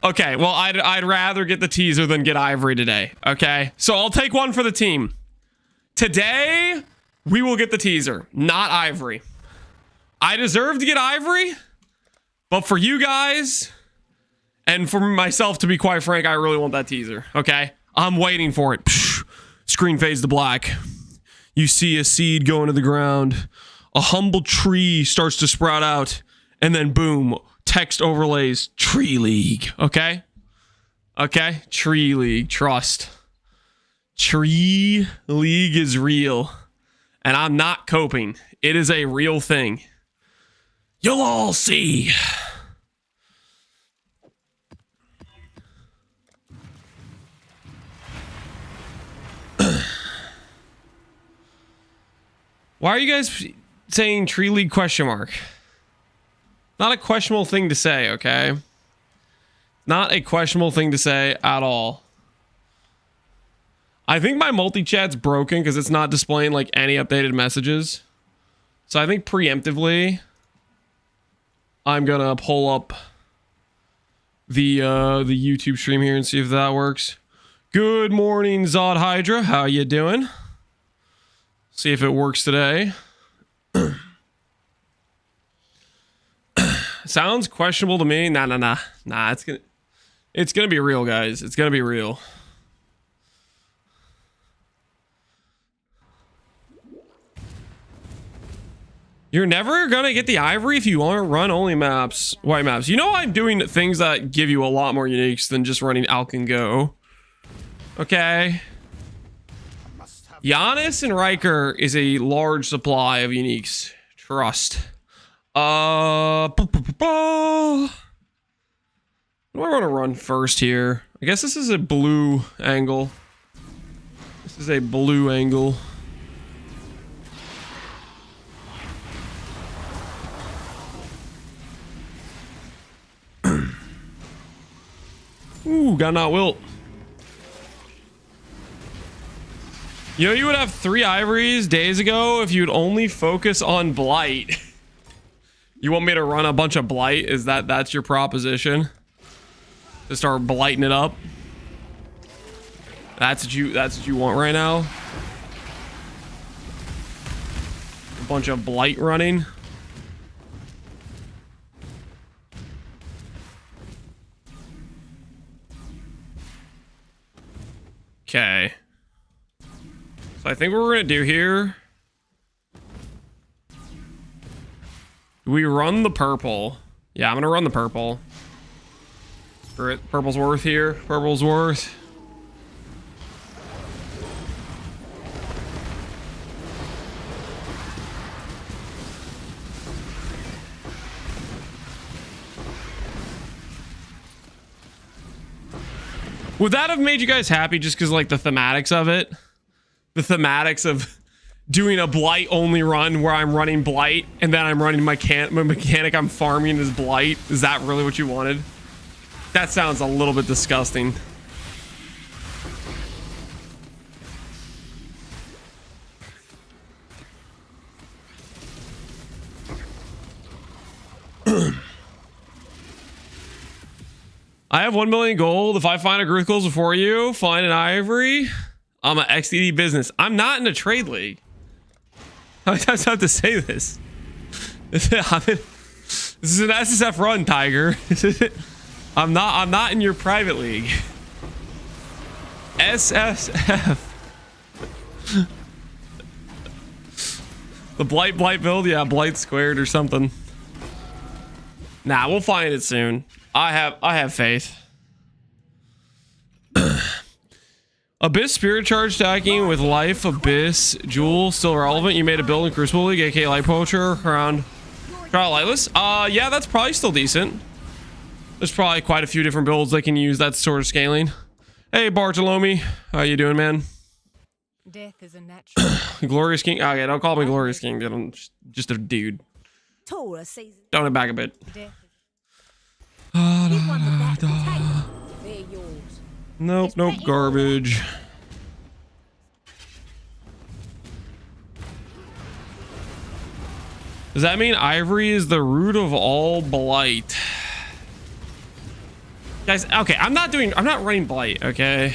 Okay, well, I'd rather get the teaser than get Ivory today. Okay, so I'll take one for the team. Today, we will get the teaser, not Ivory. I deserve to get Ivory, but for you guys and for myself, to be quite frank, I really want that teaser. Okay, I'm waiting for it. Psh, screen fades to black. You see a seed go into the ground. A humble tree starts to sprout out, and then boom. Text overlays Tree League. Okay, Tree League. Trust. Tree League is real, and I'm not coping. It is a real thing. You'll all see. Why are you guys saying Tree League question mark? Not a questionable thing to say, okay? Not a questionable thing to say at all. I think my multi-chat's broken because it's not displaying like any updated messages. So I think preemptively, I'm gonna pull up the YouTube stream here and see if that works. Good morning, Zod Hydra. How you doing? See if it works today. Sounds questionable to me. Nah. It's gonna be real, guys. It's gonna be real. You're never gonna get the Ivory if you run only maps, white maps. You know I'm doing things that give you a lot more uniques than just running Alk and Go. Okay. Giannis and Riker is a large supply of uniques. Trust. What do I want to run first here? I guess this is a blue angle. This is a blue angle. Ooh, got not wilt. You know, you would have 3 Ivories days ago if you'd only focus on blight. You want me to run a bunch of blight? Is that's your proposition? To start blighting it up? That's what you want right now? A bunch of blight running? Okay. So I think what we're gonna do here, we run the purple. Yeah, I'm gonna run the purple. Screw it. Purple's worth here. Purple's worth. Would that have made you guys happy just because, like, the thematics of it? The thematics of doing a blight only run where I'm running blight and then I'm running my mechanic I'm farming is blight. Is that really what you wanted? That sounds a little bit disgusting. I have 1 million gold. If I find a Gruthkles before you, find an Ivory, I'm an XDD business. I'm not in a trade league. How many times do I have to say this? This is an SSF run, Tiger. I'm not in your private league. SSF. The blight build? Yeah, blight squared or something. Nah, we'll find it soon. I have faith. Abyss Spirit Charge stacking with Life Abyss Jewel still relevant. You made a build in Crucible League, aka Light Poacher around Trial Lightless. Yeah, that's probably still decent. There's probably quite a few different builds they can use that sort of scaling. Hey Bartolome, how you doing, man? Death is a natural. Glorious King. Oh yeah, don't call me Glorious King, dude. I'm just a dude. Down it back a bit. Nope, garbage. Does that mean Ivory is the root of all blight? Guys, okay, I'm not running blight, okay?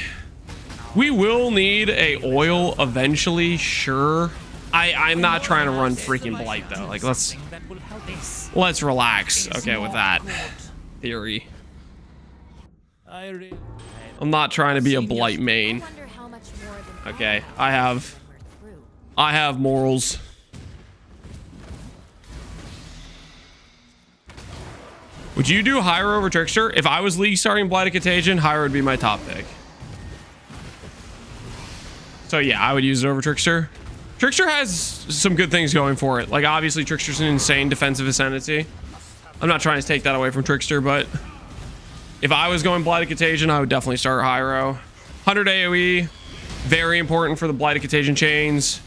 We will need a oil eventually, sure. I'm not trying to run freaking blight though. Like let's relax, okay, with that theory. I'm not trying to be a blight main. Okay, I have morals. Would you do Hiero over Trickster? If I was league starting Blighted Contagion, Hiero would be my top pick. So yeah, I would use it over Trickster. Trickster has some good things going for it. Like obviously Trickster's an insane defensive ascendancy. I'm not trying to take that away from Trickster, but if I was going Blighted Contagion, I would definitely start Hiero. 100 AoE, very important for the Blighted Contagion chains.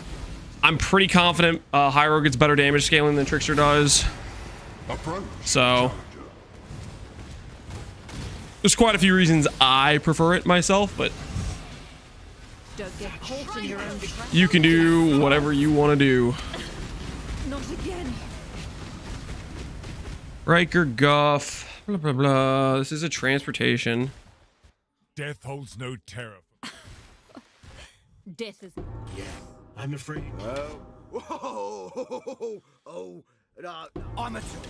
I'm pretty confident Hiero gets better damage scaling than Trickster does. So there's quite a few reasons I prefer it myself, but you can do whatever you want to do. Not again. Riker, Guff, blah, blah, blah. This is a transportation. Death holds no terror. Death is. Yeah, I'm afraid. Oh, I'm a soldier.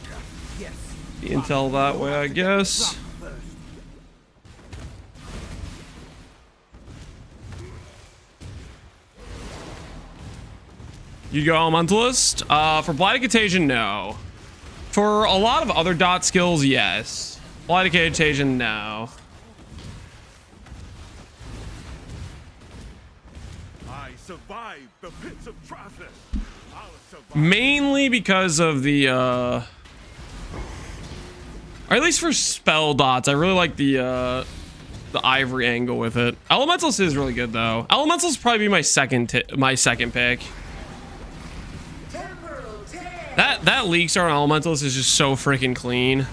Yes. The intel that way, I guess. You go Elementalist? For Blighted Contagion, no. For a lot of other dot skills, yes. Blighted Contagion, no. I survived the pits of Travis. Mainly because of the, or at least for spell dots, I really like the Ivory angle with it. Elementalist is really good, though. Elementalist would probably be my second pick. That leak start on Elementalist is just so freaking clean.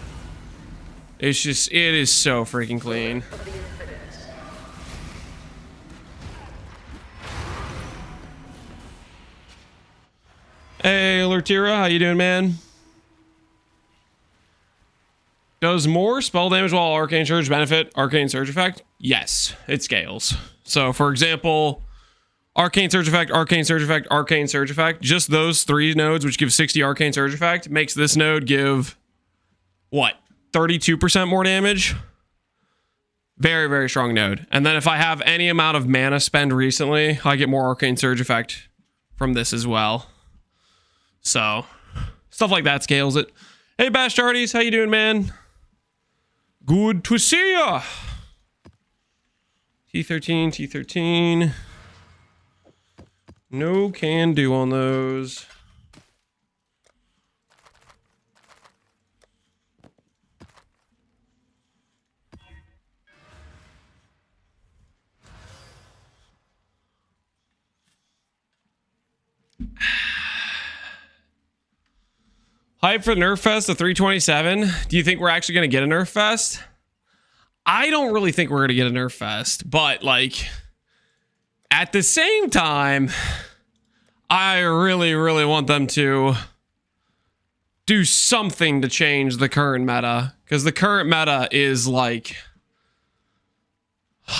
It is so freaking clean. Hey, Lurtira, how you doing, man? Does more spell damage while Arcane Surge benefit Arcane Surge effect? Yes, it scales. So, for example, Arcane Surge effect, Arcane Surge effect, Arcane Surge effect. Just those 3 nodes, which give 60 Arcane Surge effect, makes this node give, what, 32% more damage? Very, very strong node. And then if I have any amount of mana spend recently, I get more Arcane Surge effect from this as well. So, stuff like that scales it. Hey, Bastardies, how you doing, man? Good to see ya! T13, T13. No can do on those. Hype for Nerf Fest of 327. Do you think we're actually going to get a Nerf Fest? I don't really think we're going to get a Nerf Fest, but like at the same time, I really, really want them to do something to change the current meta, because the current meta is like,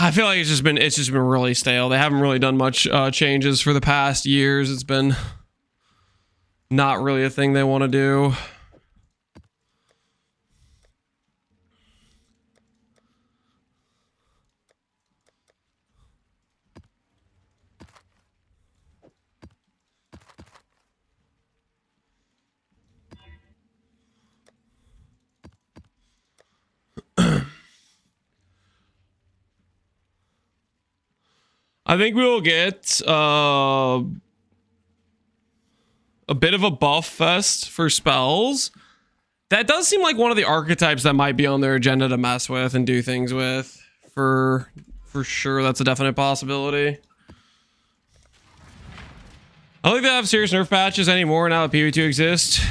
I feel like it's just been really stale. They haven't really done much changes for the past years. It's been not really a thing they want to do. I think we will get a bit of a buff fest for spells. That does seem like one of the archetypes that might be on their agenda to mess with and do things with. For sure, that's a definite possibility. I don't think they have serious nerf patches anymore now that PV2 exists.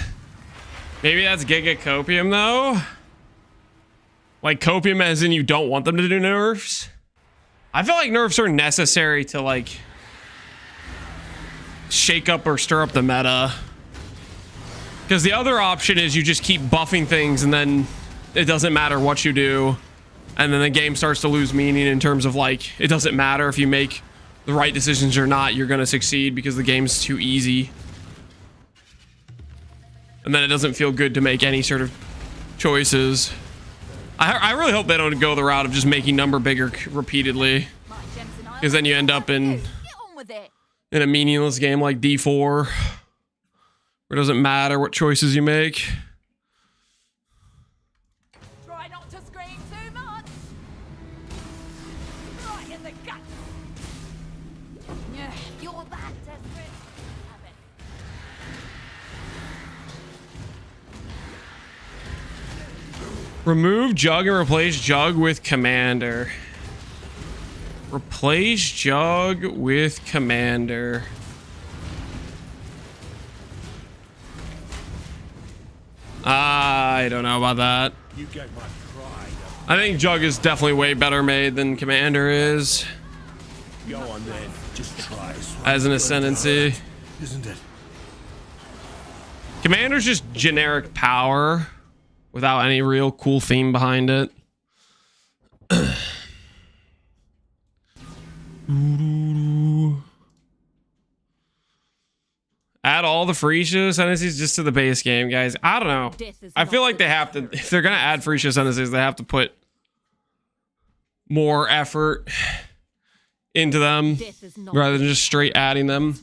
Maybe that's Giga Copium, though. Like Copium as in you don't want them to do nerfs. I feel like nerfs are necessary to like shake up or stir up the meta. Because the other option is you just keep buffing things and then it doesn't matter what you do. And then the game starts to lose meaning in terms of like, it doesn't matter if you make the right decisions or not, you're going to succeed because the game's too easy. And then it doesn't feel good to make any sort of choices. I really hope they don't go the route of just making number bigger repeatedly. Because then you end up in a meaningless game like D4. Where it doesn't matter what choices you make. Try not to scream too much. Right in the gut. Yeah, you're that desperate. Have it. Remove Jug and replace Jug with Commander. Replace Jug with Commander. I don't know about that. You get my pride. I think Jug is definitely way better made than Commander is. Go on then. Just try. As an Ascendancy. Isn't it? Commander's just generic power without any real cool theme behind it. Add all the Freesia Ascendancies just to the base game, guys. I don't know. I feel like they have to, if they're gonna add Freesia Ascendancies, they have to put more effort into them rather than just straight adding them.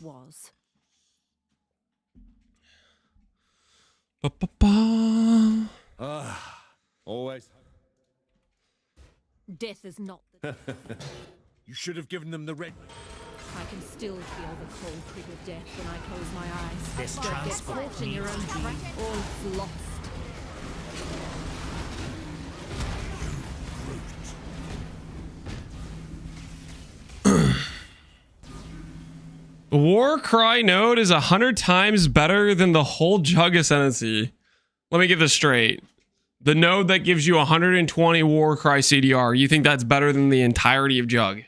Always. Death is not the... You should have given them the red. I can still feel the cold creep of death when I close my eyes. This Get transport caught in your own needs trap. All is lost. The War Cry node is 100 times better than the whole Jug Ascendancy. Let me get this straight. The node that gives you 120 War Cry CDR, you think that's better than the entirety of Jug?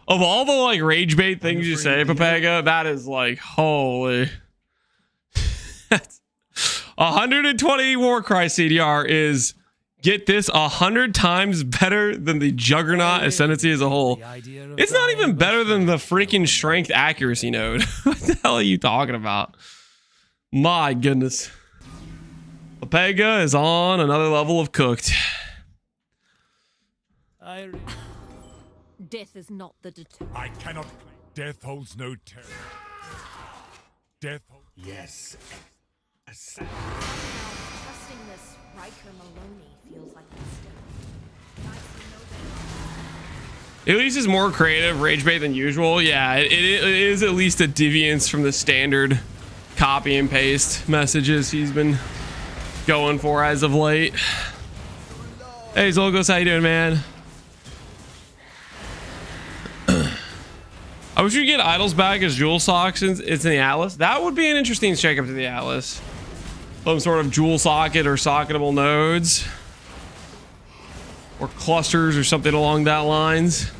Of all the like rage bait things you say, Papega, that is like holy. 120 Warcry CDR is, get this, 100 times better than the Juggernaut Ascendancy as a whole. It's not even better than the freaking strength accuracy node. What the hell are you talking about? My goodness. Papega is on another level of cooked. Death is not the deterrent. I cannot. Death holds no terror. Death holds. Yes. Trusting this Riker Maloney feels like a step. At least it's more creative rage bait than usual. Yeah, it is at least a deviance from the standard copy and paste messages he's been going for as of late. Hey Zolgos, how you doing, man? I wish we could get idols back as jewel socks since it's in the Atlas. That would be an interesting shakeup to the Atlas. Some sort of jewel socket or socketable nodes. Or clusters or something along that lines.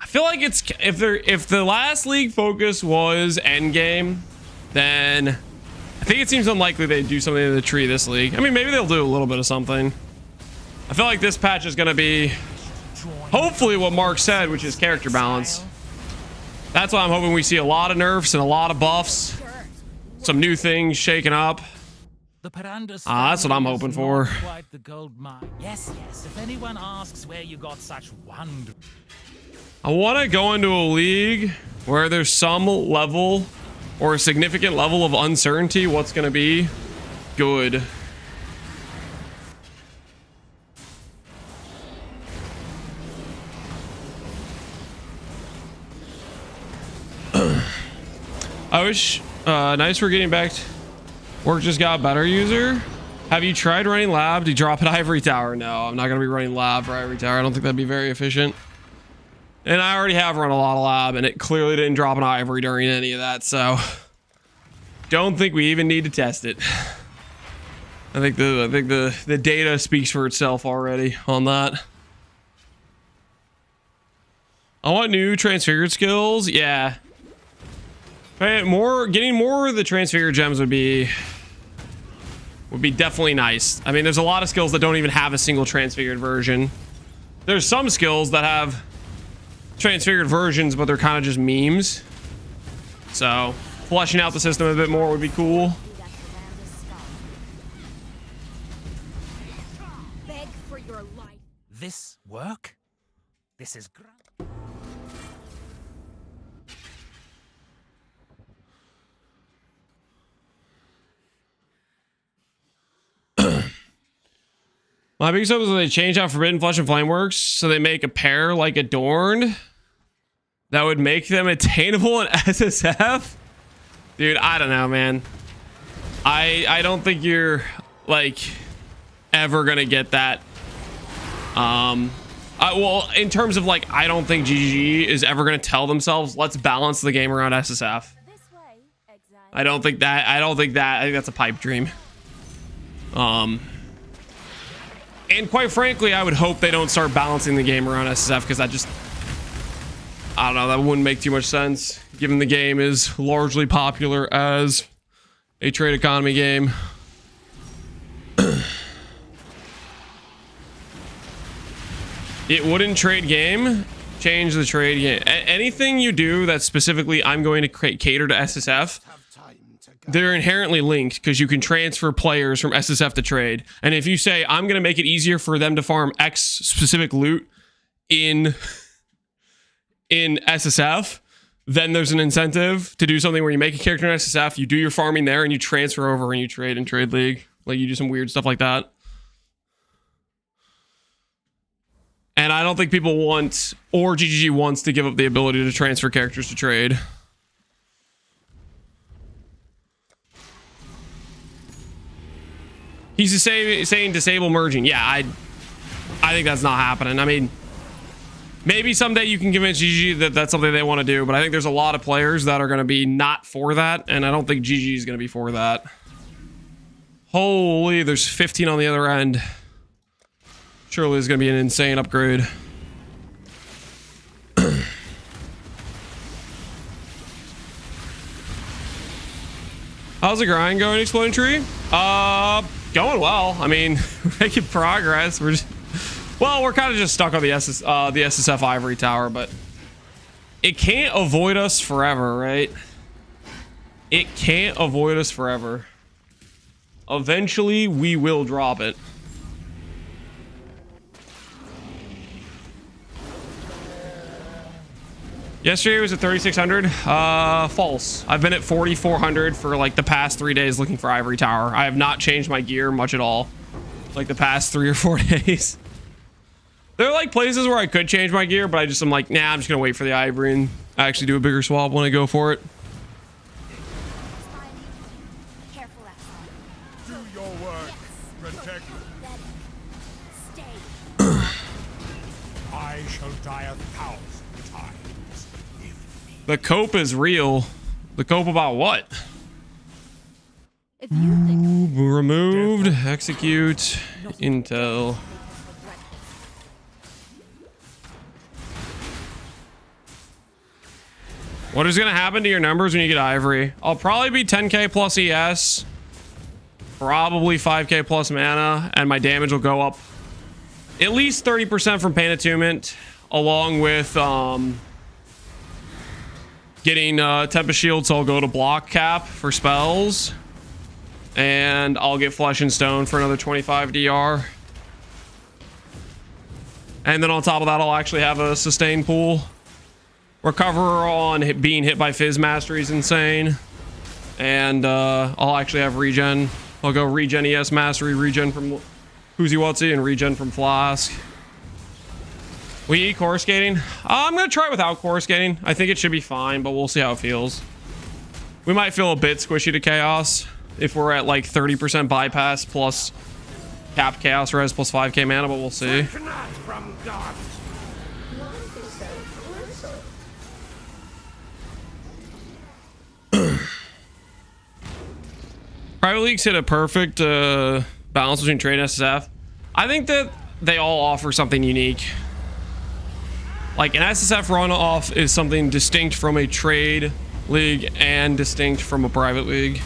I feel like it's, if the last league focus was endgame, then I think it seems unlikely they'd do something in the tree this league. I mean, maybe they'll do a little bit of something. I feel like this patch is gonna be hopefully what Mark said, which is character balance. That's why I'm hoping we see a lot of nerfs and a lot of buffs. Some new things shaken up. That's what I'm hoping for. Quite the gold mine. Yes, yes. If anyone asks where you got such wonder. I want to go into a league where there's some level or a significant level of uncertainty what's going to be good. I wish nice for getting back to work. Just got better, user. Have you tried running lab to drop an ivory tower? No, I'm not gonna be running lab for ivory tower. I don't think that'd be very efficient, and I already have run a lot of lab and it clearly didn't drop an ivory during any of that, so don't think we even need to test it. I think the data speaks for itself already on that. I want new transfigured skills. Yeah. Getting more of the transfigured gems would be would be definitely nice. I mean, there's a lot of skills that don't even have a single transfigured version. There's some skills that have transfigured versions, but they're kind of just memes. So fleshing out the system a bit more would be cool. Beg for your life. This work? This is grand. My biggest hope is that they change out Forbidden Flesh and Flameworks so they make a pair like Adorned that would make them attainable in SSF. Dude, I don't know, man. I don't think you're like ever gonna get that. Well, in terms of like, I don't think GGG is ever gonna tell themselves, let's balance the game around SSF. This way, Exile. I don't think that. I think that's a pipe dream. And quite frankly, I would hope they don't start balancing the game around SSF, because that just, I don't know, that wouldn't make too much sense, given the game is largely popular as a trade economy game. It wouldn't trade game, change the trade game. Anything you do that's specifically, I'm going to cater to SSF, they're inherently linked, because you can transfer players from SSF to trade. And if you say, I'm going to make it easier for them to farm X specific loot in SSF, then there's an incentive to do something where you make a character in SSF, you do your farming there, and you transfer over and you trade in Trade League. Like, you do some weird stuff like that. And I don't think people want, or GGG wants, to give up the ability to transfer characters to trade. He's just saying disable merging. Yeah, I think that's not happening. I mean, maybe someday you can convince GG that that's something they want to do, but I think there's a lot of players that are going to be not for that, and I don't think GG is going to be for that. Holy, there's 15 on the other end. Surely it's going to be an insane upgrade. How's the grind going, Exploding Tree? Going well. I mean, we're making progress. We're kind of just stuck on the SSF Ivory Tower, but it can't avoid us forever, right? It can't avoid us forever. Eventually, we will drop it. Yesterday was at 3,600. False. I've been at 4,400 for like the past 3 days looking for Ivory Tower. I have not changed my gear much at all, like the past 3 or 4 days. There are like places where I could change my gear, but I'm like, nah, I'm just gonna wait for the Ivory and actually do a bigger swap when I go for it. Careful, Exile. Do your work. Protect. Stay. I shall die 1,000 times. The cope is real. The cope about what? If you think Removed. Execute. Intel. What is going to happen to your numbers when you get Ivory? I'll probably be 10k plus ES. Probably 5k plus mana. And my damage will go up at least 30% from Pain Attunement. Along with getting Tempest Shield, so I'll go to block cap for spells. And I'll get Flesh and Stone for another 25 DR. And then on top of that, I'll actually have a sustain pool. Recover on being hit by Fizz Mastery is insane. And I'll actually have regen. I'll go regen ES Mastery, regen from Woozy Wutsy, and regen from Flask. We eat core skating. I'm gonna try without core skating. I think it should be fine, but we'll see how it feels. We might feel a bit squishy to chaos if we're at like 30% bypass plus capped chaos res plus 5k mana, but we'll see. Private Leagues hit a perfect balance between trade and SSF. I think that they all offer something unique. Like an SSF runoff is something distinct from a trade league and distinct from a private league.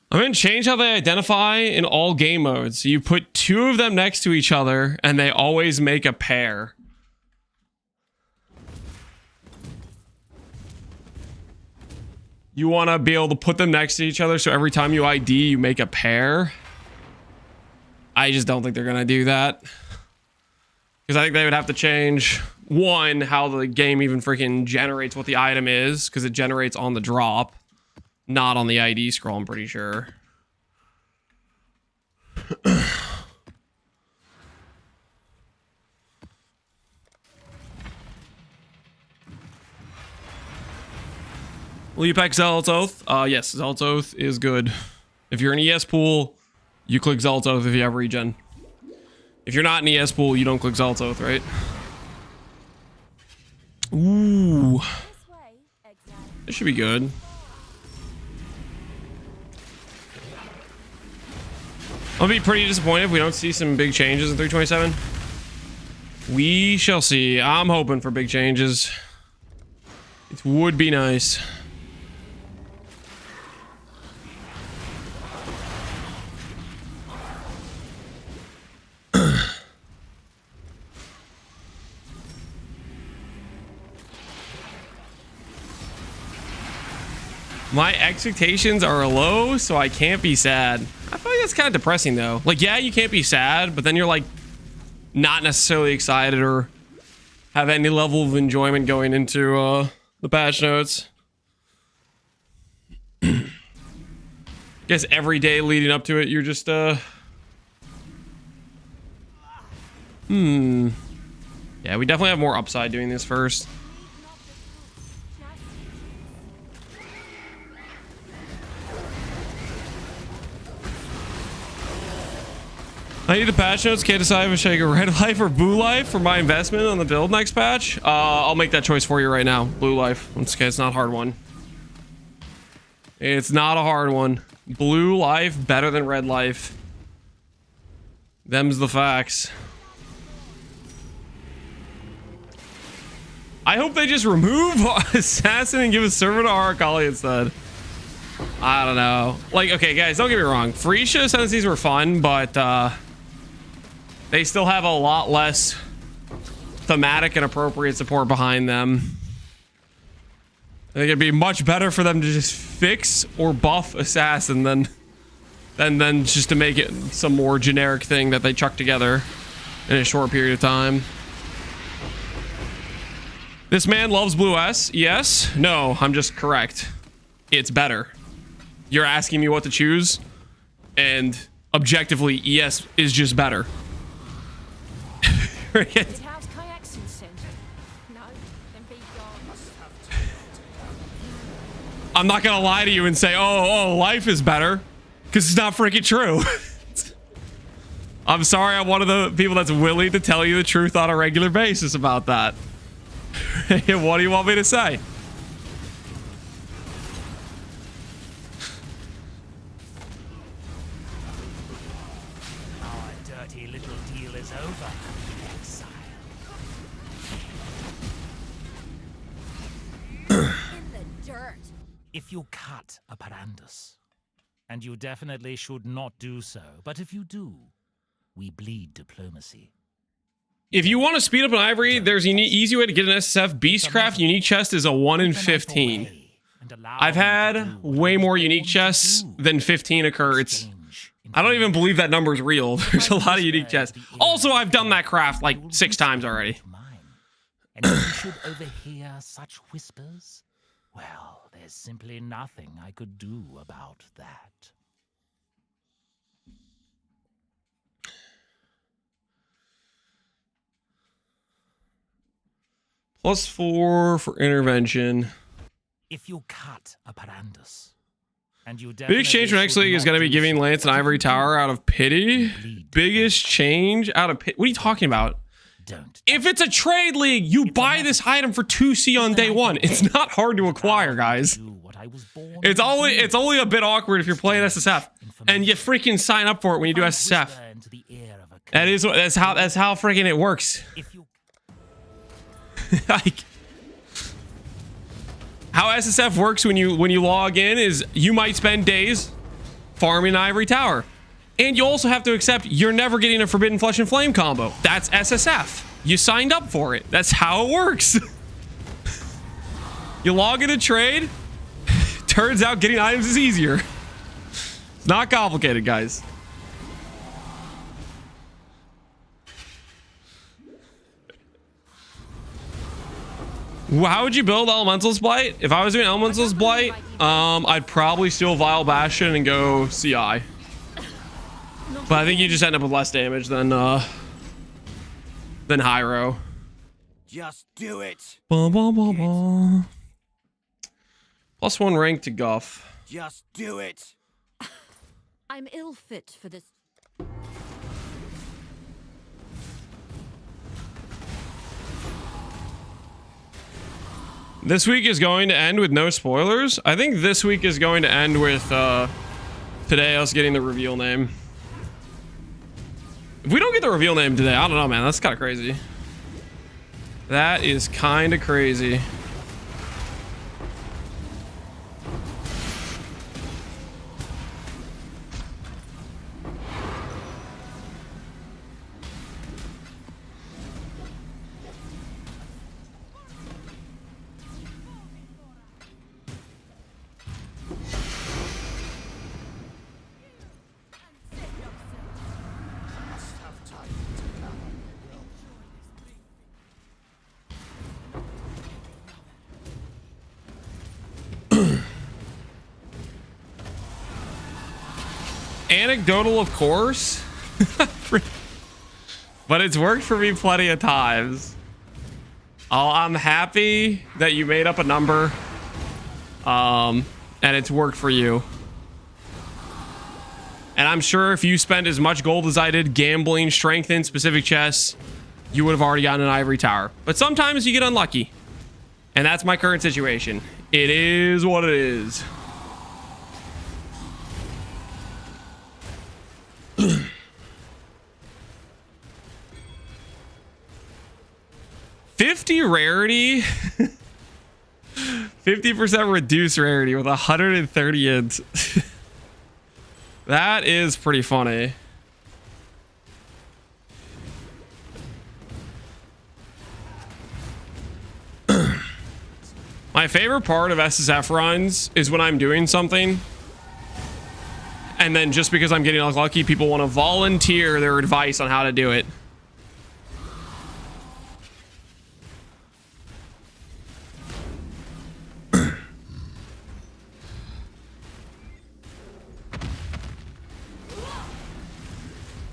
I'm going to change how they identify in all game modes. You put two of them next to each other, and they always make a pair. You want to be able to put them next to each other, so every time you ID, you make a pair. I just don't think they're going to do that. Because I think they would have to change, one, how the game even freaking generates what the item is, because it generates on the drop. Not on the ID scroll, I'm pretty sure. Will you pack Zealot's Oath? Yes, Zealot's Oath is good. If you're in ES pool, you click Zealot's Oath if you have regen. If you're not in ES pool, you don't click Zealot's Oath, right? Ooh. This should be good. I'll be pretty disappointed if we don't see some big changes in 327. We shall see. I'm hoping for big changes. It would be nice. My expectations are low, so I can't be sad. I feel like that's kind of depressing, though. Like, yeah, you can't be sad, but then you're, like, not necessarily excited or have any level of enjoyment going into the patch notes. Guess every day leading up to it, you're just, Yeah, we definitely have more upside doing this first. I need the patch notes. Can't decide if I should take a red life or blue life for my investment on the build next patch. I'll make that choice for you right now. Blue life. It's not a hard one. It's not a hard one. Blue life better than red life. Them's the facts. I hope they just remove Assassin and give a server to Arakali instead. I don't know. Like, okay, guys, don't get me wrong. Freesia Ascendancies were fun, but they still have a lot less thematic and appropriate support behind them. I think it'd be much better for them to just fix or buff Assassin than just to make it some more generic thing that they chuck together in a short period of time. This man loves Blue S. Yes. No, I'm just correct. It's better. You're asking me what to choose, and objectively, ES is just better. I'm not gonna lie to you and say, oh, life is better, because it's not freaking true. I'm sorry, I'm one of the people that's willing to tell you the truth on a regular basis about that. What do you want me to say? Our dirty little deal is over, Exile. In the dirt. If you cut a Parandus, and you definitely should not do so, but if you do, we bleed diplomacy. If you want to speed up an Ivory, there's an easy way to get an SSF. Beastcraft unique chest is a 1 in 15. I've had way more unique chests than 15 occur. I don't even believe that number is real. There's a lot of unique chests. Also, I've done that craft like 6 times already. And if you should overhear such whispers, well, there's simply nothing I could do about that. +4 for intervention. If you cut a Parandus, and you Big exchange for next league is going to be giving Lance an Ivory Tower out of pity. Biggest change out of pity. What are you talking about? If it's a trade league, you buy this item for 2C on day 1. It's not hard to acquire, guys. It's only a bit awkward if you're playing SSF. and you freaking sign up for it when you do SSF. Whisper into the ear of a That's how freaking it works. If you Like, how SSF works when you log in is you might spend days farming an Ivory Tower, and you also have to accept you're never getting a Forbidden Flesh and Flame combo. That's SSF. You signed up for it. That's how it works. You log in a trade. Turns out getting items is easier. It's not complicated, guys. How would you build Elemental's Blight? If I was doing Elemental's Blight, I'd probably steal Vile Bastion and go CI. But I think you just end up with less damage than Hiero. Just do it. Bum, bum, bum, bum. +1 rank to Guff. Just do it. I'm ill fit for this. This week is going to end with no spoilers. I think this week is going to end with today us getting the reveal name. If we don't get the reveal name today, I don't know, man. That's kind of crazy. That is kind of crazy. Anecdotal, of course. But it's worked for me plenty of times. Oh, I'm happy that you made up a number. And it's worked for you. And I'm sure if you spend as much gold as I did gambling strength in specific chests, you would have already gotten an Ivory Tower. But sometimes you get unlucky. And that's my current situation. It is what it is. $50 rarity. 50% reduced rarity with 130 int. That is pretty funny. My favorite part of SSF runs is when I'm doing something and then just because I'm getting unlucky, people want to volunteer their advice on how to do it.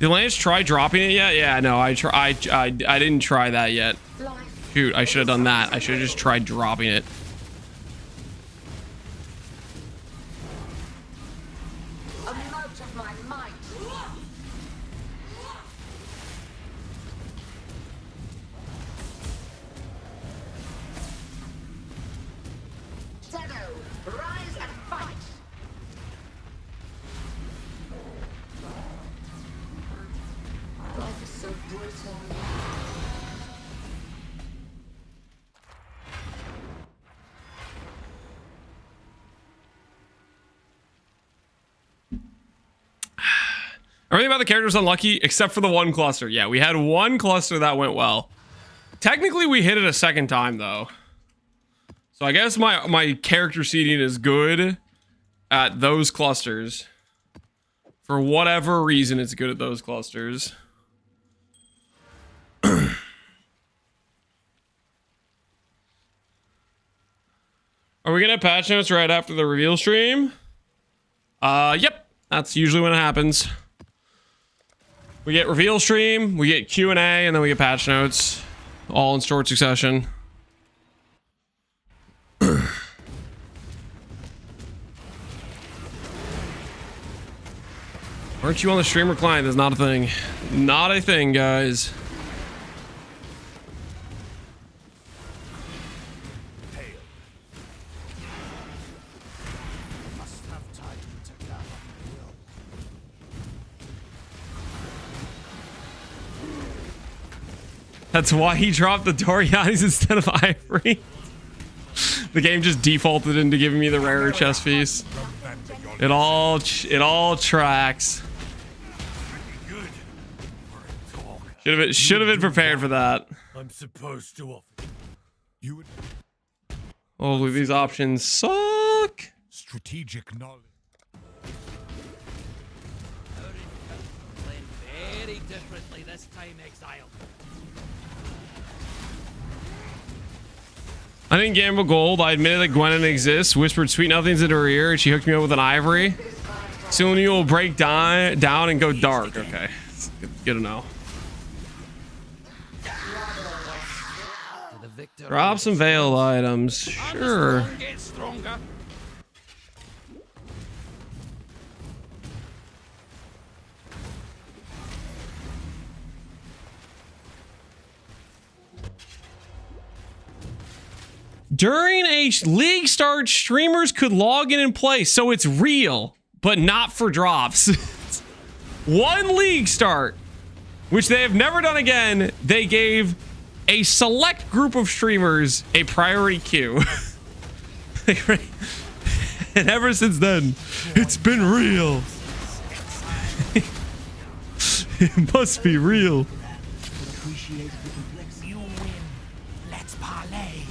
Did Lance try dropping it yet? Yeah, no, I didn't try that yet. Shoot, I should have done that. I should have just tried dropping it. Everything about the character was unlucky except for the one cluster. Yeah, we had one cluster that went well. Technically, we hit it a second time, though. So I guess my character seeding is good at those clusters. For whatever reason, it's good at those clusters. Are we gonna have patch notes right after the reveal stream? Yep. That's usually when it happens. We get reveal stream, we get Q&A, and then we get patch notes. All in short succession. Aren't you on the streamer client? That's not a thing. Not a thing, guys. That's why he dropped the Dorianis instead of Ivory. The game just defaulted into giving me the rarer chest piece. It all tracks. Should have been prepared for that. I'm supposed to offer. You would Oh, these options suck. strategic knowledge. Playing very differently this time, Exile. I didn't gamble gold. I admitted that Gwennon exists, whispered sweet nothings into her ear, and she hooked me up with an Ivory. Soon you will break down and go dark. Okay, good to know. Drop some veiled items. Sure. During a league start, streamers could log in and play, so it's real, but not for drops. One league start, which they have never done again, they gave a select group of streamers a priority queue. And ever since then, it's been real. It must be real. You win. Let's parlay.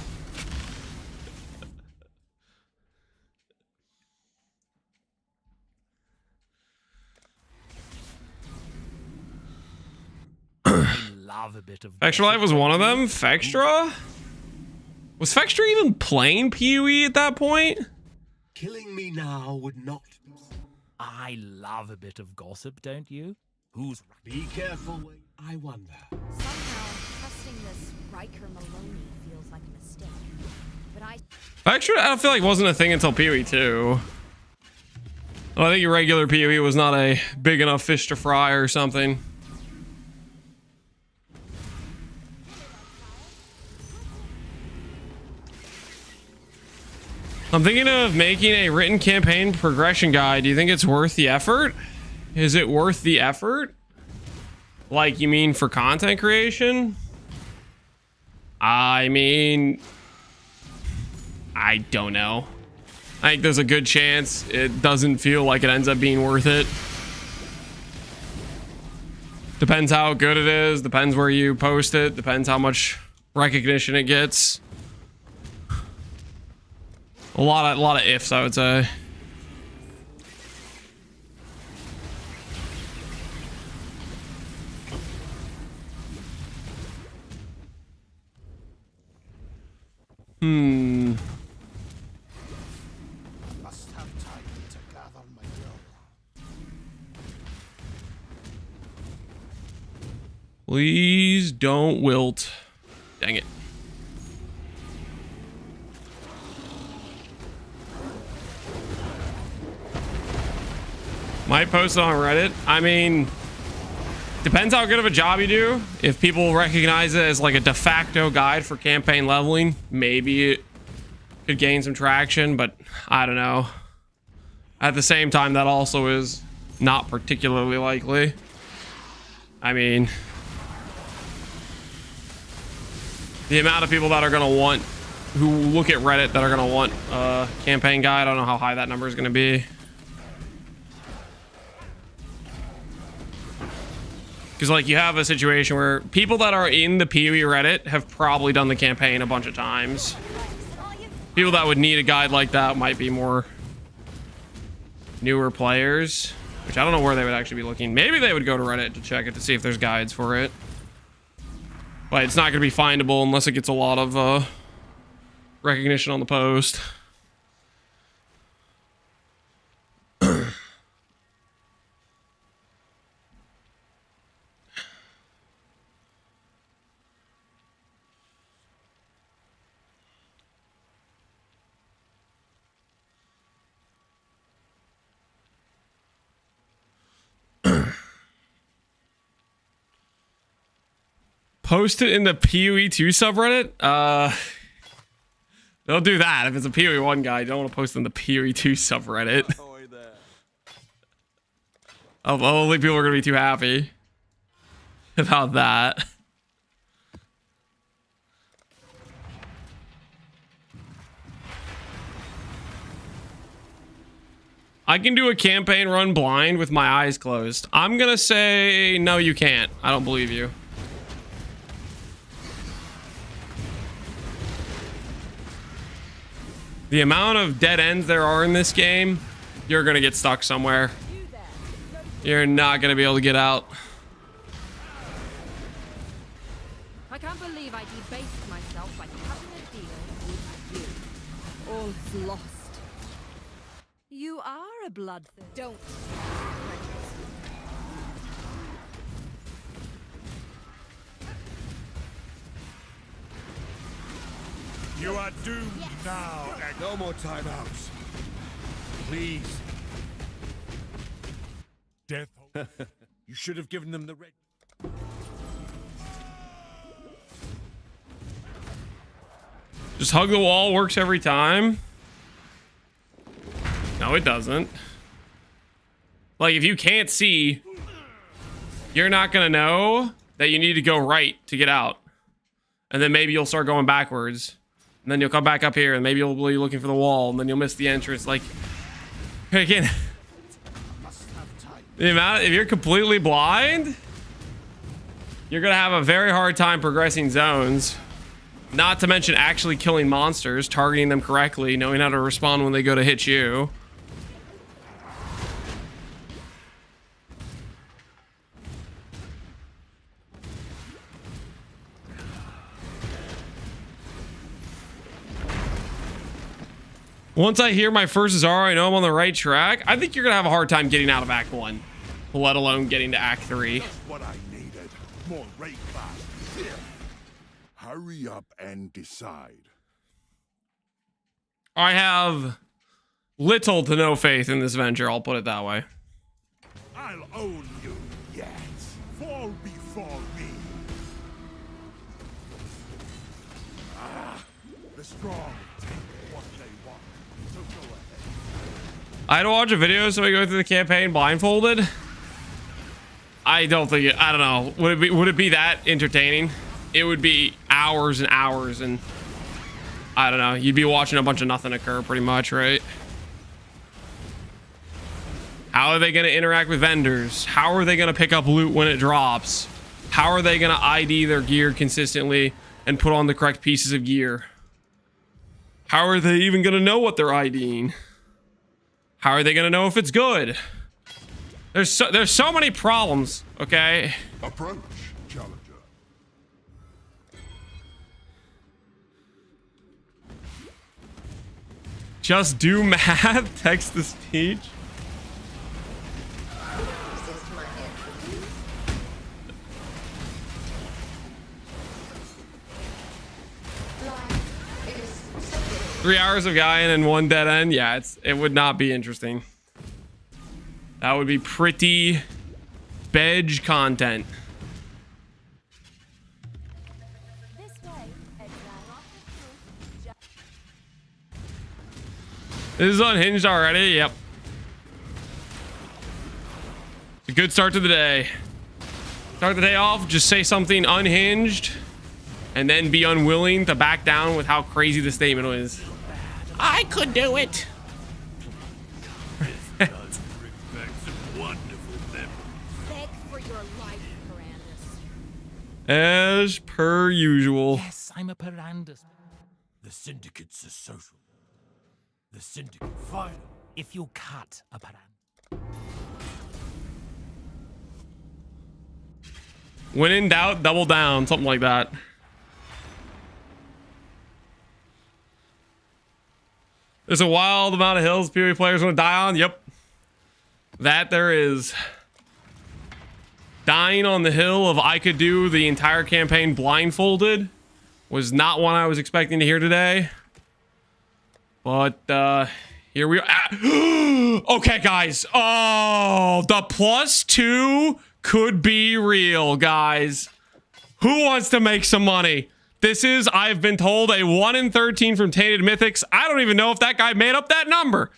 Love a bit of Fextra Life was one of them. Fextra? Was Fextra even playing PoE at that point? Killing me now would not. I love a bit of gossip, don't you? Who's Be careful. I wonder. Somehow, trusting this Riker Maloney feels like a mistake. But Fextra, I feel like wasn't a thing until PoE 2. I think your regular PoE was not a big enough fish to fry or something. I'm thinking of making a written campaign progression guide. Do you think it's worth the effort? Is it worth the effort? Like, you mean for content creation? I mean, I don't know. I think there's a good chance it doesn't feel like it ends up being worth it. Depends how good it is. Depends where you post it. Depends how much recognition it gets. A lot of ifs, I would say. Must have time to gather my dough. Please don't wilt. Dang it. Might post it on Reddit. I mean, depends how good of a job you do. If people recognize it as like a de facto guide for campaign leveling, maybe it could gain some traction, but I don't know. At the same time, that also is not particularly likely. I mean, the amount of people that are going to want, who look at Reddit that are going to want a campaign guide, I don't know how high that number is going to be. Because, like, you have a situation where people that are in the PoE Reddit have probably done the campaign a bunch of times. People that would need a guide like that might be more newer players, which I don't know where they would actually be looking. Maybe they would go to Reddit to check it to see if there's guides for it. But it's not going to be findable unless it gets a lot of recognition on the post. Post it in the PoE2 subreddit? Don't do that. If it's a PoE1 guy, you don't want to post it in the PoE2 subreddit. I don't think people are going to be too happy about that. I can do a campaign run blind with my eyes closed. I'm gonna say no, you can't. I don't believe you. The amount of dead ends there are in this game, you're gonna get stuck somewhere. You're not gonna be able to get out. I can't believe I debased myself by cutting a deal with you. All's lost. You are a bloodthirsty. Don't. You are doomed now, No more timeouts. Please. Death. You should have given them the red. Just hug the wall works every time. No, it doesn't. Like, if you can't see, you're not gonna know that you need to go right to get out. And then maybe you'll start going backwards. And then you'll come back up here, and maybe you'll be looking for the wall, and then you'll miss the entrance. Like, again, the amount, if you're completely blind, you're gonna have a very hard time progressing zones. Not to mention actually killing monsters, targeting them correctly, knowing how to respond when they go to hit you. Once I hear my first Zara, I know I'm on the right track. I think you're gonna have a hard time getting out of Act 1, let alone getting to Act 3. Just what I needed. More raid fast. Here. Hurry up and decide. I have little to no faith in this venture, I'll put it that way. I'll own you yet. Fall before me. The strong take what they want. So go ahead. I had to watch a video so I go through the campaign blindfolded. I don't think it, I don't know. Would it be that entertaining? It would be hours and hours, and I don't know. You'd be watching a bunch of nothing occur pretty much, right? How are they going to interact with vendors? How are they going to pick up loot when it drops? How are they going to ID their gear consistently and put on the correct pieces of gear? How are they even going to know what they're IDing? How are they going to know if it's good? There's so many problems, okay? Approach, challenger. Just do math, text to speech. Three hours of guy and 1 dead end. Yeah, it would not be interesting. That would be pretty bedge content. This way, Exile. This is unhinged already. Yep. It's a good start to the day. Start the day off, just say something unhinged, and then be unwilling to back down with how crazy the statement was. I could do it. Beg for your life, Mirandus. As per usual. Yes, I'm a Parandus. The syndicate's a social. The syndicate final. If you cut a Parandus. When in doubt, double down. Something like that. There's a wild amount of hills PoE players want to die on. Yep. That there is. Dying on the hill of I could do the entire campaign blindfolded was not one I was expecting to hear today. But here we are. Ah. Okay, guys. Oh, the +2 could be real, guys. Who wants to make some money? This is, I've been told, a 1 in 13 from Tainted Mythics. I don't even know if that guy made up that number.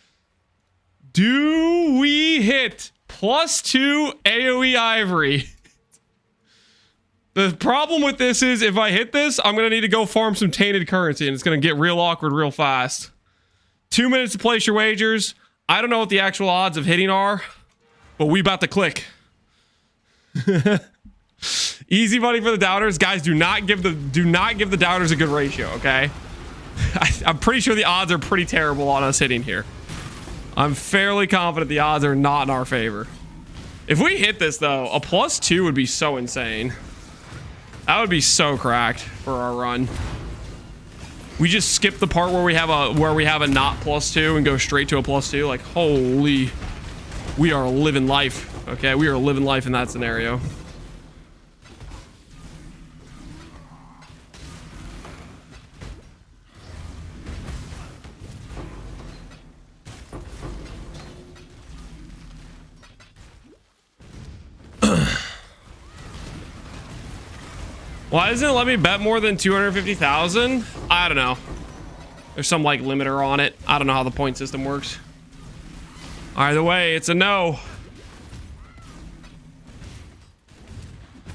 Do we hit +2 AoE Ivory? The problem with this is if I hit this, I'm going to need to go farm some tainted currency, and it's going to get real awkward real fast. 2 minutes to place your wagers. I don't know what the actual odds of hitting are, but we about to click. Easy money for the doubters. Guys, do not give the doubters a good ratio, okay? I'm pretty sure the odds are pretty terrible on us hitting here. I'm fairly confident the odds are not in our favor. If we hit this though, a +2 would be so insane. That would be so cracked for our run. We just skip the part where we have a not +2 and go straight to a +2. Like, holy, we are living life. Okay, we are living life in that scenario. Why doesn't it let me bet more than 250,000? I don't know. There's some like limiter on it. I don't know how the point system works. Either way, it's a no.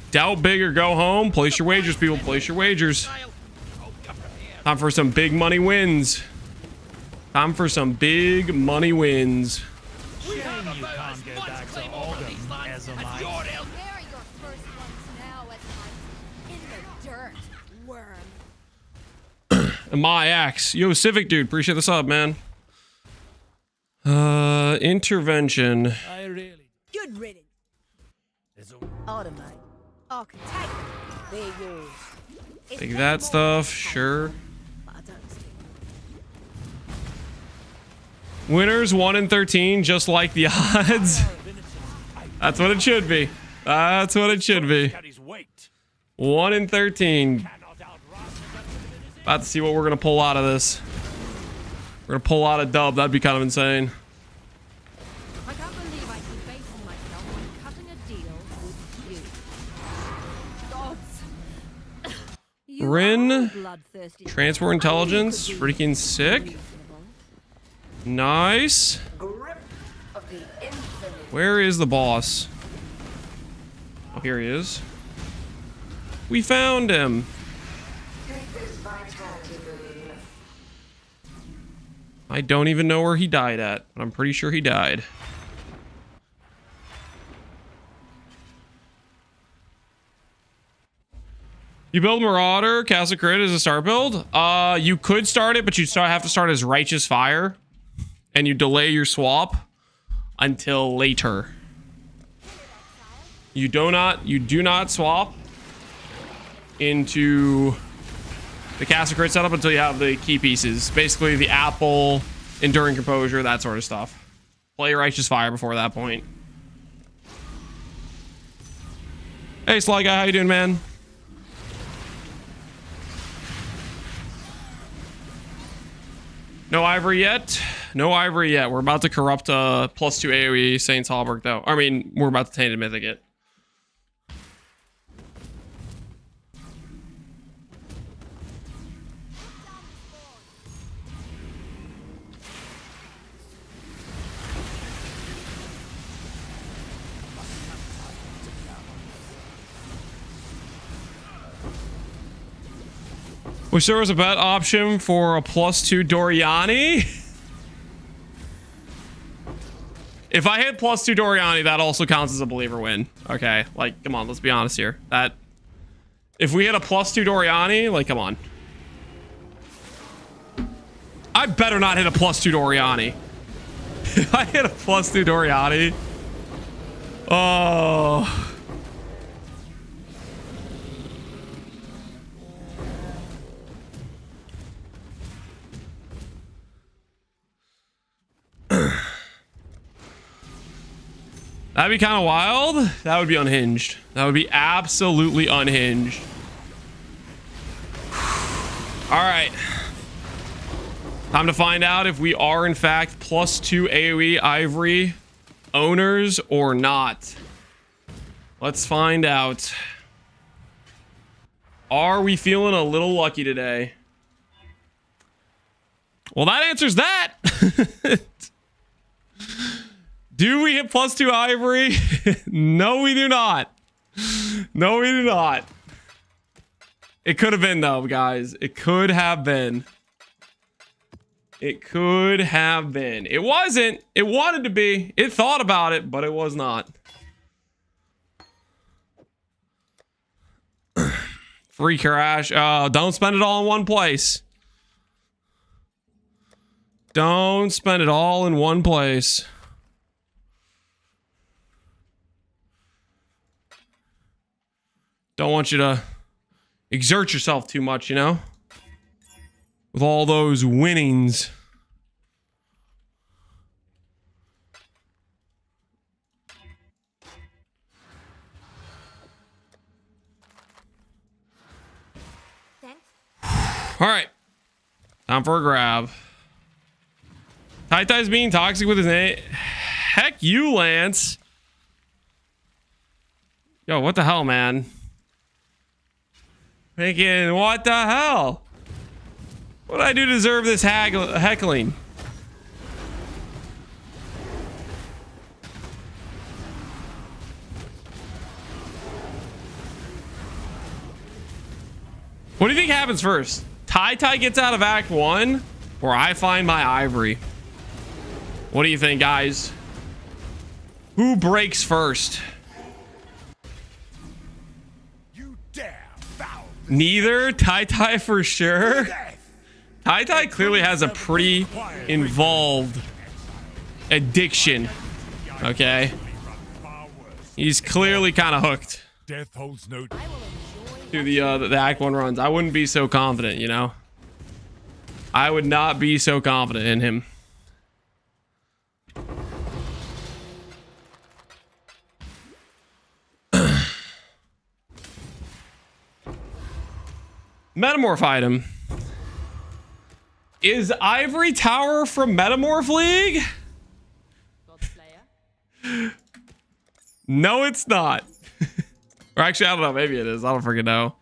Doubt big or go home. Place your wagers, people. Place your wagers. Time for some big money wins. Time for some big money wins. Shame you can't go back to Oldham as a knight. They're your first ones now as in the dirt, worm. And my axe. Yo, Civic dude, appreciate the sub, man. Intervention. I really. Good riddance. Automate. Architect. They're yours. Take that stuff, sure. Winners 1 in 13, just like the odds. That's what it should be. That's what it should be. 1 in 13. About to see what we're gonna pull out of this. We're gonna pull out a dub. That'd be kind of insane. I can't believe I debased myself on cutting a deal with you. Gods. You Rin, are bloodthirsty. transfer intelligence, freaking sick. Nice. Where is the boss? Oh, here he is. We found him. I don't even know where he died at, but I'm pretty sure he died. You build Marauder, Castle Crit as a start build? You could start it, but you'd have to start as Righteous Fire. And you delay your swap until later. You do not swap into the Castle Crit setup until you have the key pieces. Basically the Apple, Enduring Composure, that sort of stuff. Play Righteous Fire before that point. Hey Sly Guy, how you doing, man? No Ivory yet. No Ivory yet. We're about to corrupt +2 AoE Saints Hallberg though. I mean, we're about to Tainted Mythic it. Wish there was a bet option for a +2 Doriani. If I hit +2 Doriani, that also counts as a believer win. Okay, like, come on, let's be honest here. That, if we hit a +2 Doriani, like, come on. I better not hit a +2 Doriani. If I hit a +2 Doriani, oh. That'd be kind of wild. That would be unhinged. That would be absolutely unhinged. All right. Time to find out if we are in fact +2 AoE Ivory owners or not. Let's find out. Are we feeling a little lucky today? Well, that answers that. Do we hit +2 Ivory? No, we do not. No, we do not. It could have been though, guys. It could have been. It could have been. It wasn't. It wanted to be. It thought about it, but it was not. Free crash. Oh, don't spend it all in one place. Don't spend it all in one place. Don't want you to exert yourself too much, you know? With all those winnings. All right. Time for a grab. Tai Tai's being toxic with his name. Heck you, Lance. Yo, what the hell, man? Thinking, what the hell? What did I do to deserve this heckling? What do you think happens first? Tai Tai gets out of Act 1, or I find my Ivory? What do you think, guys? Who breaks first? You dare foul Neither. Tai Tai for sure. Tai Tai clearly has a pretty involved addiction. Okay. He's clearly kind of hooked Death holds no. to the Act 1 runs. I wouldn't be so confident, you know? I would not be so confident in him. Metamorph item. Is Ivory Tower from Metamorph League? No, it's not. Or actually, I don't know. Maybe it is. I don't freaking know.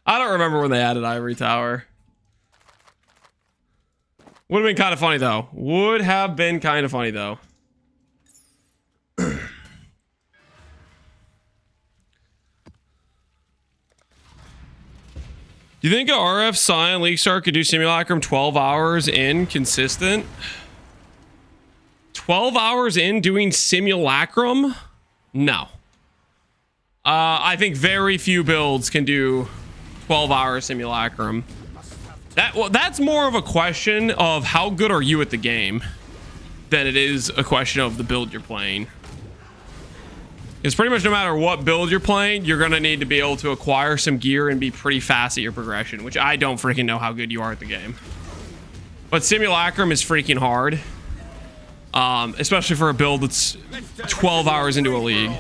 I don't remember when they added Ivory Tower. Would have been kind of funny, though. Would have been kind of funny, though. Do you think a RF Scion League Star could do Simulacrum 12 hours in consistent? 12 hours in doing Simulacrum? No. I think very few builds can do 12-hour Simulacrum. That's more of a question of how good are you at the game than it is a question of the build you're playing. Because pretty much no matter what build you're playing, you're going to need to be able to acquire some gear and be pretty fast at your progression, which I don't freaking know how good you are at the game. But Simulacrum is freaking hard. Especially for a build that's 12 hours into a league.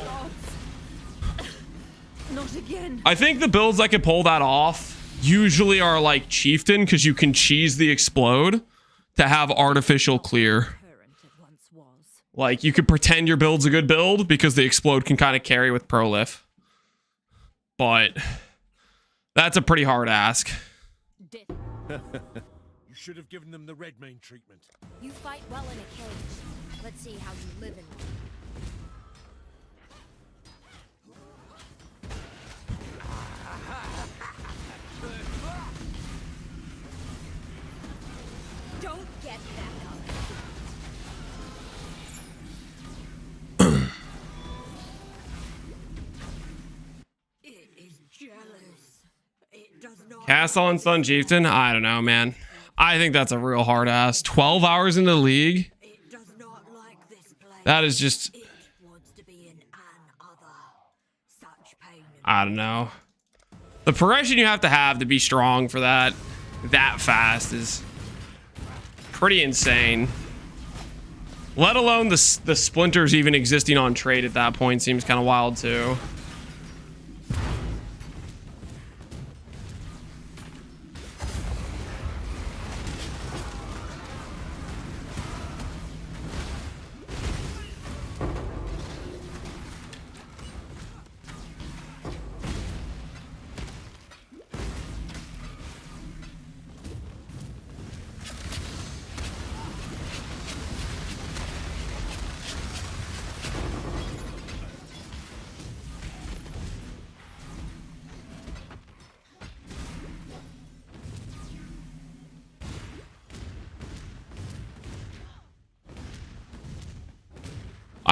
Not again. I think the builds that can pull that off usually are like Chieftain, because you can cheese the explode to have artificial clear. Like, you could pretend your build's a good build because the explode can kind of carry with Prolif. But that's a pretty hard ask. You should have given them the red mane treatment. You fight well in a cage. Let's see how you live in one. Don't get back up. It is jealous. It does not. Cast on Sun Chieftain? I don't know, man. I think that's a real hard ass. 12 hours into the league? It does not like this place. That is just... It wants to be in another. Such pain. I don't know. The progression you have to be strong for that fast is pretty insane. Let alone the splinters even existing on trade at that point seems kind of wild too.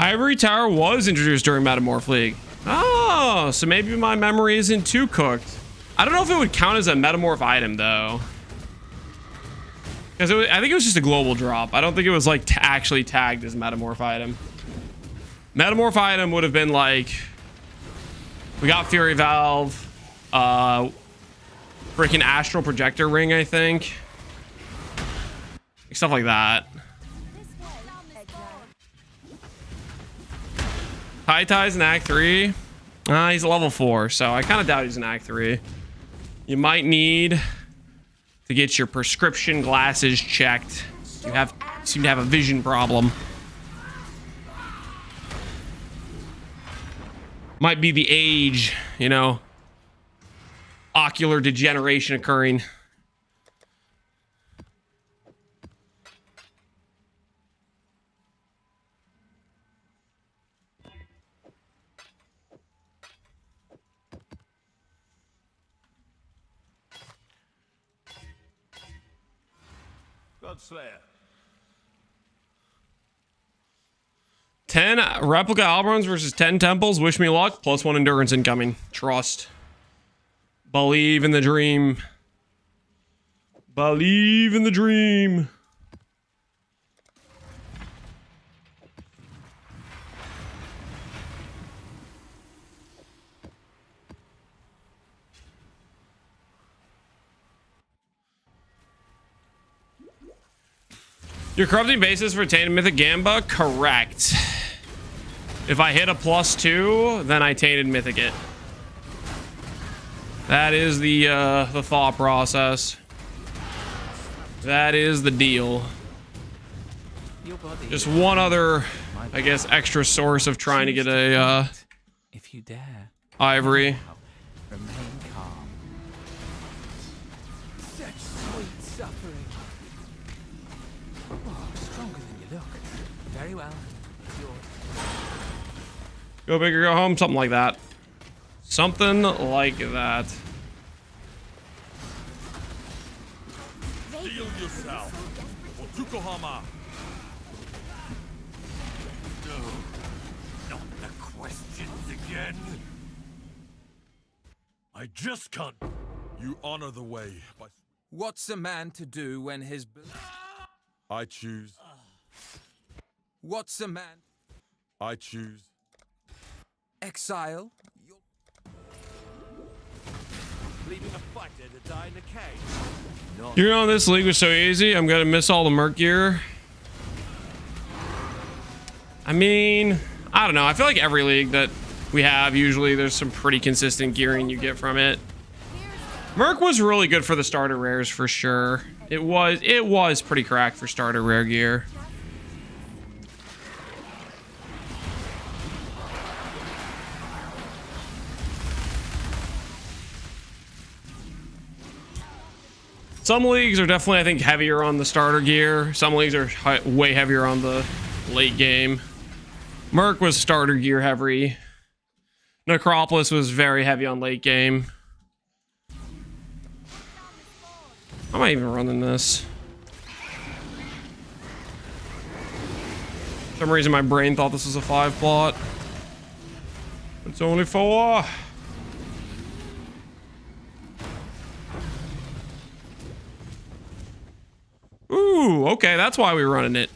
Ivory Tower was introduced during Metamorph League. Oh, so maybe my memory isn't too cooked. I don't know if it would count as a Metamorph item, though. Because I think it was just a global drop. I don't think it was, like, actually tagged as Metamorph item. Metamorph item would have been, like... We got Fury Valve. Freaking Astral Projector Ring, I think. Stuff like that. Tai's in Act 3. He's a level 4, so I kind of doubt he's in Act 3. You might need to get your prescription glasses checked. You seem to have a vision problem. Might be the age, you know. Ocular degeneration occurring. Godslayer. 10 replica Alberons versus 10 temples. Wish me luck. +1 endurance incoming. Trust. Believe in the dream. Believe in the dream. Your corrupting basis for Tainted Mythic Gamba? Correct. If I hit a +2, then I Tainted Mythic it. That is the thought process. That is the deal. Just one other, I guess, extra source of trying to get a if you dare, Ivory. remain calm. Such sweet suffering. Oh, stronger than you look. Very well. Go big or go home, something like that. Something like that. Heal yourself. Or Tukohama. No, not the questions again. I just can't. You honor the way by... What's a man to do when his... I choose. What's a man... I choose. Exile? Leaving a fighter to die in a cage. You know, this league was so easy. I'm gonna miss all the Merc gear. I mean, I don't know. I feel like every league that we have, usually there's some pretty consistent gearing you get from it. Merc was really good for the starter rares for sure. It was pretty cracked for starter rare gear. Some leagues are definitely, I think, heavier on the starter gear. Some leagues are way heavier on the late game. Merc was starter gear heavy. Necropolis was very heavy on late game. How am I even running this? For some reason my brain thought this was a 5 plot. It's only 4. Ooh, okay, that's why we were running it.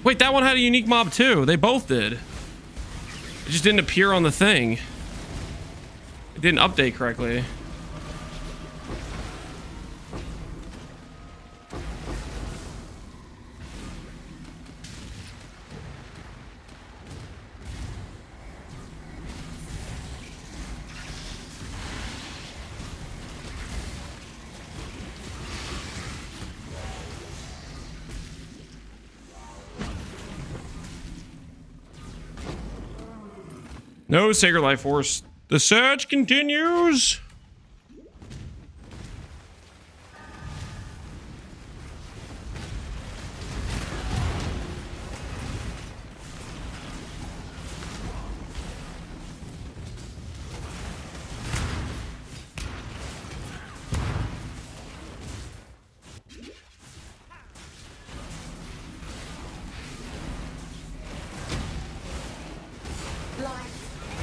Wait, that one had a unique mob too. They both did. It just didn't appear on the thing. It didn't update correctly. No Sacred Life Force. The search continues.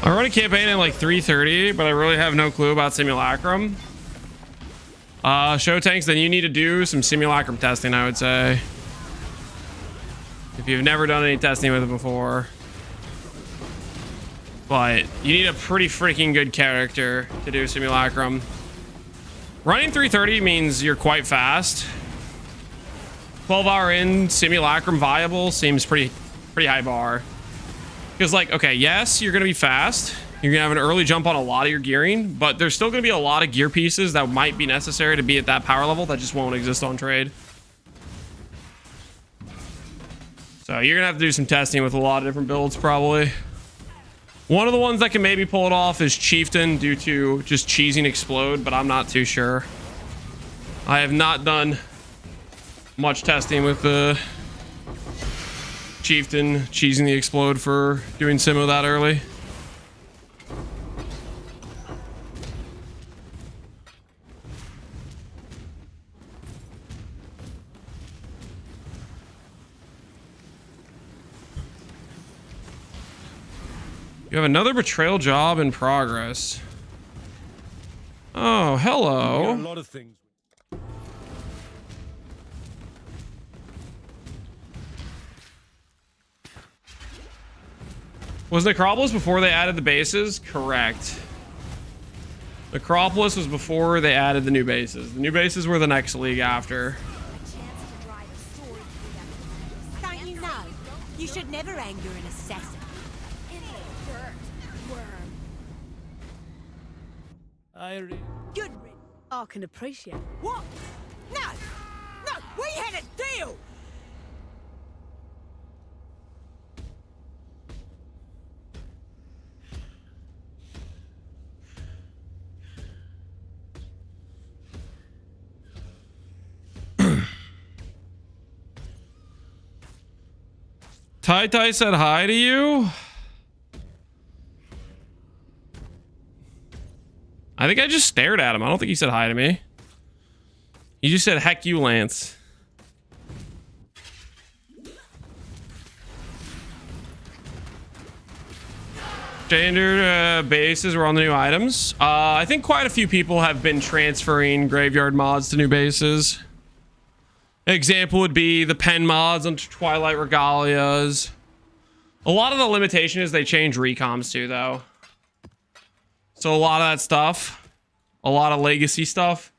I run a campaign in like 3:30, but I really have no clue about Simulacrum. Show tanks, then you need to do some Simulacrum testing, I would say. If you've never done any testing with it before. But you need a pretty freaking good character to do Simulacrum. Running 3:30 means you're quite fast. 12-hour in Simulacrum viable seems pretty high bar. Because like, okay, yes, you're gonna be fast. You're gonna have an early jump on a lot of your gearing, but there's still gonna be a lot of gear pieces that might be necessary to be at that power level that just won't exist on trade. So you're gonna have to do some testing with a lot of different builds probably. One of the ones that can maybe pull it off is Chieftain due to just cheesing Explode, but I'm not too sure. I have not done much testing with the Chieftain cheesing the Explode for doing Simo that early. You have another betrayal job in progress. Oh, hello. A lot of things. Was Necropolis before they added the bases? Correct. Necropolis was before they added the new bases. The new bases were the next league after. Don't you know? You should never anger an assassin. Good. I can appreciate. What? No! No! We had a deal! Tai Tai said hi to you? I think I just stared at him. I don't think he said hi to me. He just said, heck you, Lance. Standard bases were on the new items. I think quite a few people have been transferring graveyard mods to new bases. Example would be the pen mods on Twilight Regalias. A lot of the limitation is they change recoms too, though. So a lot of that stuff, a lot of legacy stuff,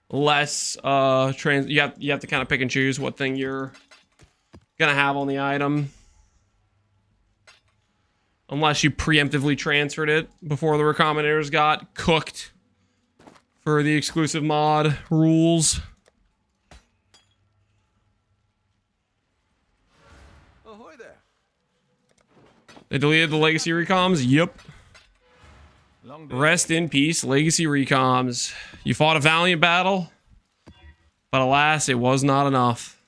less you have to kind of pick and choose what thing you're gonna have on the item. Unless you preemptively transferred it before the recombinators got cooked for the exclusive mod rules. Ahoy there. They deleted the legacy recoms? Yep. Rest in peace, legacy recoms. You fought a valiant battle, but alas, it was not enough.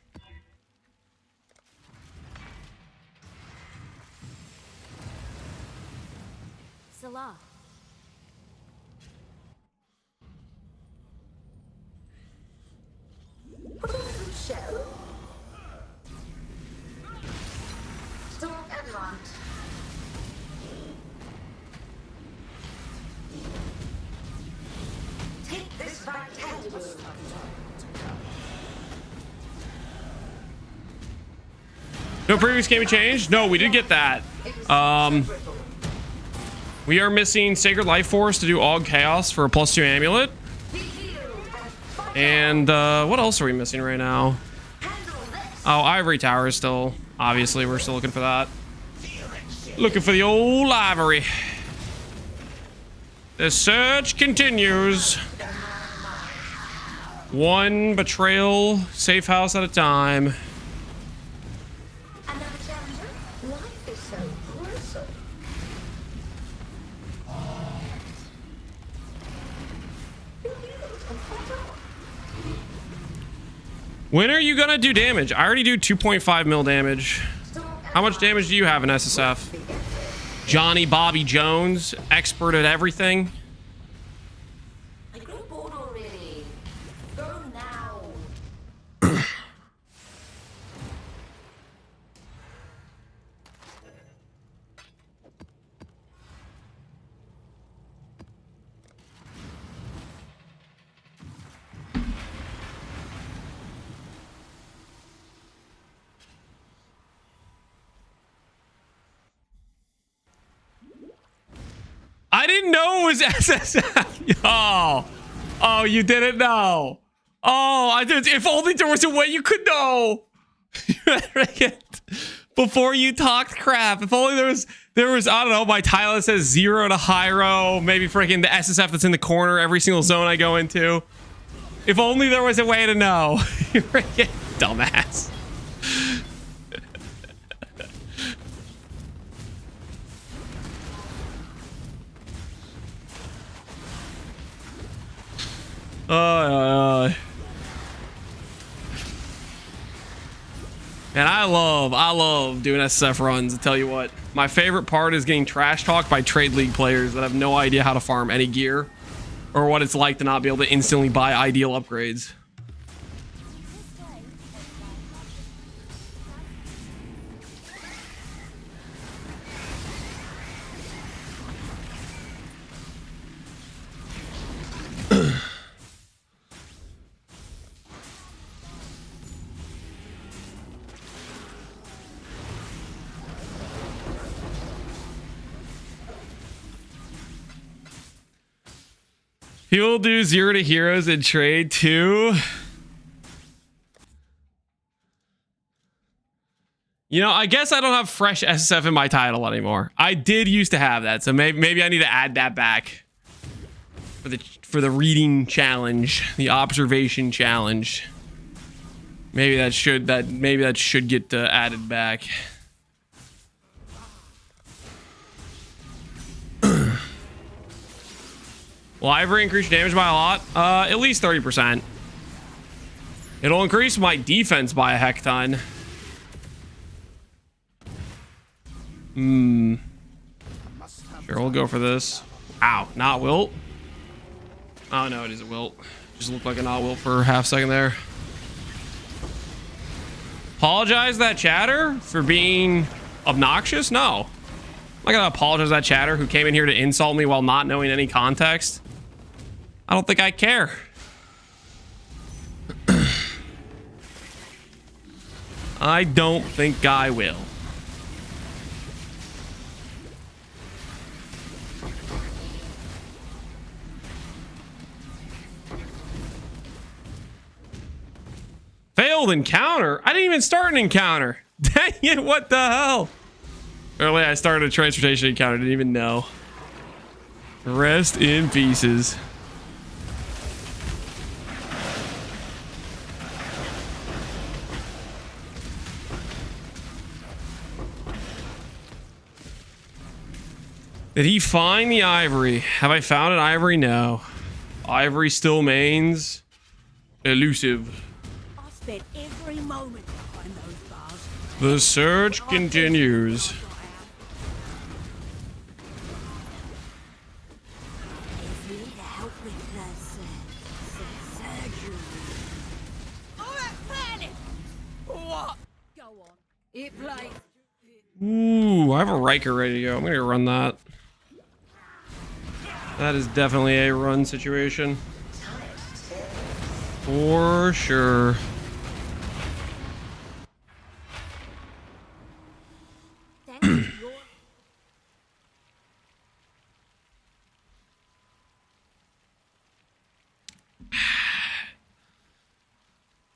Salah. No previous game changed? No, we did get that. We are missing Sacred Life Force to do Aug Chaos for a +2 amulet. And what else are we missing right now? Oh, Ivory Tower is still, obviously, we're still looking for that. Looking for the old Ivory. The search continues. One betrayal safe house at a time. When are you gonna do damage? I already do 2.5 mil damage. How much damage do you have in SSF? Johnny Bobby Jones, expert at everything. I grew bored already. Go now. didn't know it was SSF. Oh, you didn't know. Oh, I did. If only there was a way you could know. Before you talked crap. If only there was, I don't know, my tile that says 0 to Hiero. Maybe freaking the SSF that's in the corner every single zone I go into. If only there was a way to know. You freaking dumbass. And I love doing SSF runs. I tell you what, my favorite part is getting trash talked by trade league players that have no idea how to farm any gear or what it's like to not be able to instantly buy ideal upgrades. He'll do 0 to heroes in trade too. You know, I guess I don't have fresh SSF in my title anymore. I did used to have that, so maybe I need to add that back for the reading challenge, the observation challenge. Maybe that should get added back. Will Ivory increase your damage by a lot? At least 30%. It'll increase my defense by a heck ton. Sure, we'll go for this. Ow, not wilt. Oh no, it isn't wilt. Just looked like a not wilt for a half second there. Apologize to that chatter for being obnoxious? No. I'm not gonna apologize to that chatter who came in here to insult me while not knowing any context. I don't think I care. I don't think I will. Failed encounter? I didn't even start an encounter. Dang it, what the hell? Earlier I started a transportation encounter, didn't even know. Rest in pieces. Did he find the Ivory? Have I found an Ivory? No. Ivory still remains elusive. I spent every moment behind those bars. The search continues. If you need help with the surgery. I'm at planet. What? Go on. It plays. Ooh, I have a Riker ready to go. I'm gonna run that. That is definitely a run situation. For sure.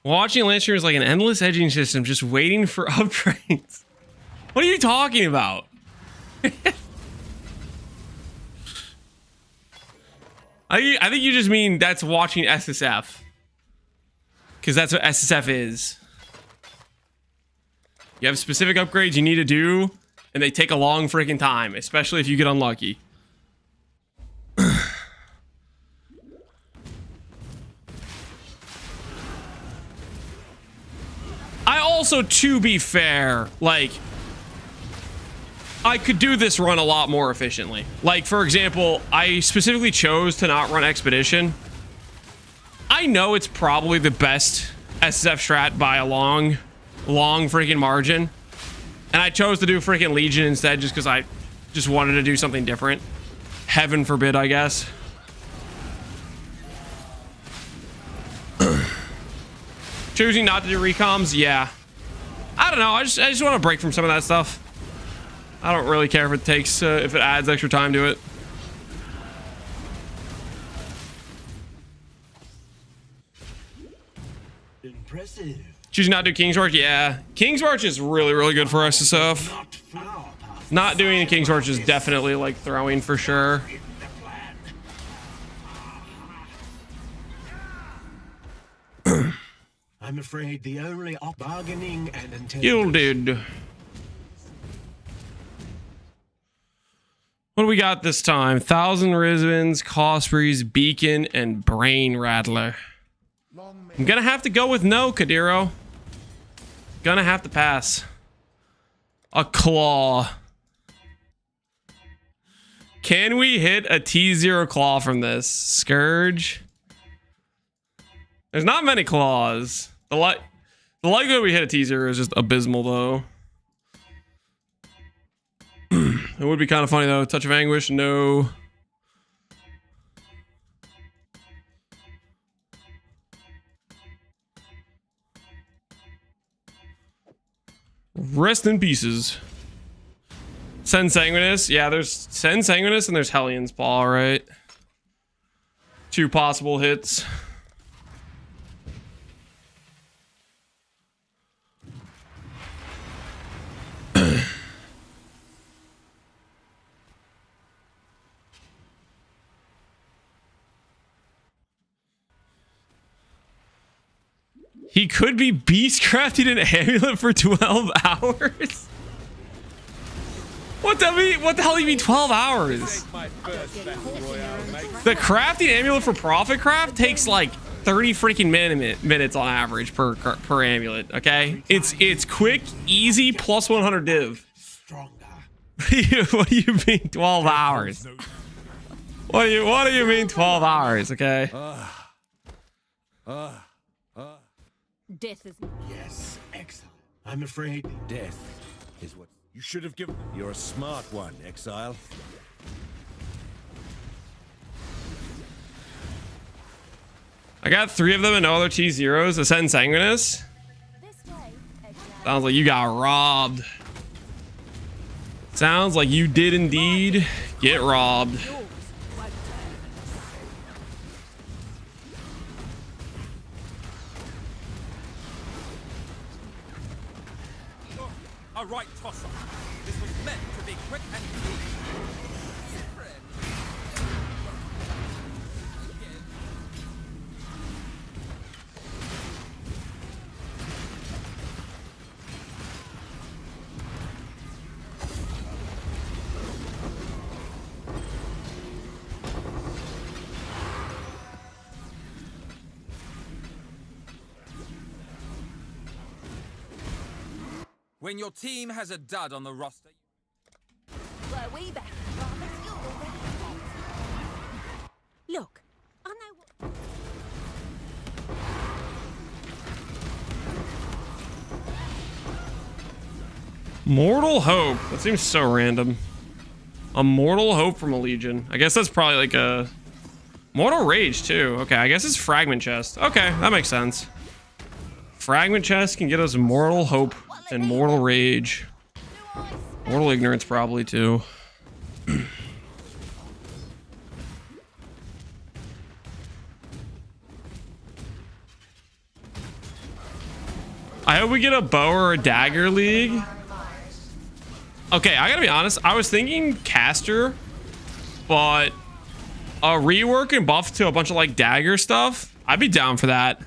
Watching Lancer is like an endless edging system, just waiting for upgrades. What are you talking about? I think you just mean that's watching SSF. Because that's what SSF is. You have specific upgrades you need to do, and they take a long freaking time, especially if you get unlucky. I also, to be fair, like, I could do this run a lot more efficiently. Like, for example, I specifically chose to not run Expedition. I know it's probably the best SSF strat by a long freaking margin. And I chose to do freaking Legion instead just because I just wanted to do something different. Heaven forbid, I guess. Choosing not to do recoms, yeah. I don't know, I just want to break from some of that stuff. I don't really care if it takes, if it adds extra time to it. Impressive. Choosing not to do King's March? Yeah. King's March is really, really good for SSF. Not flower path. Not doing King's March is definitely like throwing for sure. In the plan. I'm afraid the only bargaining and until Gilded. What do we got this time? 1,000 Ribbons, Cosprey's, Beacon, and Brain Rattler. I'm gonna have to go with no, Kadiro. Gonna have to pass. A Claw. Can we hit a T0 Claw from this? Scourge. There's not many claws. The likelihood we hit a T0 is just abysmal, though. It would be kind of funny, though. Touch of Anguish, no. Rest in pieces. Send Sanguinus. Yeah, there's Send Sanguinus and there's Hellion's Paw, right? 2 possible hits. He could be beastcrafting an amulet for 12 hours? What the hell do you mean 12 hours? The crafting amulet for profit craft takes like 30 freaking minutes on average per amulet, okay? It's quick, easy, plus 100 div. What do you mean 12 hours? What do you mean 12 hours, okay? Death is Yes, Exile. I'm afraid Death is what you should have given. You're a smart one, Exile. I got 3 of them and no other T0s. Ascend Sanguinus. Sounds like you got robbed. Sounds like you did indeed get robbed. A right toss-up. This was meant to be quick and clean. When your team has a dud on the roster... Were we back? Look, I know what... Mortal Hope. That seems so random. A Mortal Hope from a Legion. I guess that's probably like a... Mortal Rage, too. Okay, I guess it's Fragment Chest. Okay, that makes sense. Fragment Chest can get us Mortal Hope and Mortal Rage. Mortal Ignorance, probably, too. I hope we get a bow or a dagger league. Okay, I gotta be honest. I was thinking caster, but a rework and buff to a bunch of like dagger stuff. I'd be down for that.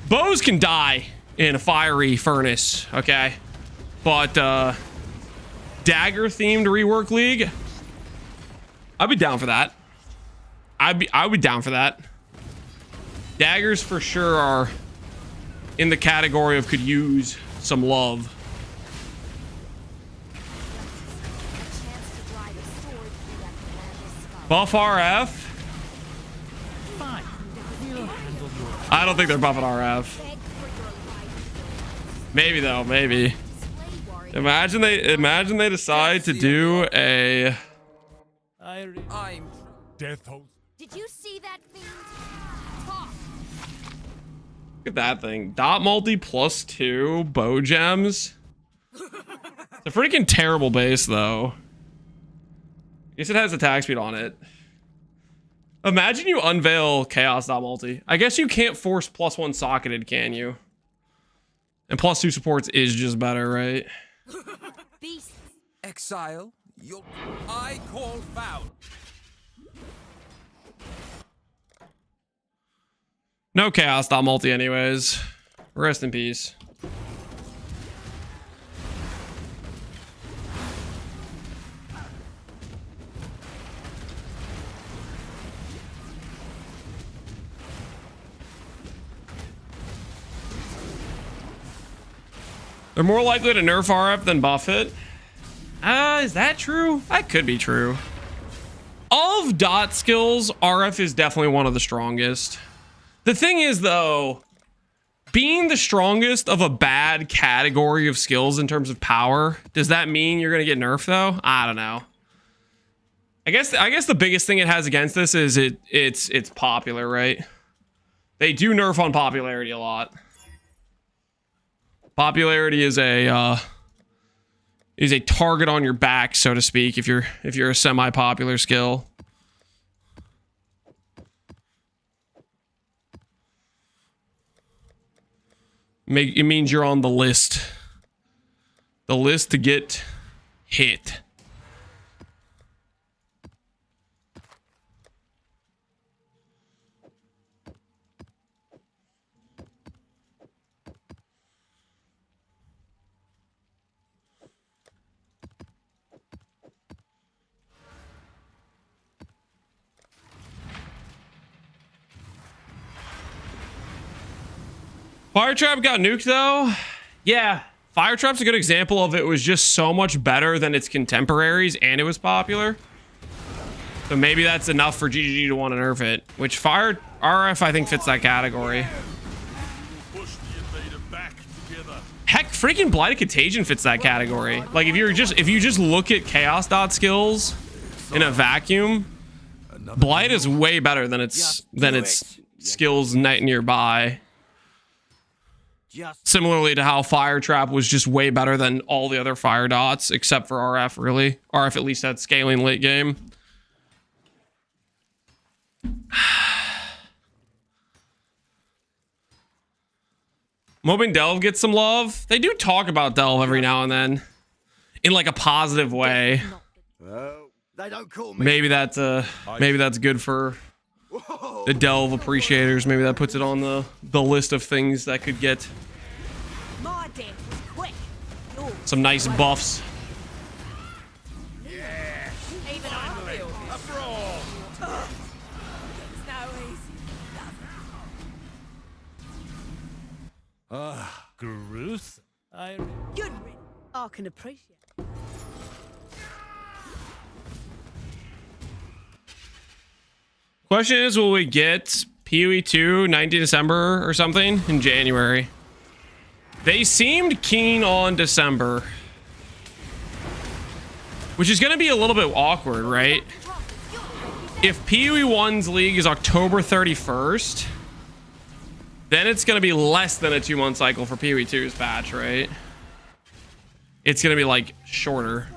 Bows can die in a fiery furnace, okay? But dagger themed rework league, I'd be down for that. I'd be down for that. Daggers for sure are in the category of could use some love. Buff RF? Fine. We'll handle your... I don't think they're buffing RF. Maybe though, maybe. Imagine they decide to do a... I'm... Death host. Did you see that thing? Talk. Look at that thing. Dot multi +2 bow gems. It's a freaking terrible base though. I guess it has attack speed on it. Imagine you unveil Chaos dot multi. I guess you can't force +1 socketed, can you? And +2 supports is just better, right? Beast. Exile, I call foul. No chaos dot multi anyways. Rest in peace. They're more likely to nerf RF than buff it. Is that true? That could be true. Of dot skills, RF is definitely one of the strongest. The thing is, though, being the strongest of a bad category of skills in terms of power, does that mean you're gonna get nerfed though? I don't know. I guess the biggest thing it has against this is it's popular, right? They do nerf on popularity a lot. Popularity is a target on your back, so to speak, if you're a semi-popular skill. It means you're on the list. The list to get hit. Fire Trap got nuked though. Yeah, Fire Trap's a good example of it was just so much better than its contemporaries and it was popular. So maybe that's enough for GGG to want to nerf it, which Fire RF I think fits that category. Heck, freaking Blighted Contagion fits that category. Like if you just look at chaos dot skills in a vacuum, Blight is way better than its skills nearby. Similarly to how Fire Trap was just way better than all the other fire dots, except for RF, really. RF at least had scaling late game. I'm hoping Delve gets some love. They do talk about Delve every now and then. In like a positive way. They don't call me. Maybe that's good for the Delve appreciators. Maybe that puts it on the list of things that could get My death was quick. Yours. some nice buffs. Even I feel this. It's no easy. Gruth? Good. I can appreciate. Question is, will we get PoE 2 19 December or something in January? They seemed keen on December, which is going to be a little bit awkward, right? If PoE 1's league is October 31st, then it's going to be less than a 2-month cycle for PoE 2's patch, right? It's going to be like shorter.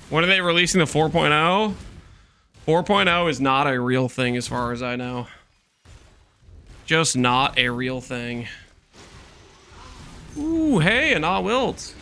When are they releasing the 4.0? 4.0 is not a real thing as far as I know. Just not a real thing. Ooh, hey, a not wilt.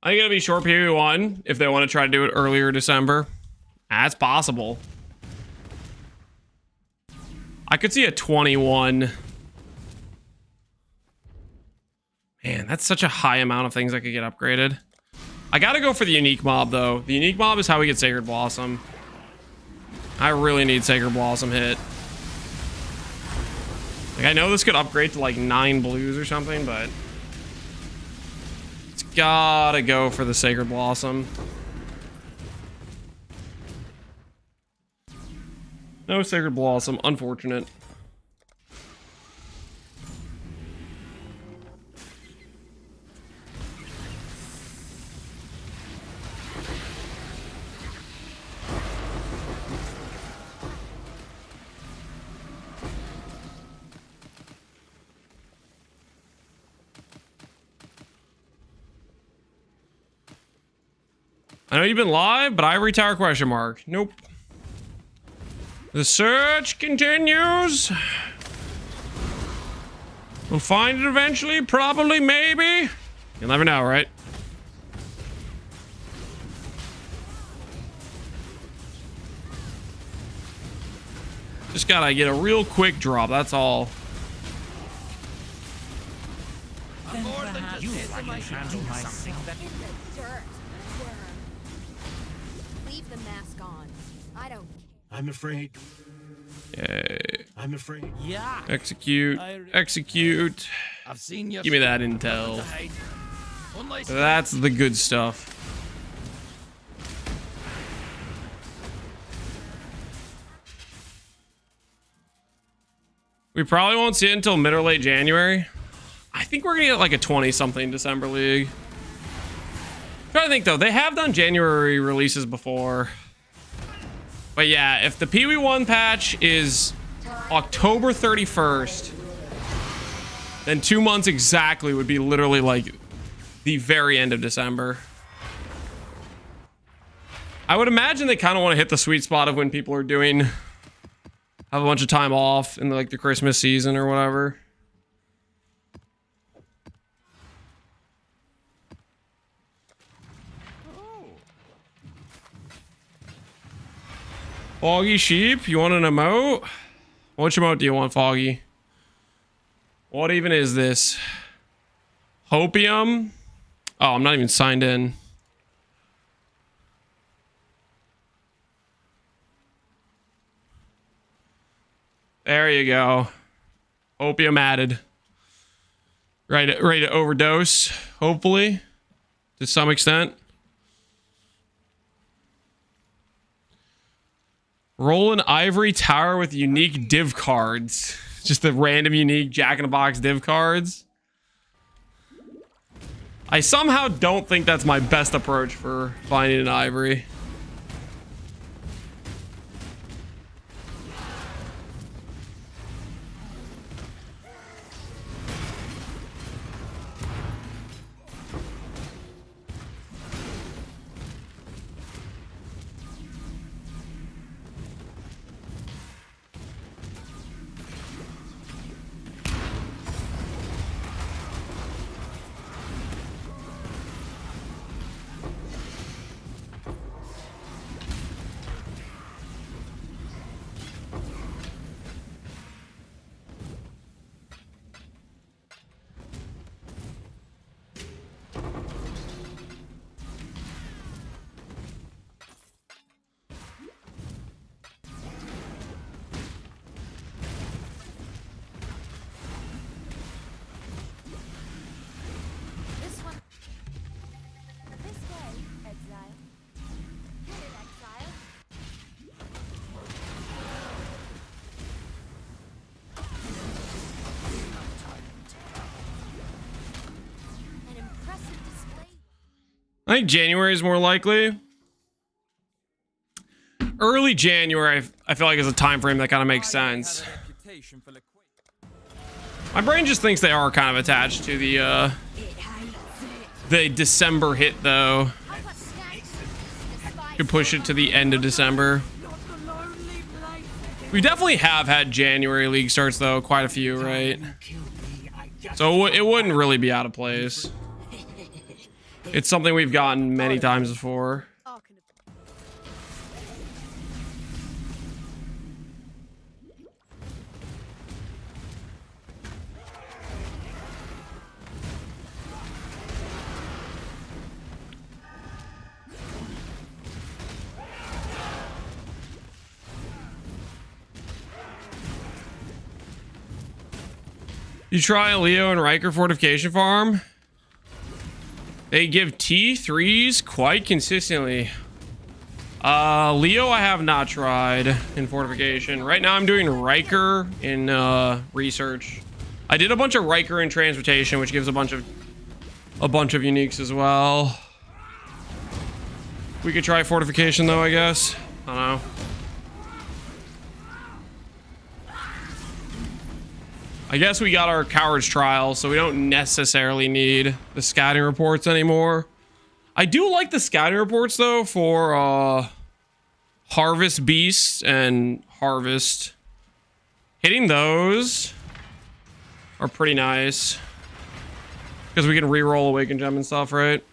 I think it'll be short PoE 1 if they want to try to do it earlier December. That's possible. I could see a 21. Man, that's such a high amount of things that could get upgraded. I gotta go for the unique mob, though. The unique mob is how we get Sacred Blossom. I really need Sacred Blossom hit. Like, I know this could upgrade to, like, 9 blues or something, but... it's gotta go for the Sacred Blossom. No Sacred Blossom. Unfortunate. I know you've been live, but Ivory Tower question mark. Nope. The search continues. We'll find it eventually, probably, maybe. You'll never know, right? Just gotta get a real quick drop, that's all. Then perhaps you should handle my sick In the dirt, worm. Leave the mask on. I don't care. I'm afraid. Yay. I'm afraid. Yeah. Execute. Execute. I've seen you. Give me that intel. Unless That's the good stuff. We probably won't see it until mid or late January. I think we're gonna get like a 20-something December league. I'm trying to think though, they have done January releases before. But yeah, if the Pee-wee 1 patch is October 31st, then 2 months exactly would be literally like the very end of December. I would imagine they kind of want to hit the sweet spot of when people are doing, have a bunch of time off in like the Christmas season or whatever. Foggy Sheep, you want an emote? Which emote do you want, Foggy? What even is this? Hopium? Oh, I'm not even signed in. There you go. Opium added. Ready to overdose, hopefully, to some extent. Roll an Ivory Tower with unique div cards. Just the random unique Jack-in-the-Box div cards. I somehow don't think that's my best approach for finding an Ivory. This way, Exile. Get it, Exile. An impressive display. I think January is more likely. Early January, I feel like is a time frame that kind of makes sense. My brain just thinks they are kind of attached to the December hit, though. How about snacks? Could push it to the end of December. We definitely have had January league starts, though, quite a few, right? So it wouldn't really be out of place. It's something we've gotten many times before. You try Leo and Riker fortification farm. They give T3s quite consistently. Leo I have not tried in fortification. Right now I'm doing Riker in research. I did a bunch of Riker in transportation, which gives a bunch of uniques as well. We could try fortification though, I guess. I don't know. I guess we got our Coward's Trial, so we don't necessarily need the scouting reports anymore. I do like the scouting reports though for Harvest Beasts and Harvest. Hitting those are pretty nice because we can re-roll Awakened Gem and stuff, right?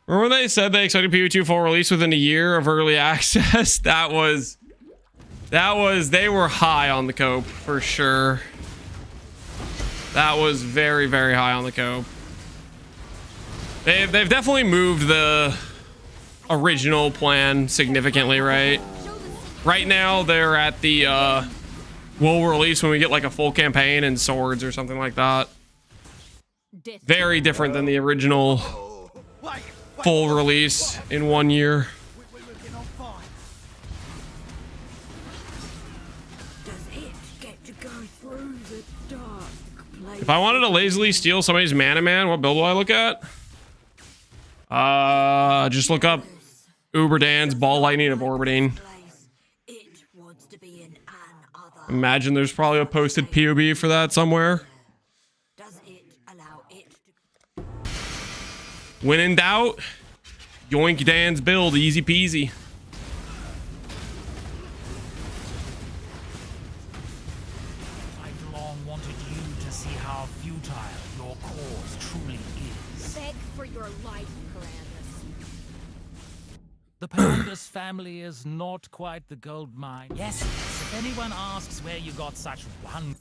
Remember when they said they expected PvP full release within a year of early access? That was, they were high on the cope for sure. That was very, very high on the cope. They've definitely moved the original plan significantly, right? Right now they're at the we'll release when we get like a full campaign and swords or something like that. Very different than the original full release in 1 year. If I wanted to lazily steal somebody's mana man, what build do I look at? Just look up Uberdan's Ball Lightning of Orbiting. Imagine there's probably a posted POB for that somewhere. When in doubt, yoink Dan's build, easy peasy. I've long wanted you to see how futile your cause truly is. Beg for your life, Parandus. The Parandus family is not quite the gold mine. Yes, if anyone asks where you got such one...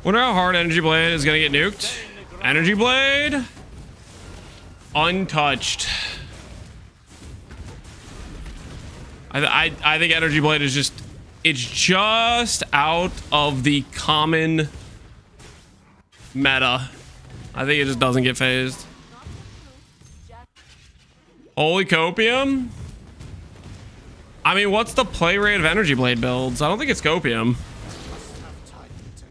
Wonder how hard Energy Blade is gonna get nuked. Energy Blade, untouched. I think Energy Blade is it's just out of the common meta. I think it just doesn't get phased. Holy Copium. I mean, what's the play rate of Energy Blade builds? I don't think it's Copium.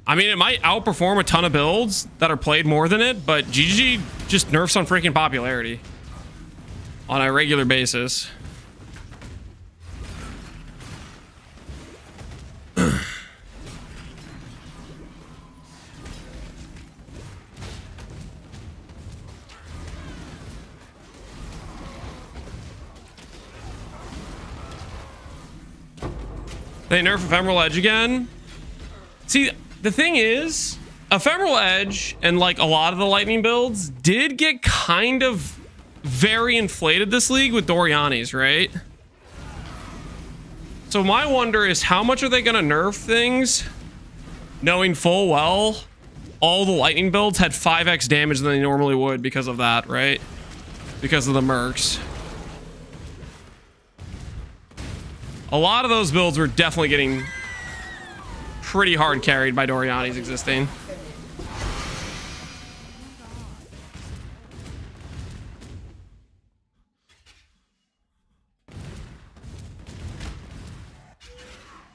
I mean, it might outperform a ton of builds that are played more than it, but GG just nerfs on freaking popularity on a regular basis. They nerf Ephemeral Edge again. See, the thing is, Ephemeral Edge and like a lot of the lightning builds did get kind of very inflated this league with Doriani's, right? So my wonder is how much are they going to nerf things knowing full well all the lightning builds had 5x damage than they normally would because of that, right? Because of the mercs. A lot of those builds were definitely getting pretty hard carried by Doriani's existing.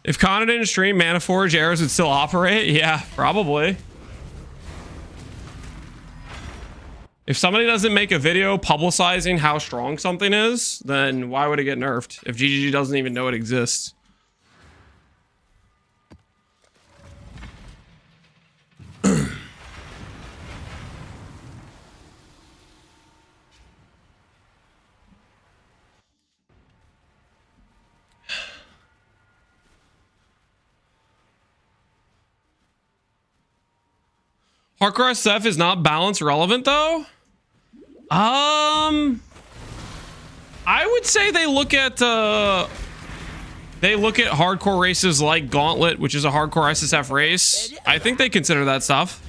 If Connor didn't stream, Mana Forge arrows would still operate? Yeah, probably. If somebody doesn't make a video publicizing how strong something is, then why would it get nerfed if GGG doesn't even know it exists? Hardcore SSF is not balance relevant though. I would say they look at hardcore races like Gauntlet, which is a hardcore SSF race. I think they consider that stuff.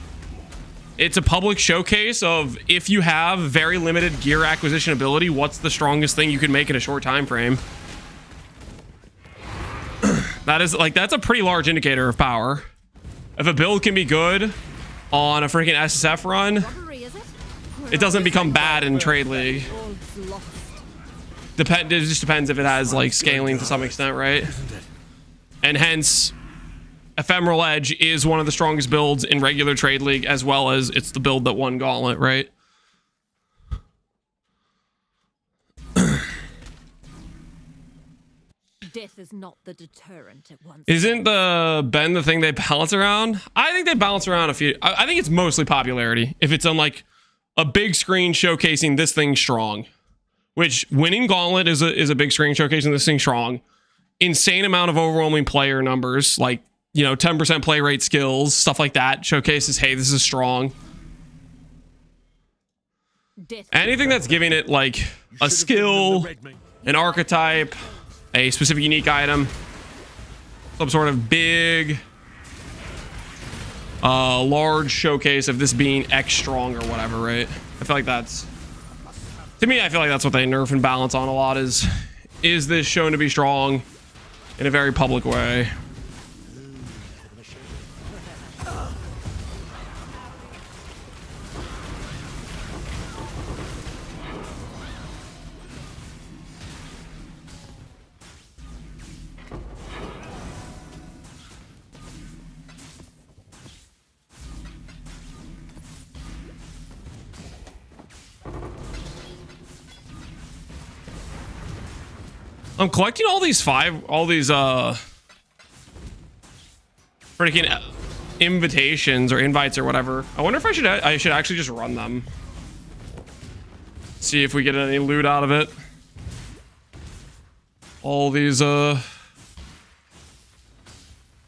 It's a public showcase of if you have very limited gear acquisition ability, what's the strongest thing you can make in a short time frame. That is like, that's a pretty large indicator of power. If a build can be good on a freaking SSF run, it doesn't become bad in Trade League. It just depends if it has like scaling to some extent, right? And hence, Ephemeral Edge is one of the strongest builds in regular Trade League, as well as it's the build that won Gauntlet, right? Death is not the deterrent at once. Isn't the Ben the thing they balance around? I think they balance around a few. I think it's mostly popularity. If it's on like a big screen showcasing this thing strong, which winning Gauntlet is a big screen showcasing this thing strong. Insane amount of overwhelming player numbers, like, you know, 10% play rate skills, stuff like that. Showcases, hey, this is strong. Anything that's giving it like a skill, an archetype, a specific unique item, some sort of big, large showcase of this being X strong or whatever, right? I feel like that's, to me, I feel like that's what they nerf and balance on a lot is this shown to be strong in a very public way? I'm collecting all these freaking invitations or invites or whatever. I wonder if I should actually just run them. See if we get any loot out of it. All these freaking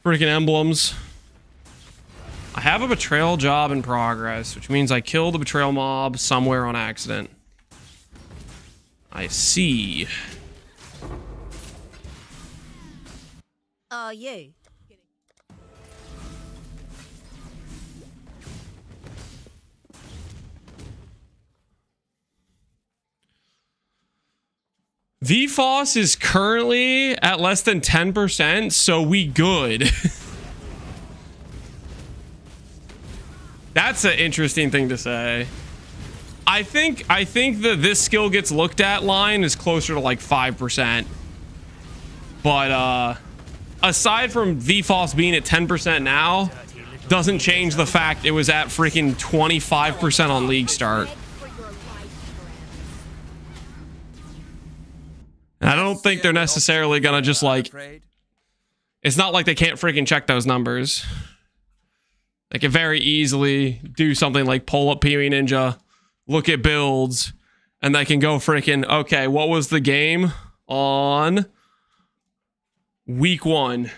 emblems. I have a betrayal job in progress, which means I killed a betrayal mob somewhere on accident. I see. You. VFOS is currently at less than 10%, so we good. That's an interesting thing to say. I think that this skill gets looked at line is closer to like 5%. But aside from VFOS being at 10% now, doesn't change the fact it was at freaking 25% on league start. And I don't think they're necessarily gonna just like, it's not like they can't freaking check those numbers. They can very easily do something like pull up PoE Ninja, look at builds, and they can go freaking, okay, what was the game on week 1?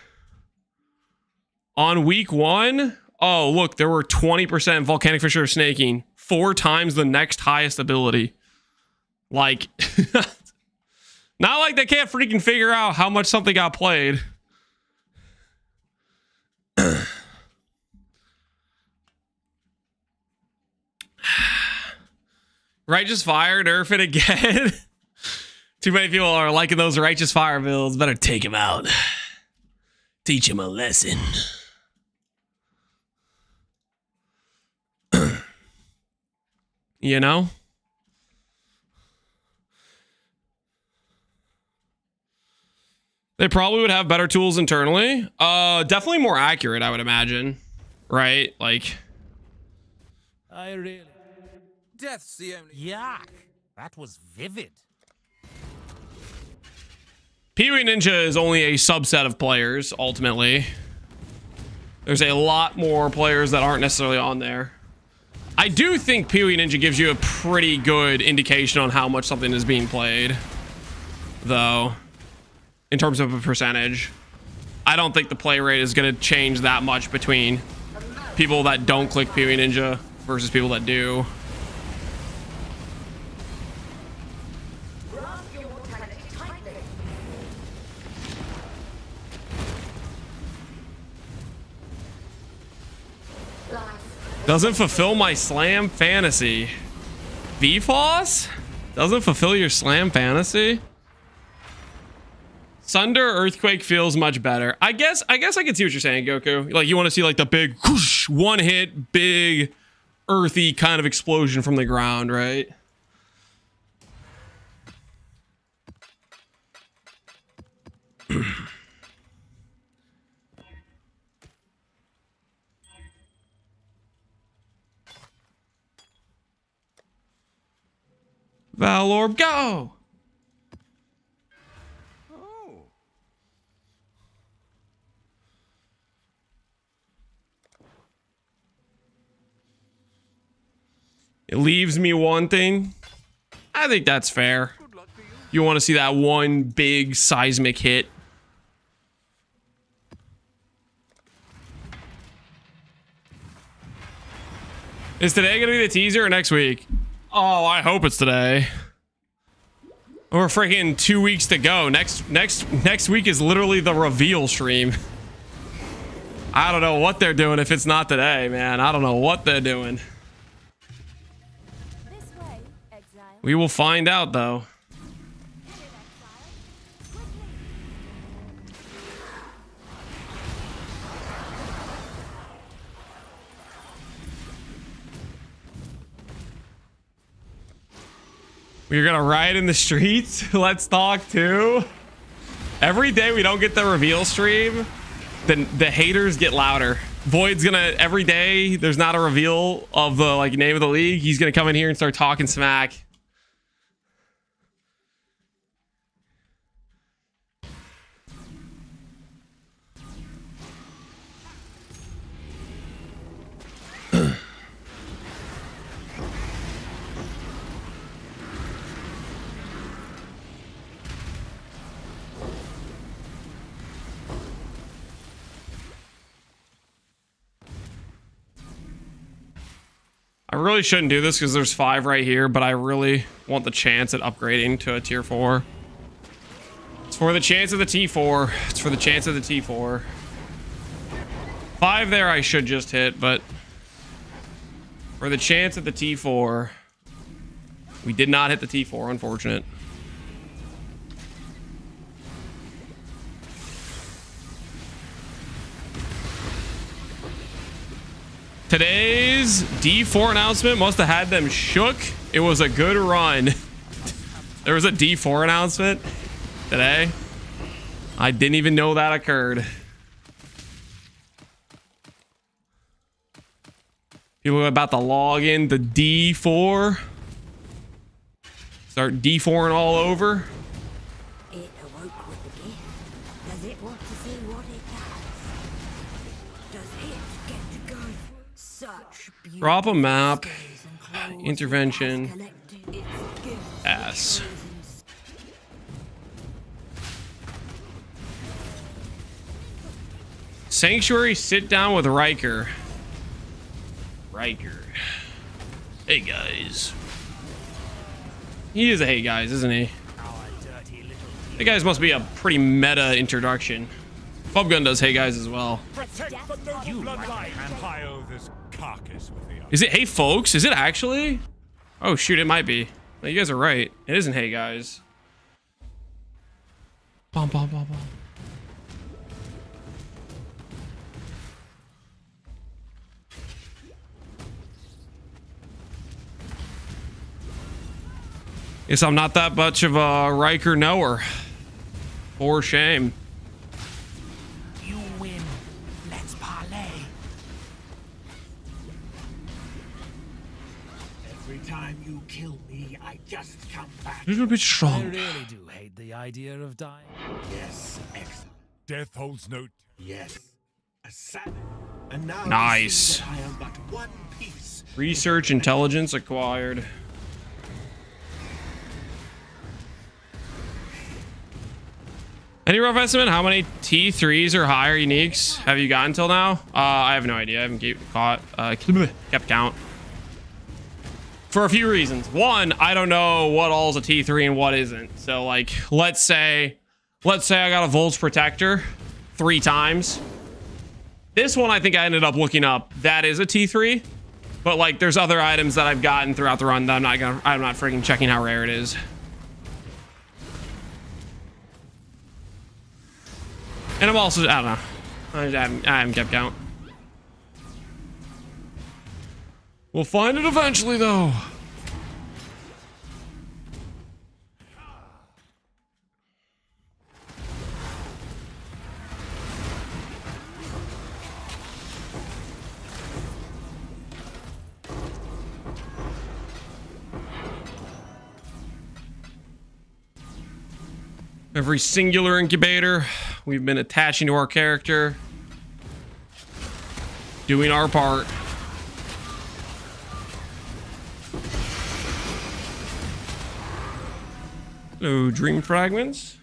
On week 1, oh, look, there were 20% Volcanic Fissure snaking, 4 times the next highest ability. Like, not like they can't freaking figure out how much something got played. Righteous Fire, nerf it again. Too many people are liking those Righteous Fire builds. Better take him out. Teach him a lesson. You know? They probably would have better tools internally. Definitely more accurate, I would imagine. Right? Like, I really... Death's the only... Yuck! That was vivid. PoE Ninja is only a subset of players, ultimately. There's a lot more players that aren't necessarily on there. I do think PoE Ninja gives you a pretty good indication on how much something is being played, though, in terms of a percentage. I don't think the play rate is going to change that much between people that don't click PoE Ninja versus people that do. Doesn't fulfill my slam fantasy. VFOS? Doesn't fulfill your slam fantasy? Sunder Earthquake feels much better. I guess I can see what you're saying, Goku. Like, you want to see like the big whoosh, one hit, big earthy kind of explosion from the ground, right? Valorb, go! Oh. It leaves me wanting. I think that's fair. You want to see that one big seismic hit. Is today gonna be the teaser or next week? Oh, I hope it's today. We're freaking 2 weeks to go. Next week is literally the reveal stream. I don't know what they're doing if it's not today, man. I don't know what they're doing. This way, Exile. We will find out, though. Hit it, Exile. Quickly. We're gonna riot in the streets. Let's talk too. Every day we don't get the reveal stream, then the haters get louder. Void's gonna, every day there's not a reveal of the like name of the league, he's gonna come in here and start talking smack. I really shouldn't do this because there's 5 right here, but I really want the chance at upgrading to a tier 4. It's for the chance of the T4. It's for the chance of the T4. 5 there I should just hit, but for the chance of the T4, we did not hit the T4, unfortunate. Today's D4 announcement must have had them shook. It was a good run. There was a D4 announcement today. I didn't even know that occurred. People are about to log in the D4. Start D4ing all over. It awoke with the gift. Does it want to see what it does? Does it get to go? Such beautiful Drop a map. scales and claws Intervention. it has collected. Its gift Ass. chosen. Sanctuary, sit down with Riker. Riker. Hey guys. He is a hey guys, isn't he? Hey guys must be a pretty meta introduction. Bubgun does hey guys as well. Protect the noble bloodline and pile this carcass with the Is it hey folks? Is it actually? Oh shoot, it might be. No, you guys are right. It isn't hey guys. Bum, bum, bum, bum. Guess I'm not that much of a Riker knower. For shame. You win. Let's parlay. Every time you kill me, I just come back. A little bit I strong. really do hate the idea of dying. Yes, Exile. death holds no. Yes. A savage. And now Nice. you see that I am but one piece. Research intelligence acquired. Any rough estimate how many T3s or higher uniques have you gotten till now? I have no idea. I haven't kept count. For a few reasons. One, I don't know what all's a T3 and what isn't. So like, let's say I got a Vol's Protector 3 times. This one I think I ended up looking up. That is a T3. But like, there's other items that I've gotten throughout the run that I'm not freaking checking how rare it is. And I'm also, I don't know. I haven't kept count. We'll find it eventually, though. Every singular incubator we've been attaching to our character, doing our part. Hello, Dream Fragments.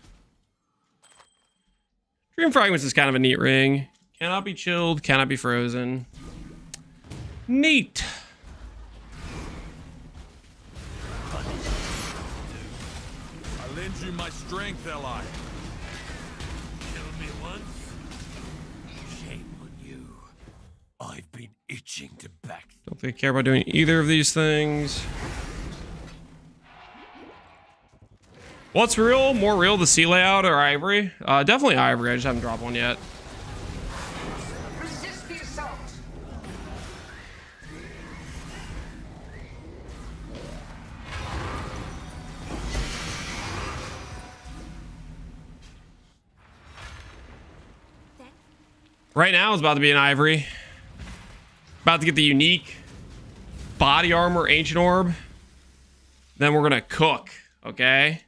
Dream Fragments is kind of a neat ring. Cannot be chilled, cannot be frozen. Neat. I lend you my strength, ally. Kill me once. Shame on you. I've been itching to back. Don't think I care about doing either of these things. What's real? More real, the sea layout or Ivory? Definitely Ivory. I just haven't dropped one yet. Resist the assault. Right now it's about to be an Ivory. About to get the unique body armor ancient orb. Then we're gonna cook, okay?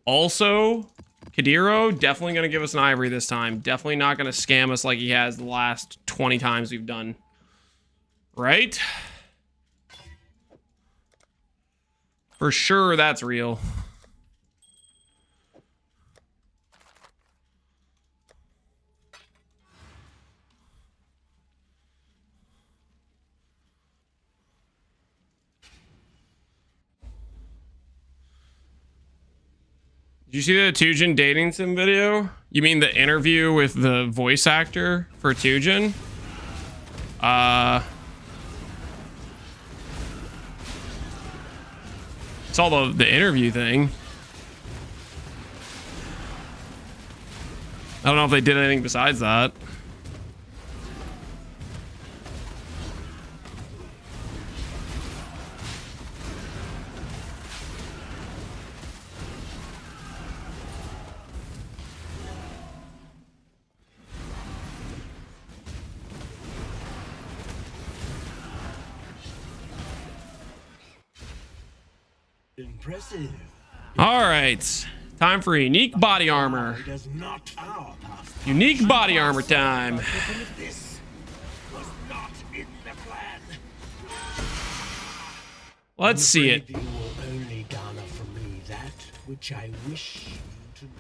Also, Hiero definitely gonna give us an Ivory this time. Definitely not gonna scam us like he has the last 20 times we've done. Right? For sure that's real. Did you see the Tujin dating sim video? You mean the interview with the voice actor for Tujin? Saw the interview thing. I don't know if they did anything besides that. Impressive. All right, time for unique body armor. Does not our past. Unique body armor time. This was not in the plan. Let's see it. You will only garner from me that which I wish you to know.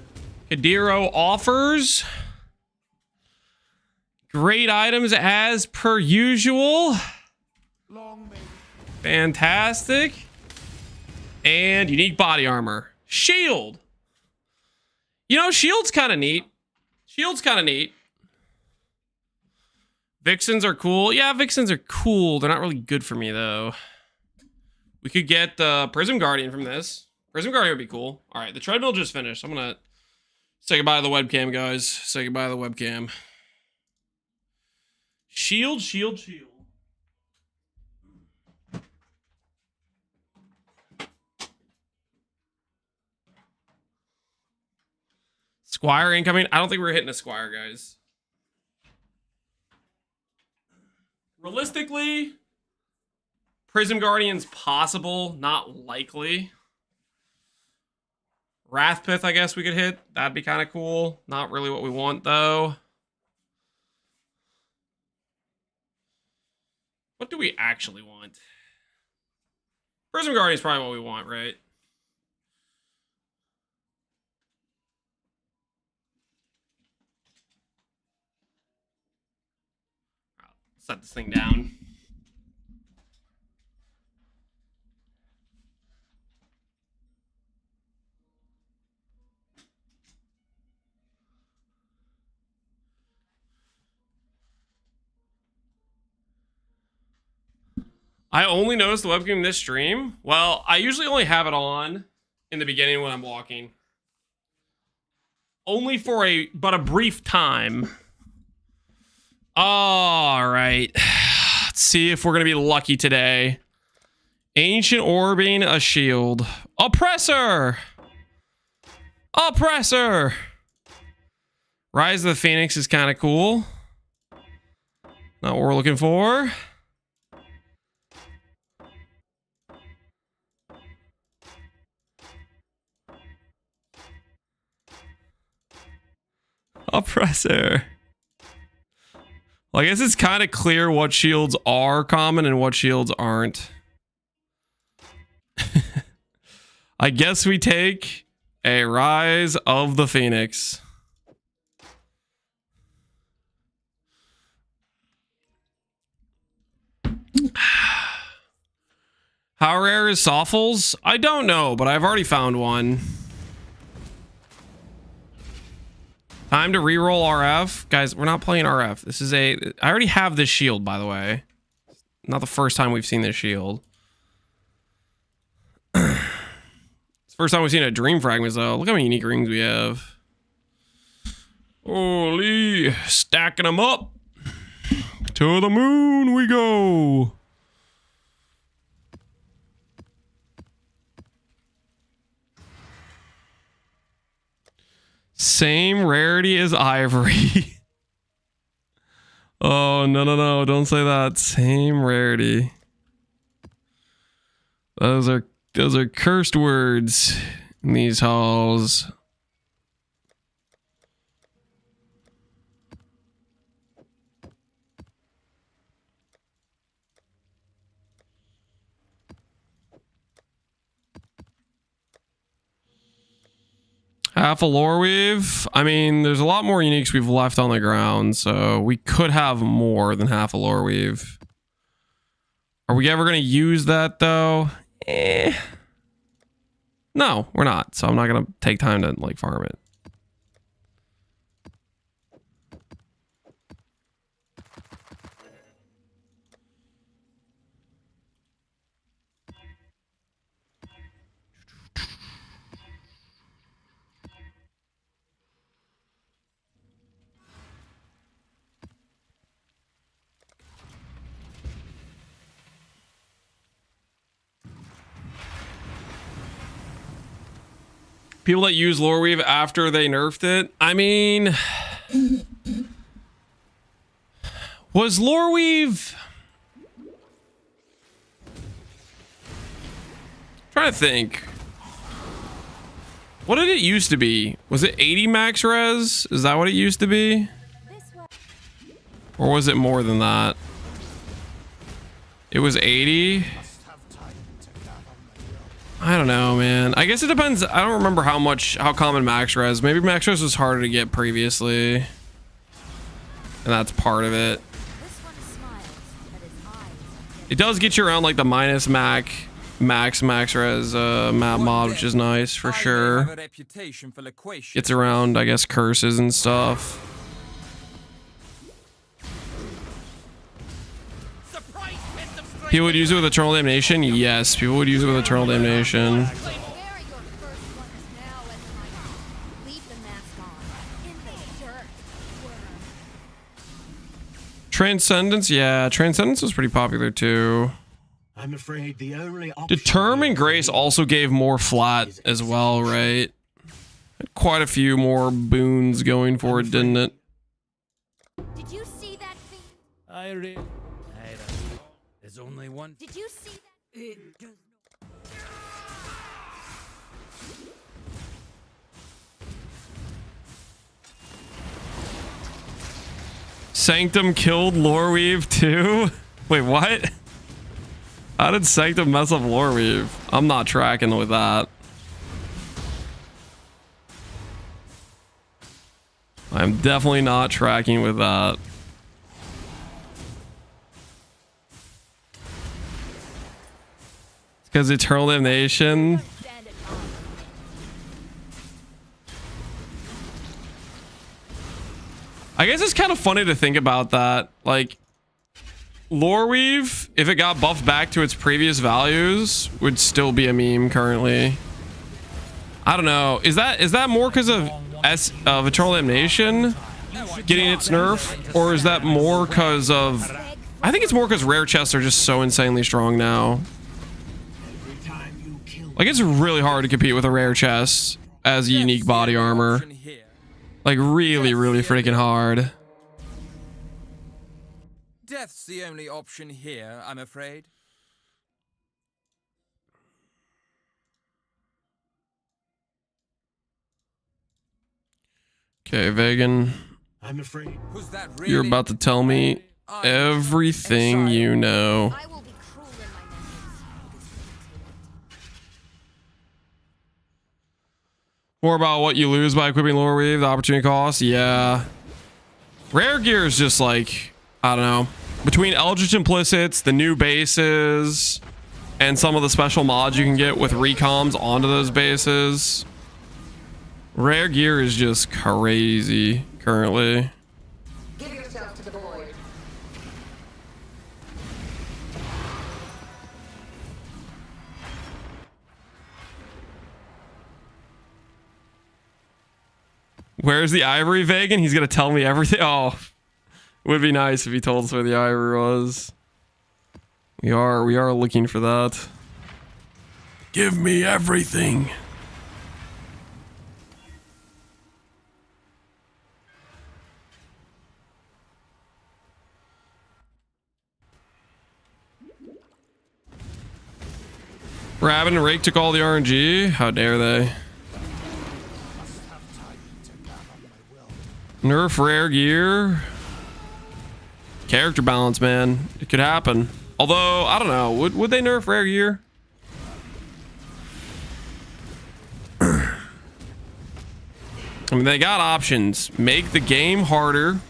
Hiero offers great items as per usual. Fantastic. And unique body armor. Shield. You know, shield's kind of neat. Shield's kind of neat. Vixens are cool. Yeah, Vixens are cool. They're not really good for me, though. We could get the Prism Guardian from this. Prism Guardian would be cool. All right, the treadmill just finished. I'm going to say goodbye to the webcam, guys. Say goodbye to the webcam. Shield, shield, shield. Squire incoming. I don't think we're hitting a Squire, guys. Realistically, Prism Guardian's possible, not likely. Wrathpith, I guess we could hit. That'd be kind of cool. Not really what we want, though. What do we actually want? Prism Guardian's probably what we want, right? Set this thing down. I only noticed the webcam in this stream. Well, I usually only have it on in the beginning when I'm walking. Only for a brief time. All right. Let's see if we're going to be lucky today. Ancient Orbing, a shield. Oppressor! Oppressor! Rise of the Phoenix is kind of cool. Not what we're looking for. Oppressor. Well, I guess it's kind of clear what shields are common and what shields aren't. I guess we take a Rise of the Phoenix. How rare is Soffles? I don't know, but I've already found one. Time to reroll RF. Guys, we're not playing RF. This is I already have this shield, by the way. Not the first time we've seen this shield. It's the first time we've seen a Dream Fragments, though. Look how many unique rings we have. Holy, stacking them up. To the moon we go. Same rarity as Ivory. Oh, no. Don't say that. Same rarity. Those are cursed words in these halls. Half a lore weave. I mean, there's a lot more uniques we've left on the ground, so we could have more than half a lore weave. Are we ever going to use that, though? No, we're not. So I'm not going to take time to, like, farm it. People that use lore weave after they nerfed it. I mean, was lore weave? I'm trying to think. What did it used to be? Was it 80 max res? Is that what it used to be? Or was it more than that? It was 80. I don't know, man. I guess it depends. I don't remember how common max res. Maybe max res was harder to get previously, and that's part of it. It does get you around like the minus max res map mod, which is nice for sure. Gets around, I guess, curses and stuff. People would use it with Eternal Damnation? Yes, people would use it with Eternal Damnation. Transcendence? Yeah, Transcendence was pretty popular too. I'm afraid the only Determine Grace also gave more flat as well, right? Had quite a few more boons going for it, didn't it? Did you see that thing? There's only one. Did you see that? It does Sanctum killed Loreweave too? Wait, what? How did Sanctum mess up Loreweave? I'm not tracking with that. I'm definitely not tracking with that. Because Eternal Damnation. I guess it's kind of funny to think about that. Like, Loreweave, if it got buffed back to its previous values, would still be a meme currently. I don't know. Is that more because of Eternal Damnation getting its nerf, or is that more because of? I think it's more because rare chests are just so insanely strong now. Like, it's really hard to compete with a rare chest as a unique body armor. Like, really, really freaking hard. Death's the only option here, I'm afraid. Okay, Vegan. I'm afraid. Was that really? You're about to tell me everything you know. I will be cruel in my methods. More about what you lose by equipping Loreweave, the opportunity cost. Yeah. Rare gear is just like, I don't know. Between Eldritch Implicits, the new bases, and some of the special mods you can get with recoms onto those bases, rare gear is just crazy currently. Give yourself to the void. Where's the Ivory, Vegan? He's gonna tell me everything. Oh, it would be nice if he told us where the Ivory was. We are looking for that. Give me everything. Rabbit and Rake took all the RNG. How dare they? Nerf rare gear. Character balance, man. It could happen. Although, I don't know. Would they nerf rare gear? I mean, they got options. Make the game harder.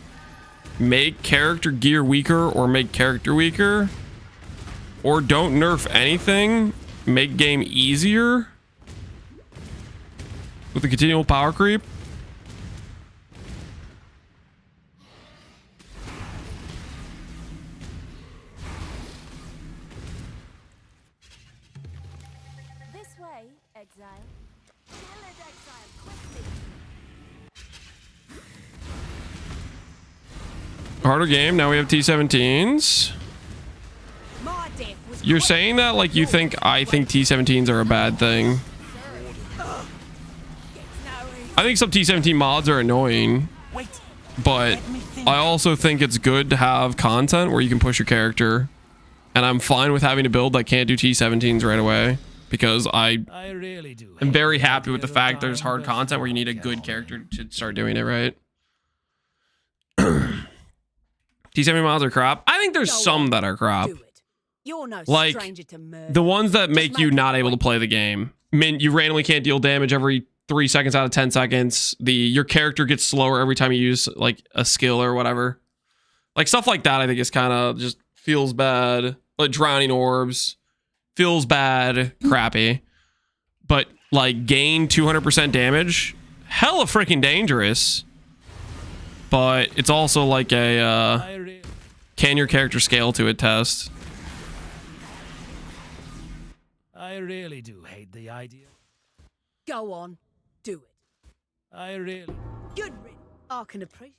Make character gear weaker, or make character weaker. Or don't nerf anything. Make game easier. With the continual power creep. This way, Exile. Kill it, Exile, quickly. Harder game. Now we have T17s. My death was You're saying that like you think I think T17s are a bad thing. I think some T17 mods are annoying, but I also think it's good to have content where you can push your character. And I'm fine with having a build that can't do T17s right away, because I really do. am very happy with the fact there's hard content where you need a good character to start doing it right. T17 mods are crap. I think there's some that are crap. Do it. You're no Like stranger to murder. the ones that make Just you make not it able to play the game. I mean, you randomly can't deal damage every 3 seconds out of 10 seconds. Your character gets slower every time you use like a skill or whatever. Like stuff like that I think is kind of just feels bad. Like drowning orbs feels bad, crappy. But like gain 200% damage, hella freaking dangerous. But it's also like a can your character scale to it test. I really do hate the idea. Go on, do it. I really. Good riddance. I can appreciate.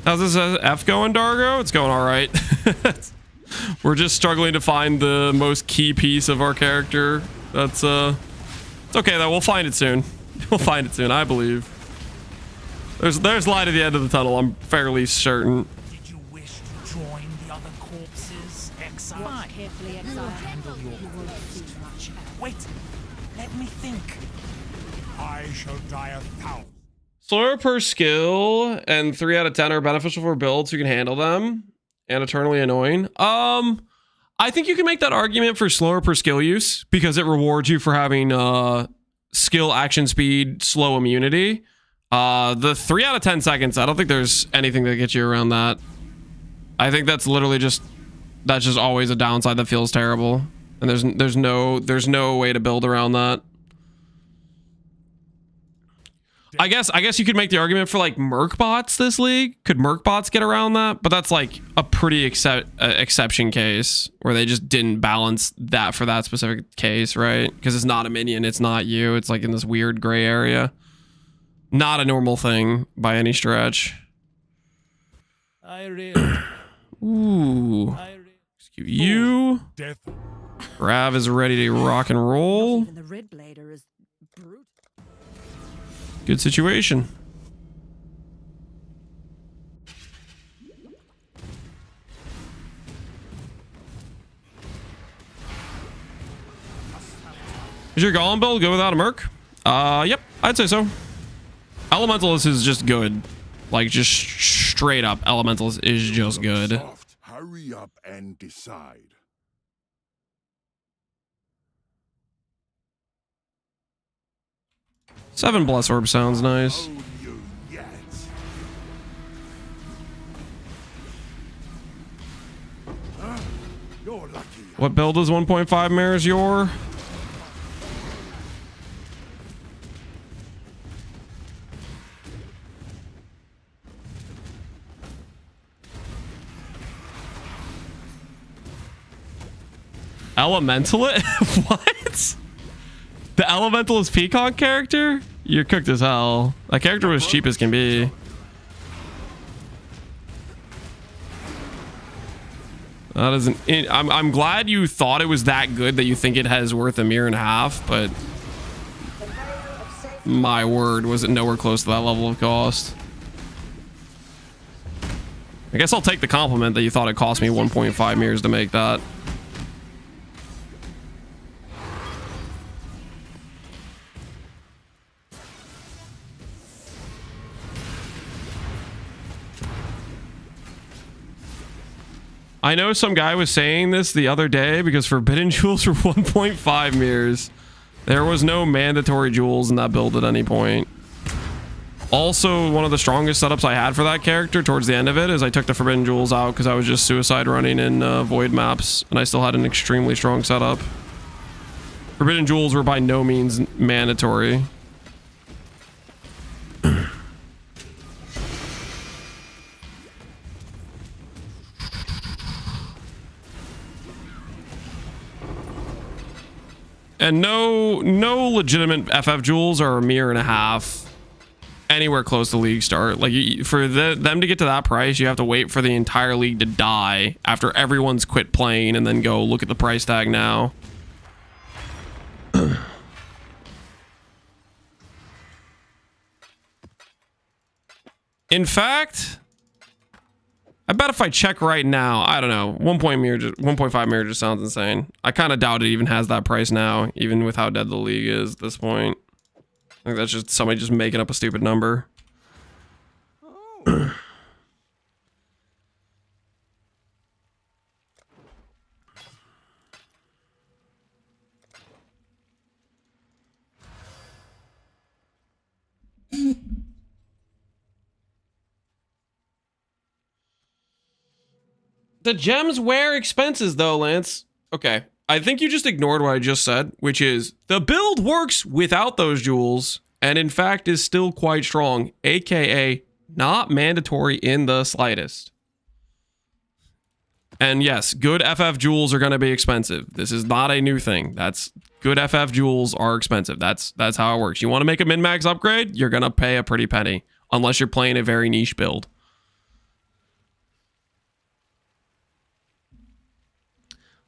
How's this F going, Dargo? It's going all right. We're just struggling to find the most key piece of our character. That's it's okay though. We'll find it soon. We'll find it soon, I believe. There's light at the end of the tunnel. I'm fairly certain. Did you wish to join the other corpses, Exile? Watch carefully, Exile. Handle your You won't see much else. Wait, let me think. I shall die 1,000. Slower per skill and 3 out of 10 are beneficial for builds who can handle them and eternally annoying. I think you can make that argument for slower per skill use because it rewards you for having skill, action speed, slow immunity. The 3 out of 10 seconds, I don't think there's anything that gets you around that. I think that's literally just always a downside that feels terrible. And there's no way to build around that. I guess you could make the argument for like merc bots this league. Could merc bots get around that? But that's like a pretty exception case where they just didn't balance that for that specific case, right? Because it's not a minion, it's not you. It's like in this weird gray area. Not a normal thing by any stretch. Ooh. Excuse you. Death. Rav is ready to rock and roll. Even the red blader is brute. Good situation. Is your golem build go without a merc? Yep, I'd say so. Elementalist is just good. Like, just straight up, Elementalist is just good. Soft. Hurry up and decide. Seven Bless Orb sounds nice. Oh, you yet. You're lucky. What build is 1.5 mirrors your? Elementalist? What? The Elementalist Peacock character? You're cooked as hell. That character was cheap as can be. That isn't. I'm glad you thought it was that good that you think it has worth a mirror and a half, but my word, was it nowhere close to that level of cost. I guess I'll take the compliment that you thought it cost me 1.5 mirrors to make that. I know some guy was saying this the other day because Forbidden Jewels were 1.5 mirrors. There was no mandatory jewels in that build at any point. Also, one of the strongest setups I had for that character towards the end of it is I took the Forbidden Jewels out because I was just suicide running in void maps and I still had an extremely strong setup. Forbidden Jewels were by no means mandatory. And no legitimate FF jewels are a mirror and a half anywhere close to league start. Like, for them to get to that price, you have to wait for the entire league to die after everyone's quit playing and then go look at the price tag now. In fact, I bet if I check right now, I don't know, 1.5 mirror just sounds insane. I kind of doubt it even has that price now, even with how dead the league is at this point. I think that's just somebody just making up a stupid number. The gems were expenses though, Lance. Okay. I think you just ignored what I just said, which is the build works without those jewels and in fact is still quite strong, aka not mandatory in the slightest. And yes, good FF jewels are going to be expensive. This is not a new thing. That's good FF jewels are expensive. That's how it works. You want to make a min-max upgrade, you're going to pay a pretty penny unless you're playing a very niche build.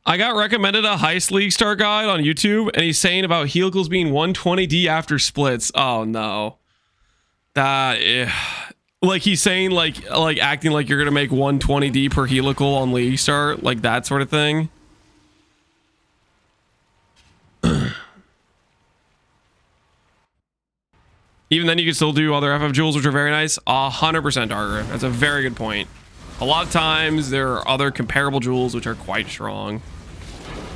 I got recommended a Heist League Start guide on YouTube, and he's saying about helicals being 120D after splits. Oh no, like he's saying like acting like you're gonna make 120D per helical on League Start, like that sort of thing. Even then, you can still do other FF jewels, which are very nice. 100%, Arger. That's a very good point. A lot of times, there are other comparable jewels which are quite strong.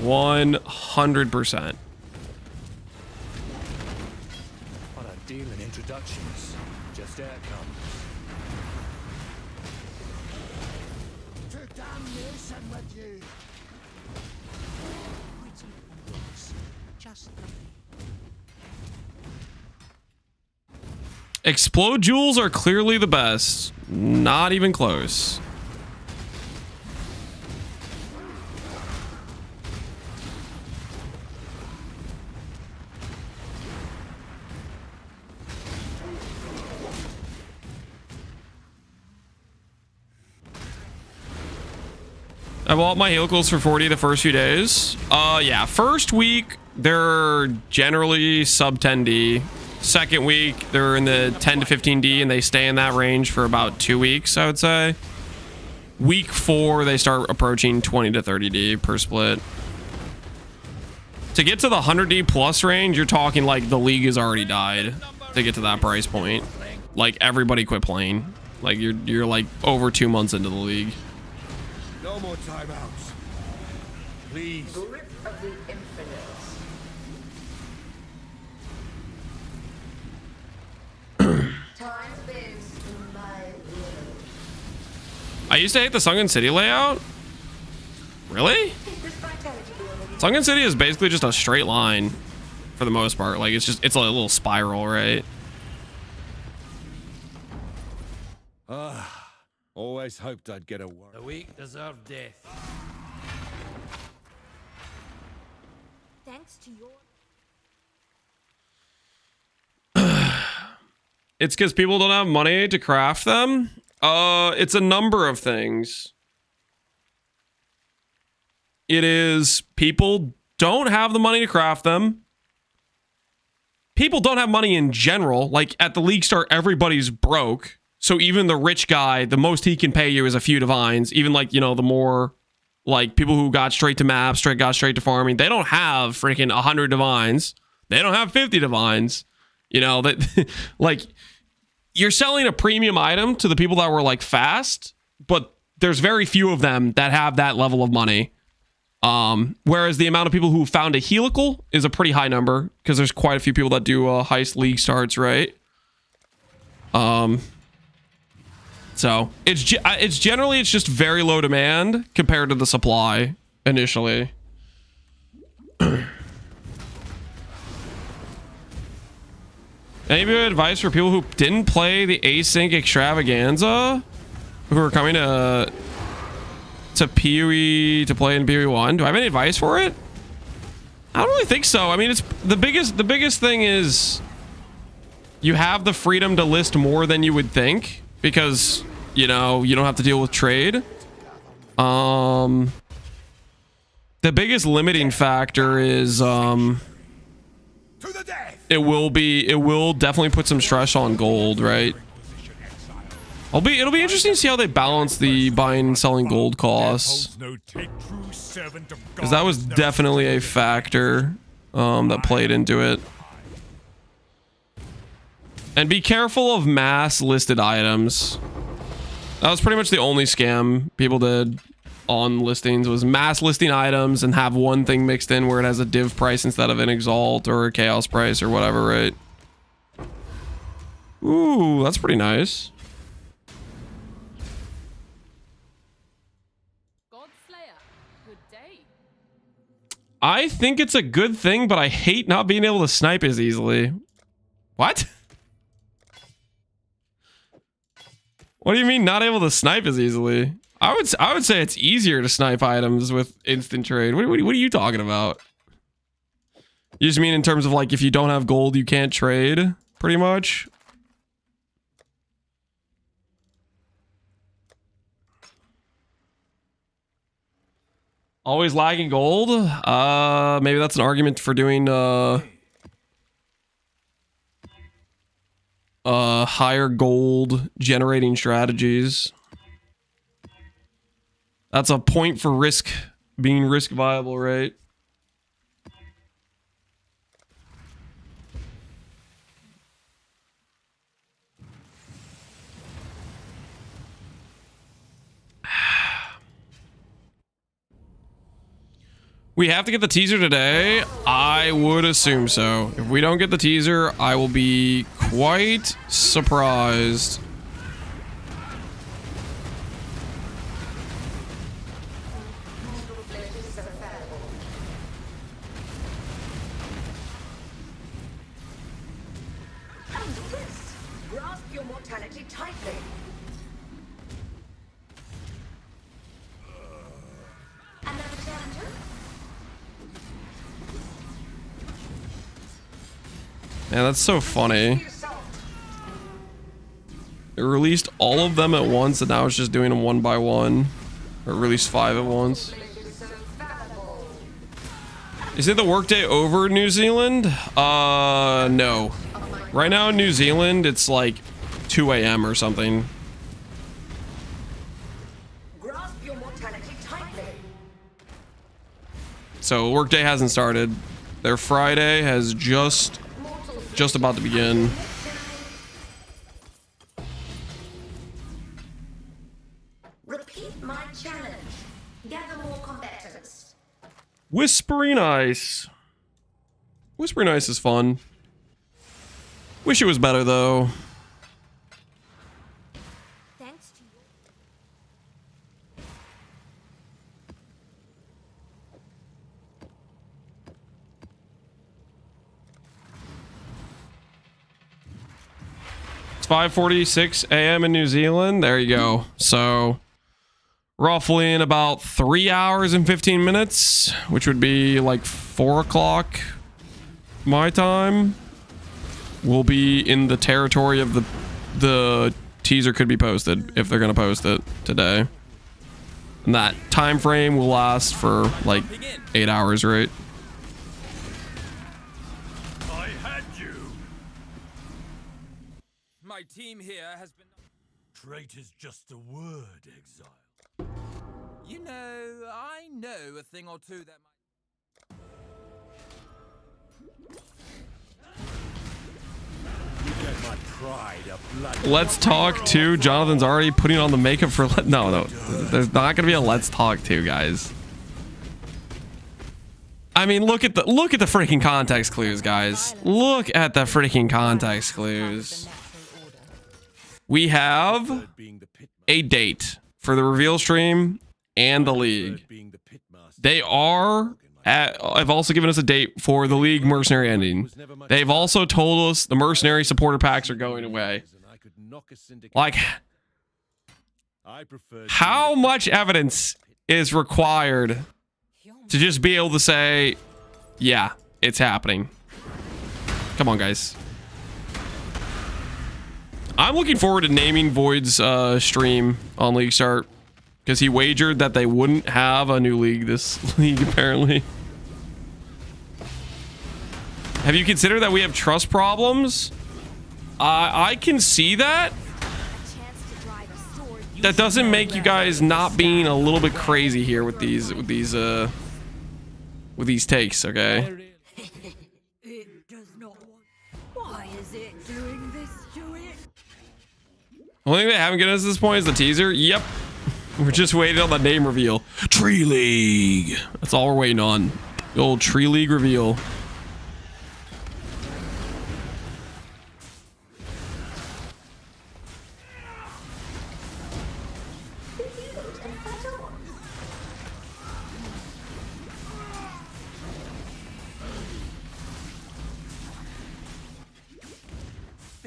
100%. What a deal in introductions. Just air come. To damnation with you. Explode jewels are clearly the best. Not even close. I bought my helicals for 40 the first few days. Yeah, first week they're generally sub 10D. Second week they're in the 10 to 15D, and they stay in that range for about 2 weeks, I would say. Week 4 they start approaching 20 to 30D per split. To get to the 100D plus range, you're talking like the league has already died to get to that price point. Like everybody quit playing. Like you're like over 2 months into the league. No more timeouts. Please. Grip of the infinite. Time bends to my will. I used to hate the Sunken City layout. Really? Sunken City is basically just a straight line for the most part. Like it's a little spiral, right? Always hoped I'd get a word. The weak deserve death. Thanks to your... It's because people don't have money to craft them. It's a number of things. It is people don't have the money to craft them. People don't have money in general. Like at the league start, everybody's broke. So even the rich guy, the most he can pay you is a few divines. Even like, you know, the more like people who got straight to maps, got straight to farming, they don't have freaking 100 divines. They don't have 50 divines. You know, that like you're selling a premium item to the people that were like fast, but there's very few of them that have that level of money. Whereas the amount of people who found a helical is a pretty high number because there's quite a few people that do heist league starts, right? So it's generally it's just very low demand compared to the supply initially. Any advice for people who didn't play the async extravaganza, who are coming to PoE to play in PoE 1? Do I have any advice for it? I don't really think so. I mean, it's the biggest thing is you have the freedom to list more than you would think because, you know, you don't have to deal with trade. The biggest limiting factor is it will definitely put some stress on gold, right? It'll be interesting to see how they balance the buying and selling gold costs, because that was definitely a factor that played into it. And be careful of mass listed items. That was pretty much the only scam people did on listings, was mass listing items and have one thing mixed in where it has a div price instead of an exalt or a chaos price or whatever, right? Ooh, that's pretty nice. I think it's a good thing, but I hate not being able to snipe as easily. What? What do you mean not able to snipe as easily? I would say it's easier to snipe items with instant trade. What are you talking about? You just mean in terms of like if you don't have gold, you can't trade, pretty much? Always lagging gold? Maybe that's an argument for doing higher gold generating strategies. That's a point for risk being risk viable, right? We have to get the teaser today. I would assume so. If we don't get the teaser, I will be quite surprised. Man, that's so funny. It released all of them at once, and now it's just doing them one by one. Or released 5 at once. Is it the workday over New Zealand? No. Right now in New Zealand, it's like 2 a.m. or something. Grasp your mortality tightly. So workday hasn't started. Their Friday has just about to begin. Repeat my challenge. Gather more combatants. Whispering Ice. Whispering Ice is fun. Wish it was better though. Thanks to you. It's 5:46 a.m. in New Zealand. There you go. So roughly in about 3 hours and 15 minutes, which would be like 4 o'clock my time, we'll be in the territory of the teaser could be posted if they're gonna post it today. And that time frame will last for like 8 hours, right? I had you. My team here has been... Trait is just a word, Exile. You know, I know a thing or two that might... You get my pride a blood. Let's talk to Jonathan's already putting on the makeup for no, there's not gonna be a let's talk to, guys. I mean, look at the freaking context clues, guys. Look at the freaking context clues. We have a date for the reveal stream and the league. They are have also given us a date for the league mercenary ending. They've also told us the mercenary supporter packs are going away. Like, how much evidence is required to just be able to say, yeah, it's happening? Come on, guys. I'm looking forward to naming Void's stream on League Start, because he wagered that they wouldn't have a new league this league, apparently. Have you considered that we have trust problems? I can see that. That doesn't make you guys not being a little bit crazy here with these takes, okay? It does not want... Why is it doing this to it? Only thing they haven't given us at this point is the teaser. Yep. We're just waiting on the name reveal. Tree League. That's all we're waiting on. The old Tree League reveal.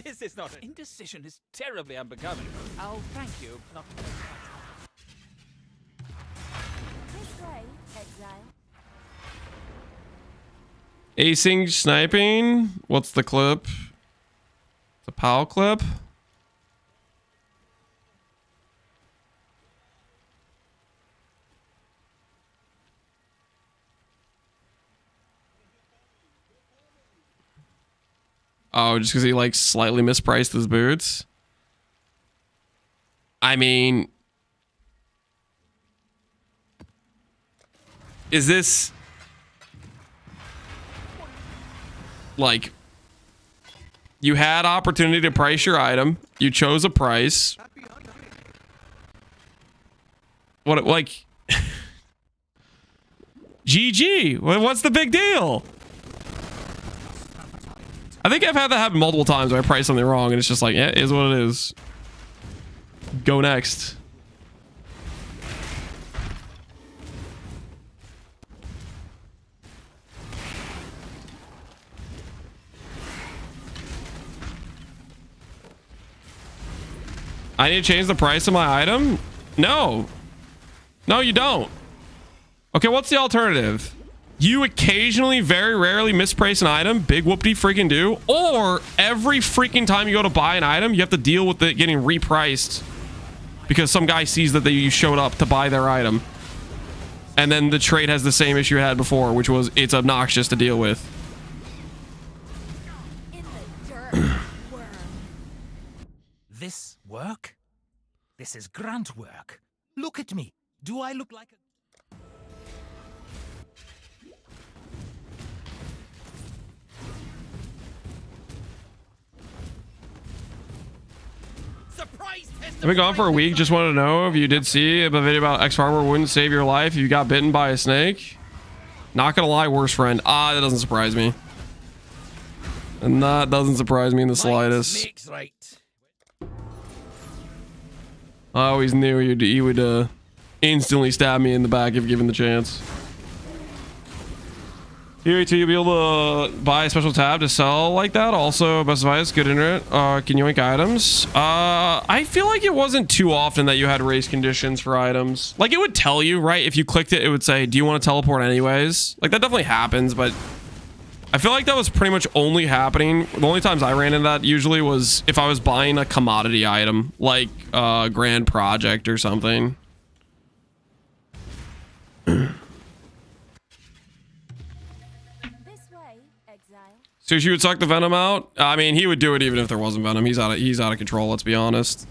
This is not... Indecision is terribly unbecoming. Oh, thank you. Not... This way, Exile. Acing sniping. What's the clip? The POW clip? Oh, just because he like slightly mispriced his boots? I mean, is this like, you had opportunity to price your item, you chose a price, what, like, GG, what's the big deal? I think I've had that happen multiple times where I price something wrong and it's just like, yeah, it is what it is. Go next. I need to change the price of my item? No. No, you don't. Okay, what's the alternative? You occasionally, very rarely misprice an item. Big whoop-de freaking do. Or every freaking time you go to buy an item, you have to deal with it getting repriced because some guy sees that you showed up to buy their item. And then the trade has the same issue it had before, which was it's obnoxious to deal with. In the dirt, worm. This work? This is grunt work. Look at me. Do I look like a... Surprise! I've been gone for a week. Just wanted to know if you did see a video about ex-farmer wouldn't save your life if you got bitten by a snake. Not gonna lie, worst friend. That doesn't surprise me. And that doesn't surprise me in the slightest. Right. I always knew he would instantly stab me in the back if given the chance. Here, you'll be able to buy a special tab to sell like that. Also, best advice, good internet. Can you yoink items? I feel like it wasn't too often that you had race conditions for items. Like, it would tell you, right? If you clicked it, it would say, do you want to teleport anyways? Like, that definitely happens, but I feel like that was pretty much only happening. The only times I ran into that usually was if I was buying a commodity item, like Grand Project or something. Sushi would suck the venom out. I mean, he would do it even if there wasn't venom. He's out of control. Let's be honest.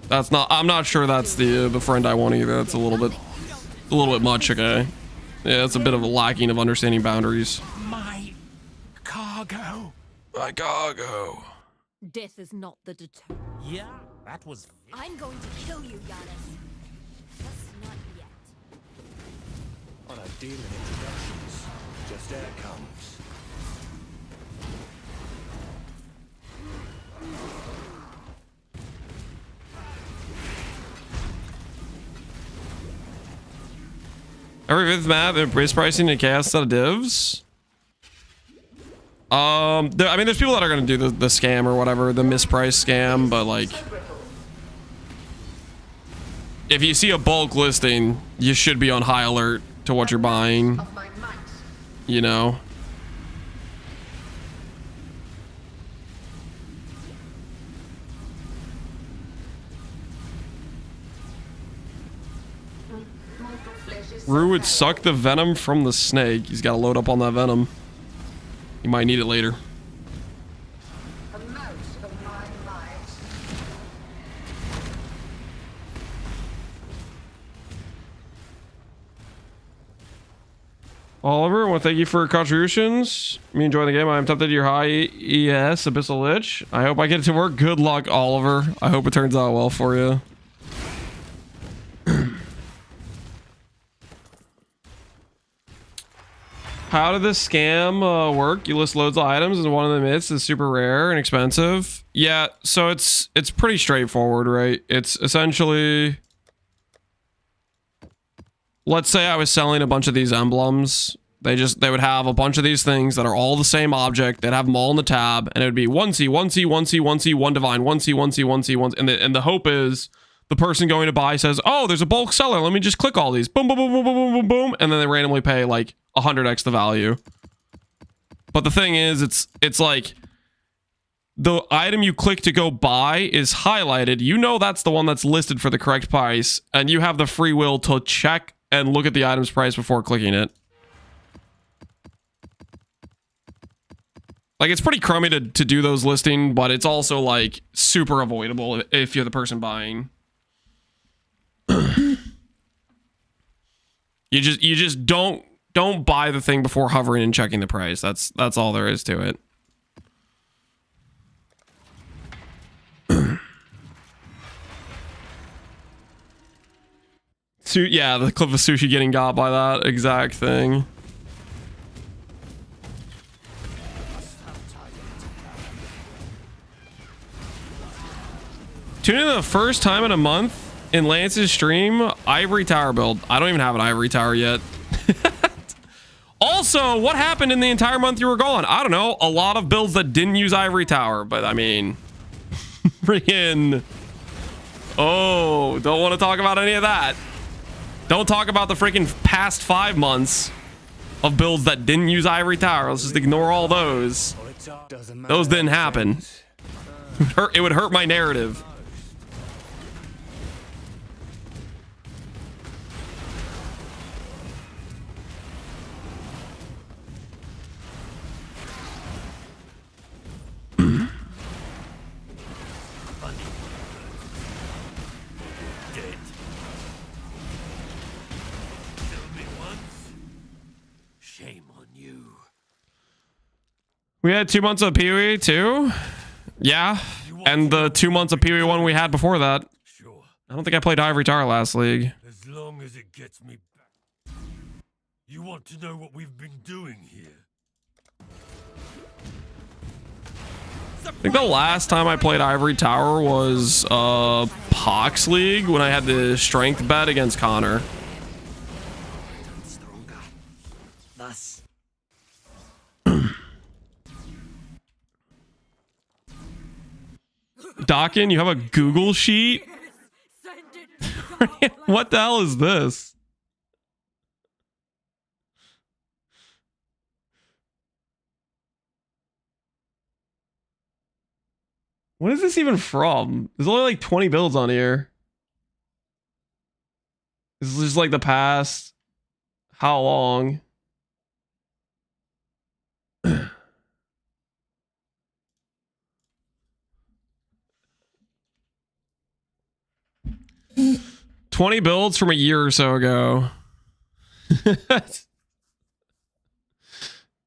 That's not. I'm not sure that's the friend I want either. That's a little bit much. Okay. Yeah, it's a bit of a lacking of understanding boundaries. My cargo. My cargo. Death is not the deterrent. Yeah, that was... I'm going to kill you, Giannis. Just not yet. On a deal in introductions. Just there it comes. Every fifth map, embrace pricing and chaos set of divs. I mean, there's people that are gonna do the scam or whatever, the misprice scam, but like, if you see a bulk listing, you should be on high alert to what you're buying. You know. Rue would suck the venom from the snake. He's got to load up on that venom. He might need it later. Oliver, well, thank you for your contributions. Me enjoying the game. I'm tempted to your high ES, Abyssal Lich. I hope I get it to work. Good luck, Oliver. I hope it turns out well for you. How did this scam work? You list loads of items and one of them is super rare and expensive. Yeah, so it's pretty straightforward, right? It's essentially, let's say I was selling a bunch of these emblems. They would have a bunch of these things that are all the same object. They'd have them all in the tab, and it would be 1C, 1C, 1C, 1C, 1 divine, 1C, 1C, 1C, 1C, and the hope is the person going to buy says, oh, there's a bulk seller. Let me just click all these. Boom, boom, boom, boom, boom, boom, boom, boom. And then they randomly pay like 100x the value. But the thing is, it's like the item you click to go buy is highlighted. You know that's the one that's listed for the correct price. And you have the free will to check and look at the item's price before clicking it. Like, it's pretty crummy to do those listing, but it's also like super avoidable if you're the person buying. You just don't buy the thing before hovering and checking the price. That's all there is to it. Yeah, the clip of Sushi getting got by that exact thing. Tune in the first time in a month in Lance's stream, Ivory Tower build. I don't even have an Ivory Tower yet. Also, what happened in the entire month you were gone? I don't know. A lot of builds that didn't use Ivory Tower, but I mean, freaking. Oh, don't want to talk about any of that. Don't talk about the freaking past 5 months. of builds that didn't use Ivory Tower. Let's just ignore all those. Those didn't happen. It would hurt my narrative. We had 2 months of PoE too? Yeah. And the 2 months of PoE 1 we had before that. Sure. I don't think I played Ivory Tower last league. As long as it gets me back. You want to know what we've been doing here? I think the last time I played Ivory Tower was Pox League when I had the strength bet against Connor. Stronger. Thus. Dawkin, you have a Google sheet? What the hell is this? What is this even from? There's only like 20 builds on here. This is just like the past. How long? $20 builds from a year or so ago.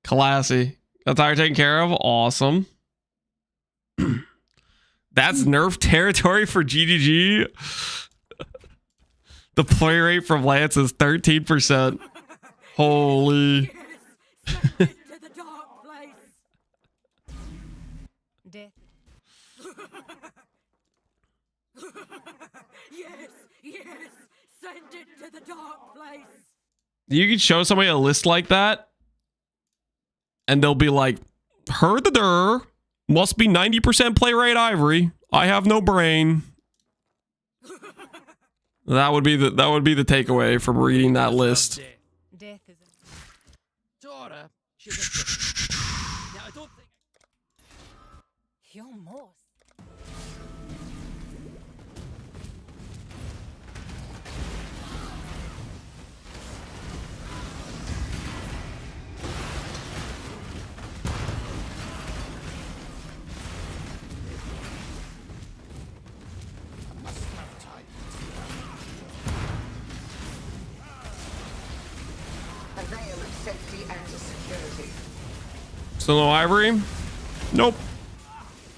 Classy. Got tire taken care of. Awesome. That's nerf territory for GGG. The play rate from Lance is 13%. Holy. Death. Yes, send it to the dark place. You could show somebody a list like that, and they'll be like, heard the der. Must be 90% play rate Ivory. I have no brain. That would be the takeaway from reading that list. Death is Daughter. Now, I don't think. You're more. Still no Ivory? Nope.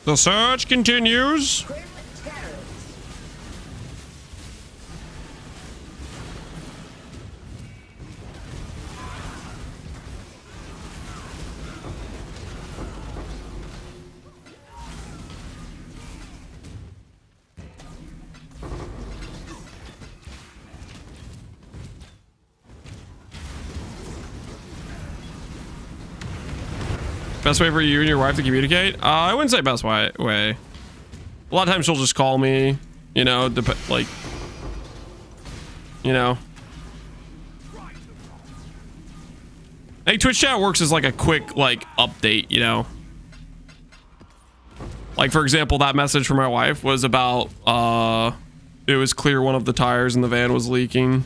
The search continues. Best way for you and your wife to communicate? I wouldn't say best way. A lot of times she'll just call me, you know, like, you know. I think Twitch chat works as like a quick, like, update, you know. Like, for example, that message from my wife was about, it was clear one of the tires in the van was leaking.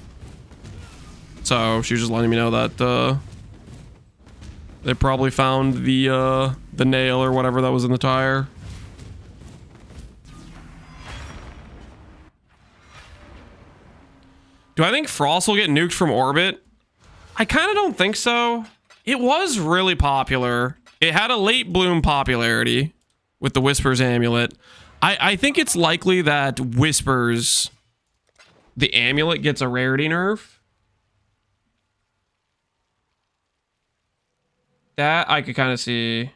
So she was just letting me know that, they probably found the nail or whatever that was in the tire. Do I think Frost will get nuked from orbit? I kind of don't think so. It was really popular. It had a late bloom popularity with the Whispers amulet. I think it's likely that Whispers, the amulet, gets a rarity nerf. That I could kind of see.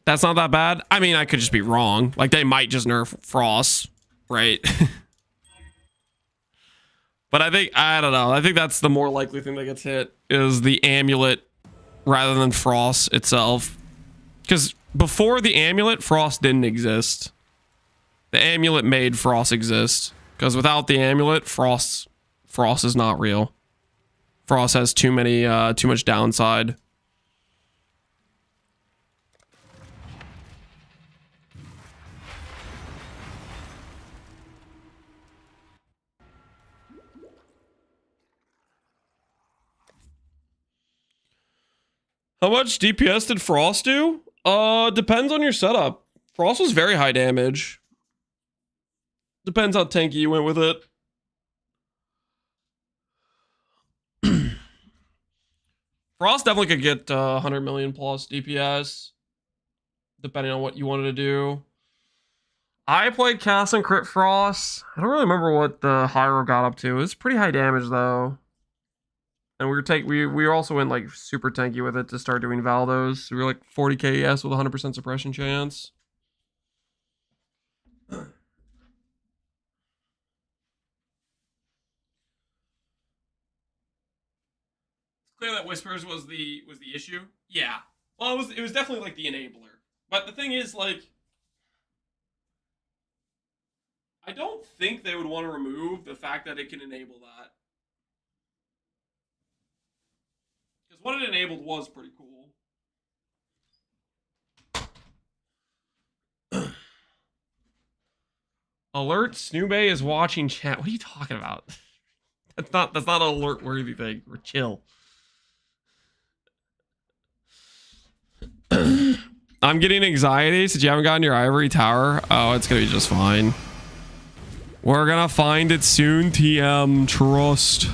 That's not that bad. I mean, I could just be wrong. Like, they might just nerf Frost, right? But I don't know. I think that's the more likely thing that gets hit is the amulet rather than Frost itself. Because before the amulet, Frost didn't exist. The amulet made Frost exist. Because without the amulet, Frost is not real. Frost has too much downside. How much DPS did Frost do? Depends on your setup. Frost was very high damage. Depends how tanky you went with it. Frost definitely could get 100 million plus DPS, depending on what you wanted to do. I played Cast and Crit Frost. I don't really remember what the Hiero got up to. It was pretty high damage though. And we were also in like super tanky with it to start doing Valdos. So we were like 40k ES with 100% suppression chance. It's clear that Whispers was the issue. Yeah. Well, it was definitely like the enabler. But the thing is, like, I don't think they would want to remove the fact that it can enable that. Because what it enabled was pretty cool. Alert, Snoobay is watching chat. What are you talking about? That's not an alert worthy thing. We're chill. I'm getting anxiety since you haven't gotten your ivory tower. Oh, it's gonna be just fine. We're gonna find it soon, TM. Trust.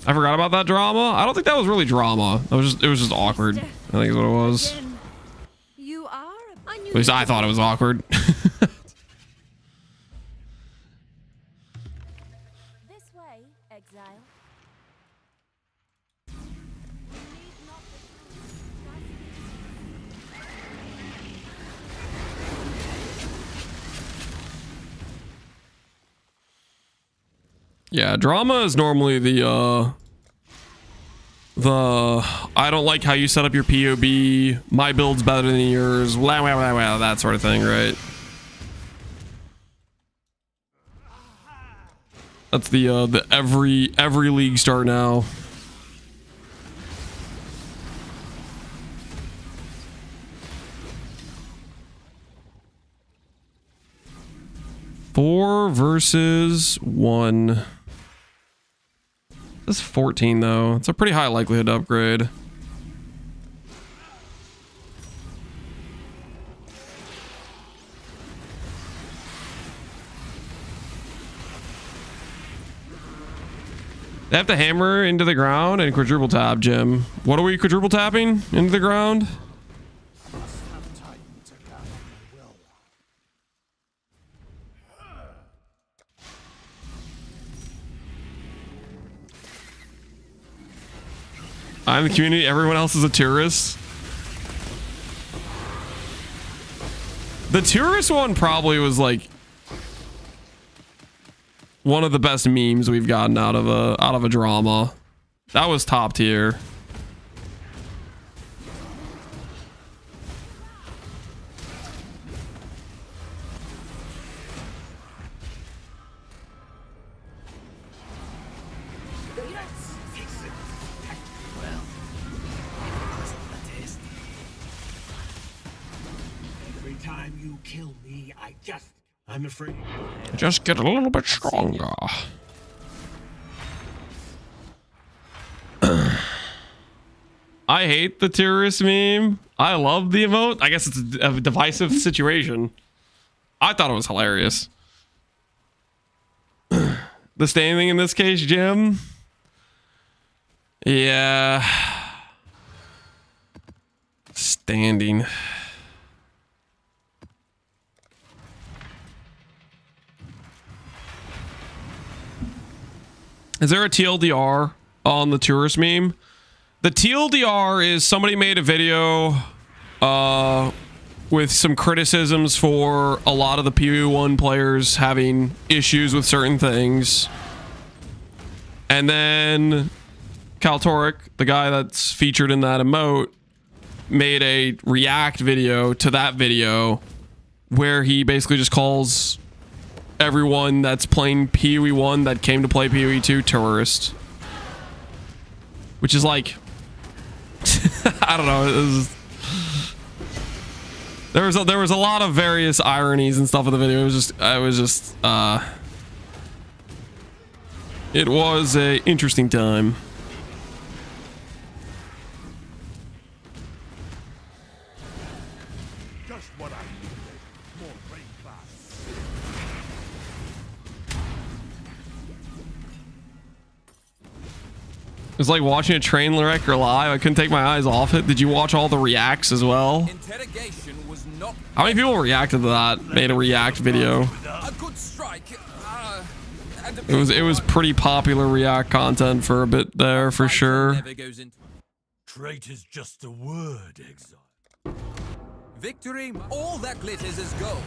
I forgot about that drama. I don't think that was really drama. It was just awkward. I think is what it was. You are. At least I thought it was awkward. This way, Exile. Yeah, drama is normally the I don't like how you set up your POB, my build's better than yours, wow, wow, wow, wow, that sort of thing, right? That's the every league start now. Four versus 1. This is 14 though. It's a pretty high likelihood to upgrade. They have to hammer into the ground and quadruple tap, Jim. What are we quadruple tapping into the ground? I'm the community, everyone else is a tourist. The tourist one probably was like one of the best memes we've gotten out of a drama. That was top tier. I'm afraid. Just get a little bit stronger. I hate the terrorist meme. I love the emote. I guess it's a divisive situation. I thought it was hilarious. The standing in this case, Jim. Yeah. Standing. Is there a TLDR on the tourist meme? The TLDR is somebody made a video with some criticisms for a lot of the PvE1 players having issues with certain things. And then Kaltoric, the guy that's featured in that emote, made a react video to that video where he basically just calls everyone that's playing PvE1 that came to play PvE2 tourist. Which is like... I don't know. There was a lot of various ironies and stuff in the video. It was a interesting time. Just what I needed. More raid class. It was like watching a train wreck or live. I couldn't take my eyes off it. Did you watch all the reacts as well? Interrogation was not How many people reacted to that? Made a react video. a good strike. And It was pretty popular react content for a bit there for sure. never goes into Trait is just a word, Exile. victory. All that glitters is gold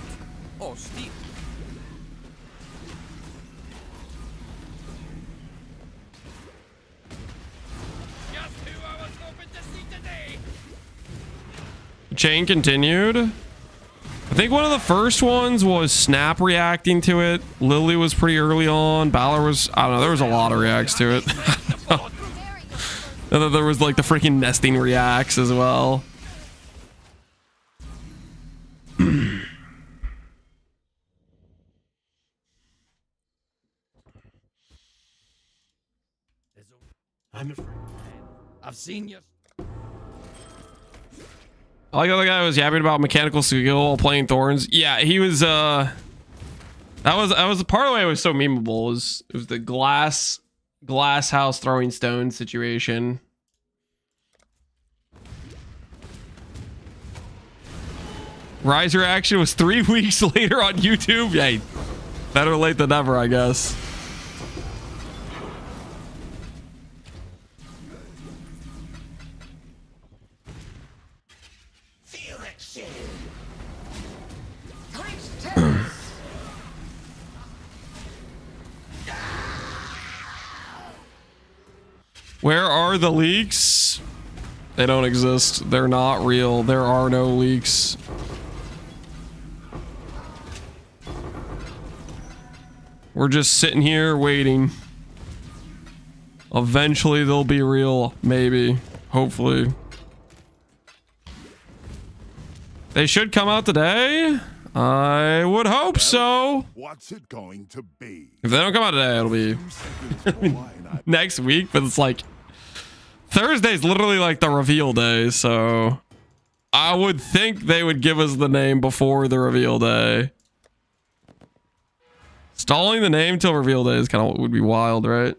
or steel. Just who I was hoping to see today. Chain continued. I think one of the first ones was Snap reacting to it. Lily was pretty early on. Balor was, I don't know, there was a lot of reacts to it. And then there was like the freaking nesting reacts as well. I'm afraid. I've seen you. I like the other guy who was yapping about mechanical skill while playing Thorns. Yeah, he was that was part of the way it was so memeable. It was the glass house throwing stones situation. Rise reaction was 3 weeks later on YouTube. Yeah, better late than never, I guess. Where are the leaks? They don't exist. They're not real. There are no leaks. We're just sitting here waiting. Eventually they'll be real. Maybe. Hopefully. They should come out today. I would hope so. What's it going to be? If they don't come out today, it'll be next week. But it's like Thursday's literally like the reveal day. So I would think they would give us the name before the reveal day. Stalling the name till reveal day is kind of would be wild, right?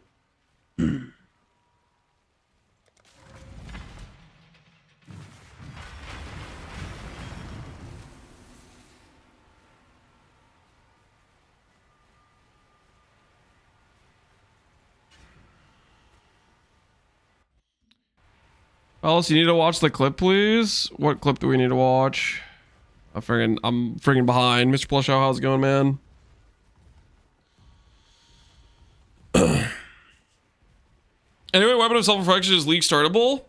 Alice, you need to watch the clip, please. What clip do we need to watch? I'm friggin' behind. Mr. Plushow, how's it going, man? Anyway, weapon of self-reflection is league startable?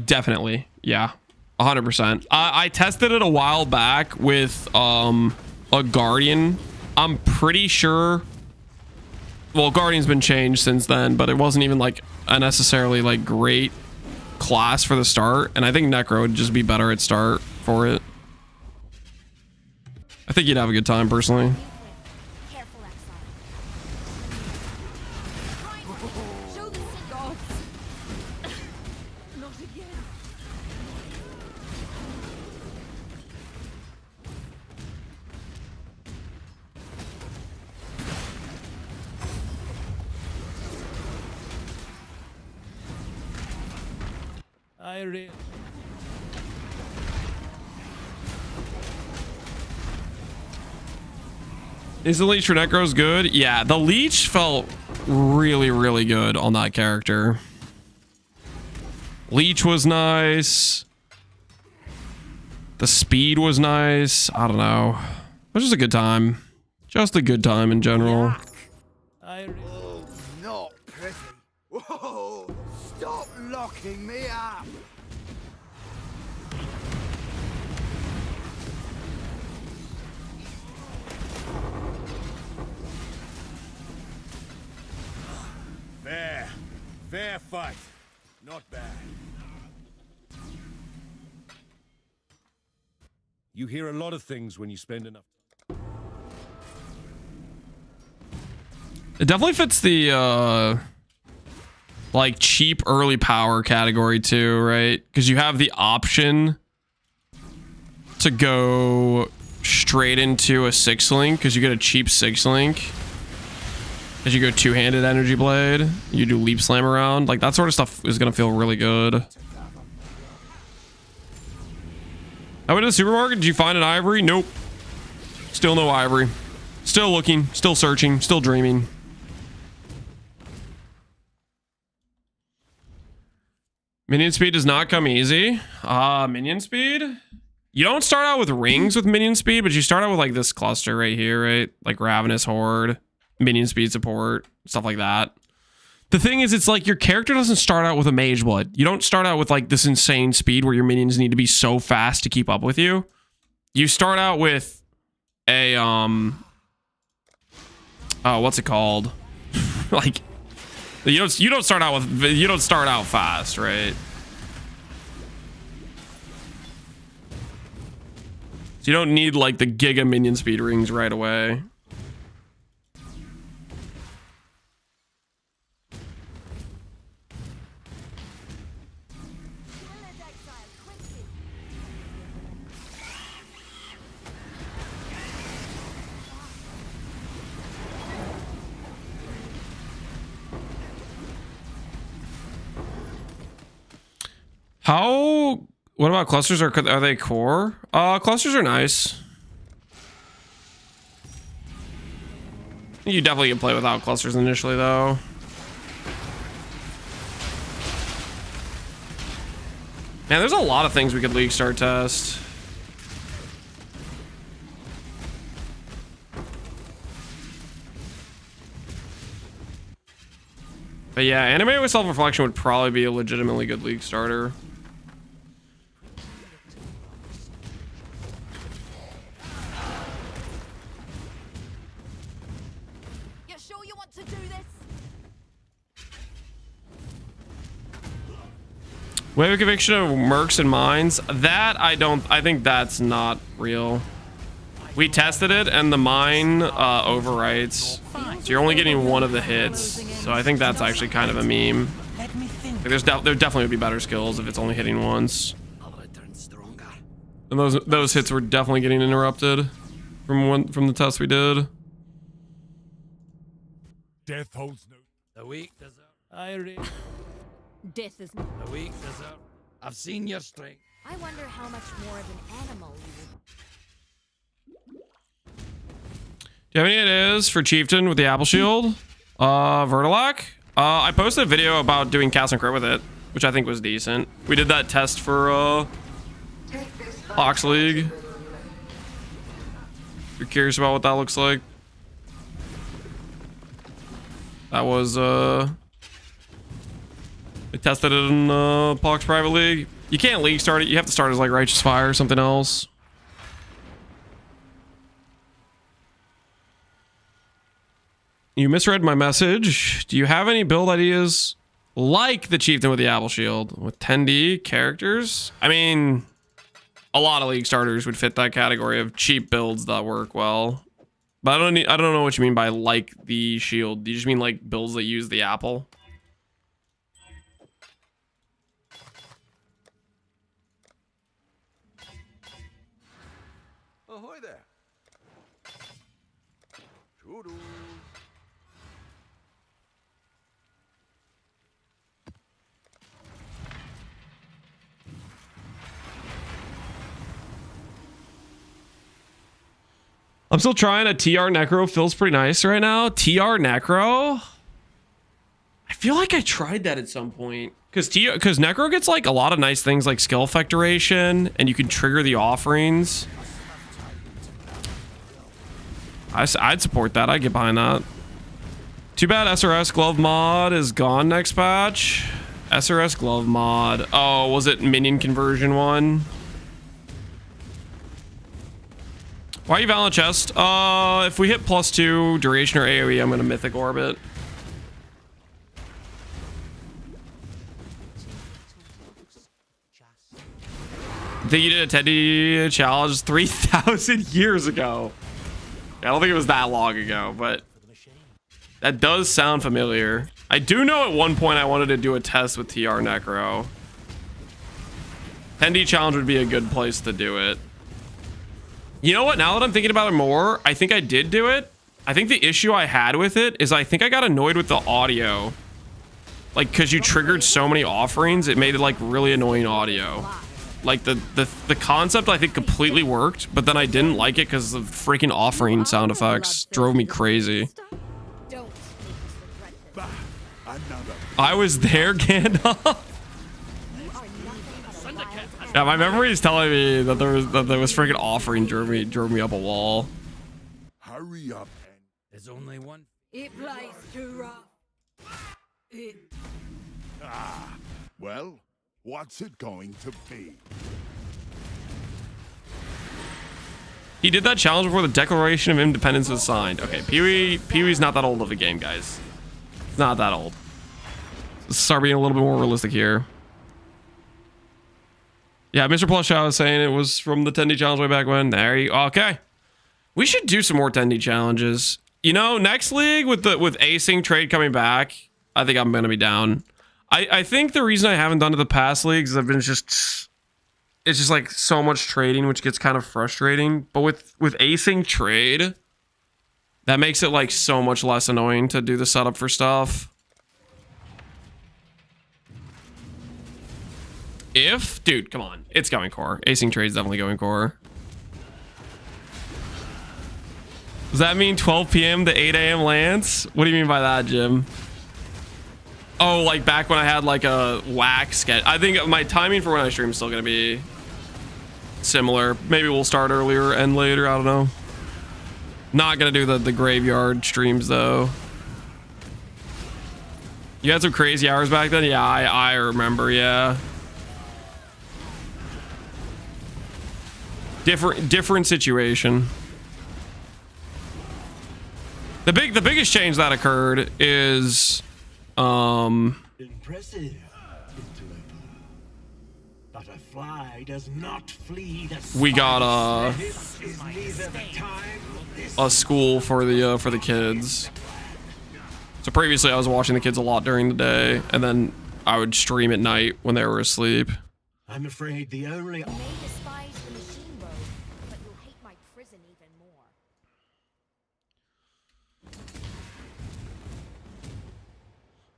Definitely. Yeah. 100%. I tested it a while back with a Guardian. I'm pretty sure. Well, Guardian's been changed since then, but it wasn't even like a necessarily like great class for the start, and I think Necro would just be better at start for it. I think you'd have a good time personally. Careful, Exile. Show the gods. Not again. Is the leech for Necros good? Yeah, the leech felt really, really good on that character. Leech was nice. The speed was nice. I don't know. It was just a good time. Just a good time in general. Oh, not pretty. Whoa! Stop locking me up! Fair fight. Not bad. You hear a lot of things when you spend enough. It definitely fits the like cheap early power category too, right? Because you have the option to go straight into a 6-link because you get a cheap 6-link. As you go two-handed energy blade, you do leap slam around. Like that sort of stuff is gonna feel really good. I went to the supermarket. Did you find an Ivory? Nope. Still no Ivory. Still looking, still searching, still dreaming. Minion speed does not come easy. Minion speed? You don't start out with rings with minion speed, but you start out with like this cluster right here, right? Like Ravenous Horde, minion speed support, stuff like that. The thing is, it's like your character doesn't start out with a mage blood. You don't start out with like this insane speed where your minions need to be so fast to keep up with you. You start out with a what's it called? Like you don't start out fast, right? So you don't need like the giga minion speed rings right away. What about clusters? Are they core? Clusters are nice. You definitely can play without clusters initially, though. Man, there's a lot of things we could League Start test. But yeah, Animate with Self-Reflection would probably be a legitimately good League starter. You're sure you want to do this? Wave of Conviction of Mercs and Mines. That I think that's not real. We tested it and the mine overwrites. So you're only getting one of the hits. So I think that's actually kind of a meme. Like there definitely would be better skills if it's only hitting once. And those hits were definitely getting interrupted from the test we did. Death holds no. The weak deserve. Ivory. Death is. The weak deserve. I've seen your strength. I wonder how much more of an animal you would. Do you have any ideas for Chieftain with the Apple Shield? Vertilac? I posted a video about doing cast and crit with it, which I think was decent. We did that test for Ox League. If you're curious about what that looks like. That was we tested it in Pox Private League. You can't League start it, you have to start as like Righteous Fire or something else. You misread my message. Do you have any build ideas like the Chieftain with the Apple Shield with 10D characters? I mean, a lot of League starters would fit that category of cheap builds that work well. But I don't know what you mean by like the shield. Do you just mean like builds that use the apple? Ahoy there. Toodles. I'm still trying a TR Necro. Feels pretty nice right now. TR Necro? I feel like I tried that at some point. Because Necro gets like a lot of nice things like skill effect duration, and you can trigger the offerings. I'd support that. I'd get behind that. Too bad SRS glove mod is gone next patch. SRS glove mod. Oh, was it minion conversion one? Why are you Valent Chest? If we hit +2 duration or AoE, I'm gonna Mythic Orbit. I think you did a Teddy challenge 3,000 years ago. I don't think it was that long ago, but that does sound familiar. I do know at one point I wanted to do a test with TR Necro. 10D challenge would be a good place to do it. You know what? Now that I'm thinking about it more, I think I did do it. I think the issue I had with it is I think I got annoyed with the audio. Like, because you triggered so many offerings, it made it like really annoying audio. Like the concept I think completely worked, but then I didn't like it because the freaking offering sound effects drove me crazy. I was there, Gandalf. Yeah, my memory is telling me that there was freaking offering drove me up a wall. Hurry up. There's only one. It plays too rough. Well, what's it going to be? He did that challenge before the Declaration of Independence was signed. Okay, Pee-wee's not that old of a game, guys. It's not that old. Let's start being a little bit more realistic here. Yeah, Mr. Plush, I was saying it was from the 10D challenge way back when. There you go. Okay. We should do some more 10D challenges. You know, next league with acing trade coming back, I think I'm gonna be down. I think the reason I haven't done it the past leagues is I've been it's just like so much trading, which gets kind of frustrating. But with acing trade, that makes it like so much less annoying to do the setup for stuff. Dude, come on, it's going core. Acing trade is definitely going core. Does that mean 12 p.m. to 8 a.m. Lance? What do you mean by that, Jim? Oh, like back when I had like a whack sketch. I think my timing for when I stream is still gonna be similar. Maybe we'll start earlier, end later. I don't know. Not gonna do the graveyard streams though. You had some crazy hours back then. Yeah, I remember. Yeah. Different situation. The biggest change that occurred is impressive, but a fly does not flee the we got a school for the kids. So previously I was watching the kids a lot during the day, and then I would stream at night when they were asleep. I'm afraid the only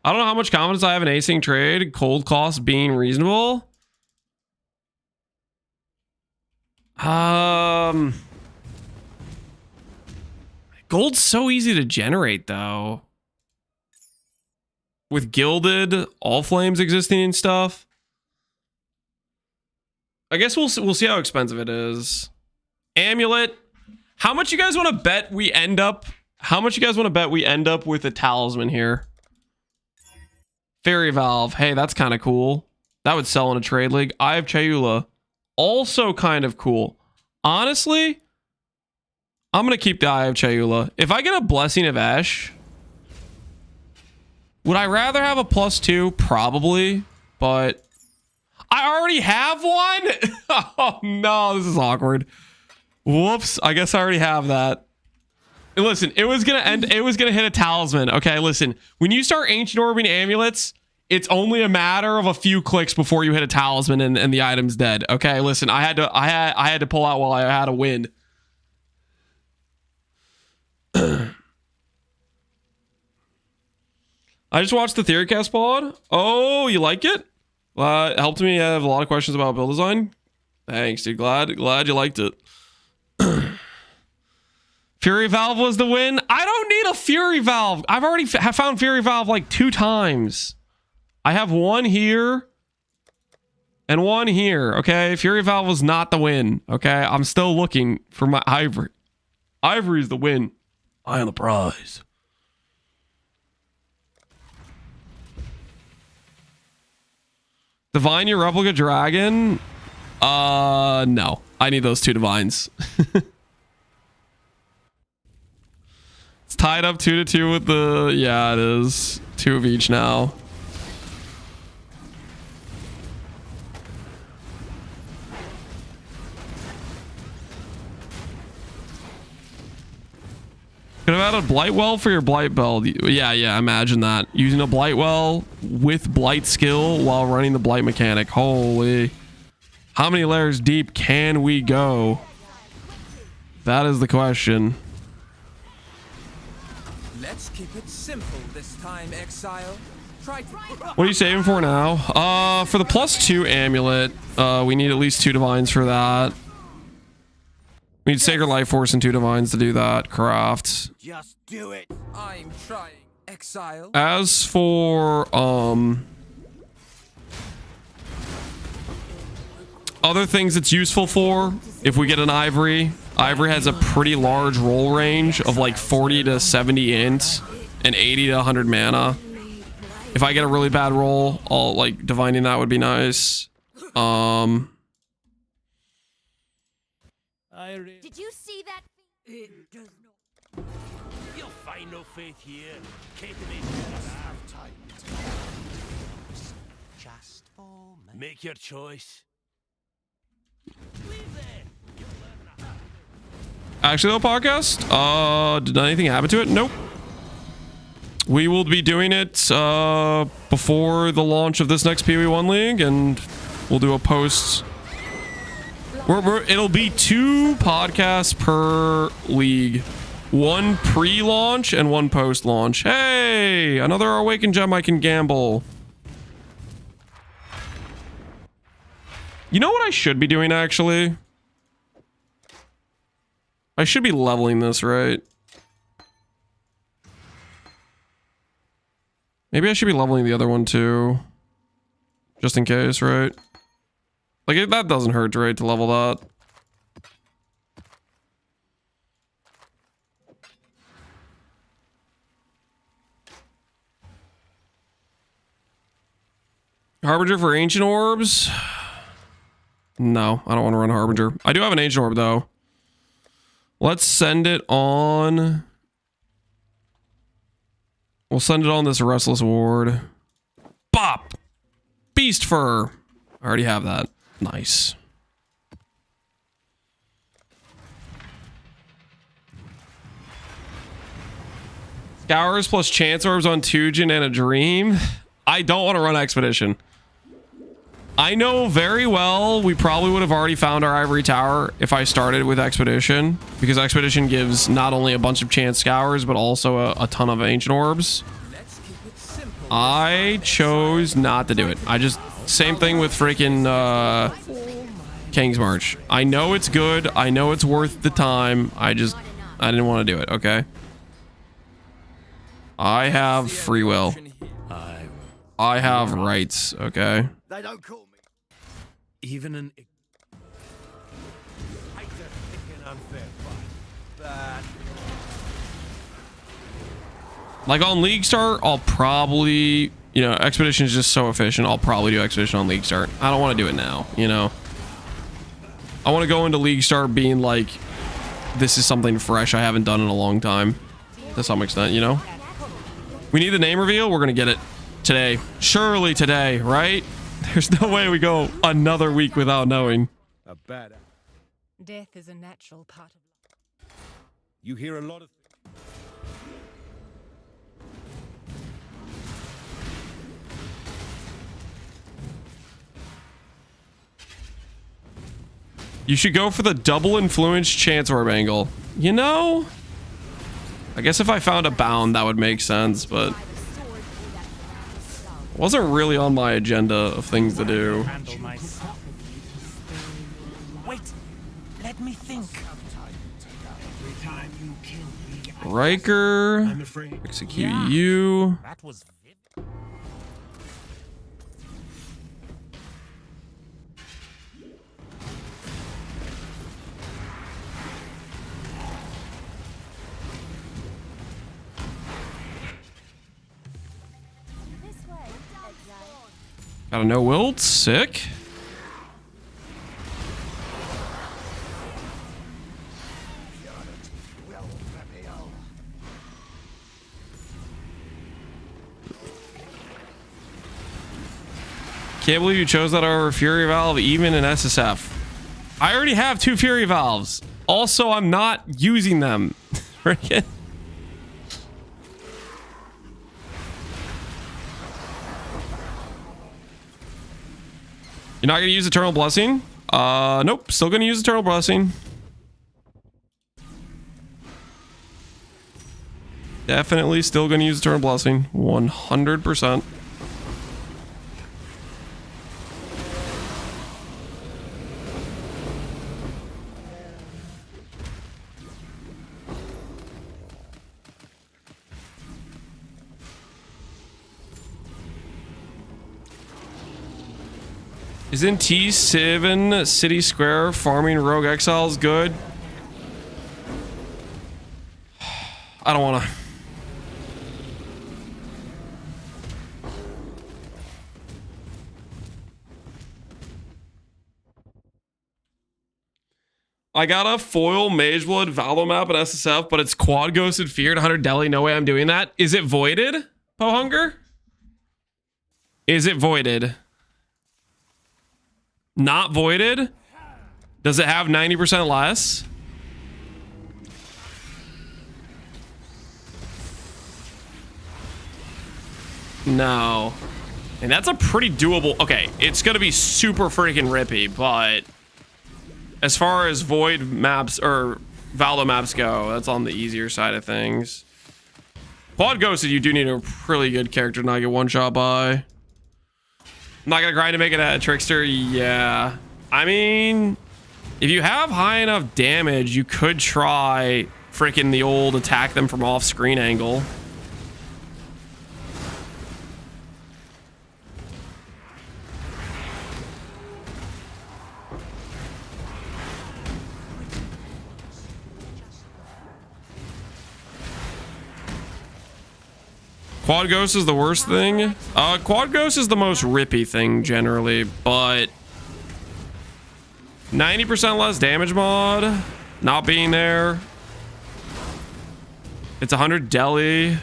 I don't know how much confidence I have in acing trade, cold cost being reasonable. Gold's so easy to generate though. With gilded, all flames existing and stuff. I guess we'll see how expensive it is. Amulet. How much you guys want to bet we end up? How much you guys want to bet we end up with a talisman here? Fairy Valve. Hey, that's kind of cool. That would sell in a trade league. Eye of Chayula. Also kind of cool. Honestly, I'm going to keep the Eye of Chayula. If I get a Blessing of Ash, would I rather have a +2? Probably. But I already have one? Oh, no. This is awkward. Whoops. I guess I already have that. Listen, it was gonna hit a talisman. Okay, listen. When you start ancient orbing amulets, it's only a matter of a few clicks before you hit a talisman and the item's dead. Okay, listen. I had to pull out while I had a win. I just watched the Theorycast pod. Oh, you like it? It helped me have a lot of questions about build design. Thanks, dude. Glad you liked it. Fury Valve was the win. I don't need a Fury Valve. I've already have found Fury Valve like 2 times. I have one here and one here. Okay, Fury Valve was not the win. Okay, I'm still looking for my Ivory. Ivory is the win. I am the prize. Divine your replica dragon? No. I need those 2 divines. It's tied up 2-2 with the... Yeah, it is. 2 of each now. Could have had a blight well for your blight build. Yeah, imagine that. Using a blight well with blight skill while running the blight mechanic. Holy. How many layers deep can we go? That is the question. Let's keep it simple this time, Exile. Try to... What are you saving for now? For the +2 amulet, we need at least 2 divines for that. We need Sacred Life Force and 2 divines to do that craft. Just do it. I'm trying, Exile. As for other things it's useful for, if we get an Ivory, Ivory has a pretty large roll range of like 40 to 70 int and 80 to 100 mana. If I get a really bad roll, all like divining that would be nice. Did you see that? It does not. You'll find no faith here. Just for me. Make your choice. Actually, though, podcast, did anything happen to it? Nope. We will be doing it before the launch of this next PoE1 League, and we'll do a post. It'll be 2 podcasts per league. 1 pre-launch and 1 post-launch. Hey, another Awakened Gem I can gamble. You know what I should be doing, actually? I should be leveling this, right? Maybe I should be leveling the other one, too. Just in case, right? Like, that doesn't hurt, right, to level that. Harbinger for Ancient Orbs? No, I don't want to run Harbinger. I do have an Ancient Orb, though. Let's send it on... We'll send it on this Restless Ward. Bop! Beast Fur! I already have that. Nice. Scours plus Chance Orbs on Tujin and a Dream. I don't want to run Expedition. I know very well we probably would have already found our Ivory Tower if I started with Expedition, because Expedition gives not only a bunch of Chance Scours, but also a ton of Ancient Orbs. I chose not to do it. I just... Same thing with freaking King's March. I know it's good. I know it's worth the time. I didn't want to do it, okay? I have free will. I have rights, okay? They don't call me. Even an... Like on League Start, I'll probably... You know, Expedition is just so efficient. I'll probably do Expedition on League Start. I don't want to do it now, you know? I want to go into League Start being like, this is something fresh I haven't done in a long time. To some extent, you know? We need the name reveal. We're going to get it today. Surely today, right? There's no way we go another week without knowing. A bad. Death is a natural part of life. You hear a lot of... You should go for the double influence Chance Orb angle. You know? I guess if I found a bound, that would make sense, but... Wasn't really on my agenda of things to do. Wait, let me think. Riker. I'm afraid. Execute you. That was This way, Exile. Got a no wilt. Sick. Can't believe you chose that over Fury Valve even in SSF. I already have 2 Fury Valves. Also, I'm not using them. Freaking. You're not gonna use Eternal Blessing? Nope. Still gonna use Eternal Blessing. Definitely still gonna use Eternal Blessing. 100%. Isn't T7 City Square farming Rogue Exiles good? I don't want to. I got a foil Mageblood Valdo map at SSF, but it's quad ghosted feared 100 deli. No way I'm doing that. Is it voided, Pohunger? Is it voided? Not voided? Does it have 90% less? No. And that's a pretty doable. Okay, it's gonna be super freaking rippy, but as far as void maps or Valdo maps go, that's on the easier side of things. Quad ghosted, you do need a really good character to not get one shot by. I'm not gonna grind to make it a trickster. Yeah, I mean, if you have high enough damage, you could try freaking the old attack them from off screen angle. Quad Ghost is the worst thing. Quad Ghost is the most rippy thing generally, but 90% less damage mod, not being there. It's 100 deli.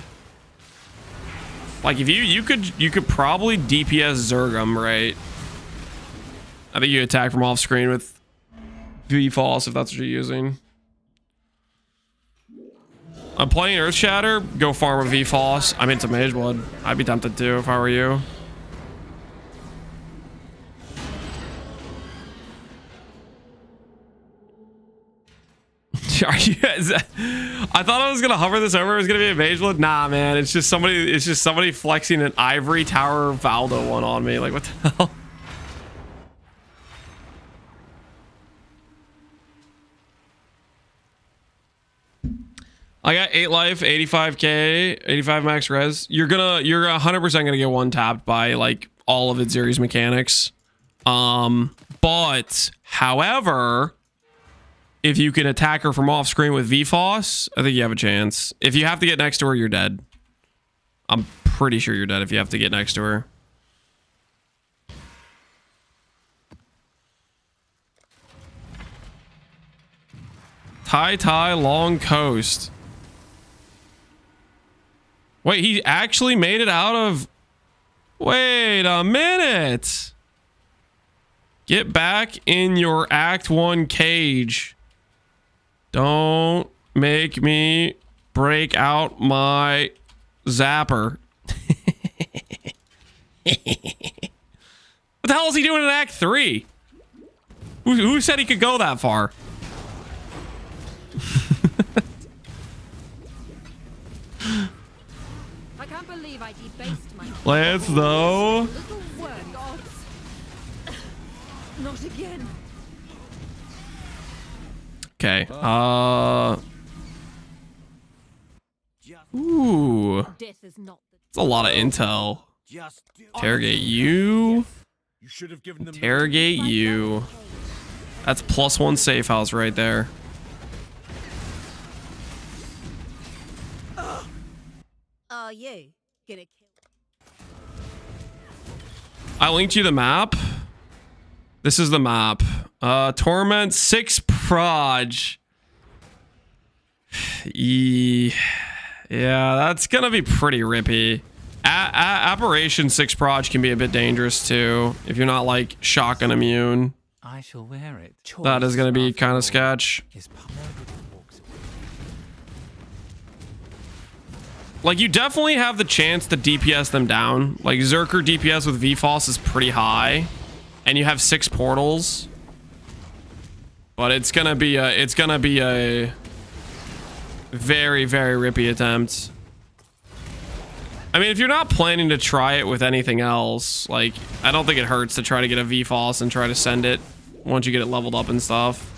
Like if you could probably DPS Zergum, right? I think you attack from off screen with V-False if that's what you're using. I'm playing Earth Shatter. Go farm with V-False. I'm into Mageblood. I'd be tempted to if I were you. Are you guys? I thought I was gonna hover this over. It was gonna be a Mageblood. Nah, man. It's just somebody. It's just somebody flexing an Ivory Tower Valdo one on me. Like what the hell? I got 8 life, 85k, 85 max res. You're 100% gonna get one tapped by like all of its series mechanics. But however, if you can attack her from off screen with V-Foss, I think you have a chance. If you have to get next to her, you're dead. I'm pretty sure you're dead if you have to get next to her. Tai Long Coast. Wait, he actually made it out of... Wait a minute. Get back in your Act 1 cage. Don't make me break out my zapper. What the hell is he doing in Act 3? Who said he could go that far? I can't believe I debased myself. Let's though. Little word gods. Not again. Okay. Ooh. Death is not the That's a lot of intel. Just do Interrogate you. You should have given them Interrogate you. That's +1 safe house right there. Are you gonna kill? I linked you the map. This is the map. Torment 6 proj. Yeah, that's gonna be pretty rippy. Apparition 6 proj can be a bit dangerous too if you're not like shotgun immune. I shall wear it. That is gonna be kind of sketch. Like, you definitely have the chance to DPS them down. Like, Zerker DPS with VFOS is pretty high, and you have 6 portals. But it's gonna be a very, very rippy attempt. I mean, if you're not planning to try it with anything else, like, I don't think it hurts to try to get a VFOS and try to send it once you get it leveled up and stuff.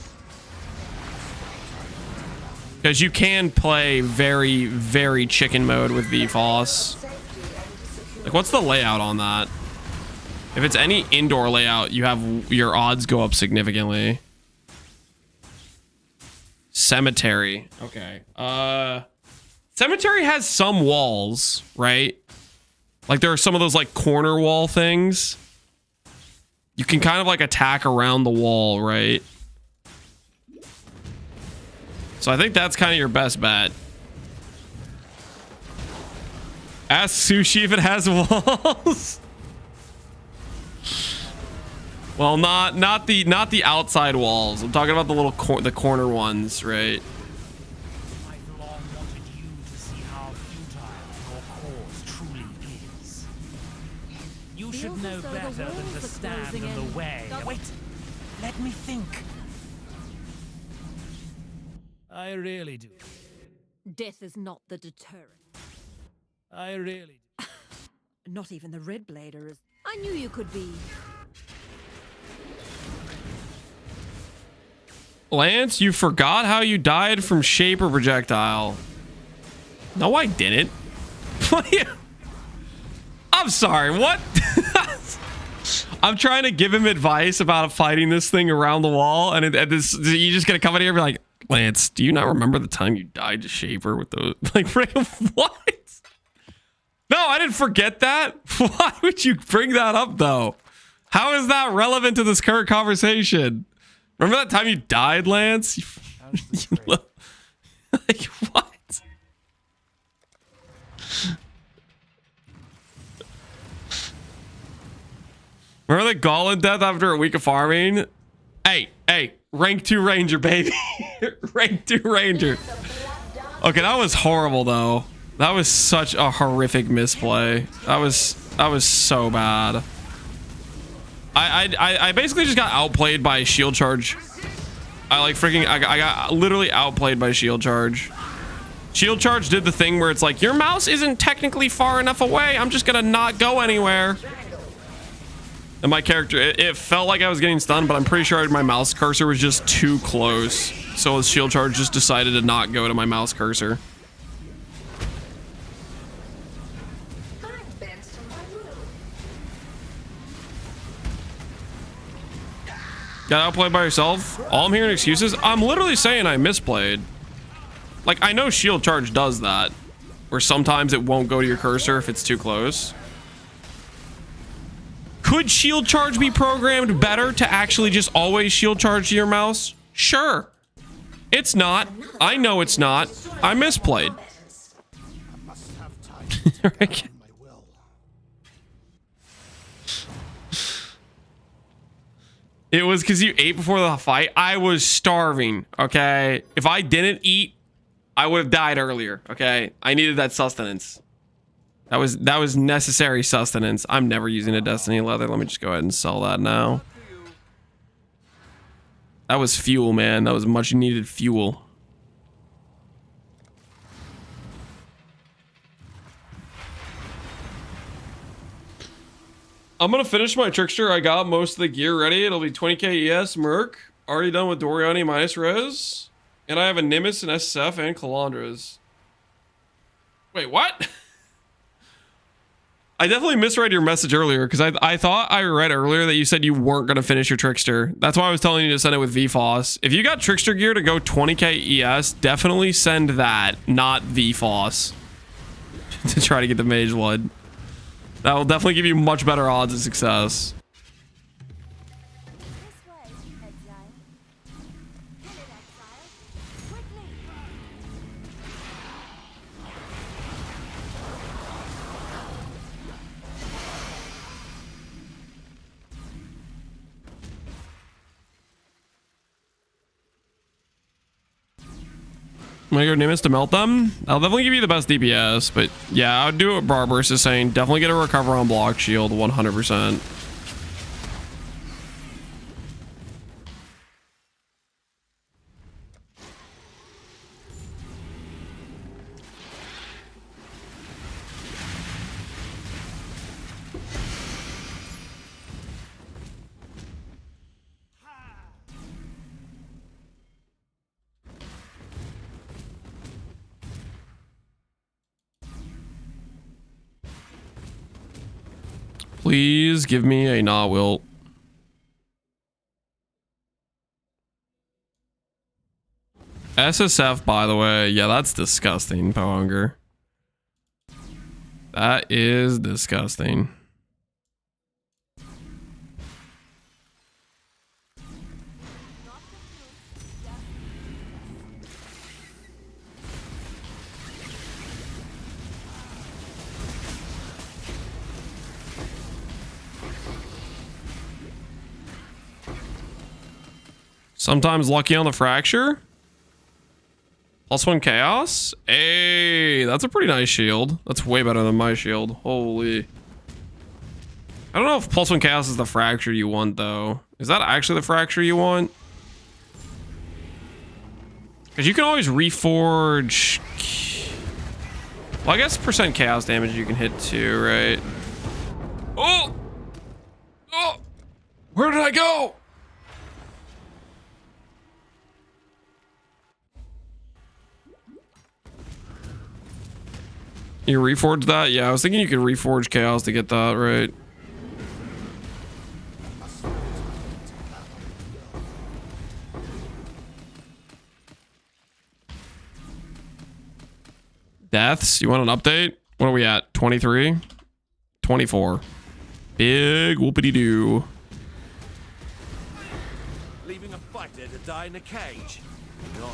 Because you can play very, very chicken mode with VFOS. Like, what's the layout on that? If it's any indoor layout, you have your odds go up significantly. Cemetery. Okay. Cemetery has some walls, right? Like, there are some of those, like, corner wall things. You can kind of, like, attack around the wall, right? So I think that's kind of your best bet. Ask Sushi if it has walls. Well, not the outside walls. I'm talking about the little corner ones, right? I've long wanted you to see how futile your cause truly is. You should Feels know as though the better than walls to are stand closing in the in. way. Don't- Wait, let me think. I really do. Death is not the deterrent. I really do. Not even the Red Blader is. I knew you could be. Lance, you forgot how you died from Shaper projectile. No, I didn't. What? I'm sorry, what? I'm trying to give him advice about fighting this thing around the wall, and you just gonna come in here and be like, Lance, do you not remember the time you died to Shaper with those? Like, what? No, I didn't forget that. Why would you bring that up, though? How is that relevant to this current conversation? Remember that time you died, Lance? Like, what? Remember the Gauntlet death after a week of farming? Hey, rank 2 ranger, baby. Rank 2 ranger. Okay, that was horrible, though. That was such a horrific misplay. That was so bad. I basically just got outplayed by shield charge. I got literally outplayed by shield charge. Shield charge did the thing where it's like, your mouse isn't technically far enough away. I'm just gonna not go anywhere. And my character, it felt like I was getting stunned, but I'm pretty sure my mouse cursor was just too close. So his shield charge just decided to not go to my mouse cursor. Got outplayed by yourself? All I'm hearing excuses? I'm literally saying I misplayed. Like, I know shield charge does that, where sometimes it won't go to your cursor if it's too close. Could shield charge be programmed better to actually just always shield charge to your mouse? Sure. It's not. I know it's not. I misplayed. It was because you ate before the fight. I was starving, okay? If I didn't eat, I would have died earlier, okay? I needed that sustenance. That was necessary sustenance. I'm never using a Destiny leather. Let me just go ahead and sell that now. That was fuel, man. That was much needed fuel. I'm gonna finish my trickster. I got most of the gear ready. It'll be 20k ES Merc. Already done with Doriani minus res. And I have a Nimbus and SSF and Calandras. Wait, what? I definitely misread your message earlier because I thought I read earlier that you said you weren't going to finish your Trickster. That's why I was telling you to send it with VFOS. If you got Trickster gear to go 20k ES, definitely send that, not VFOS. To try to get the Mage Blood. That will definitely give you much better odds of success. This way, Exile. Kill it, Exile. Quickly! My good name is to melt them. I'll definitely give you the best DPS, but yeah, I would do what Barbarous is saying. Definitely get a recover on block shield 100%. Please give me a not wilt. SSF, by the way. Yeah, that's disgusting, Pohunger. That is disgusting. Sometimes lucky on the fracture. +1 chaos. Hey, that's a pretty nice shield. That's way better than my shield. Holy. I don't know if +1 chaos is the fracture you want though. Is that actually the fracture you want? Because you can always reforge. Well, I guess percent chaos damage you can hit too, right? Oh! Oh! Where did I go? You reforged that? Yeah, I was thinking you could reforge chaos to get that, right? Deaths? You want an update? What are we at? 23? 24. Big whoopity-doo. Leaving a fighter to die in a cage. Not.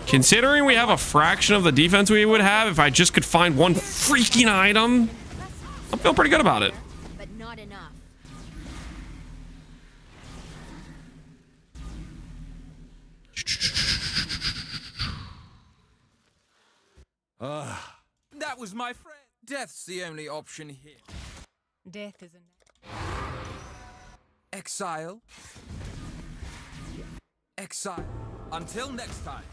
Considering we have a fraction of the defense we would have if I just could find one freaking item, I feel pretty good about it. But not enough. That was my friend. Death's the only option here. Death is a... Exile. Exile. Until next time.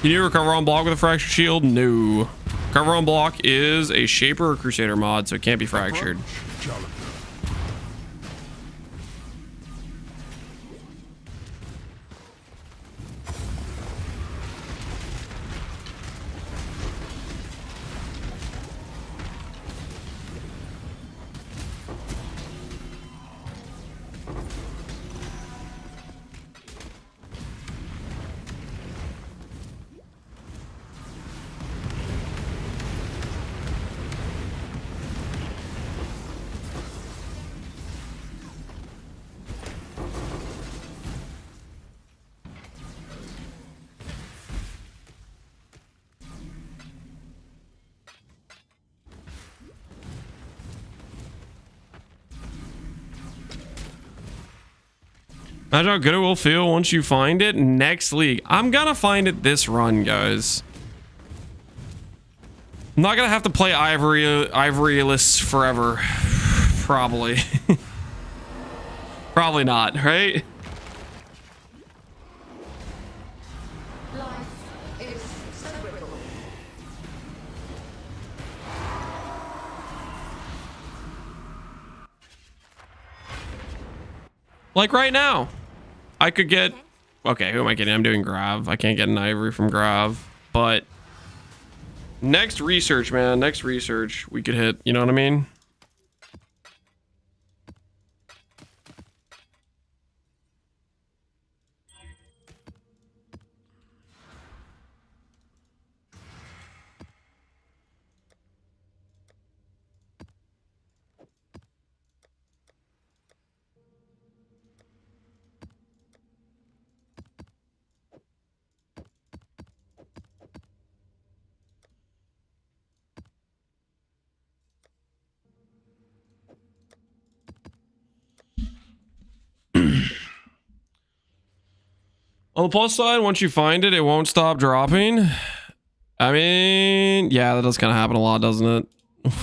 Can you recover on block with a fractured shield? No. Recover on block is a Shaper or Crusader mod, so it can't be fractured. Imagine how good it will feel once you find it next league. I'm gonna find it this run, guys. I'm not gonna have to play Ivory lists forever. Probably. Probably not, right? Life is so brittle. Like right now. I could get... Okay, who am I getting? I'm doing Grav. I can't get an Ivory from Grav. But next research, man. Next research we could hit. You know what I mean? On the plus side, once you find it, it won't stop dropping. I mean, yeah, that does kind of happen a lot, doesn't it?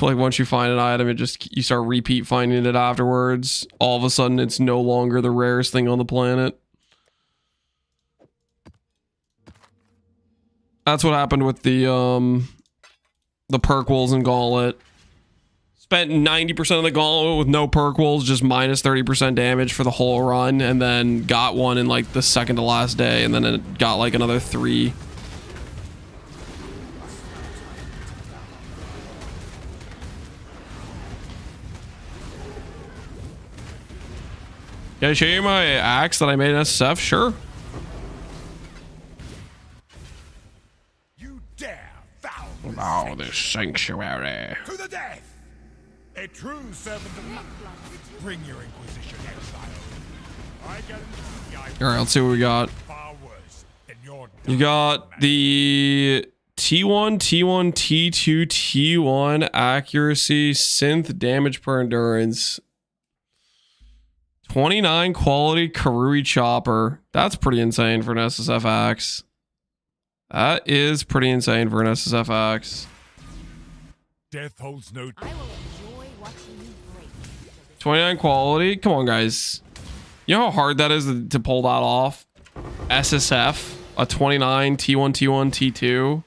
Like once you find an item, you start repeat finding it afterwards. All of a sudden, it's no longer the rarest thing on the planet. That's what happened with the perk wolves and gauntlet. Spent 90% of the gauntlet with no perk wolves, just minus 30% damage for the whole run, and then got one in like the second to last day, and then it got like another 3. Can I show you my axe that I made in SSF? Sure. You dare foul Oh, this sanctuary. to the death! A true servant of light. Bring your Inquisition, Exile. I guarantee All right, let's see what we got. far worse than your You got the T1, T1, T2, T1 accuracy, synth damage per endurance. 29 quality Karui chopper. That's pretty insane for an SSF axe. That is pretty insane for an SSF axe. death holds no. I will enjoy watching you break. 29 quality. Come on, guys. You know how hard that is to pull that off? SSF, a 29, T1, T1, T2.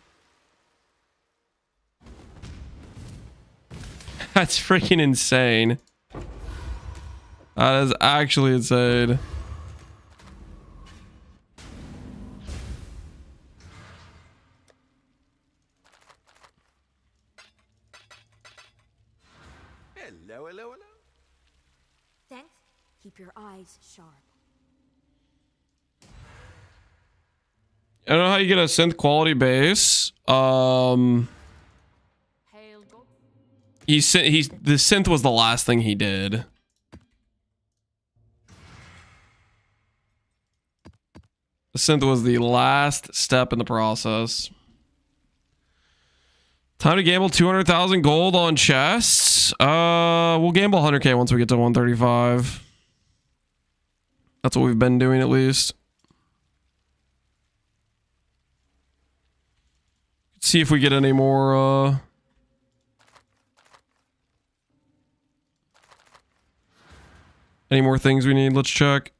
That's freaking insane. That is actually insane. Hello, hello, hello. Thanks. Keep your eyes sharp. I don't know how you get a synth quality base. Hail God. The synth was the last thing he did. The synth was the last step in the process. Time to gamble 200,000 gold on chests. We'll gamble 100k once we get to 135. That's what we've been doing at least. See if we get any more things we need. Let's check.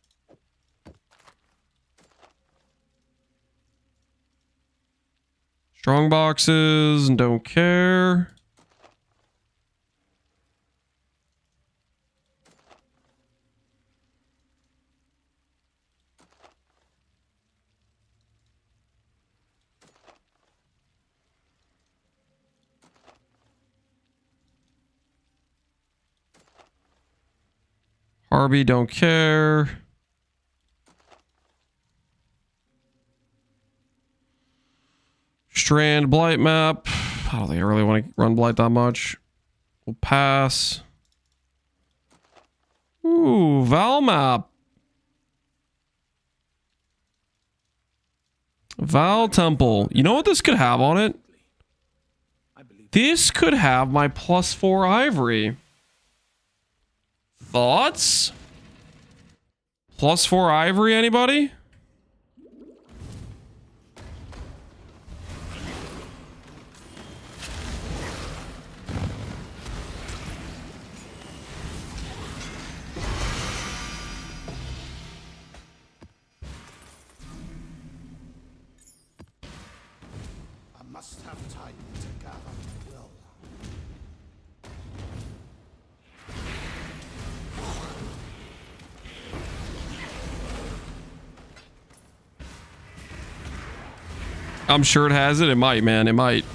Strong boxes, don't care. Harvey, don't care. Strand blight map. I don't think I really want to run blight that much. We'll pass. Ooh, Val map. Val temple. You know what this could have on it? This could have my +4 ivory. Thoughts? +4 ivory, anybody? I must have time to gather my will. I'm sure it has it. It might, man. It might.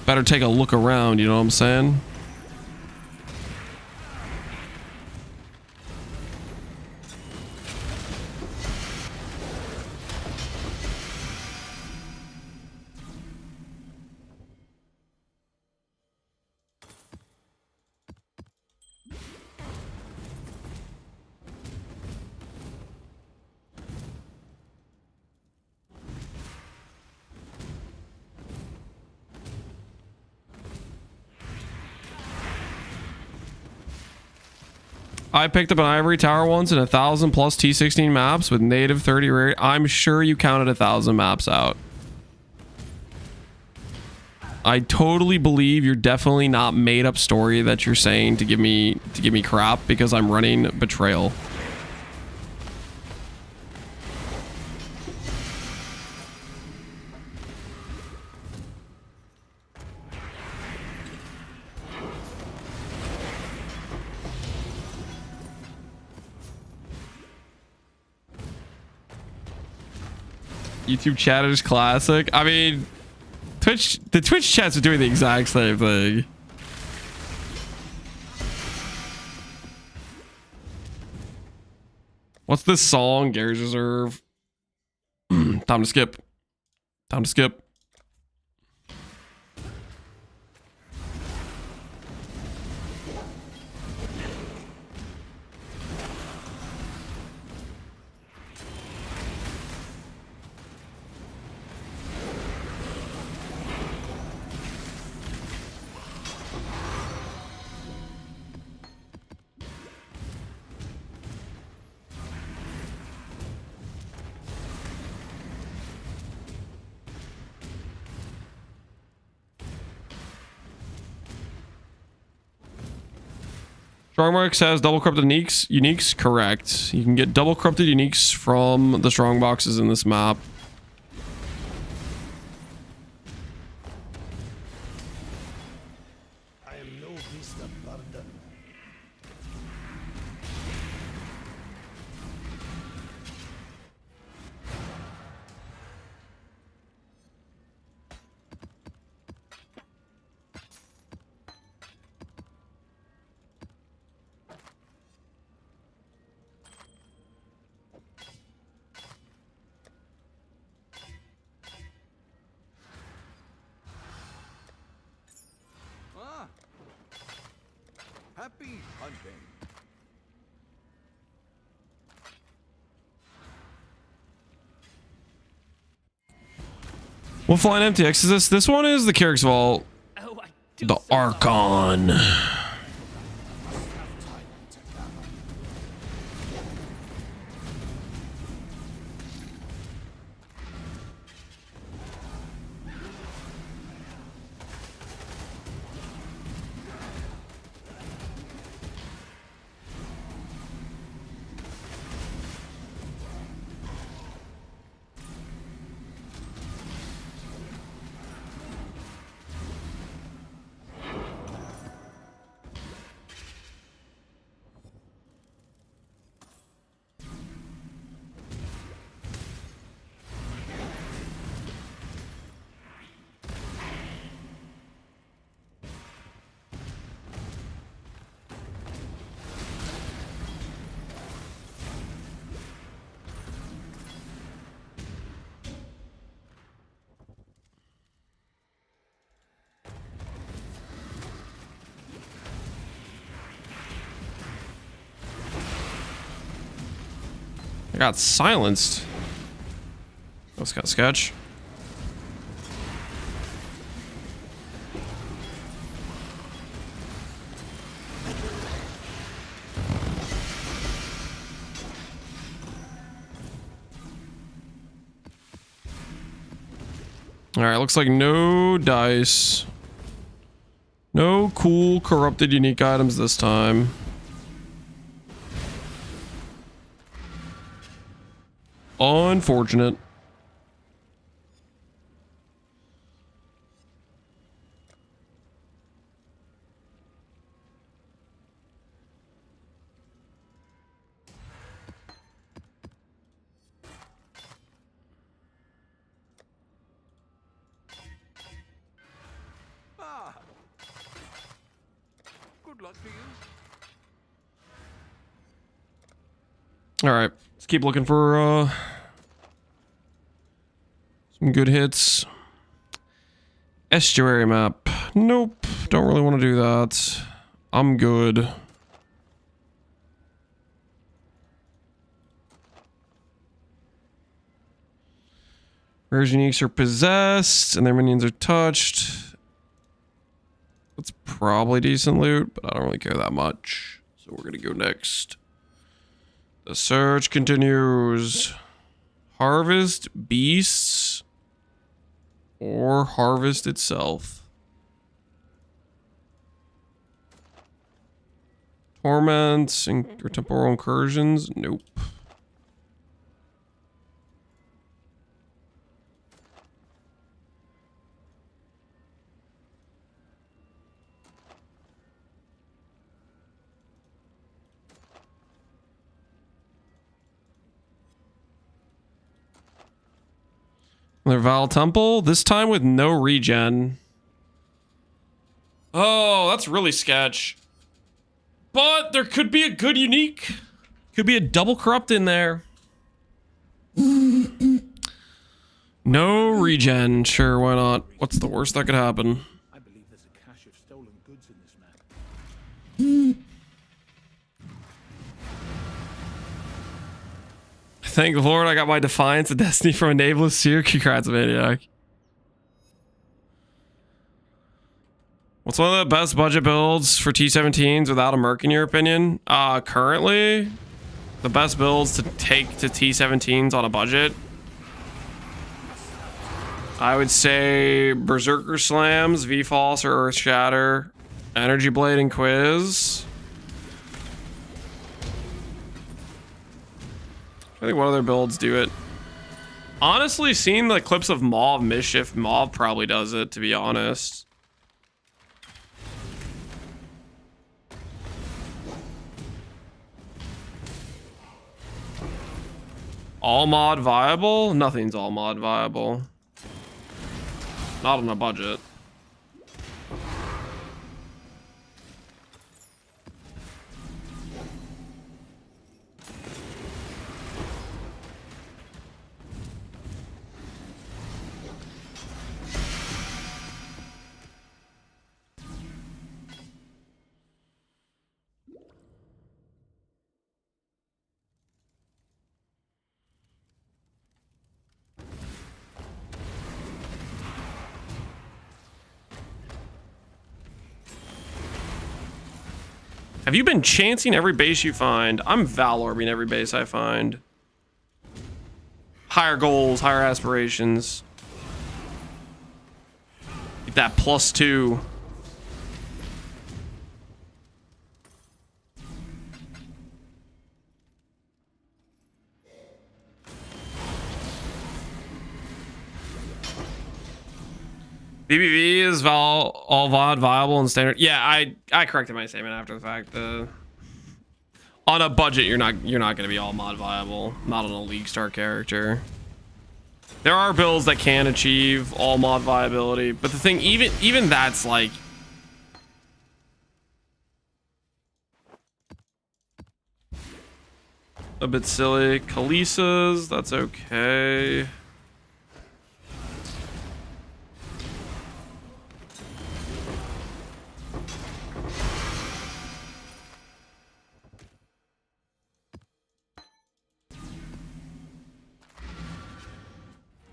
Better take a look around, you know what I'm saying? I picked up an Ivory Tower once and 1,000 plus T16 maps with native 30 rare. I'm sure you counted 1,000 maps out. I totally believe you're definitely not made up story that you're saying to give me crap because I'm running Betrayal. YouTube chat is classic. I mean, the Twitch chats are doing the exact same thing. What's this song? Gary's Reserve. Time to skip. Time to skip. Strongmark says double corrupted uniques. Correct. You can get double corrupted uniques from the strong boxes in this map. I am no beast of burden. Happy hunting. What flying MTX is this? This one is the Carrick's Vault. Oh, The Archon. I got silenced. That's kind of sketch. All right, looks like no dice. No cool corrupted unique items this time. Unfortunate. Good luck to you. All right, let's keep looking for some good hits. Estuary map. Nope, don't really want to do that. I'm good. Rares uniques are possessed and their minions are touched. That's probably decent loot, but I don't really care that much. So we're gonna go next. The search continues. Harvest beasts or harvest itself. Torments or temporal incursions? Nope. Another Val Temple, this time with no regen. Oh, that's really sketch. But there could be a good unique. Could be a double corrupt in there. No regen. Sure, why not? What's the worst that could happen? I believe there's a cache of stolen goods in this map. Thank the Lord I got my Defiance of Destiny from a Nameless Seer. Congrats, Maniac. What's one of the best budget builds for T17s without a Merc in your opinion? Currently, the best builds to take to T17s on a budget, I would say Berserker Slams, V-False or Earth Shatter, Energy Blade and Quiz. I think what other builds do it. Honestly, seeing the clips of Mauve Mischief, Mauve probably does it, to be honest. All mod viable? Nothing's all mod viable. Not on a budget. Have you been chancing every base you find? I'm Valorbing every base I find. Higher goals, higher aspirations. Get that +2. BBV is all VOD viable and standard. Yeah, I corrected my statement after the fact. On a budget, you're not going to be all mod viable. Not on a League Star character. There are builds that can achieve all mod viability, but the thing, even that's like a bit silly. Khaleesas, that's okay.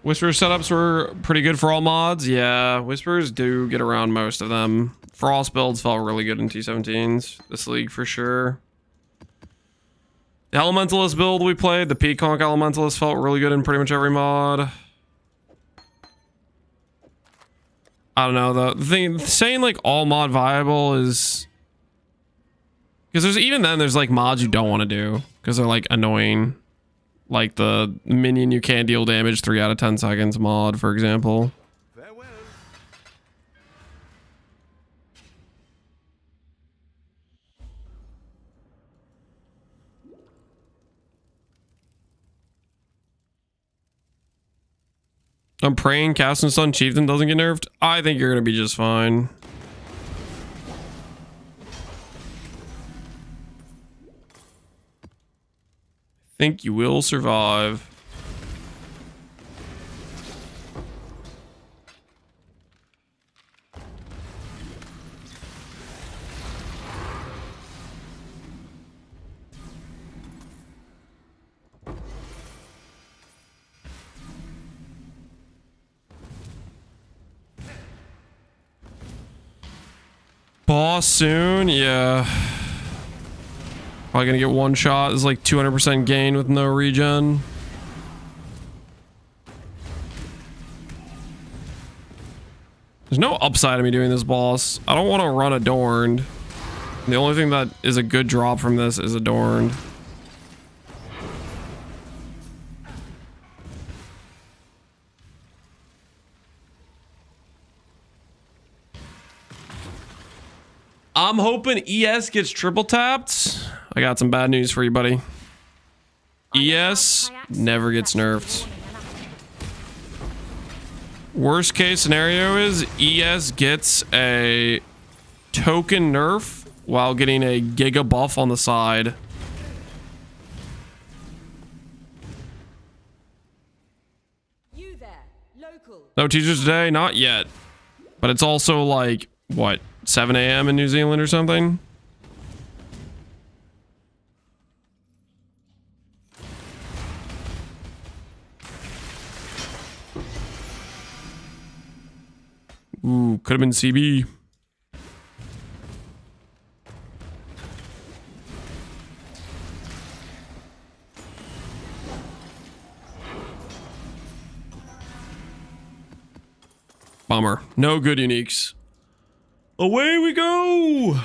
Whisper setups were pretty good for all mods. Yeah, Whispers do get around most of them. Frost builds felt really good in T17s. This league for sure. The Elementalist build we played, the Peacock Elementalist, felt really good in pretty much every mod. I don't know, the thing, saying like all mod viable is... Because there's even then, there's like mods you don't want to do. Because they're like annoying. Like the minion you can't deal damage 3 out of 10 seconds mod, for example. Farewell. I'm praying Casting Stun Chieftain doesn't get nerfed. I think you're going to be just fine. Think you will survive. Boss soon, yeah. Probably gonna get one shot. It's like 200% gain with no regen. There's no upside to me doing this boss. I don't want to run Adorned. The only thing that is a good drop from this is Adorned. I'm hoping ES gets triple tapped. I got some bad news for you, buddy. ES never gets nerfed. Worst case scenario is ES gets a token nerf while getting a giga buff on the side. You there, local. No teachers today? Not yet. But it's also like, what, 7 a.m. in New Zealand or something? Ooh, could have been CB. Bummer. No good uniques. Away we go!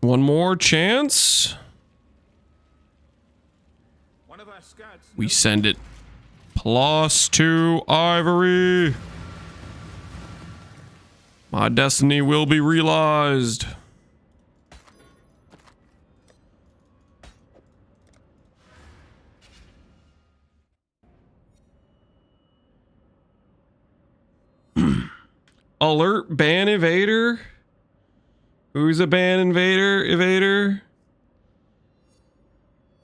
One more chance. One of our scouts. We send it. +2 Ivory. My destiny will be realized. Alert ban evader. Who's a ban evader?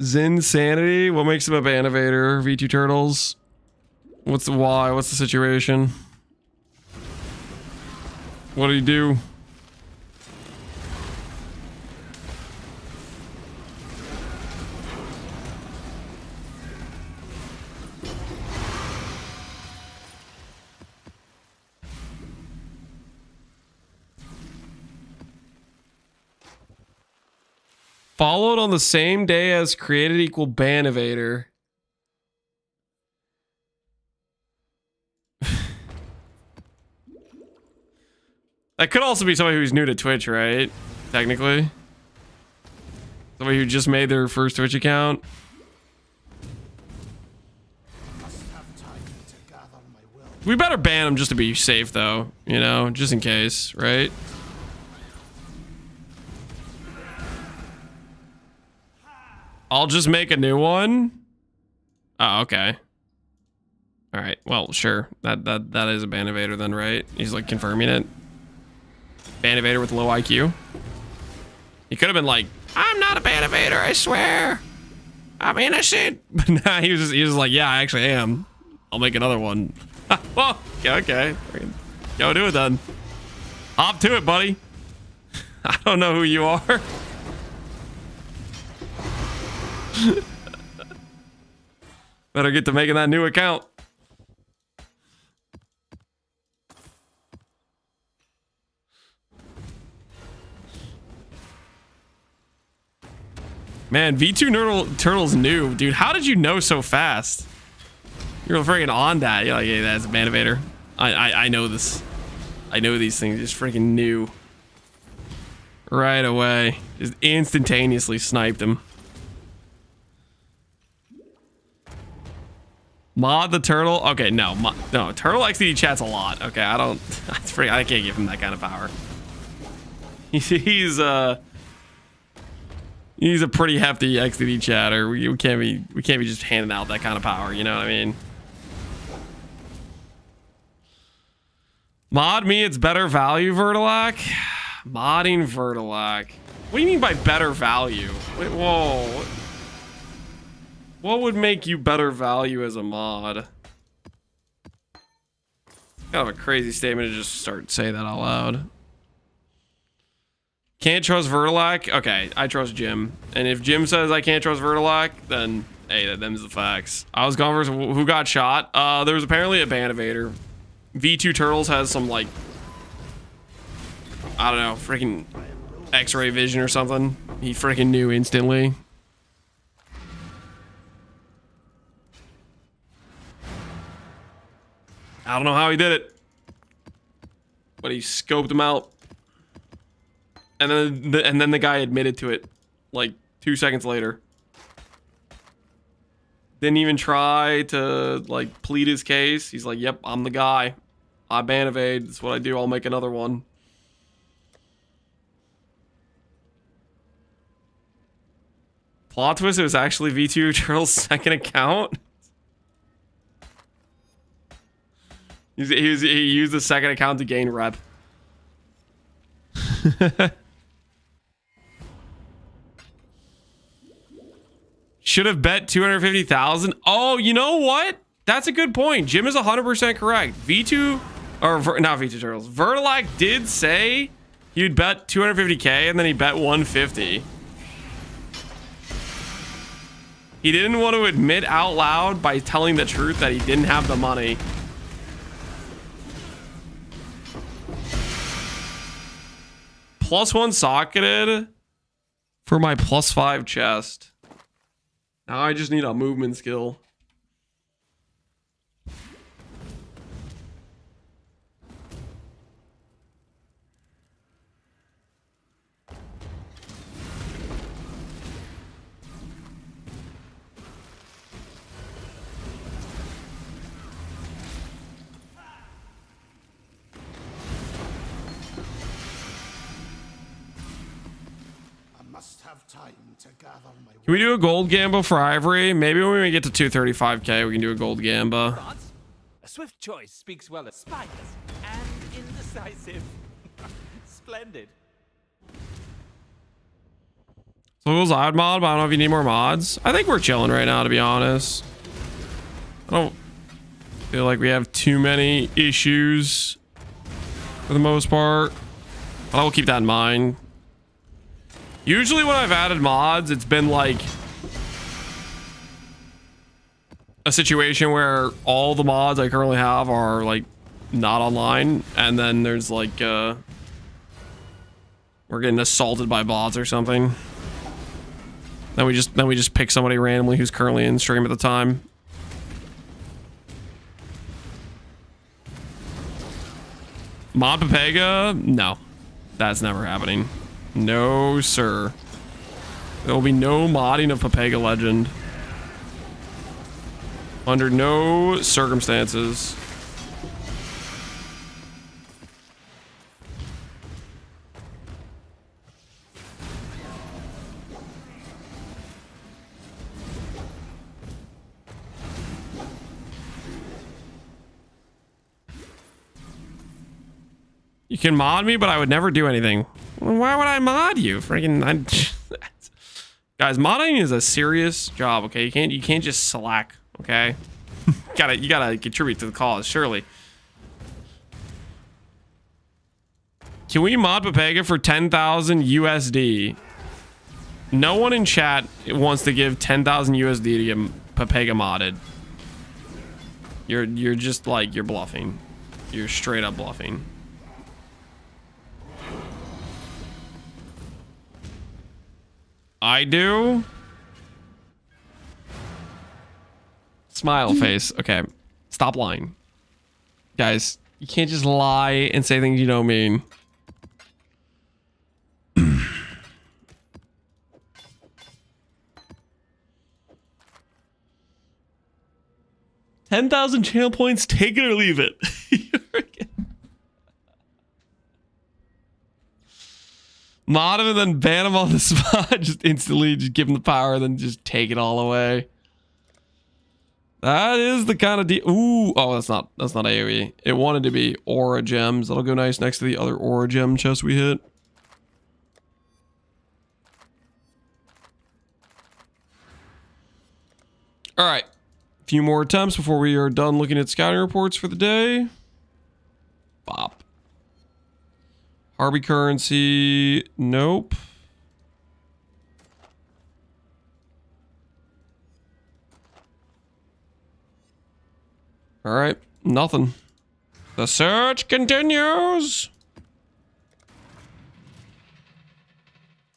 Zinsanity. What makes him a ban evader? V2 Turtles. What's the why? What's the situation? What did he do? Followed on the same day as created equal ban evader. That could also be somebody who's new to Twitch, right? Technically. Somebody who just made their first Twitch account. We better ban him just to be safe, though. You know, just in case, right? I'll just make a new one. Oh, okay. All right. Well, sure. That is a ban evader then, right? He's like confirming it. Ban evader with low IQ. He could have been like, I'm not a ban evader, I swear. I'm innocent. But nah, he was just like, yeah, I actually am. I'll make another one. Well, okay. Go do it then. Hop to it, buddy. I don't know who you are. Better get to making that new account. Man, V2 Turtle's new. Dude, how did you know so fast? You're freaking on that. You're like, hey, that's a ban evader. I know this. I know these things. Just freaking new. Right away. Just instantaneously sniped him. Mod the turtle. Okay, no. No, turtle XD chats a lot. Okay, I don't. I can't give him that kind of power. He's a pretty hefty XDD chatter. We can't be just handing out that kind of power, you know what I mean? Mod me, it's better value, Vertilac. Modding Vertilac. What do you mean by better value? Wait, whoa. What would make you better value as a mod? Kind of a crazy statement to just start saying that out loud. Can't trust Vertilac? Okay, I trust Jim. And if Jim says I can't trust Vertilac, then hey, them's the facts. I was going for who got shot. There was apparently a ban evader. V2 Turtles has some like, I don't know, freaking X-ray vision or something. He freaking knew instantly. I don't know how he did it, but he scoped him out. And then the guy admitted to it like 2 seconds later. Didn't even try to like plead his case. He's like, yep, I'm the guy. I ban evade. That's what I do. I'll make another one. Plot twist, it was actually V2 Turtle's second account. He used the second account to gain rep. Should have bet 250,000. Oh, you know what? That's a good point. Jim is 100% correct. V2, or not V2 Turtles. Vertilac did say he'd bet 250K and then he bet 150. He didn't want to admit out loud by telling the truth that he didn't have the money. +1 socketed for my +5 chest. Now I just need a movement skill. Can we do a gold gamba for Ivory? Maybe when we get to 235k, we can do a gold gamba. A swift choice speaks well of spiders and indecisive. Splendid. So it was odd mod, but I don't know if you need more mods. I think we're chilling right now, to be honest. I don't feel like we have too many issues for the most part. But I will keep that in mind. Usually when I've added mods, it's been like a situation where all the mods I currently have are like not online, and then there's like we're getting assaulted by bots or something. Then we just pick somebody randomly who's currently in stream at the time. Mod Pepega? No, that's never happening. No, sir. There will be no modding of Pepega Legend. Under no circumstances. You can mod me, but I would never do anything. Why would I mod you? Freaking guys, modding is a serious job, okay? You can't just slack, okay? you gotta contribute to the cause, surely. Can we mod Pepega for 10,000 USD? No one in chat wants to give 10,000 USD to get Pepega modded. You're just like, you're bluffing. You're straight up bluffing. I do. Smile face. Okay. Stop lying. Guys, you can't just lie and say things you don't mean. 10,000 channel points, take it or leave it. Mod him and then ban him on the spot. Just instantly just give him the power and then just take it all away. That is the kind of deal. Ooh, oh, that's not AoE. It wanted to be aura gems. That'll go nice next to the other aura gem chest we hit. All right, a few more attempts before we are done looking at scouting reports for the day. Bop. Harvey currency, nope. All right, nothing. The search continues.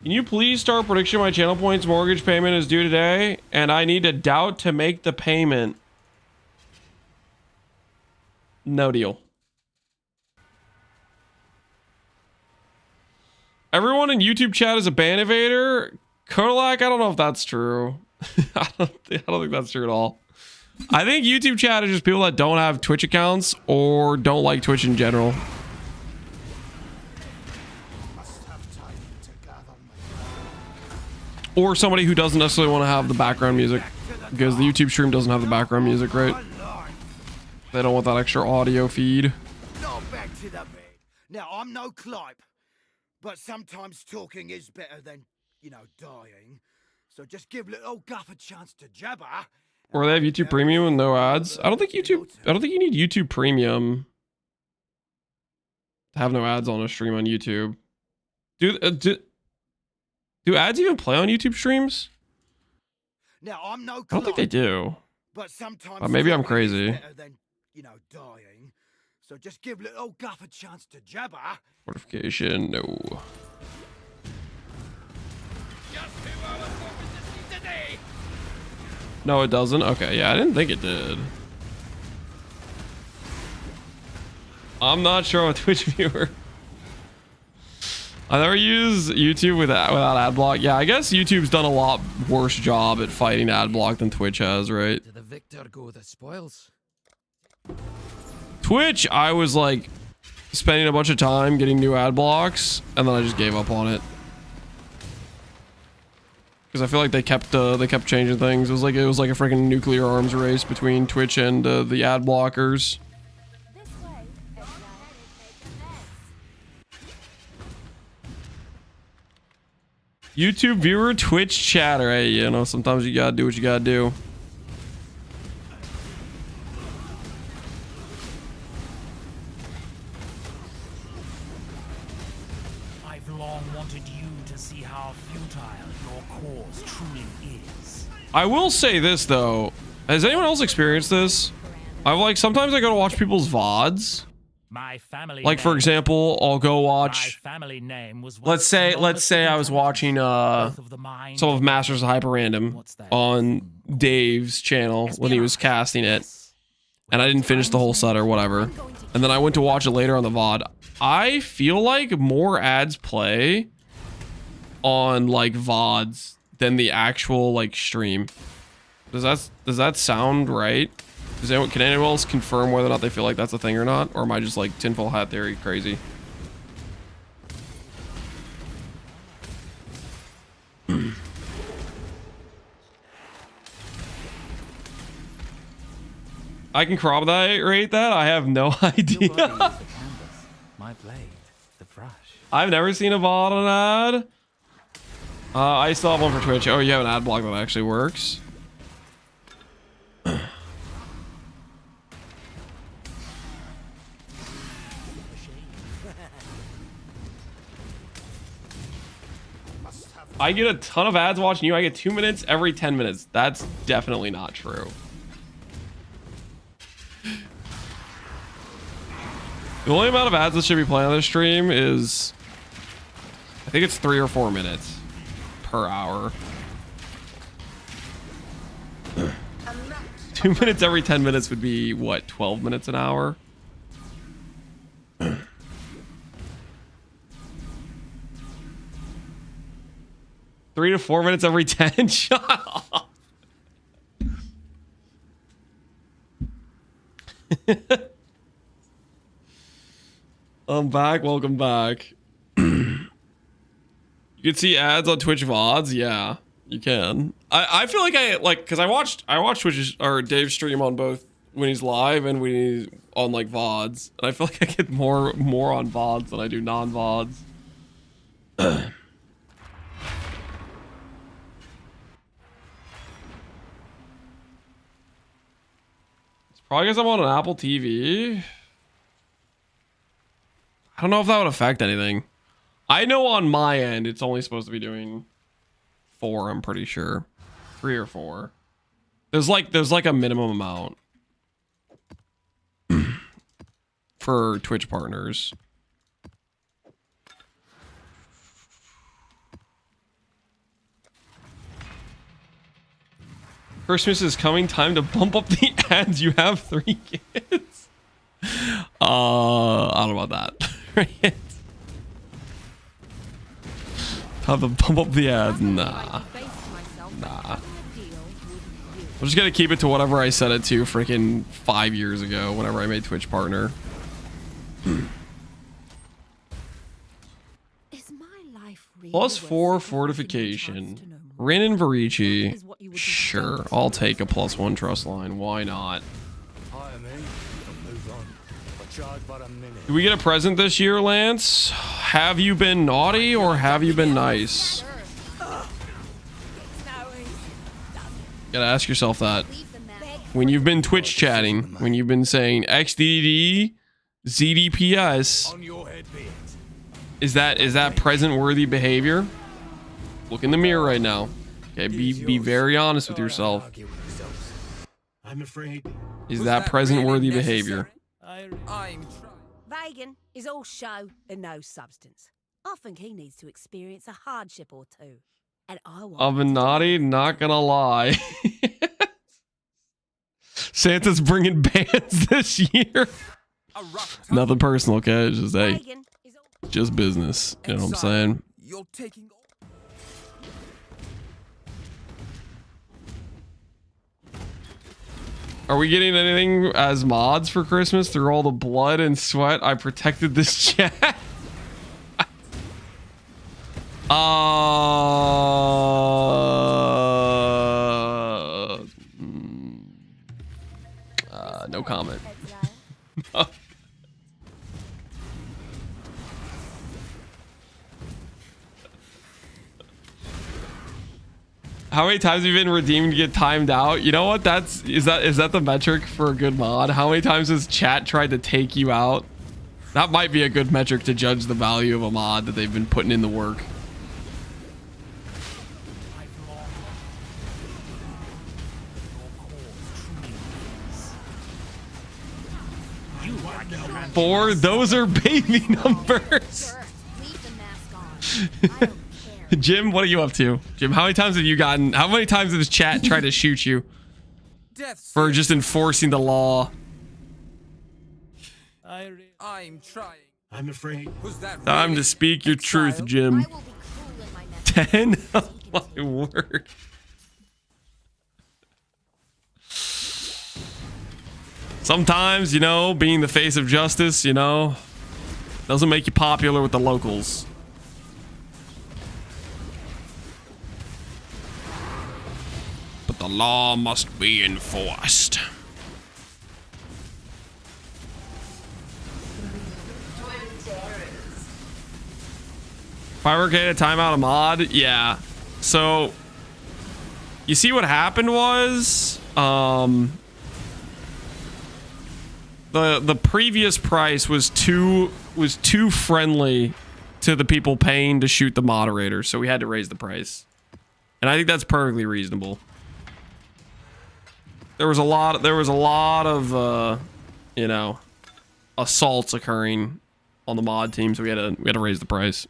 Can you please start prediction my channel points mortgage payment is due today and I need a doubt to make the payment? No deal. Everyone in YouTube chat is a ban evader. Kodalak, I don't know if that's true. I don't think that's true at all. I think YouTube chat is just people that don't have Twitch accounts or don't like Twitch in general. Or somebody who doesn't necessarily want to have the background music because the YouTube stream doesn't have the background music, right? They don't want that extra audio feed. Now back to the bed. Now I'm no Clipe, but sometimes talking is better than, you know, dying. So just give little Guff a chance to jabber. Or they have YouTube Premium and no ads. I don't think you need YouTube Premium to have no ads on a stream on YouTube. Do ads even play on YouTube streams? Now I'm no I don't think they do. But sometimes Maybe I'm crazy. better than, you know, dying. So just give little Guff a chance to jabber. Fortification, no. No, it doesn't. Okay, yeah, I didn't think it did. I'm not sure I'm a Twitch viewer. I never use YouTube without ad block. Yeah, I guess YouTube's done a lot worse job at fighting ad block than Twitch has, right? To the victor go the spoils. Twitch, I was like spending a bunch of time getting new ad blocks, and then I just gave up on it because I feel like they kept changing things. It was like a freaking nuclear arms race between Twitch and the ad blockers. YouTube viewer, Twitch chatter. Hey, you know, sometimes you gotta do what you gotta do. I've long wanted you to see how futile your cause truly is. I will say this though. Has anyone else experienced this? Sometimes I go to watch people's VODs. My family like for example, I'll go watch. My family name was let's say I was watching some of Masters of Hyper Random on Dave's channel when he was casting it, and I didn't finish the whole set or whatever, and then I went to watch it later on the VOD. I feel like more ads play on like VODs than the actual like stream. Does that sound right? Can anyone else confirm whether or not they feel like that's a thing or not? Or am I just like tinfoil hat theory crazy? I can corroborate that. I have no idea. My blade, the brush. I've never seen a VOD on an ad. I still have one for Twitch. Oh, you have an ad block that actually works. I get a ton of ads watching you. I get 2 minutes every 10 minutes. That's definitely not true. The only amount of ads that should be playing on this stream is, I think it's 3 or 4 minutes per hour. 2 minutes every 10 minutes would be what, 12 minutes an hour? 3 to 4 minutes every 10. Shut up. I'm back. Welcome back. You can see ads on Twitch VODs. Yeah, you can. I feel like because I watched Twitch or Dave's stream on both when he's live and when he's on like VODs. And I feel like I get more on VODs than I do non-VODs. It's probably because I'm on an Apple TV. I don't know if that would affect anything. I know on my end, it's only supposed to be doing 4, I'm pretty sure. 3 or 4. There's like a minimum amount for Twitch partners. Christmas is coming, time to bump up the ads. You have 3 kids. I don't know about that. Right? Have to bump up the ads? Nah. I'm just gonna keep it to whatever I set it to freaking 5 years ago whenever I made Twitch partner. +4 fortification. Rin and Varici. Sure, I'll take a +1 trust line. Why not? Do we get a present this year, Lance? Have you been naughty or have you been nice? Gotta ask yourself that. When you've been Twitch chatting, when you've been saying XDD, ZDPS, is that present worthy behavior? Look in the mirror right now. Okay, be very honest with yourself. I'm afraid. Is that present worthy behavior? Vagan is all show and no substance. I think he needs to experience a hardship or two. And I want Avenatti, not gonna lie. Santa's bringing bands this year. Nothing personal, okay? It's just, hey, just business. You know what I'm saying? You're taking. Are we getting anything as mods for Christmas? Through all the blood and sweat I protected this chat. No comment. How many times have you been redeemed to get timed out? You know what? Is that the metric for a good mod? How many times has chat tried to take you out? That might be a good metric to judge the value of a mod that they've been putting in the work. Four, those are baby numbers. Jim, what are you up to? Jim, how many times has chat tried to shoot you for just enforcing the law? I'm trying. I'm afraid. Time to speak your truth, Jim. 10? Oh my word. Sometimes, you know, being the face of justice, you know, doesn't make you popular with the locals. But the law must be enforced. $500K to timeout a mod? Yeah. So, you see what happened was, the previous price was too friendly to the people paying to shoot the moderator, so we had to raise the price. And I think that's perfectly reasonable. There was a lot of you know, assaults occurring on the mod team, so we had to raise the price.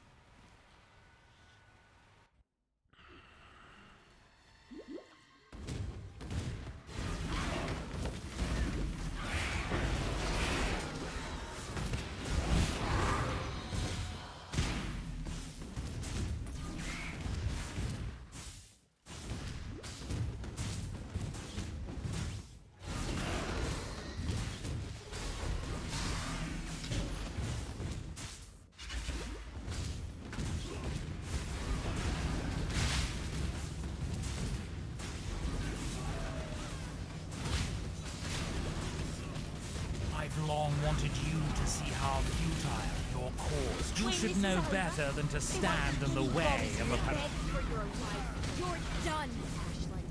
have long wanted you to see how futile your cause. You should know better than to stand in the way of a Beg for your life. You're done, Ashley.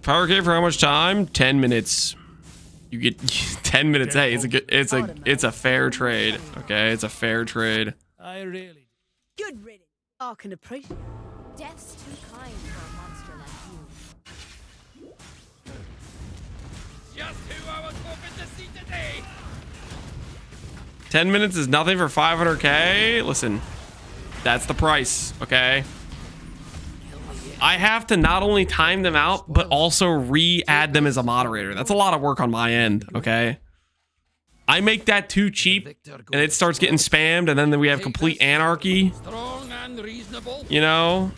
Power Cave for how much time? 10 minutes. You get 10 minutes. Hey, it's a fair trade. Okay, it's a fair trade. I really... Good riddance. I can appreciate. Death's too kind for a monster like you. Just who I was hoping to see today. 10 minutes is nothing for 500k. Listen, that's the price. Okay. I have to not only time them out, but also re-add them as a moderator. That's a lot of work on my end. Okay. I make that too cheap and it starts getting spammed and then we have complete anarchy. You know,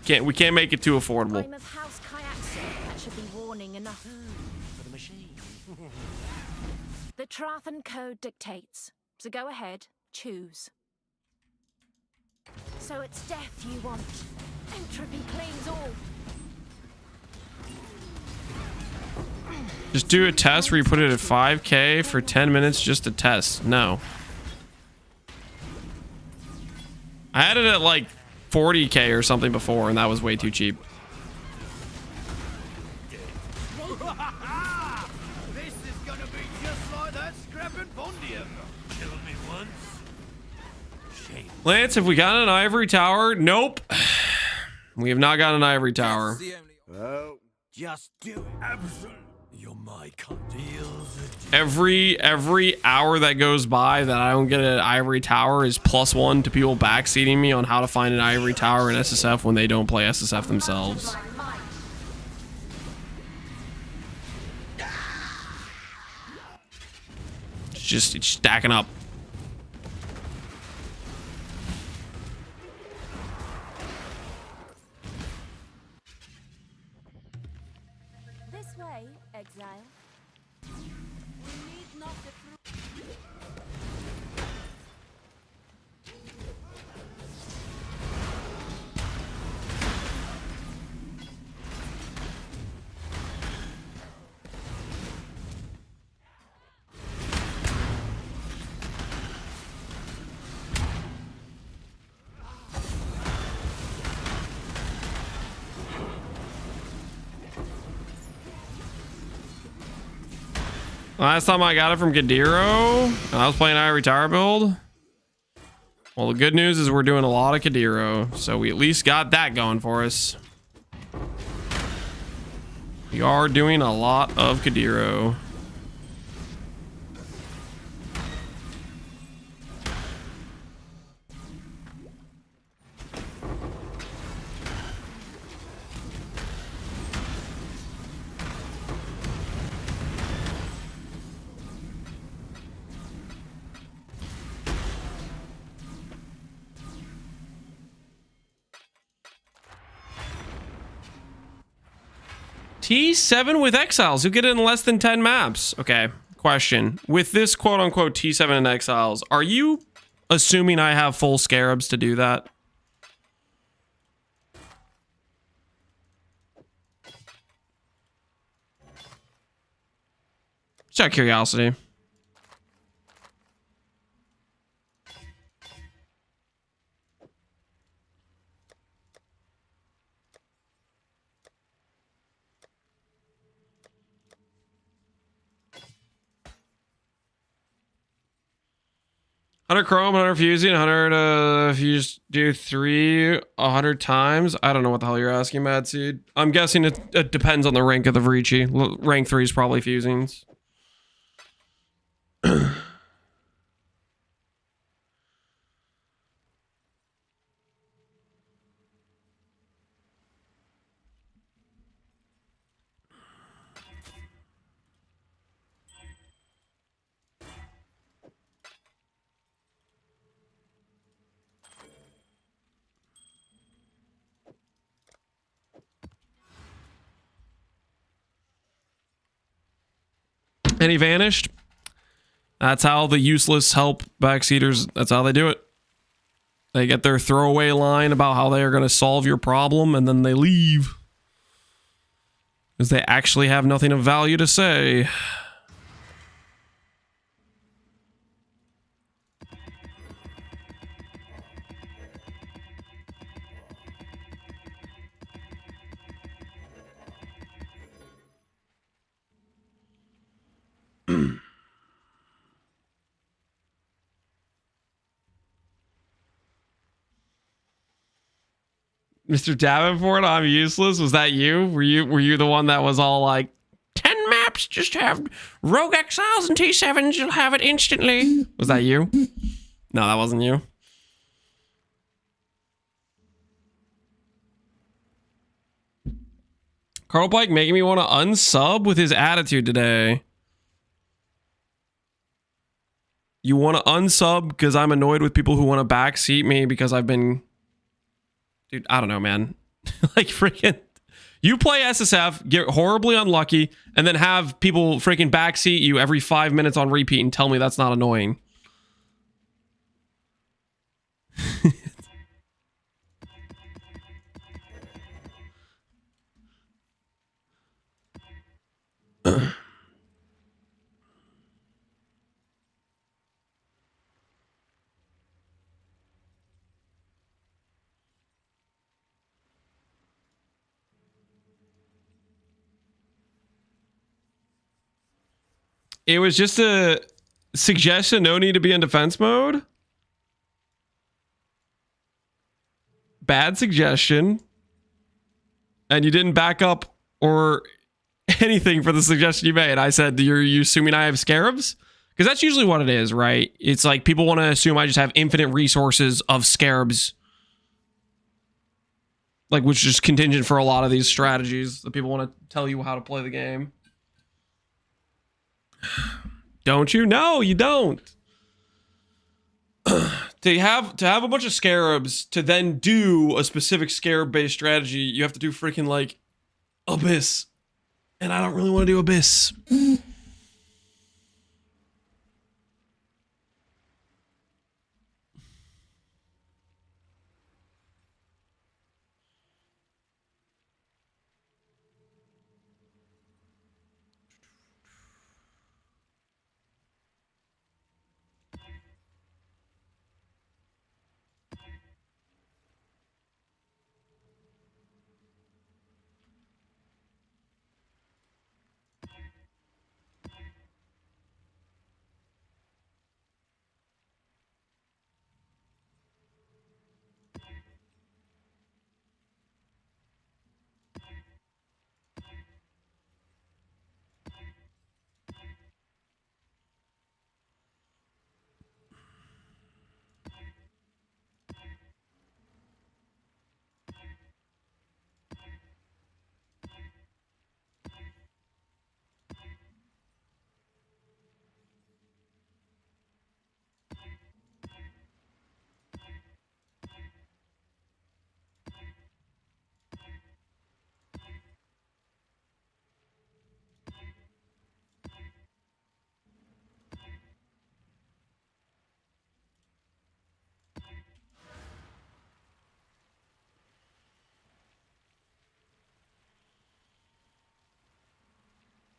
we can't make it too affordable. I'm of House Kayaksu. That should be warning enough. For the machine. The Trathan Code dictates. So go ahead, choose. So it's death you want. Entropy claims all. Just do a test where you put it at 5k for 10 minutes just to test. No. I had it at like 40k or something before and that was way too cheap. This is gonna be just like that scrap and Bondium. Kill me once. Shame. Lance, have we got an ivory tower? Nope. We have not got an ivory tower. Oh, just do it. Absolutely. You're my cut. Deals Every hour that goes by that I don't get an ivory tower is +1 to people backseating me on how to find an ivory tower in SSF when they don't play SSF themselves. It's stacking up. This way, Exile. We need not the Last time I got it from Kadiro, and I was playing Ivory Tower build. Well, the good news is we're doing a lot of Kadiro, so we at least got that going for us. We are doing a lot of Kadiro. T7 with Exiles. You'll get it in less than 10 maps. Okay, question. With this quote-unquote T7 in Exiles, are you assuming I have full scarabs to do that? Just out of curiosity. $100 Chrome, 100 Fusing, 100 if you just do 100 times. I don't know what the hell you're asking, Mad Seed. I'm guessing it depends on the rank of the Verici. Rank 3 is probably Fusings. And he vanished. That's how the useless help backseaters, that's how they do it. They get their throwaway line about how they are going to solve your problem, and then they leave. Because they actually have nothing of value to say. Mr. Davenport, I'm useless. Was that you? Were you the one that was all like, 10 maps, just have rogue exiles and T7s, you'll have it instantly. Was that you? No, that wasn't you. Carl Pike making me want to unsub with his attitude today. You want to unsub because I'm annoyed with people who want to backseat me because I've been... Dude, I don't know, man. Like, freaking... You play SSF, get horribly unlucky, and then have people freaking backseat you every 5 minutes on repeat and tell me that's not annoying. It was just a suggestion, no need to be in defense mode. Bad suggestion. And you didn't back up or anything for the suggestion you made. I said, you assuming I have scarabs? Because that's usually what it is, right? It's like people want to assume I just have infinite resources of scarabs. Like, which is contingent for a lot of these strategies that people want to tell you how to play the game. Don't you? No, you don't. To have a bunch of scarabs to then do a specific scarab-based strategy, you have to do freaking like Abyss. And I don't really want to do Abyss.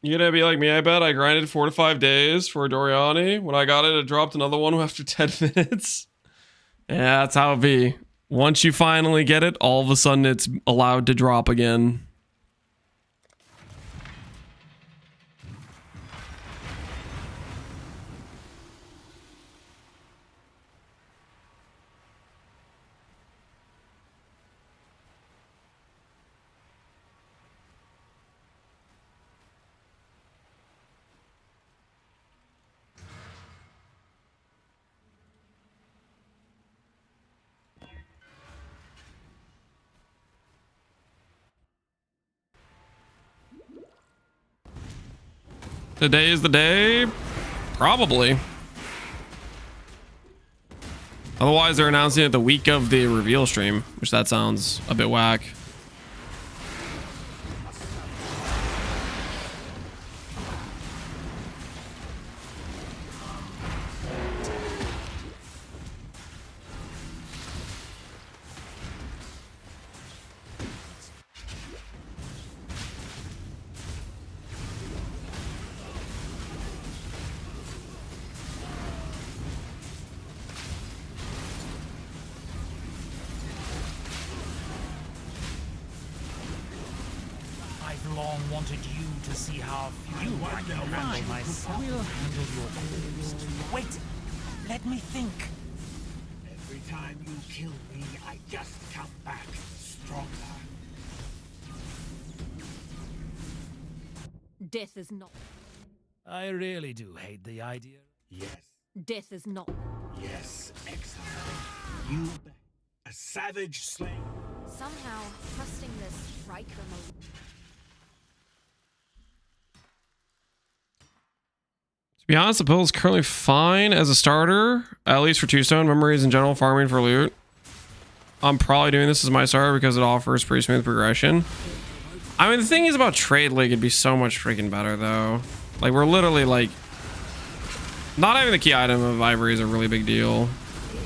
You're gonna be like me, I bet. I grinded 4 to 5 days for a Doriani. When I got it, it dropped another one after 10 minutes. Yeah, that's how it be. Once you finally get it, all of a sudden it's allowed to drop again. Today is the day? Probably. Otherwise, they're announcing it the week of the reveal stream, which that sounds a bit whack. time you kill me, I just come back stronger. Death is not. I really do hate the idea. Yes, Death is not. yes, Exile. You a savage slave. Somehow, trusting this Riker mode. To be honest, the build is currently fine as a starter, at least for 2-stone memories in general, farming for loot. I'm probably doing this as my starter because it offers pretty smooth progression. I mean, the thing is about Trade League, it'd be so much freaking better though. Like, we're literally like, not having the key item of Ivory is a really big deal,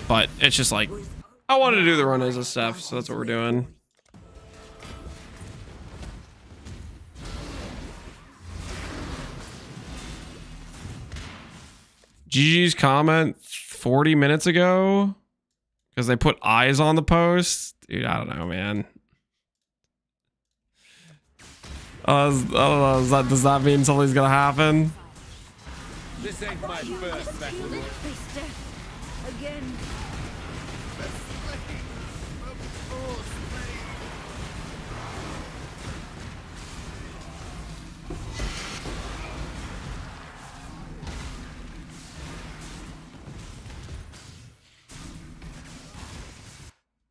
but it's just like, I wanted to do the run as SSF, so that's what we're doing. GG's comment 40 minutes ago because they put eyes on the post. Dude, I don't know, man. I don't know. Does that mean something's gonna happen? This ain't my first battle. Again.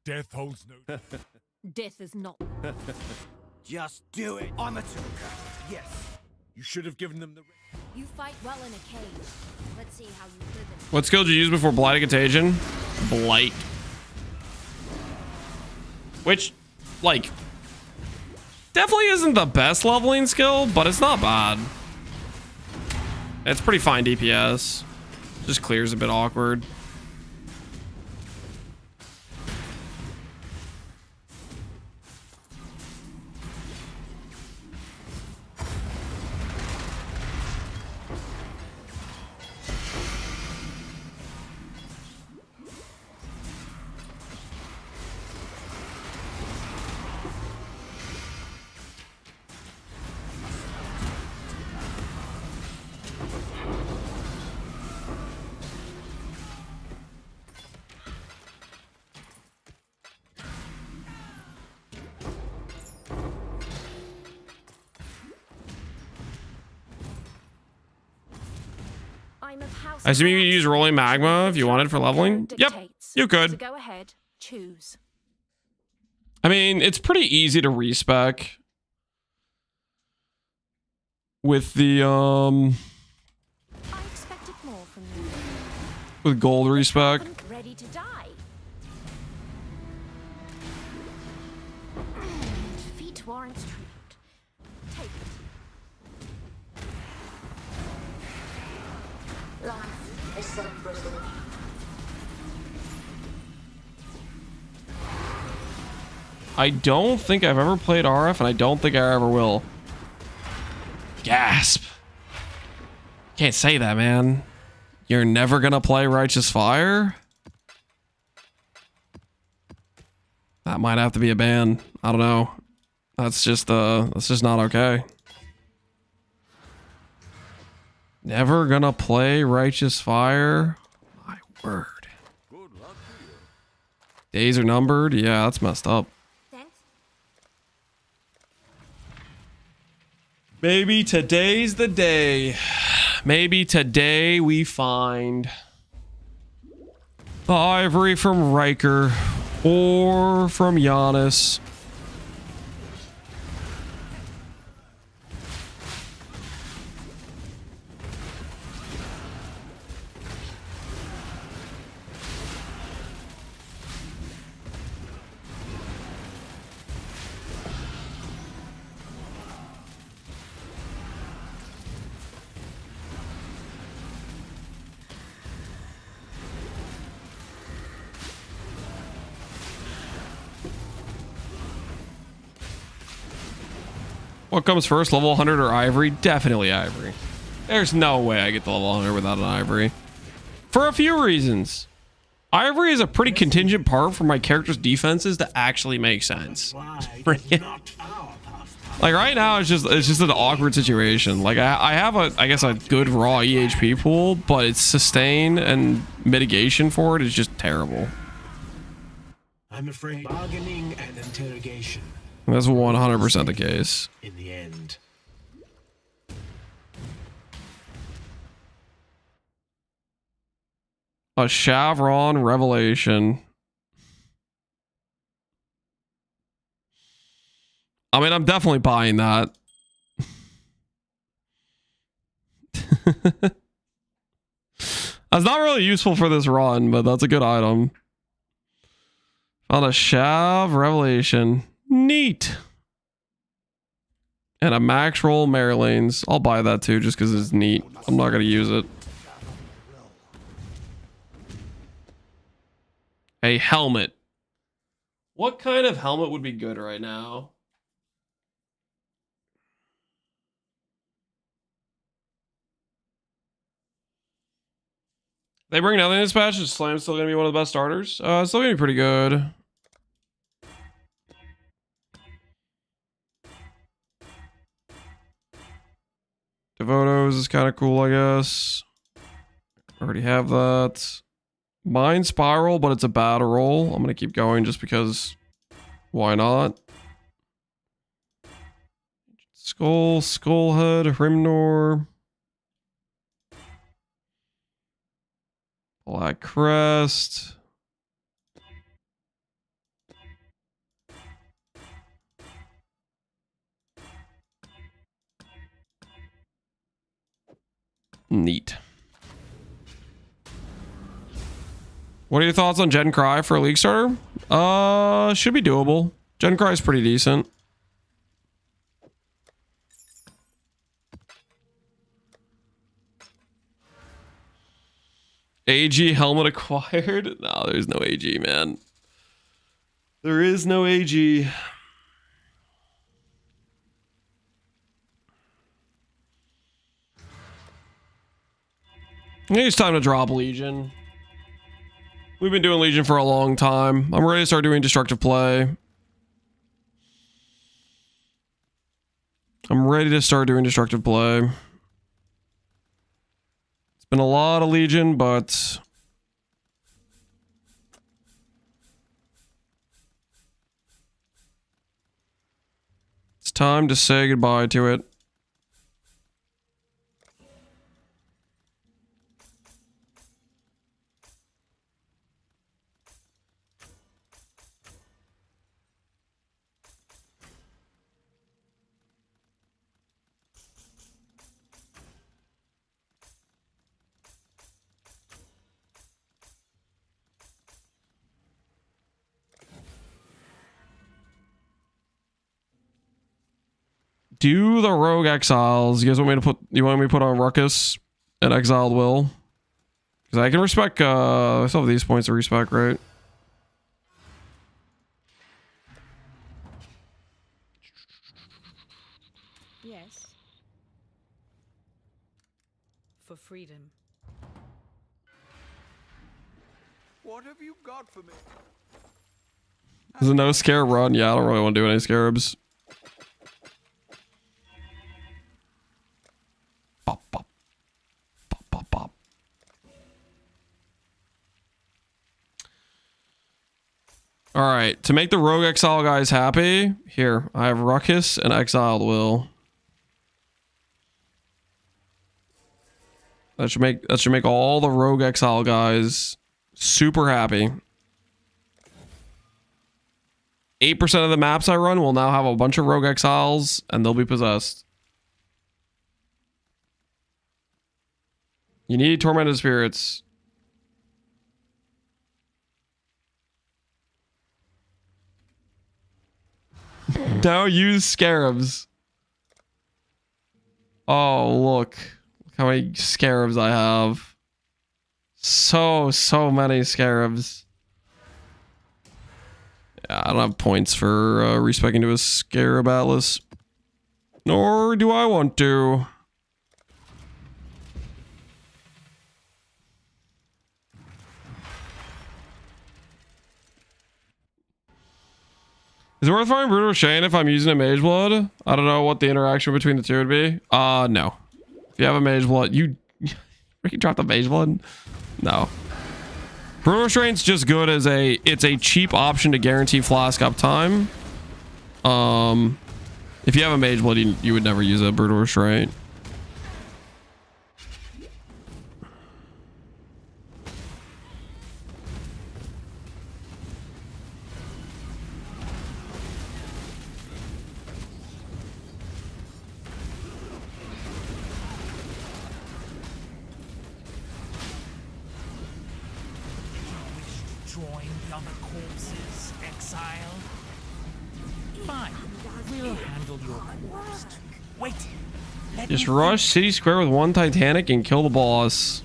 Death holds no. Death is not. Just do it. I'm a talker. Yes. You should have given them the. You fight well in a cage. Let's see how you live in. What skill did you use before Blight Contagion? Blight. Which, like, definitely isn't the best leveling skill, but it's not bad. It's pretty fine DPS. Just clears a bit awkward. I assume you could use rolling magma if you wanted for leveling. Yep, you could. So go ahead, choose. I mean, it's pretty easy to respec with the I expected more from you. with gold respec. Ready to die. Defeat warrants treatment. Take it. Life is celebrated. I don't think I've ever played RF, and I don't think I ever will. Gasp. Can't say that, man. You're never gonna play Righteous Fire? That might have to be a ban. I don't know. That's just not okay. Never gonna play Righteous Fire? My word. Days are numbered? Yeah, that's messed up. Maybe today's the day. Maybe today we find the Ivory from Riker or from Giannis. What comes first, level 100 or Ivory? Definitely Ivory. There's no way I get the level 100 without an Ivory. For a few reasons. Ivory is a pretty contingent part for my character's defenses to actually make sense. Like right now, it's just an awkward situation. Like I have I guess a good raw EHP pool, but its sustain and mitigation for it is just terrible. I'm afraid bargaining and interrogation. That's 100% the case. In the end. A Chevron revelation. I mean, I'm definitely buying that. That's not really useful for this run, but that's a good item. Found a Shav revelation. Neat. And a max roll Marilanes. I'll buy that too just because it's neat. I'm not going to use it. A helmet. What kind of helmet would be good right now? They bring nothing in this patch. Is Slam's still going to be one of the best starters? It's still going to be pretty good. Devotos is kind of cool, I guess. Already have that. Mind Spiral, but it's a bad roll. I'm going to keep going just because why not? Skull, Skullhead, Hrimnor. Black Crest. Neat. What are your thoughts on Gen Cry for a League starter? Should be doable. Gen Cry is pretty decent. AG helmet acquired? No, there's no AG, man. There is no AG. I think it's time to drop Legion. We've been doing Legion for a long time. I'm ready to start doing destructive play. I'm ready to start doing destructive play. It's been a lot of Legion, but it's time to say goodbye to it. Do the rogue exiles. You guys want me to put? You want me to put on Ruckus and exiled Will? Because I can respec. I still have these points to respec, right? Yes. For freedom. What have you got for me? There's a no scare run. Yeah, I don't really want to do any scarabs. Pop, pop. Pop, pop, pop. All right, to make the rogue exile guys happy, here I have Ruckus and exiled Will. That should make all the rogue exile guys super happy. 8% of the maps I run will now have a bunch of rogue exiles, and they'll be possessed. You need tormented spirits. Now use scarabs. Oh, look how many scarabs I have. So many scarabs. Yeah, I don't have points for respecing to a Scarab Atlas. Nor do I want to. Is it worth farming Brutal Shane if I'm using a Mage Blood? I don't know what the interaction between the two would be. No. If you have a Mage Blood, you can drop the Mage Blood? No. Brutal Restraint's just good as it's a cheap option to guarantee flask uptime. If you have a Mage Blood, you would never use a Brutal Restraint. Join the other corpses, Exile. Fine, we'll handle your corpse. Wait. Just rush City Square with one Titanic and kill the boss.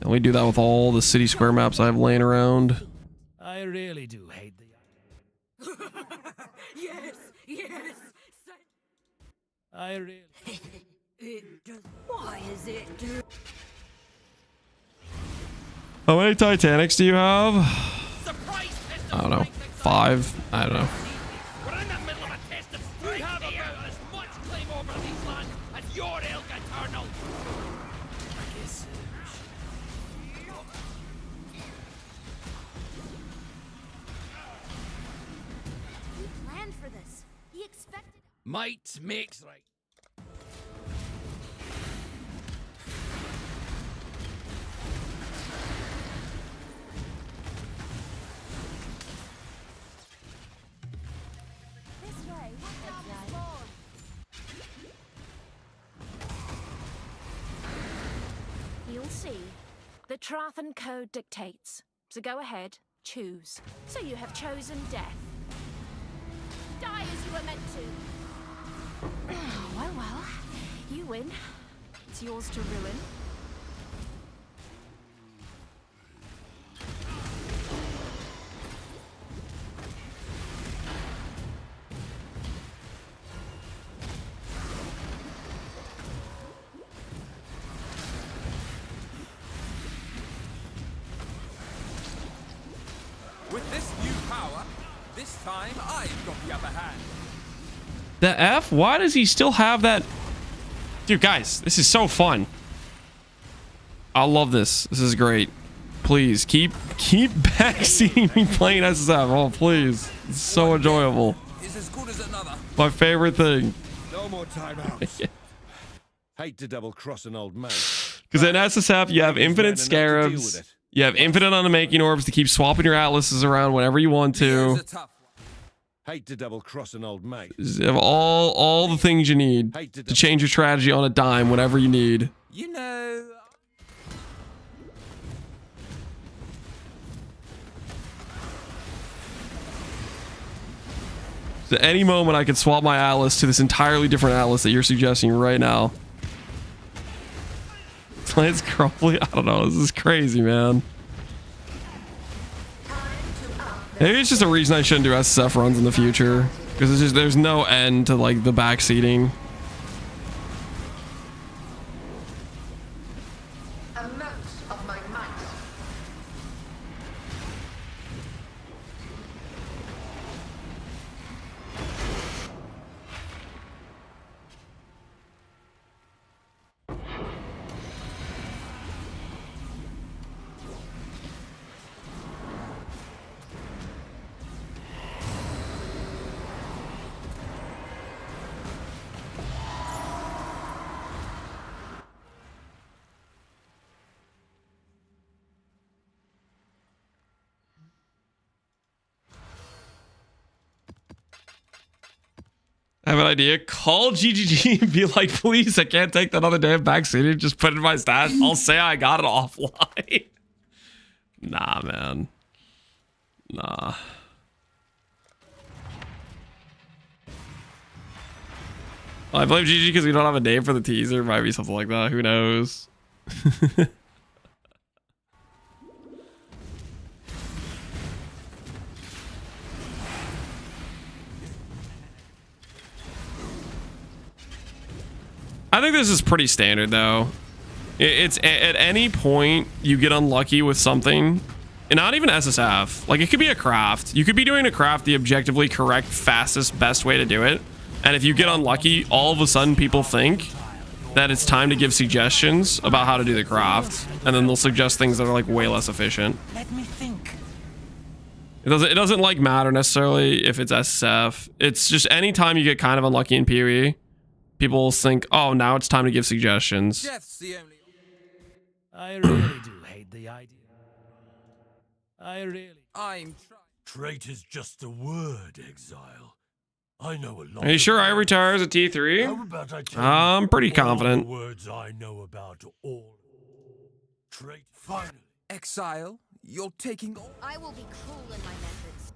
And we do that with all the City Square maps I have laying around. I really do hate the... Yes, yes. I really... It does. Why is it do? How many Titanics do you have? I don't know. 5? I don't know. We're in the middle of a test of strength. We have about as much claim over these lands as your Elk Eternal. He planned for this. He expected. Might makes right. This way. You'll see. The Trathan Code dictates. So go ahead, choose. So you have chosen death. Die as you were meant to. Well, you win. It's yours to ruin. With this new power, this time I've got the upper hand. The F? Why does he still have that? Dude, guys, this is so fun. I love this. This is great. Please keep backseating me playing SSF. Oh, please. It's so enjoyable. Is as good as another. My favorite thing. No more timeouts. Hate to double cross an old mate. Because in SSF, you have infinite scarabs. You have infinite on the making orbs to keep swapping your atlases around whenever you want to. Hate to double cross an old mate. You have all the things you need to change your strategy on a dime whenever you need. You know. So at any moment, I could swap my atlas to this entirely different atlas that you're suggesting right now. It's crumbly. I don't know. This is crazy, man. Maybe it's just a reason I shouldn't do SSF runs in the future, because it's just there's no end to like the backseating. Of my might. I have an idea. Call GGG and be like, please, I can't take that other damn backseating. Just put it in my stats. I'll say I got it offline. Nah, man. Nah. Well, I blame GG because we don't have a name for the teaser. Might be something like that. Who knows? I think this is pretty standard, though. It's at any point you get unlucky with something, and not even SSF. Like, it could be a craft. You could be doing a craft the objectively correct, fastest, best way to do it. And if you get unlucky, all of a sudden people think that it's time to give suggestions about how to do the craft. And then they'll suggest things that are, like, way less efficient. Let me think. It doesn't like matter necessarily if it's SSF. It's just anytime you get kind of unlucky in PoE, people will think, oh, now it's time to give suggestions. Death's the only. I really do hate the idea. I'm Trait is just a word, Exile. I know a lot. Are you sure about Ivory Tower is a How T3? about I tell I'm pretty you all confident. the words I know about all. Trait, finally. Exile. You're taking all. I will be cruel in my methods.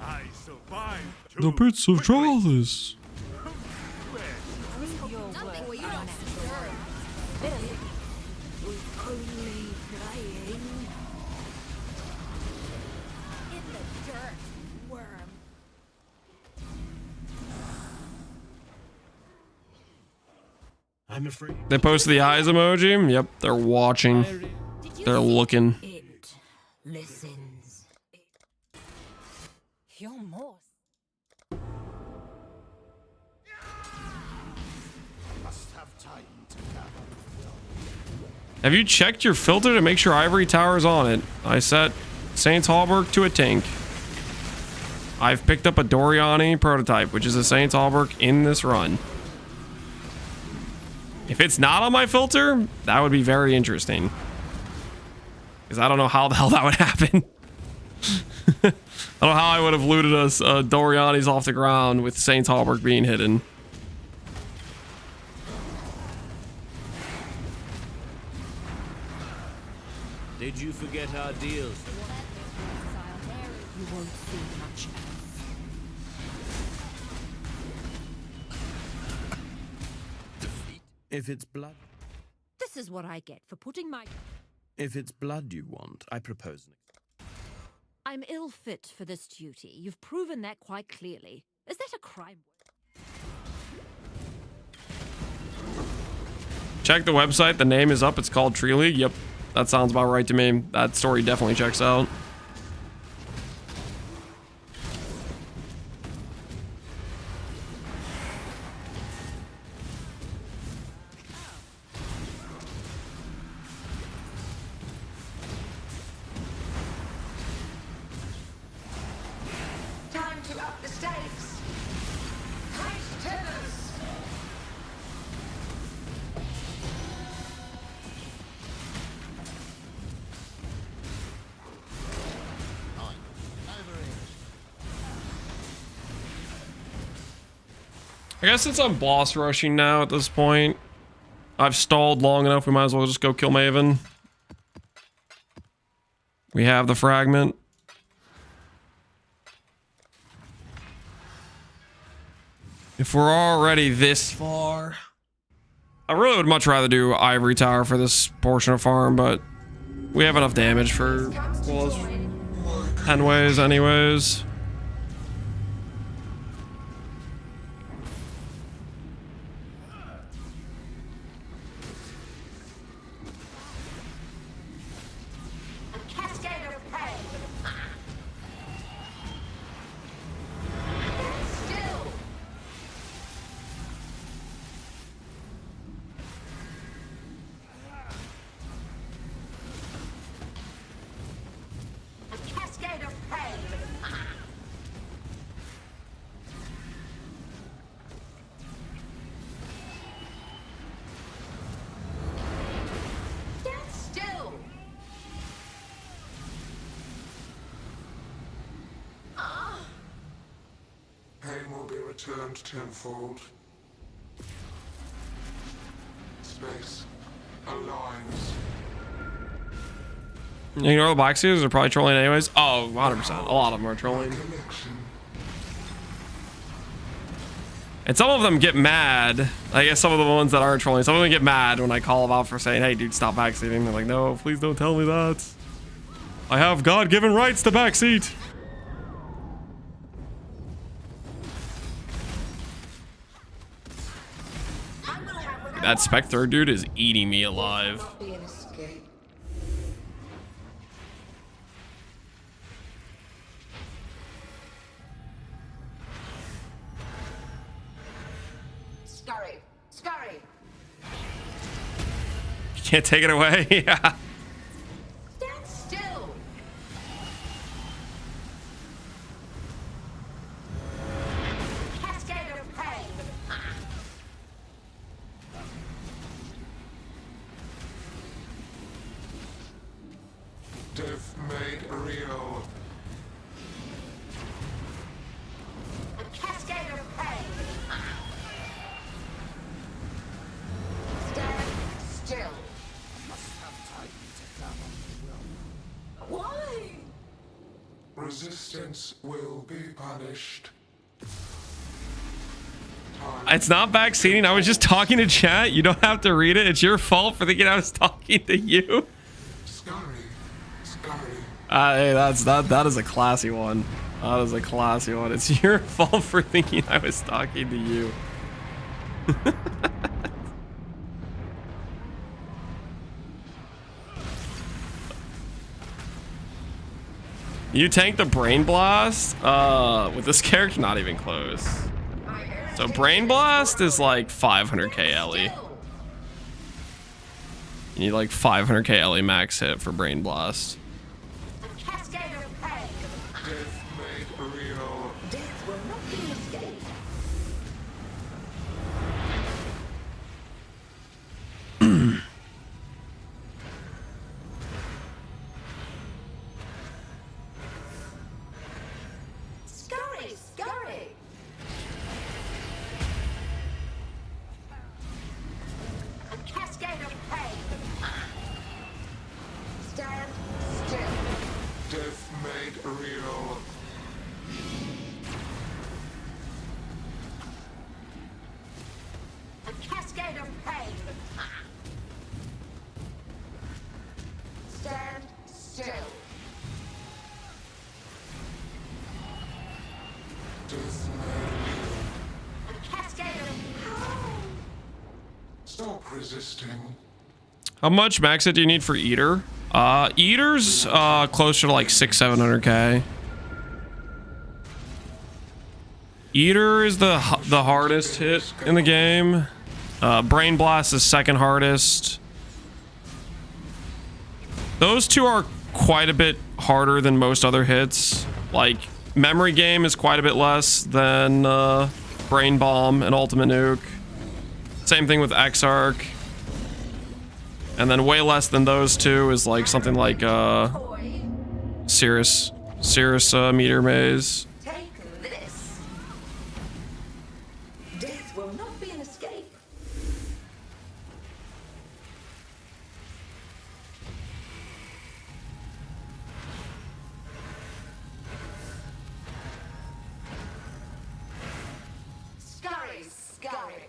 I survived The too. bits of Trollis. Nothing you don't deserve. Only playing In the dirt, worm. I'm afraid. They posted the eyes emoji. Yep, they're watching. Did you They're see looking. it listens. You're more. Must have time to gather. Have you checked your filter to make sure Ivory Tower's on it? I set Saints Hallberg to a tank. I've picked up a Doriani prototype, which is a Saints Hallberg in this run. If it's not on my filter, that would be very interesting. Because I don't know how the hell that would happen. I don't know how I would have looted us Doriani's off the ground with Saints Hallberg being hidden. Did you forget our deals? You won't see much else. If it's blood, This is what I get for putting my... if it's blood you want, I propose an I'm ill fit for this duty. You've proven that quite clearly. Is that a crime? Check the website. The name is up. It's called Tree League. Yep. That sounds about right to me. That story definitely checks out. Time to up the stakes. Heist tennis. I guess since I'm boss rushing now at this point, I've stalled long enough, we might as well just go kill Maven. We have the fragment. If we're already this far, I really would much rather do Ivory Tower for this portion of farm, but we have enough damage for, well, 10 ways anyways. A cascade of pain. Still. A cascade of pain. Stand still. Pain will be returned tenfold. Space aligns. You know, the backseaters are probably trolling anyways. Oh, 100%. A lot of them are trolling. And some of them get mad. I guess some of the ones that aren't trolling, some of them get mad when I call them out for saying, hey, dude, stop backseating. They're like, no, please don't tell me that. I have God-given rights to backseat. That Spectre dude is eating me alive. Be an escape. Scurry. Scurry. You can't take it away. Yeah. Stand still. Cascade of pain. Death made real. A cascade of pain. Stand still. Why? Resistance will be punished. It's not backseating. I was just talking to chat. You don't have to read it. It's your fault for thinking I was talking to you. Hey, that is a classy one. That is a classy one. It's your fault for thinking I was talking to you. You tank the Brain Blast? With this character, not even close. So Brain Blast is like 500k LE. You need like 500k LE max hit for Brain Blast. Stop resisting. How much max hit do you need for Eater? Eater's closer to like 600-700k. Eater is the hardest hit in the game. Brain Blast is second hardest. Those two are quite a bit harder than most other hits. Like, Memory Game is quite a bit less than Brain Bomb and Ultimate Nuke. Same thing with Exarch. And then way less than those two is like something like Cirrus Meteor Maze. Take this. Death will not be an escape. Scurry, scurry.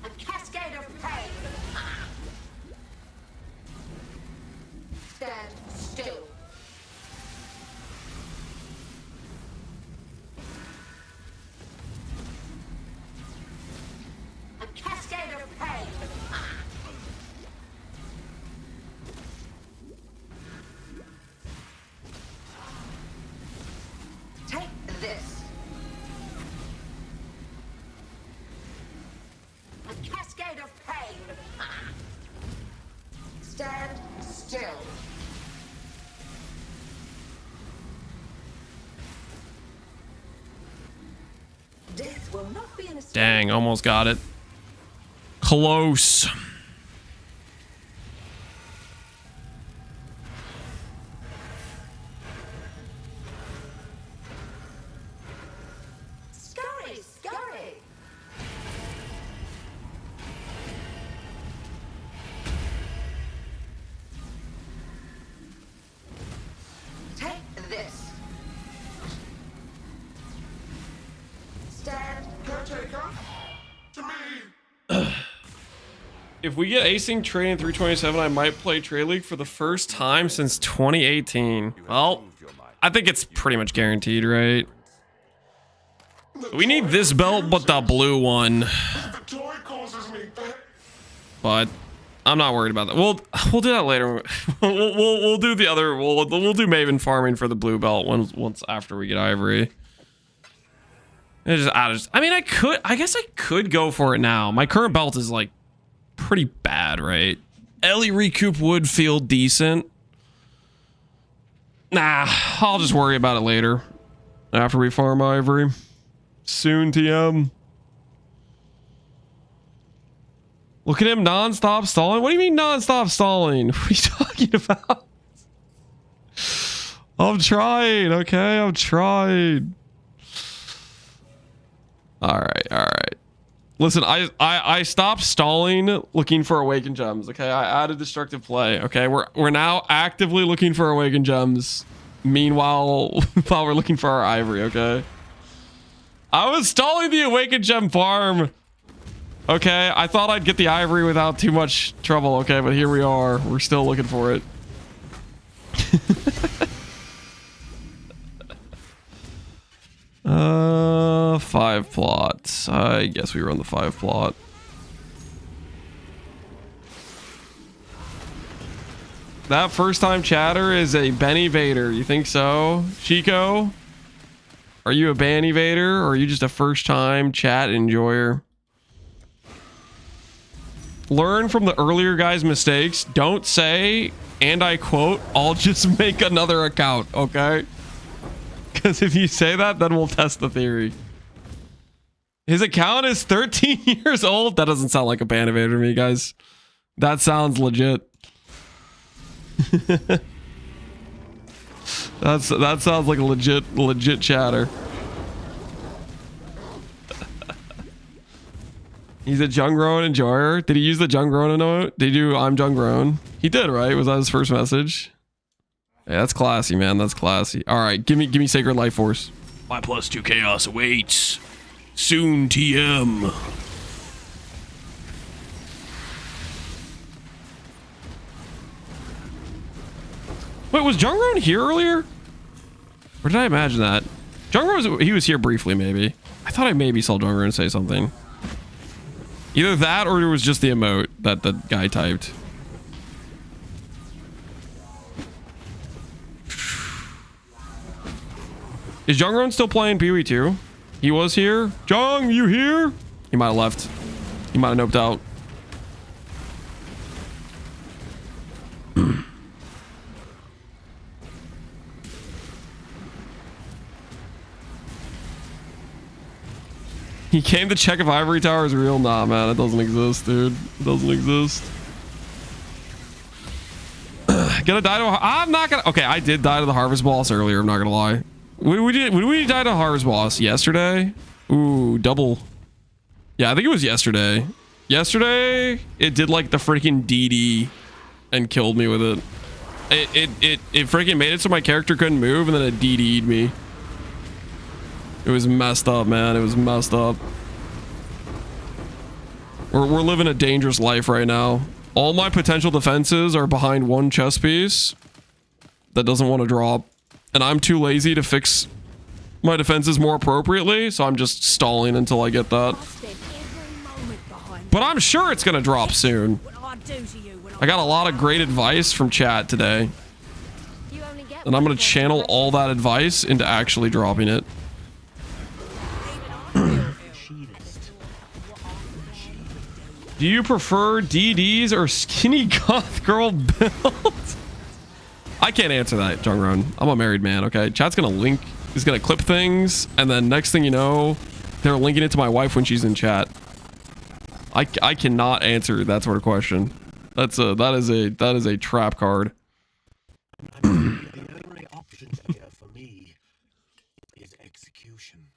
A cascade of pain. Stand still. A cascade of pain. Take this. A cascade of pain. Stand still. Death will not be an escape. Dang, almost got it. Close. Scurry, scurry. Take this. Stand. Caretaker, to me. If we get Async Trade in 327, I might play Trade League for the first time since 2018. Well, I think it's pretty much guaranteed, right? We need this belt, but the blue one. The toy causes me pain. But I'm not worried about that. We'll do that later. we'll do the other. We'll do Maven farming for the blue belt once after we get Ivory. I mean, I guess I could go for it now. My current belt is like pretty bad, right? Ellie recoup would feel decent. Nah, I'll just worry about it later. After we farm Ivory. Soon, TM. Look at him non-stop stalling. What do you mean non-stop stalling? What are you talking about? I'm trying, okay? I'm trying. Alright. Listen, I stopped stalling looking for awakened gems, okay? I added destructive play, okay? We're now actively looking for awakened gems. Meanwhile, while we're looking for our Ivory, okay? I was stalling the awakened gem farm. Okay, I thought I'd get the Ivory without too much trouble, okay? But here we are. We're still looking for it. 5 plots. I guess we run the 5 plot. That first time chatter is a Benny Vader. You think so? Chico? Are you a Benny Vader or are you just a first time chat enjoyer? Learn from the earlier guy's mistakes. Don't say, and I quote, I'll just make another account, okay? Because if you say that, then we'll test the theory. His account is 13 years old. That doesn't sound like a Benny Vader to me, guys. That sounds legit. That sounds like a legit chatter. He's a Junggrown enjoyer. Did he use the Junggrown emote? Did he do I'm Junggrown? He did, right? Was that his first message? Yeah, that's classy, man. That's classy. All right, give me Sacred Life Force. My +2 chaos awaits. Soon, TM. Wait, was Junggrown here earlier? Or did I imagine that? Junggrown he was here briefly, maybe. I thought I maybe saw Junggrown say something. Either that or it was just the emote that the guy typed. Is Junggrown still playing Pee-wee 2? He was here. Jung, you here? He might have left. He might have noped out. He came to check if Ivory Tower is real. Nah, man, it doesn't exist, dude. It doesn't exist. Gonna die to I'm not gonna. Okay, I did die to the Harvest Boss earlier. I'm not gonna lie. When we die to Harvest Boss yesterday? Ooh, double. Yeah, I think it was yesterday. Yesterday, it did like the freaking DD and killed me with it. It freaking made it so my character couldn't move and then it DD'd me. It was messed up, man. It was messed up. We're living a dangerous life right now. All my potential defenses are behind one chess piece that doesn't want to drop. And I'm too lazy to fix my defenses more appropriately, so I'm just stalling until I get that. But I'm sure it's going to drop soon. I got a lot of great advice from chat today. And I'm going to channel all that advice into actually dropping it. Do you prefer DDs or skinny goth girl builds? I can't answer that, Jungron. I'm a married man, okay? Chat's gonna link, is gonna clip things, and then next thing you know, they're linking it to my wife when she's in chat. I cannot answer that sort of question. That is a trap card. The only option here for me is execution.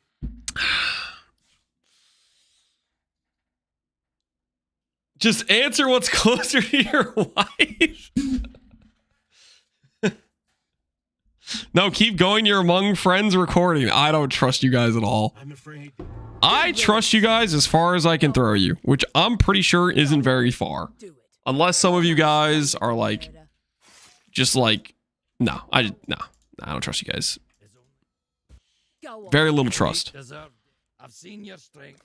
Just answer what's closer to your wife. No, keep going. You're among friends recording. I don't trust you guys at all. I'm afraid. I trust you guys as far as I can throw you, which I'm pretty sure isn't very far. Unless some of you guys are like, just like, no, I don't trust you guys. Very little trust. I've seen your strength.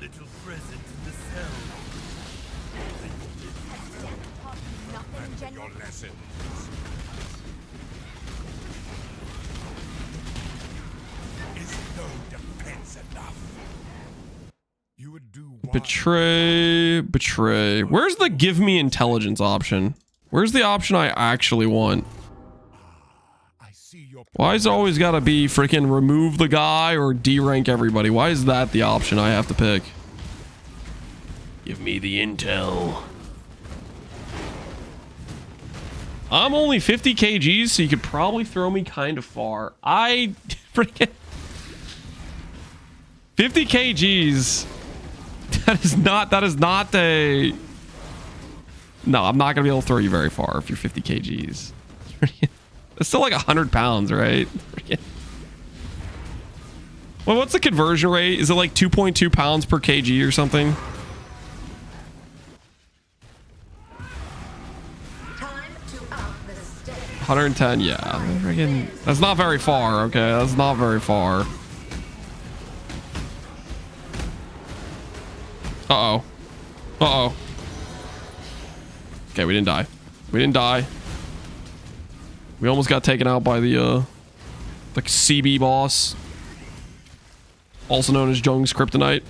little present in the cell. Remember your lesson. Is no defense enough? You would do Betray. Where's the give me intelligence option? Where's the option I actually want? Why is it always gotta be freaking remove the guy or D-rank everybody? Why is that the option I have to pick? Give me the intel. I'm only 50 kgs, so you could probably throw me kind of far. I freaking 50 kgs. That is not a... No, I'm not gonna be able to throw you very far if you're 50 kgs. It's still like 100 pounds, right? Well, what's the conversion rate? Is it like 2.2 pounds per kg or something? Time to up the step. 110, yeah. Freaking, that's not very far, okay? That's not very far. Uh-oh. Uh-oh. Okay, we didn't die. We didn't die. We almost got taken out by the CB boss. Also known as Jung's Kryptonite.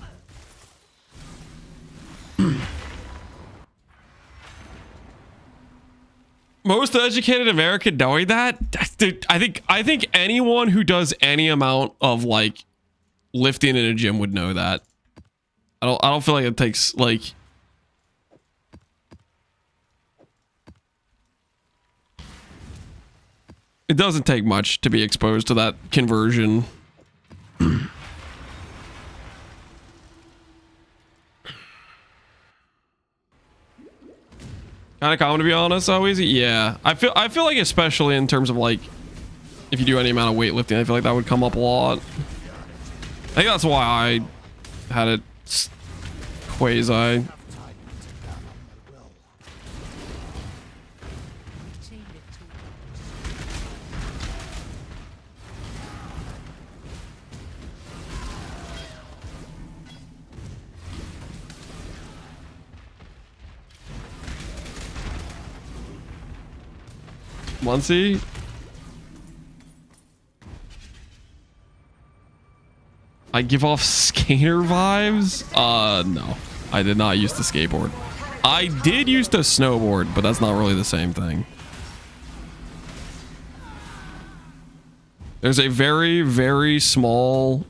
Most educated American knowing that? Dude, I think anyone who does any amount of like lifting in a gym would know that. I don't feel like it takes like it doesn't take much to be exposed to that conversion. Kind of common, to be honest. So easy, yeah. I feel like, especially in terms of like, if you do any amount of weightlifting, I feel like that would come up a lot. I think that's why I had it quasi. Muncie? I give off skater vibes? No. I did not use to skateboard. I did use to snowboard, but that's not really the same thing. There's a very, very small...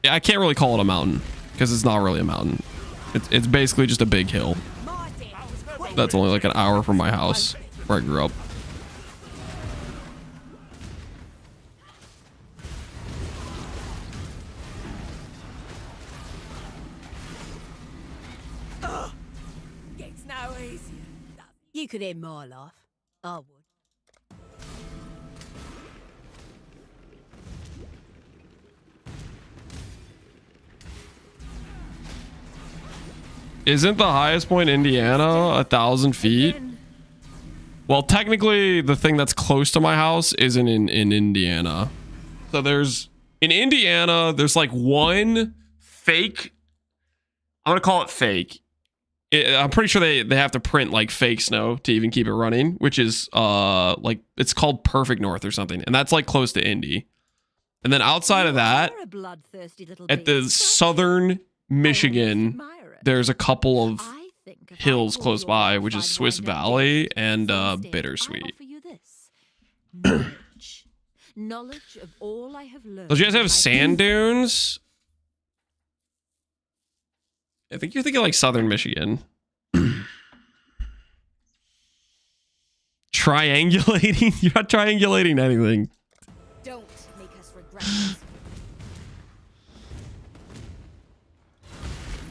Yeah, I can't really call it a mountain, because it's not really a mountain. It's basically just a big hill. That's only like an hour from my house, where I grew up. It's no easier. You could end my life. I would. Isn't the highest point Indiana 1,000 feet? Well, technically, the thing that's close to my house isn't in Indiana. So in Indiana, there's like one fake. I'm gonna call it fake. I'm pretty sure they have to print like fake snow to even keep it running, which is like it's called Perfect North or something, and that's like close to Indy. And then outside of that, at the southern Michigan, there's a couple of hills close by, which is Swiss Valley and Bittersweet. Knowledge of all I have learned. Does you guys have sand dunes? I think you're thinking like southern Michigan. Triangulating? You're not triangulating anything. Don't make us regret this.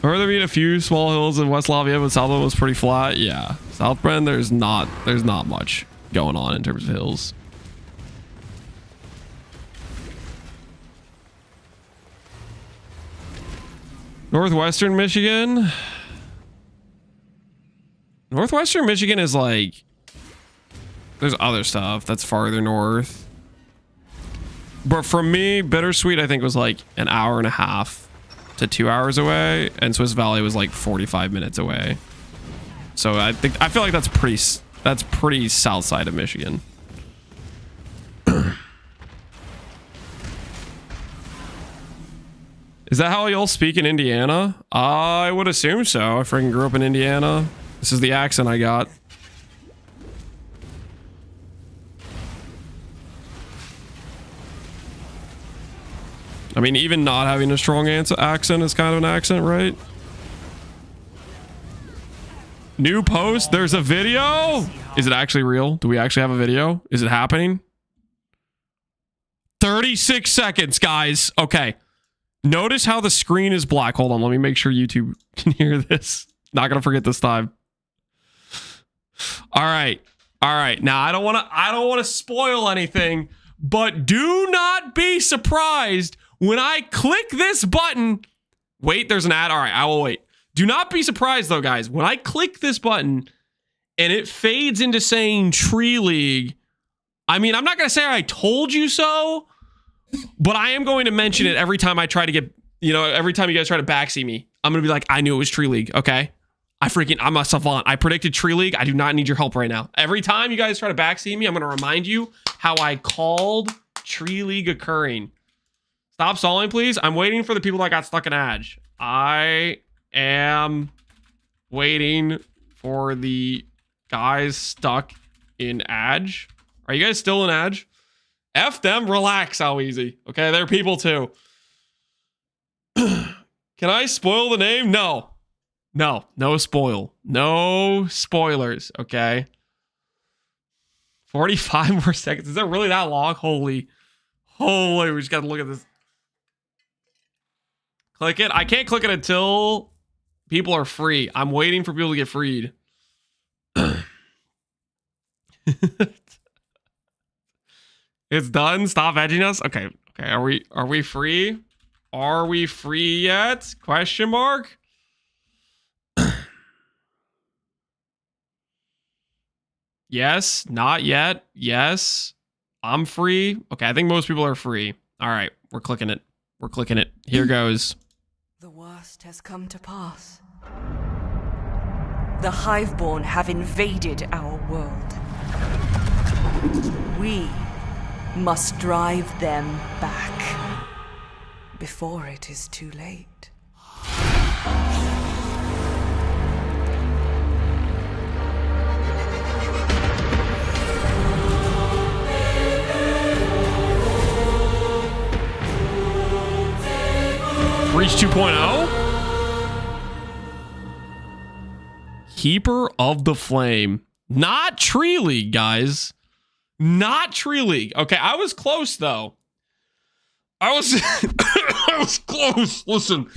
Or there being a few small hills in West Lafayette, but South Bend was pretty flat. Yeah, South Bend, there's not much going on in terms of hills. Northwestern Michigan. Northwestern Michigan is like, there's other stuff that's farther north. But for me, Bittersweet, I think was like an hour and a half to 2 hours away, and Swiss Valley was like 45 minutes away. So I feel like that's pretty south side of Michigan. Is that how y'all speak in Indiana? I would assume so. I freaking grew up in Indiana. This is the accent I got. I mean, even not having a strong accent is kind of an accent, right? New post. There's a video. Is it actually real? Do we actually have a video? Is it happening? 36 seconds, guys. Okay. Notice how the screen is black. Hold on. Let me make sure YouTube can hear this. Not going to forget this time. All right. All right. Now, I don't want to spoil anything, but do not be surprised when I click this button. Wait, there's an ad. All right. I will wait. Do not be surprised, though, guys. When I click this button and it fades into saying Tree League, I mean, I'm not going to say I told you so, but I am going to mention it every time I try to get, you know, every time you guys try to backseat me. I'm going to be like, I knew it was Tree League, okay? I'm a savant. I predicted Tree League. I do not need your help right now. Every time you guys try to backseat me, I'm going to remind you how I called Tree League occurring. Stop stalling, please. I'm waiting for the people that got stuck in Edge. I am waiting for the guys stuck in Edge. Are you guys still in Edge? F them, relax, how easy. Okay, they're people too. Can I spoil the name? No. No spoil. No spoilers, okay? 45 more seconds. Is it really that long? Holy, we just gotta look at this. Click it. I can't click it until people are free. I'm waiting for people to get freed. It's done. Stop edging us. Okay. Are we free? Are we free yet? Question mark. Yes. Not yet. Yes. I'm free. Okay. I think most people are free. All right. We're clicking it. We're clicking it. Here goes. The worst has come to pass. The Hiveborn have invaded our world. We must drive them back before it is too late. Breach 2.0? Keeper of the Flame. Not Tree League, guys. Not Tree League. Okay, I was close, though. I was close. Listen.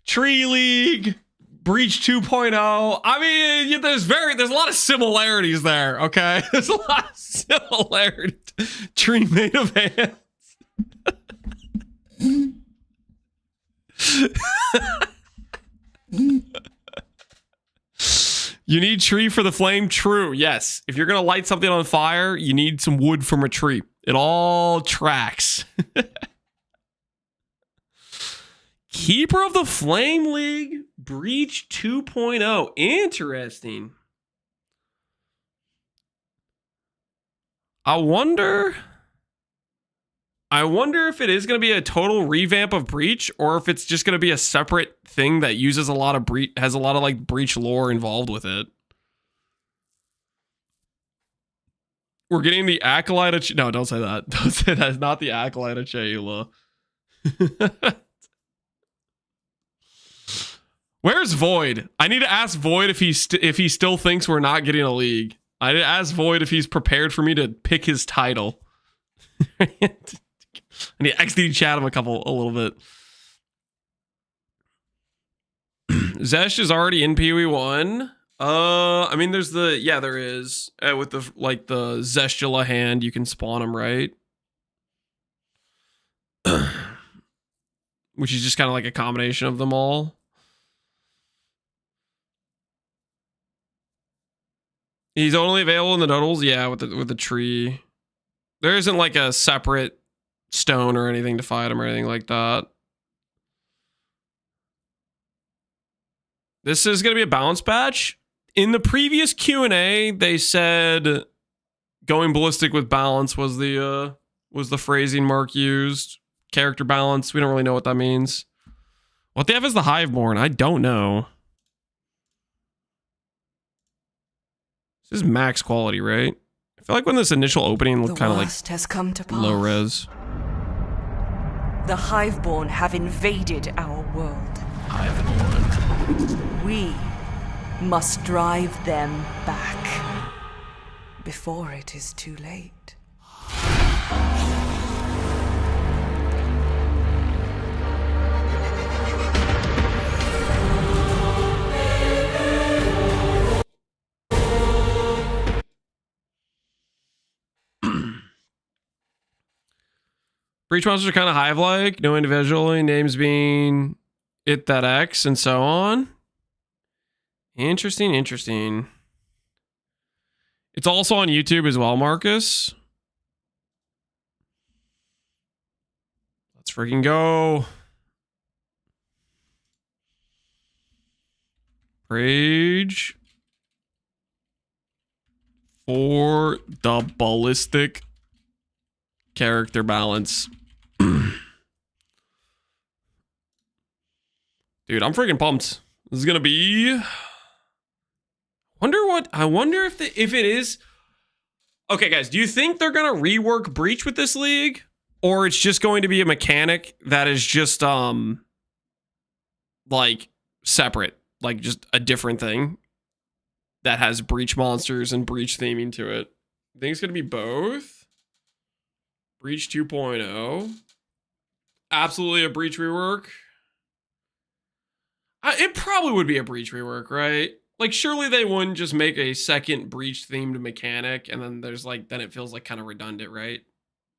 Tree League, Breach 2.0. I mean, there's a lot of similarities there, okay? There's a lot of similarities. Tree made of hands. You need tree for the flame? True, yes. If you're gonna light something on fire, you need some wood from a tree. It all tracks. Keeper of the Flame League, Breach 2.0. Interesting. I wonder if it is going to be a total revamp of Breach, or if it's just going to be a separate thing that uses a lot of has a lot of like Breach lore involved with it. We're getting the Acolyte of no, don't say that. Don't say that. It's not the Acolyte of Cheula. Where's Void? I need to ask Void if he still thinks we're not getting a league. I need to ask Void if he's prepared for me to pick his title. I need to XD chat him a little bit. Zesh is already in PoE1. I mean, there is. With the Zestula hand, you can spawn him, right? Which is just kind of like a combination of them all. He's only available in the notables, yeah, with the tree. There isn't like a separate stone or anything to fight him or anything like that. This is going to be a balance patch. In the previous Q&A, they said going ballistic with balance was the phrasing Mark used. Character balance. We don't really know what that means. What they have is the Hiveborn. I don't know. This is max quality, right? I feel like when this initial opening looked kind of like has come to pass. low res. The Hiveborn have invaded our world. Hiveborn. We must drive them back before it is too late. Breach monsters are kind of hive-like, no individually, names being it, that, X, and so on. Interesting, interesting. It's also on YouTube as well, Marcus. Let's freaking go. Rage for the ballistic character balance. Dude, I'm freaking pumped. This is gonna be. I wonder if it is. Okay, guys, do you think they're gonna rework Breach with this league, or it's just going to be a mechanic that is just like separate, like just a different thing that has Breach monsters and Breach theming to it? I think it's gonna be both. Breach 2.0. Absolutely a Breach rework. It probably would be a Breach rework, right? Like, surely they wouldn't just make a second Breach themed mechanic and then there's like, then it feels like kind of redundant, right?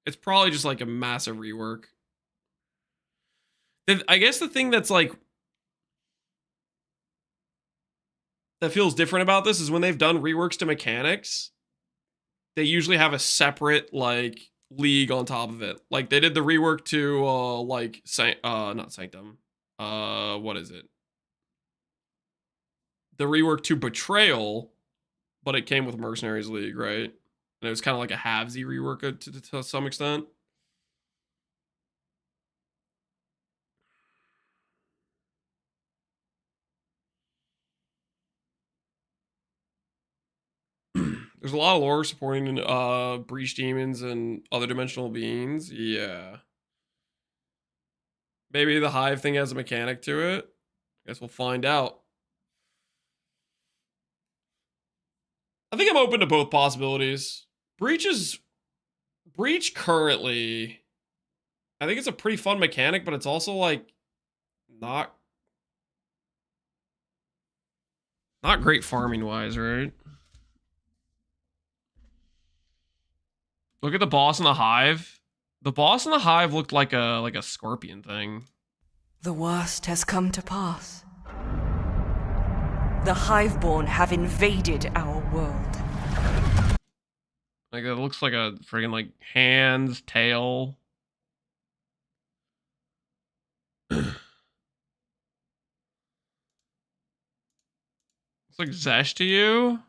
It's probably just like a massive rework. I guess the thing that's like, that feels different about this is when they've done reworks to mechanics, they usually have a separate like league on top of it. Like they did the rework to not Sanctum. What is it? The rework to Betrayal, but it came with Mercenaries League, right? And it was kind of like a halvesy rework to some extent. There's a lot of lore supporting Breach Demons and other dimensional beings. Yeah. Maybe the Hive thing has a mechanic to it. Guess we'll find out. I think I'm open to both possibilities. Breach currently, I think it's a pretty fun mechanic, but it's also like not great farming wise, right? Look at the boss in the Hive. The boss in the Hive looked like a scorpion thing. The worst has come to pass. The Hiveborn have invaded our world. Like, it looks like a friggin' like hands, tail. It's like Zesh to you.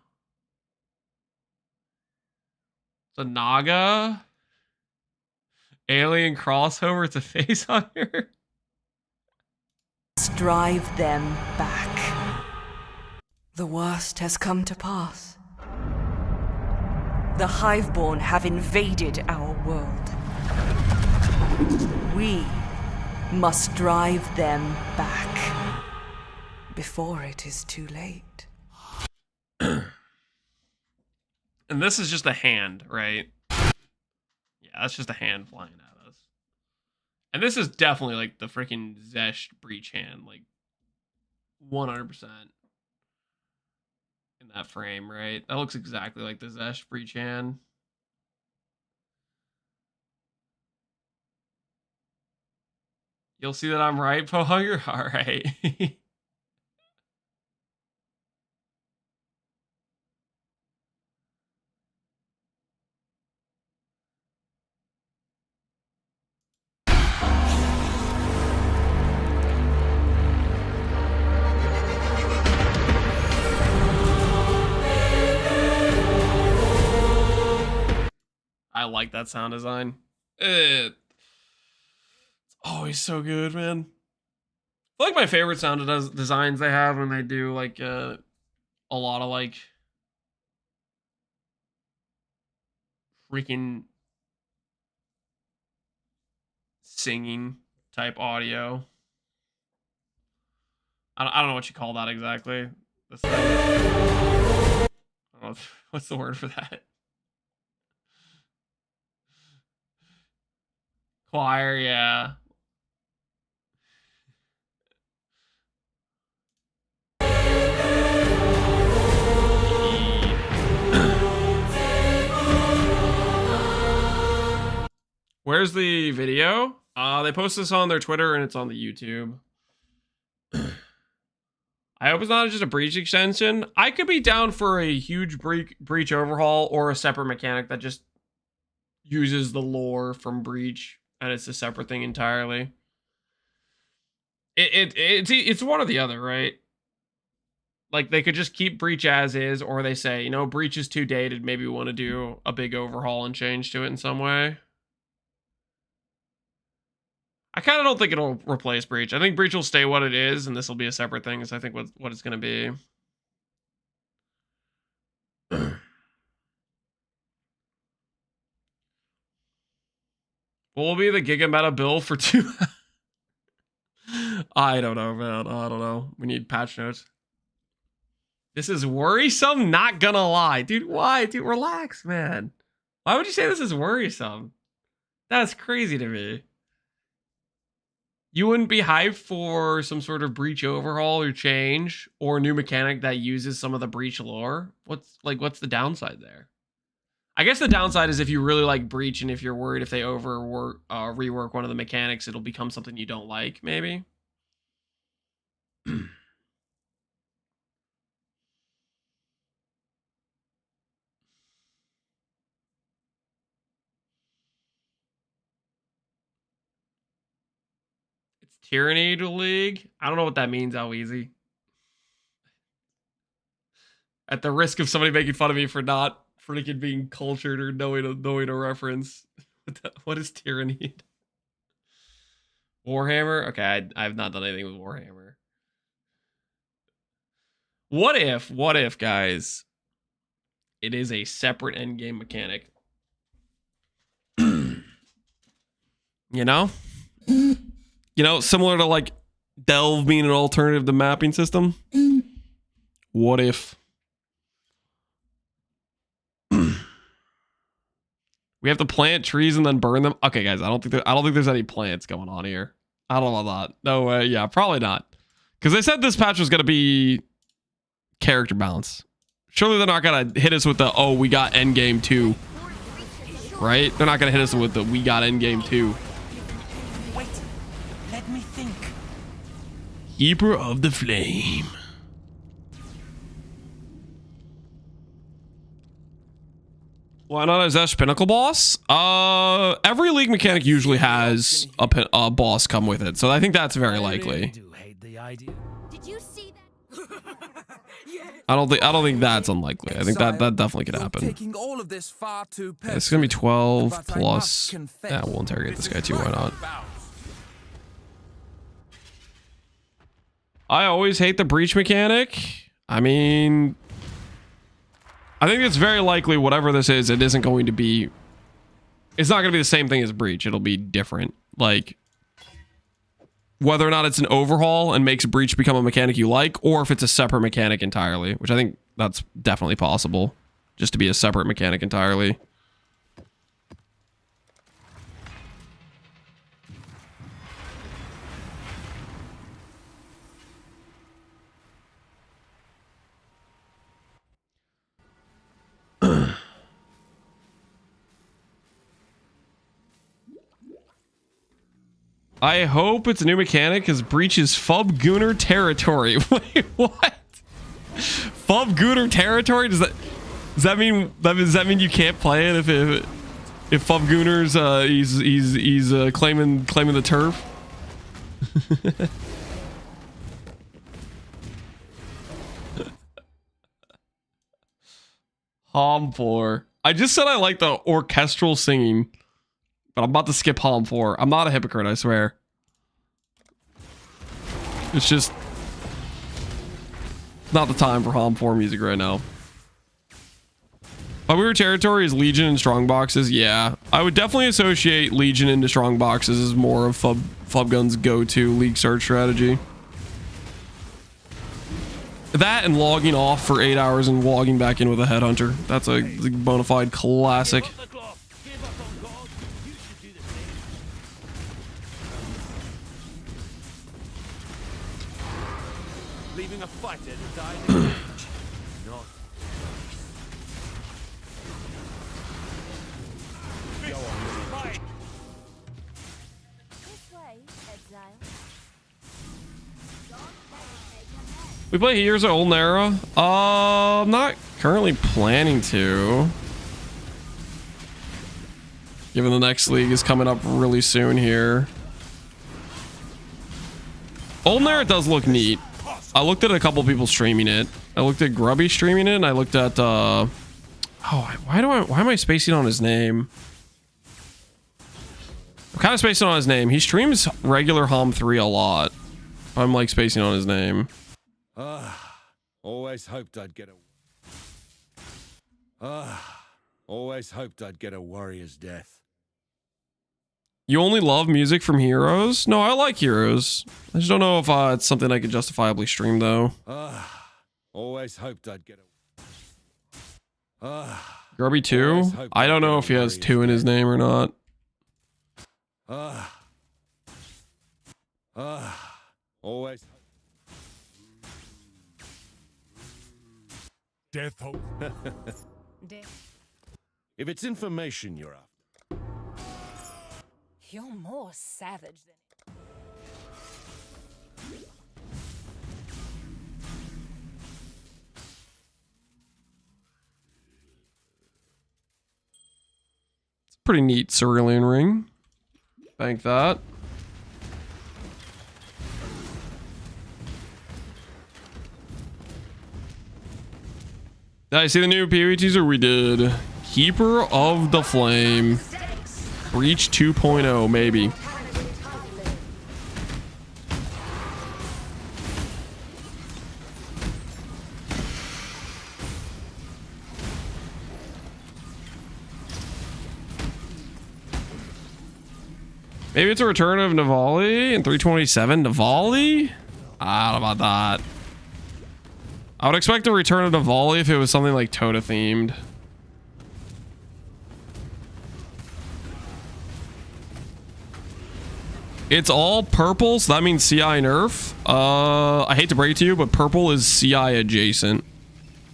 It's a Naga. Alien crossover. It's a face hunter. Let's drive them back. The worst has come to pass. The Hiveborn have invaded our world. We must drive them back before it is too late. And this is just a hand, right? Yeah, that's just a hand flying at us. And this is definitely like the freaking Zesh Breach hand, like 100%. In that frame, right? That looks exactly like the Zesh Breach hand. You'll see that I'm right, Pohunger? Alright. I like that sound design. It's always so good, man. I like my favorite sound designs they have when they do like a lot of like freaking singing type audio. I don't know what you call that exactly. I don't know what's the word for that. Choir, yeah. Where's the video? They post this on their Twitter and it's on the YouTube. I hope it's not just a breach extension. I could be down for a huge breach overhaul or a separate mechanic that just uses the lore from breach and it's a separate thing entirely. It's one or the other, right? Like they could just keep breach as is, or they say, you know, breach is too dated. Maybe we want to do a big overhaul and change to it in some way. I kind of don't think it'll replace breach. I think breach will stay what it is, and this will be a separate thing. Is I think what it's going to be. What will be the Giga Meta bill for 2? I don't know, man. I don't know. We need patch notes. This is worrisome, not gonna lie. Dude, why? Dude, relax, man. Why would you say this is worrisome? That's crazy to me. You wouldn't be hyped for some sort of breach overhaul or change or new mechanic that uses some of the breach lore? What's the downside there? I guess the downside is if you really like breach and if you're worried if they rework one of the mechanics, it'll become something you don't like, maybe. Tyranny to League? I don't know what that means, how easy. At the risk of somebody making fun of me for not freaking being cultured or knowing a reference. What is Tyranny? Warhammer? Okay, I've not done anything with Warhammer. What if, guys, it is a separate endgame mechanic? You know? You know, similar to like Delve being an alternative to mapping system. What if we have to plant trees and then burn them? Okay, guys, I don't think there's any plants going on here. I don't know that. No way. Yeah, probably not. Because they said this patch was gonna be character balance. Surely they're not gonna hit us with the we got endgame 2. Right? They're not gonna hit us with the we got endgame 2. Keeper of the Flame. Why not a Zesh Pinnacle boss? Every League mechanic usually has a boss come with it, so I think that's very likely. Did you see that? I don't think that's unlikely. I think that definitely could happen. Taking all of this far too It's gonna be 12 plus. Yeah, we'll interrogate this guy too. Why not? I always hate the breach mechanic. I mean, I think it's very likely whatever this is, it isn't going to be... It's not going to be the same thing as breach. It'll be different. Like, whether or not it's an overhaul and makes breach become a mechanic you like, or if it's a separate mechanic entirely, which I think that's definitely possible. Just to be a separate mechanic entirely. I hope it's a new mechanic because breach is Fub Gooner territory. Wait, what? Fub Gooner territory? Does that mean you can't play it if Fub Gooner's he's claiming the turf? Hom4. I just said I like the orchestral singing, but I'm about to skip Halm 4. I'm not a hypocrite, I swear. It's just not the time for Halm 4 music right now. My weird territory is Legion and strong boxes. Yeah, I would definitely associate Legion into strong boxes as more of Fubgun's go-to League search strategy. That and logging off for 8 hours and logging back in with a headhunter. That's a bona fide classic. Leaving a fighter to die in the cage. Not. This way, Exile. We play Heroes at Old Era. I'm not currently planning to. Given the next league is coming up really soon here. Old Era does look neat. I looked at a couple people streaming it. I looked at Grubby streaming it, and I looked at why am I spacing on his name? I'm kind of spacing on his name. He streams regular Halm 3 a lot. I'm like spacing on his name. Always hoped I'd get a warrior's death. You only love music from Heroes? No, I like Heroes. I just don't know if it's something I could justifiably stream, though. Always hoped I'd get a... Grubby 2? I don't know if he has 2 in his name or not. Always... Death hope. If it's information you're after. You're more savage than... It's a pretty neat cerulean ring. Thank that. Did I see the new PoE teaser? We did. Keeper of the Flame. Breach 2.0, maybe. Maybe it's a return of Navali in 327. Navali? I don't know about that. I would expect a return of Navali if it was something like Tota themed. It's all purple, so that means CI nerf. I hate to break it to you, but purple is CI adjacent.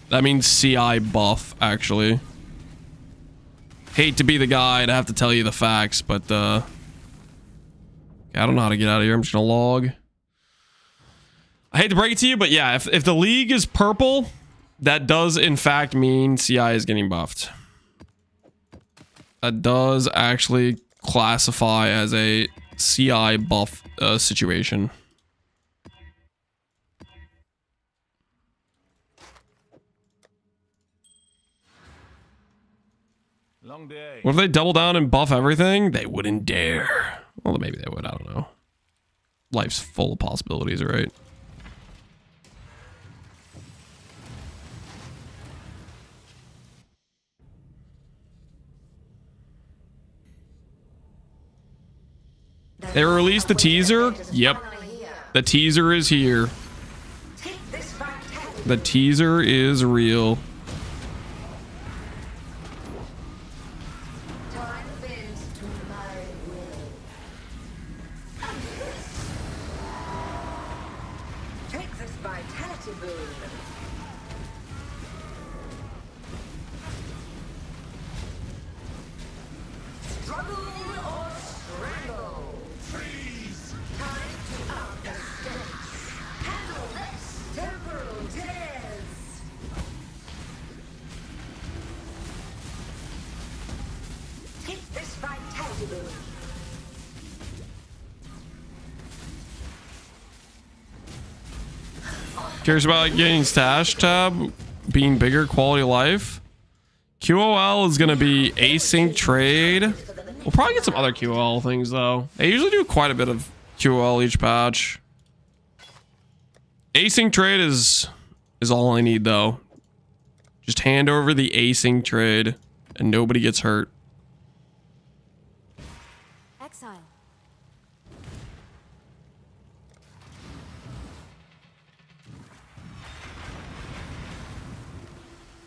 That means CI buff, actually. Hate to be the guy to have to tell you the facts, but I don't know how to get out of here. I'm just gonna log. I hate to break it to you, but yeah, if the league is purple, that does in fact mean CI is getting buffed. That does actually classify as a CI buff situation. Long day. What if they double down and buff everything? They wouldn't dare. Well, maybe they would. I don't know. Life's full of possibilities, right? They released the teaser? Yep. The teaser is here. The teaser is real. Take this vitality boon. Struggle or strangle. Freeze. Time to up the stakes. Handle this. Temporal tears. Take this vitality boon. Curious about getting stash tab being bigger, quality of life. QOL is going to be async trade. We'll probably get some other QOL things, though. They usually do quite a bit of QOL each patch. Async trade is all I need, though. Just hand over the async trade, and nobody gets hurt. Exile.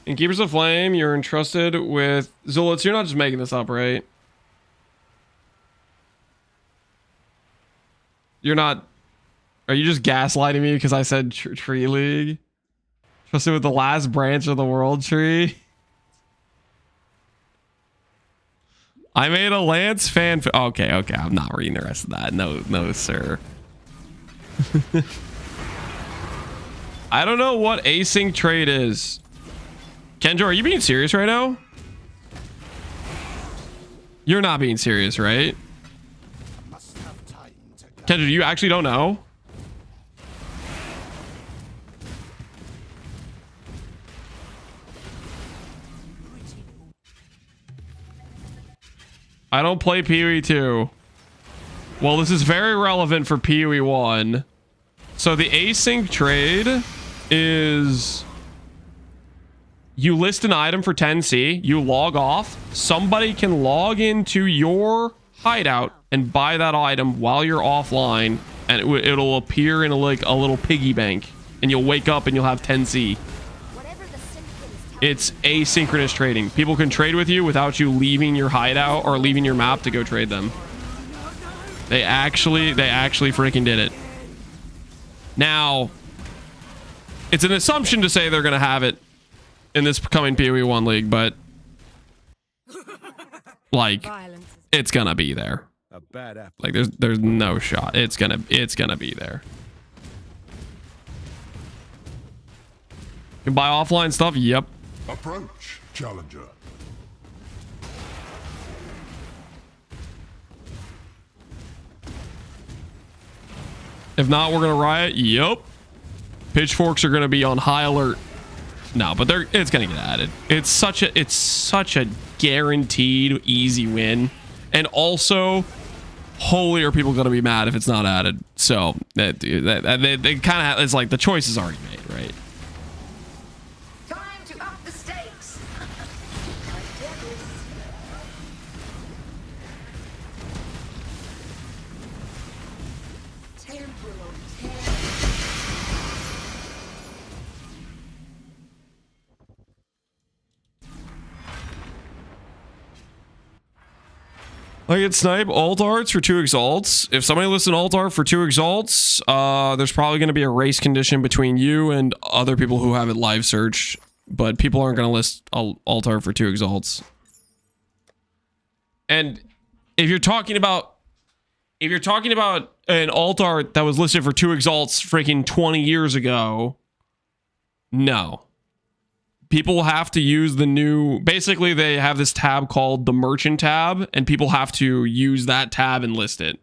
In Keepers of Flame, you're entrusted with... Zulitz, you're not just making this up, right? You're not... Are you just gaslighting me because I said Tree League? Trusted with the last branch of the World Tree? I made a Lance fan... Okay, okay. I'm not reading the rest of that. No, no, sir. I don't know what async trade is. Kendra, are you being serious right now? You're not being serious, right? Kendra, you actually don't know? I don't play PoE 2. Well, this is very relevant for PoE 1. So the async trade is... You list an item for 10C, you log off, somebody can log into your hideout and buy that item while you're offline, and it'll appear in a little piggy bank, and you'll wake up and you'll have 10C. It's asynchronous trading. People can trade with you without you leaving your hideout or leaving your map to go trade them. They actually freaking did it. Now, it's an assumption to say they're gonna have it in this coming PoE 1 league, but like it's gonna be there. A bad apple. Like there's no shot. It's gonna be there. You can buy offline stuff. Yep. Approach, challenger. If not, we're gonna riot. Yep. Pitchforks are gonna be on high alert. No, but it's gonna get added. It's such a guaranteed easy win, and also, holy, are people gonna be mad if it's not added? So they kind of, it's like the choice is already made, right? Time to up the stakes. Temporal I get snipe alt arts for 2 exalts. If somebody lists an alt art for 2 exalts, there's probably going to be a race condition between you and other people who have it live searched, but people aren't going to list alt art for 2 exalts. And if you're talking about an alt art that was listed for 2 exalts freaking 20 years ago, no. People have to use the new... Basically, they have this tab called the Merchant tab, and people have to use that tab and list it.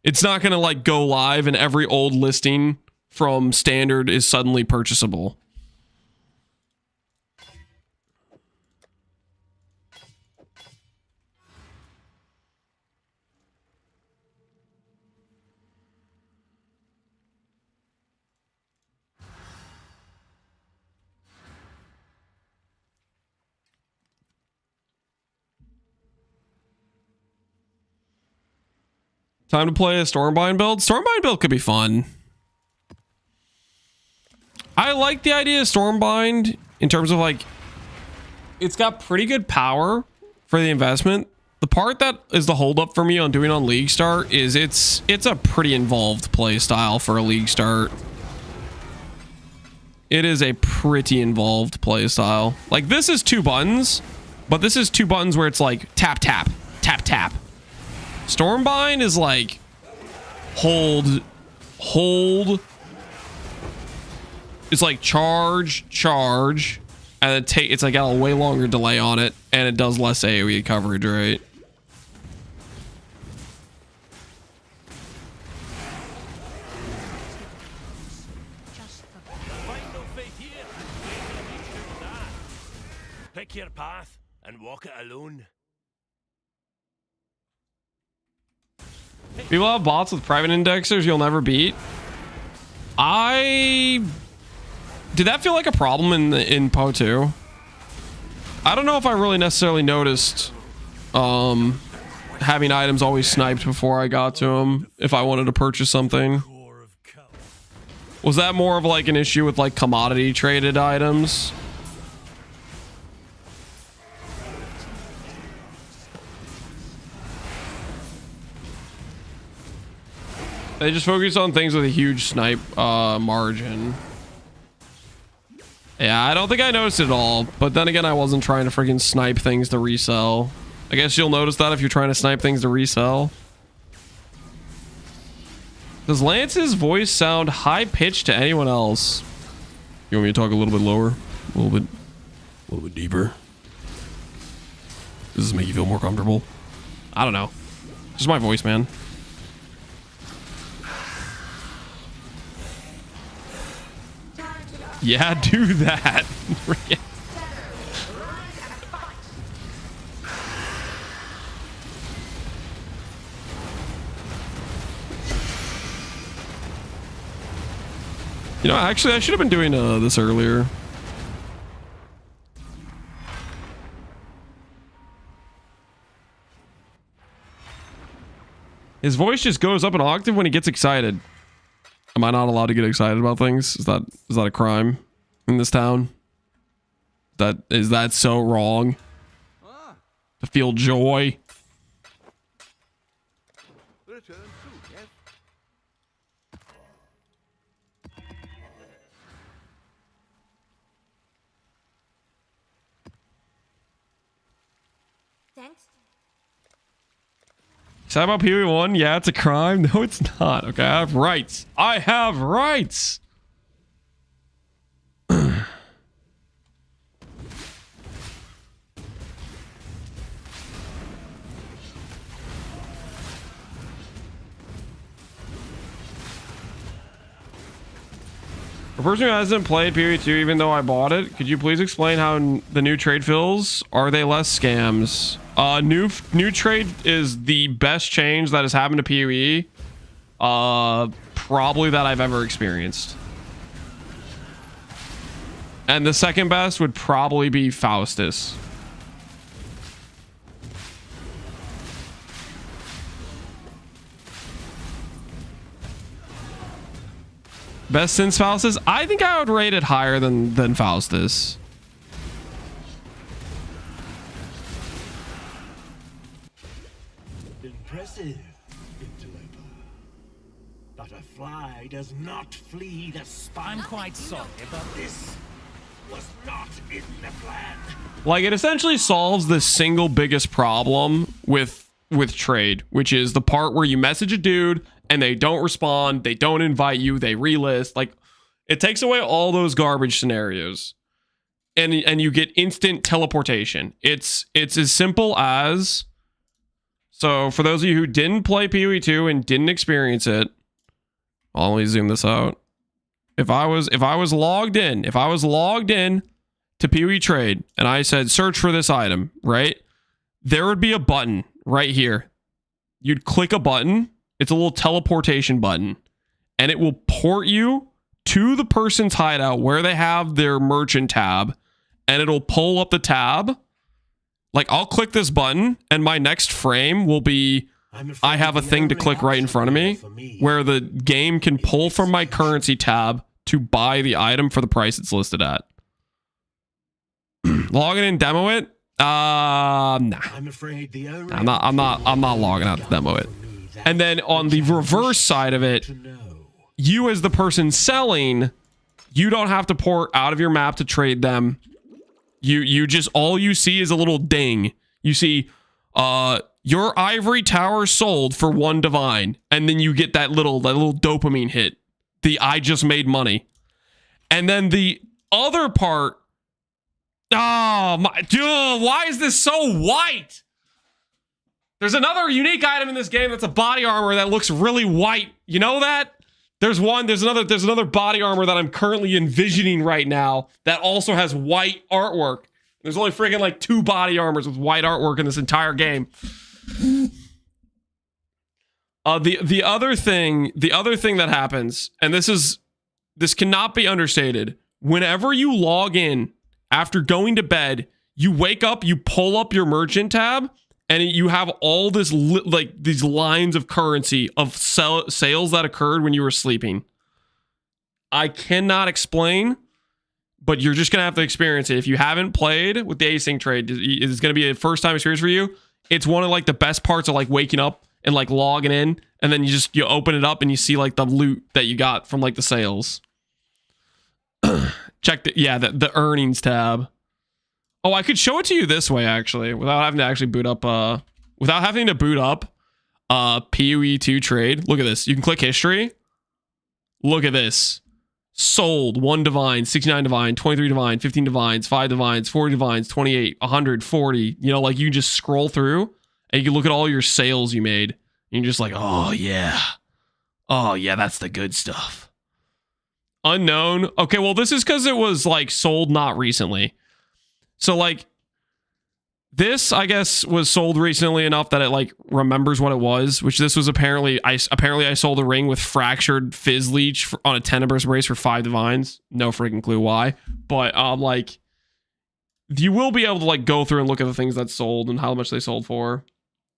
It's not going to, like, go live and every old listing from Standard is suddenly purchasable. Time to play a Stormbind build. Stormbind build could be fun. I like the idea of Stormbind in terms of like, it's got pretty good power for the investment. The part that is the holdup for me on doing on League Start is it's a pretty involved play style for a League Start. It is a pretty involved play style. Like this is 2 buttons, but this is 2 buttons where it's like tap, tap, tap, tap. Stormbind is like hold. It's like charge, and it's like got a way longer delay on it, and it does less AoE coverage, right? Pick your path and walk it alone. People have bots with private indexers you'll never beat. Did that feel like a problem in Po 2? I don't know if I really necessarily noticed having items always sniped before I got to them if I wanted to purchase something. Was that more of like an issue with like commodity traded items? They just focus on things with a huge snipe margin. Yeah, I don't think I noticed it at all. But then again, I wasn't trying to freaking snipe things to resell. I guess you'll notice that if you're trying to snipe things to resell. Does Lance's voice sound high-pitched to anyone else? You want me to talk a little bit lower? A little bit deeper? Does this make you feel more comfortable? I don't know. Just my voice, man. Yeah, do that. You know, actually, I should have been doing this earlier. His voice just goes up an octave when he gets excited. Am I not allowed to get excited about things? Is that a crime in this town? Is that so wrong? To feel joy? Thanks. Is that about PoE1? Yeah, it's a crime. No, it's not. Okay, I have rights. I have rights. A person who hasn't played PoE2 even though I bought it, could you please explain how the new trade feels? Are they less scams? New trade is the best change that has happened to PoE probably that I've ever experienced. And the second best would probably be Faustus. Best since Faustus? I think I would rate it higher than Faustus. Impressive, interloper. But a fly does not flee the spider. I'm quite sorry, but this was not in the plan. Like, it essentially solves the single biggest problem with trade, which is the part where you message a dude and they don't respond, they don't invite you, they relist. Like, it takes away all those garbage scenarios. And you get instant teleportation. It's as simple as... So, for those of you who didn't play PoE2 and didn't experience it, I'll only zoom this out. If I was logged in to PoE Trade and I said search for this item, right? There would be a button right here. You'd click a button. It's a little teleportation button, and it will port you to the person's hideout where they have their merchant tab, and it'll pull up the tab. Like, I'll click this button and my next frame will be, I have a thing to click right in front of me where the game can pull from my currency tab to buy the item for the price it's listed at. Log in and demo it? Nah. I'm afraid the only I'm not logging out to demo it. And then on the reverse side of it, you as the person selling, you don't have to port out of your map to trade them. You just, all you see is a little ding. You see, your ivory tower sold for 1 divine. And then you get that little dopamine hit. The I just made money. And then the other part, oh my, dude, why is this so white? There's another unique item in this game that's a body armor that looks really white. You know that? There's another body armor that I'm currently envisioning right now that also has white artwork. There's only freaking like 2 body armors with white artwork in this entire game. The other thing that happens, and this cannot be understated. Whenever you log in after going to bed, you wake up, you pull up your merchant tab, and you have all this like these lines of currency of sales that occurred when you were sleeping. I cannot explain, but you're just gonna have to experience it. If you haven't played with the async trade, it's gonna be a first time experience for you. It's one of like the best parts of like waking up and like logging in, and then you open it up and you see like the loot that you got from like the sales. Check the earnings tab. Oh, I could show it to you this way actually, without having to actually boot up PoE2 trade. Look at this. You can click history. Look at this. Sold 1 divine, 69 divine, 23 divine, 15 divines, 5 divines, 40 divines, 28, 140. You know, like you just scroll through and you can look at all your sales you made. And you're just like, oh yeah. Oh yeah, that's the good stuff. Unknown. Okay, well, this is because it was like sold not recently. So like this, I guess, was sold recently enough that it like remembers what it was, which this was apparently I sold a ring with fractured fizz leech on a Tenebrous brace for 5 divines. No freaking clue why. But like you will be able to like go through and look at the things that sold and how much they sold for.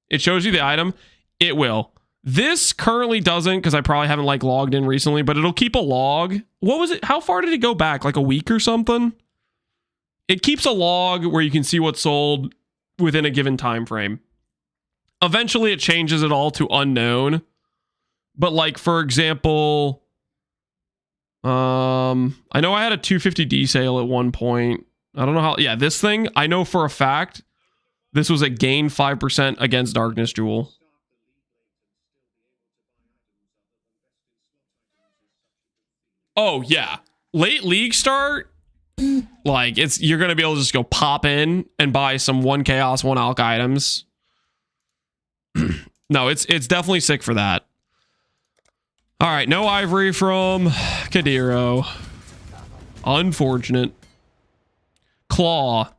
It shows you the item. It will. This currently doesn't because I probably haven't like logged in recently, but it'll keep a log. What was it? How far did it go back? Like a week or something? It keeps a log where you can see what's sold within a given time frame. Eventually it changes it all to unknown. But like, for example, I know I had a 250D sale at one point. I don't know how. Yeah, this thing, I know for a fact this was a gain 5% against Darkness Jewel. Oh yeah, late league start, like you're gonna be able to just go pop in and buy some 1 chaos 1 alch items. No, it's definitely sick for that. All right, no Ivory from Kadiro. Unfortunate. Claw.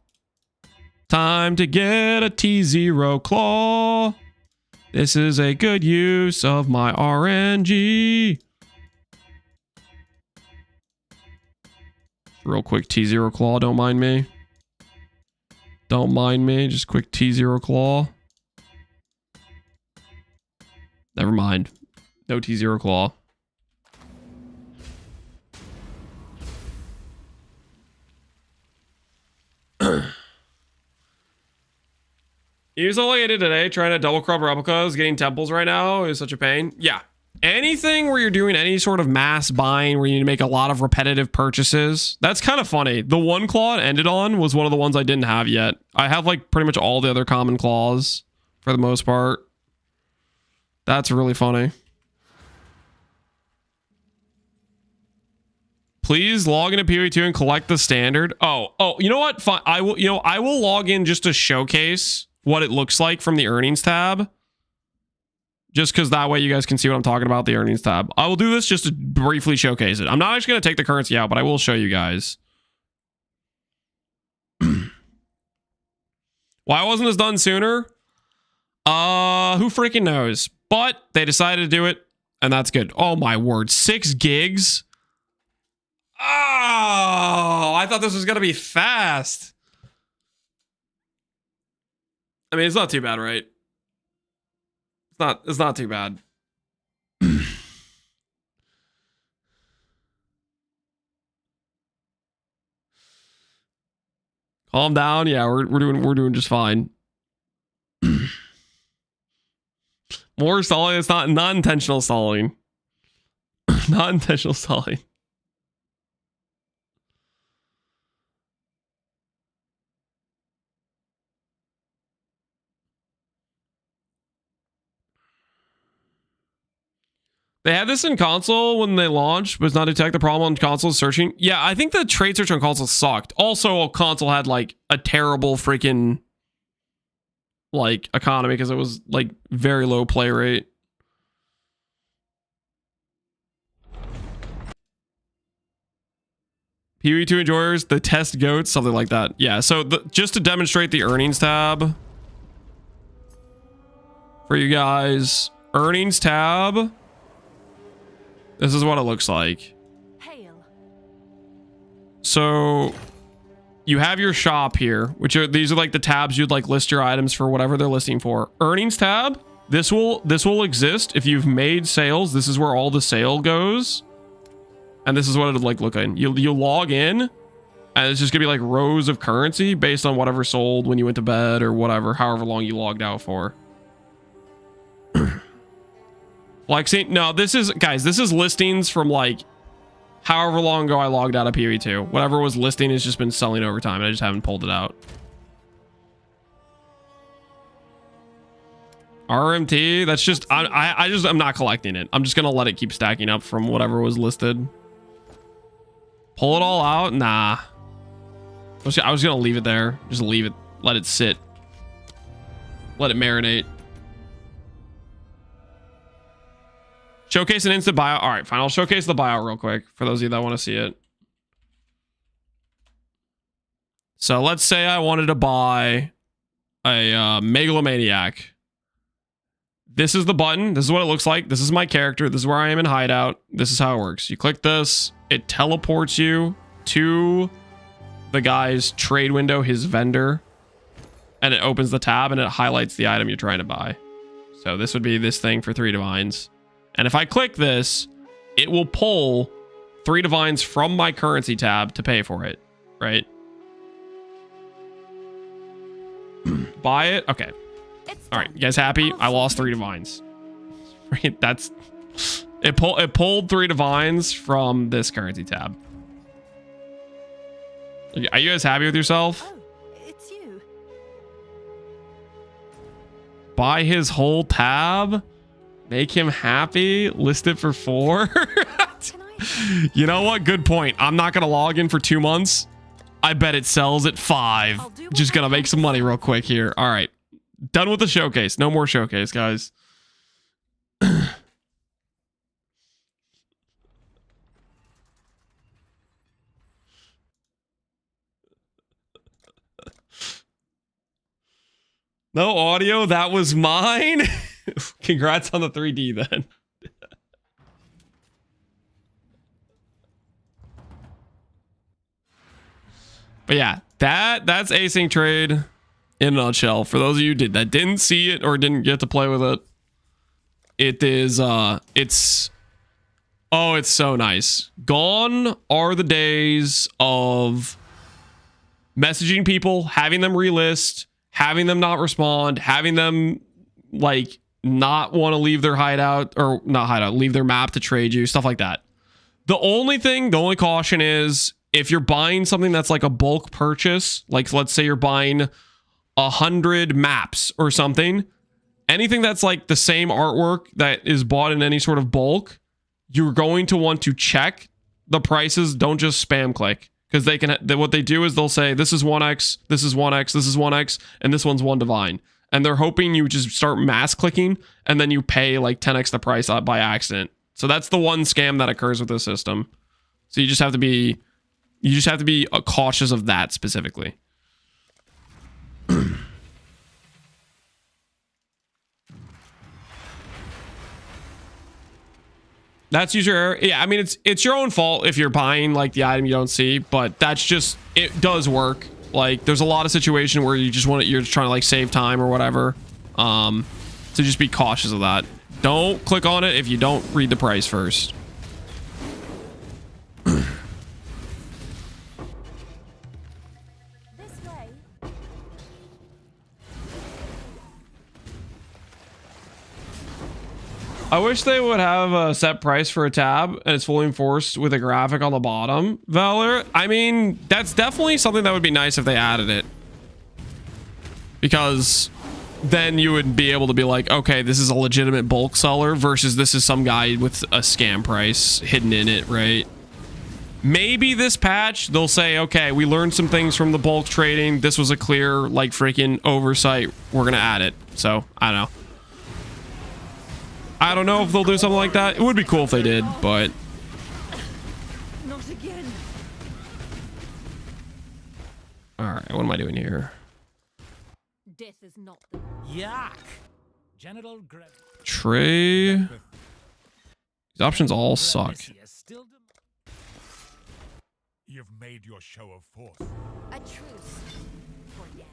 Time to get a T0 claw. This is a good use of my RNG. Real quick T0 claw, don't mind me. Don't mind me, just quick T0 claw. Never mind. No T0 claw. Here's all I did today, trying to double crop replicas, getting temples right now is such a pain. Yeah. Anything where you're doing any sort of mass buying where you need to make a lot of repetitive purchases, that's kind of funny. The one claw it ended on was one of the ones I didn't have yet. I have like pretty much all the other common claws for the most part. That's really funny. Please log into PoE2 and collect the standard. Oh, you know what? Fine. I will log in just to showcase what it looks like from the earnings tab. Just because that way you guys can see what I'm talking about, the earnings tab. I will do this just to briefly showcase it. I'm not actually going to take the currency out, but I will show you guys. Why wasn't this done sooner? Who freaking knows? But they decided to do it, and that's good. Oh my word, 6 gigs? Oh, I thought this was going to be fast. I mean, it's not too bad, right? It's not too bad. Calm down. Yeah, we're doing just fine. More stalling. It's not intentional stalling. Not intentional stalling. They had this in console when they launched, but it's not detect the problem on console searching. Yeah, I think the trade search on console sucked. Also, console had like a terrible freaking like economy because it was like very low play rate. PvE2 enjoyers, the test goats, something like that. Yeah, so just to demonstrate the earnings tab for you guys. Earnings tab. This is what it looks like. Hail. So you have your shop here, which are these are like the tabs you'd like list your items for whatever they're listing for. Earnings tab. This will exist if you've made sales. This is where all the sale goes. And this is what it'll like look in. You'll log in and it's just gonna be like rows of currency based on whatever sold when you went to bed or whatever, however long you logged out for. Like, see, no, this is, guys, this is listings from like however long ago I logged out of PvE2. Whatever was listing has just been selling over time and I just haven't pulled it out. RMT, that's just, I'm not collecting it. I'm just gonna let it keep stacking up from whatever was listed. Pull it all out? Nah. I was gonna leave it there. Just leave it. Let it sit. Let it marinate. Showcase an instant buyout. All right, fine. I'll showcase the buyout real quick for those of you that want to see it. So let's say I wanted to buy a megalomaniac. This is the button. This is what it looks like. This is my character. This is where I am in hideout. This is how it works. You click this. It teleports you to the guy's trade window, his vendor. And it opens the tab and it highlights the item you're trying to buy. So this would be this thing for 3 divines. And if I click this, it will pull 3 divines from my currency tab to pay for it, right? Buy it. Okay. All right, you guys happy? I lost 3 divines. That's it. Pulled 3 divines from this currency tab. Are you guys happy with yourself? Oh, it's you. Buy his whole tab. Make him happy. List it for 4. You know what? Good point. I'm not gonna log in for 2 months. I bet it sells at 5. Just gonna make some money real quick here. All right. Done with the showcase. No more showcase, guys. No audio. That was mine. Congrats on the 3D then. But yeah, that's async trade in a nutshell. For those of you that didn't see it or didn't get to play with it, it is it's so nice. Gone are the days of messaging people, having them relist, having them not respond, having them like not want to leave their hideout or not hideout, leave their map to trade you, stuff like that. The only caution is if you're buying something that's like a bulk purchase, like let's say you're buying 100 maps or something, anything that's like the same artwork that is bought in any sort of bulk, you're going to want to check the prices. Don't just spam click, because what they do is they'll say this is 1x, this is 1x, this is 1x, and this one's 1 divine. And they're hoping you just start mass clicking and then you pay like 10x the price by accident. So that's the one scam that occurs with this system. So you just have to be cautious of that specifically. That's user error. Yeah, I mean it's your own fault if you're buying like the item you don't see, but that's just, it does work. Like there's a lot of situation where you're trying to like save time or whatever. So just be cautious of that. Don't click on it if you don't read the price first. I wish they would have a set price for a tab and it's fully enforced with a graphic on the bottom, Valor. I mean, that's definitely something that would be nice if they added it. Because then you would be able to be like, okay, this is a legitimate bulk seller versus this is some guy with a scam price hidden in it, right? Maybe this patch, they'll say, okay, we learned some things from the bulk trading. This was a clear, like, freaking oversight. We're going to add it. So, I don't know. I don't know if they'll do something like that. It would be cool if they did, but... Not again. All right, what am I doing here? Death is not the Yuck. Genital Trey. These options all suck. You've made your show of force. a truce for now.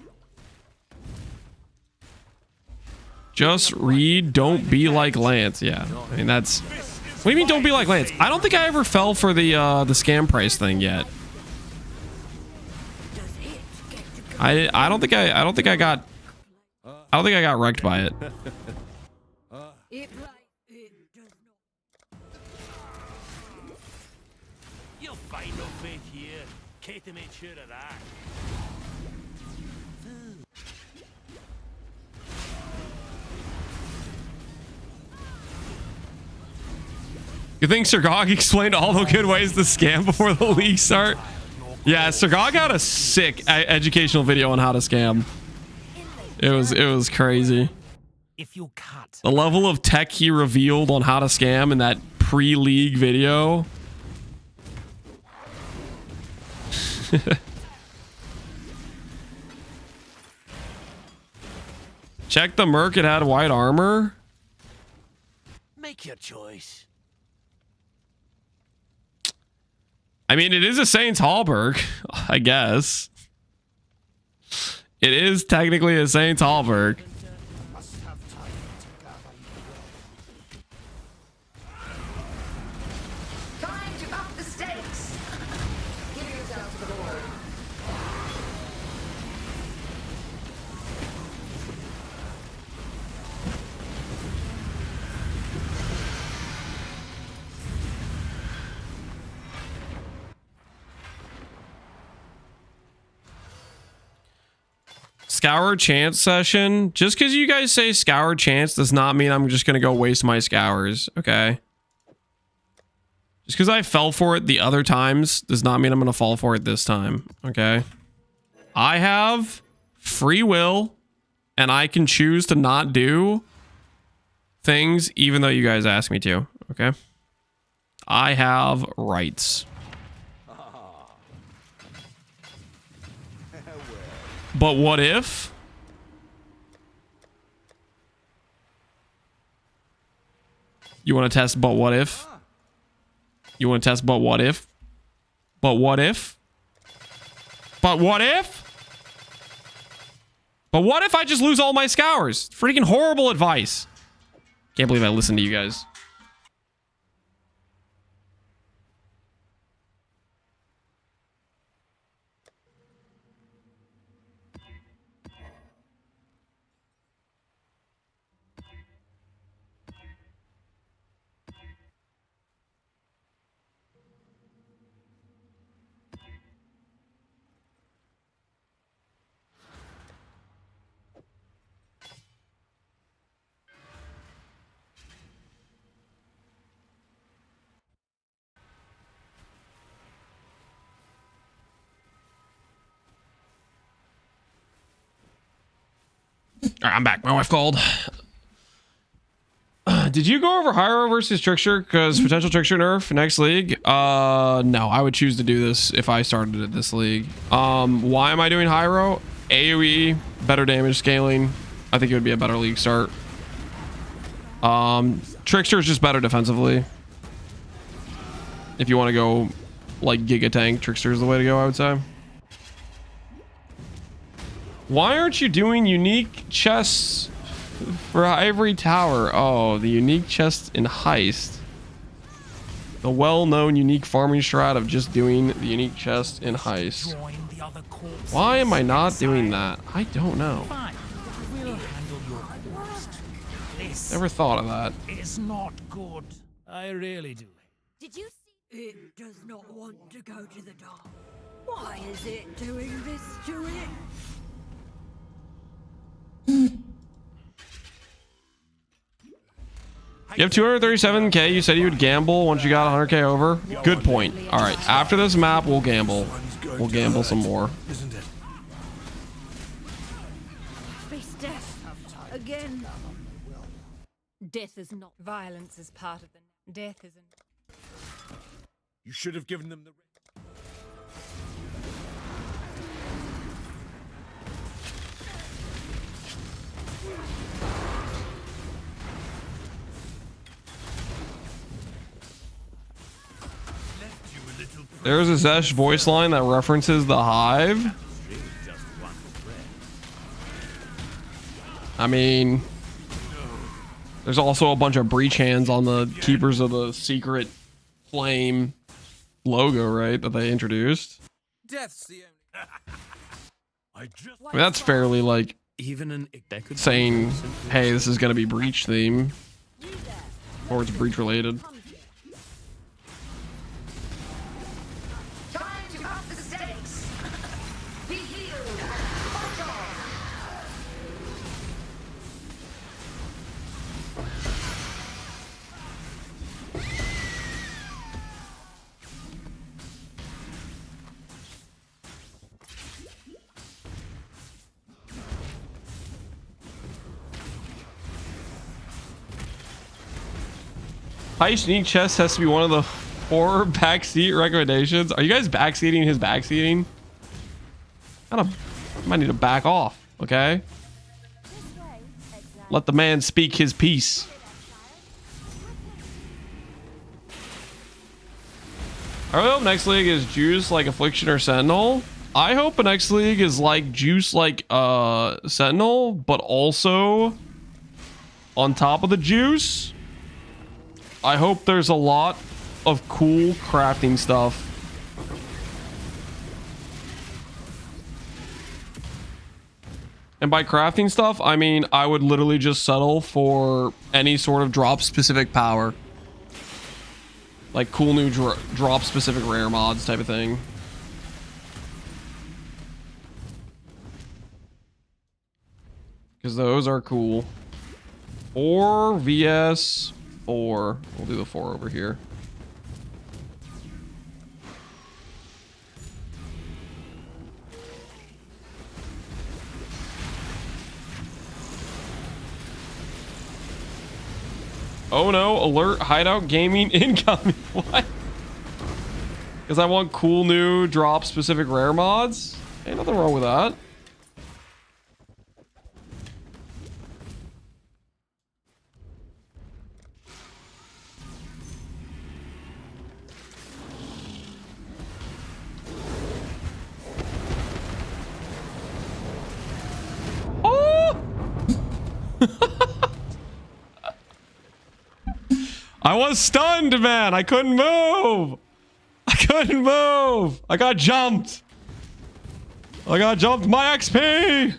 Just read Don't Be Like Lance. Yeah, I mean, that's... What do you mean don't be like Lance? I don't think I ever fell for the scam price thing yet. I don't think I got wrecked by it. You'll find no faith here. Katie made sure of that. You think Sir Gog explained all the good ways to scam before the league start? Yeah, Sir Gog had a sick educational video on how to scam. It was crazy. If you cut the level of tech he revealed on how to scam in that pre-league video. Check the Merc, it had white armor. make your choice. I mean, it is a Saints Hallberg, I guess. It is technically a Saints Hallberg. Time to up the stakes. Give yourself to the Lord. Scour chance session. Just because you guys say scour chance does not mean I'm just going to go waste my scours, okay? Just because I fell for it the other times does not mean I'm going to fall for it this time, okay? I have free will, and I can choose to not do things even though you guys ask me to, okay? I have rights. But what if? You want to test but what if? You want to test but what if? But what if? But what if? But what if I just lose all my scours? Freaking horrible advice. Can't believe I listened to you guys. All right, I'm back. My wife called. Did you go over Hiero versus Trickster? Because potential Trickster nerf next league? No, I would choose to do this if I started at this league. Why am I doing Hiero? AoE, better damage scaling. I think it would be a better league start. Trickster is just better defensively. If you want to go like Giga Tank, Trickster is the way to go, I would say. Why aren't you doing unique chests for Ivory Tower? Oh, the unique chest in Heist. The well-known unique farming strat of just doing the unique chest in Heist. Why am I not doing that? I don't know. Never thought of that. It's not good. I really do. Did you see? It does not want to go to the dark. Why is it doing this to it? You have 237k. You said you would gamble once you got 100k over. Good point. All right, after this map, we'll gamble. We'll gamble some more. Face death again. Death is not violence is part of the death isn't. You should have given them the There's a Zesh voice line that references the Hive. I mean, there's also a bunch of breach hands on the Keepers of the Secret Flame logo, right? That they introduced. Death's the I mean, that's fairly like saying, hey, this is going to be breach theme. Or it's breach related. Time to up the stakes. Be healed. Fight on. High sneak chest has to be one of the 4 backseat recommendations. Are you guys backseating his backseating? I might need to back off, okay? Let the man speak his piece. I really hope next league is juice like Affliction or Sentinel. I hope the next league is like juice like Sentinel, but also on top of the juice, I hope there's a lot of cool crafting stuff. And by crafting stuff, I mean I would literally just settle for any sort of drop specific power. Like cool new drop specific rare mods type of thing. Because those are cool. 4 vs 4. We'll do the 4 over here. Oh no, alert, hideout gaming incoming. What? Because I want cool new drop specific rare mods? Ain't nothing wrong with that. I was stunned, man. I couldn't move. I couldn't move. I got jumped. I got jumped. My XP.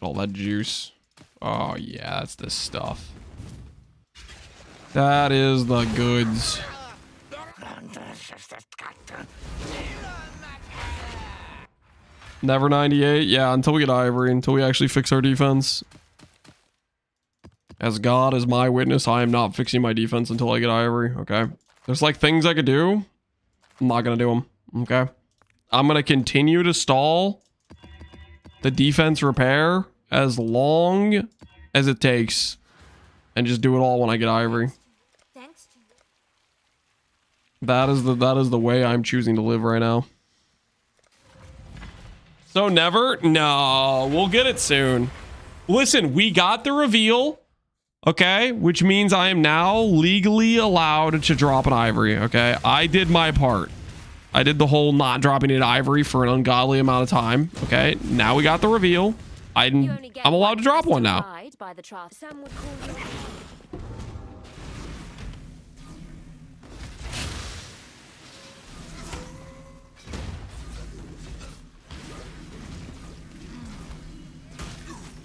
All that juice. Oh yeah, that's the stuff. That is the goods. Never 98. Yeah, until we get Ivory, until we actually fix our defense. As God is my witness, I am not fixing my defense until I get Ivory. Okay. There's like things I could do. I'm not gonna do them. Okay. I'm gonna continue to stall the defense repair as long as it takes and just do it all when I get Ivory. That is the way I'm choosing to live right now. So never? No, we'll get it soon. Listen, we got the reveal, okay? Which means I am now legally allowed to drop an Ivory, okay? I did my part. I did the whole not dropping it Ivory for an ungodly amount of time. Okay, now we got the reveal. I'm allowed to drop one now.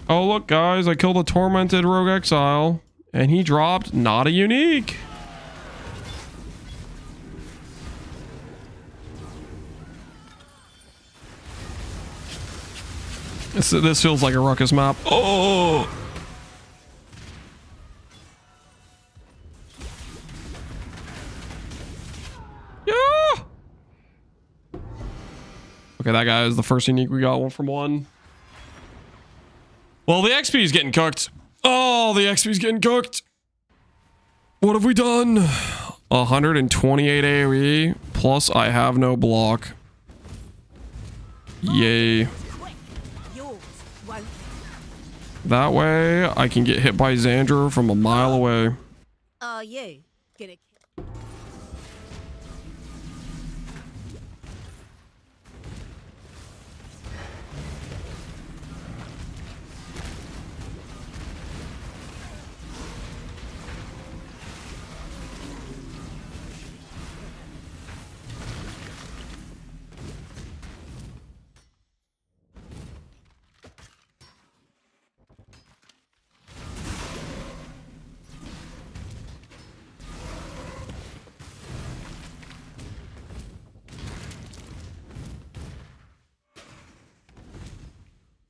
Oh look guys, I killed a tormented rogue exile and he dropped not a unique. This feels like a ruckus map. Oh! Yeah! Okay, that guy is the first unique we got, 1 from 1. Well, the XP is getting cooked. Oh, the XP is getting cooked. What have we done? 128 AoE, plus I have no block. Yay. That way, I can get hit by Xandra from a mile away. You get it.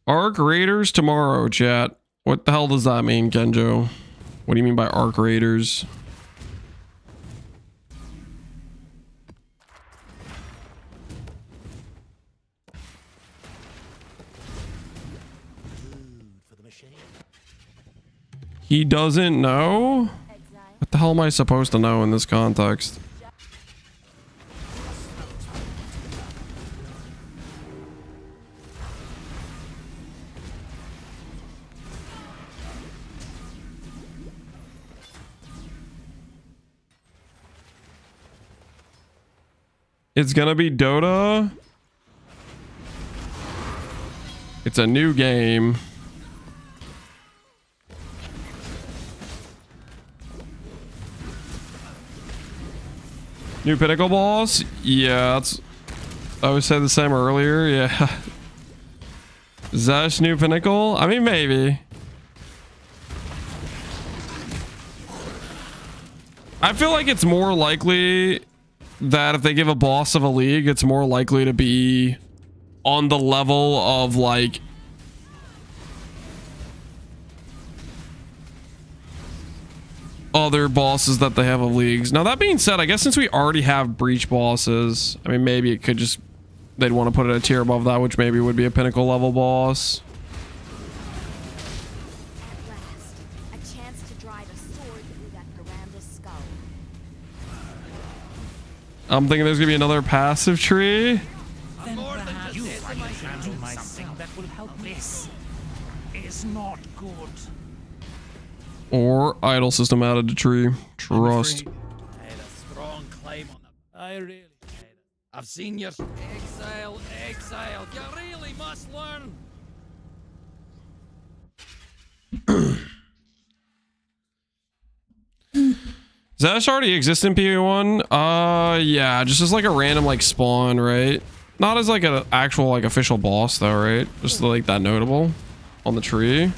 Arc Raiders tomorrow, chat. What the hell does that mean, Kenjo? What do you mean by Arc Raiders? He doesn't know? What the hell am I supposed to know in this context? It's gonna be Dota. It's a new game. New Pinnacle boss? Yeah, that's... I would say the same earlier, yeah. Zesh new Pinnacle? I mean, maybe. I feel like it's more likely that if they give a boss of a league, it's more likely to be on the level of like other bosses that they have of leagues. Now that being said, I guess since we already have breach bosses, I mean maybe it could just, they'd want to put it a tier above that, which maybe would be a pinnacle level boss. I'm thinking there's gonna be another passive tree. Then perhaps you might think that will help. This is not good. Or idle system added to tree. Trust. I had a strong claim on them. I really hate it. I've seen your Exile. You really must learn. Does that already exist in PA1? Yeah, just as like a random like spawn, right? Not as like an actual like official boss though, right? Just like that notable on the tree. I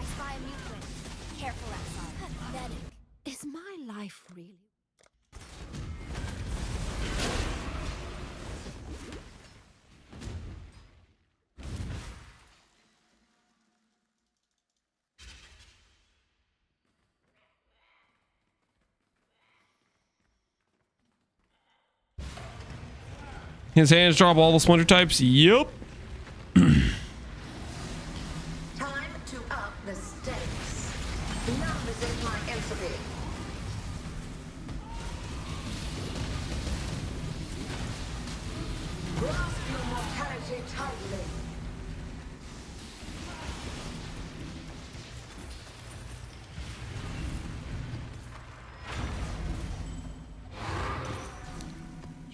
spy a mutant. Careful outside. Pathetic. Is my life really? His hands drop all the splinter types. Yup. Time to up the stakes. Numbers is my entropy. Grasp your mortality tightly.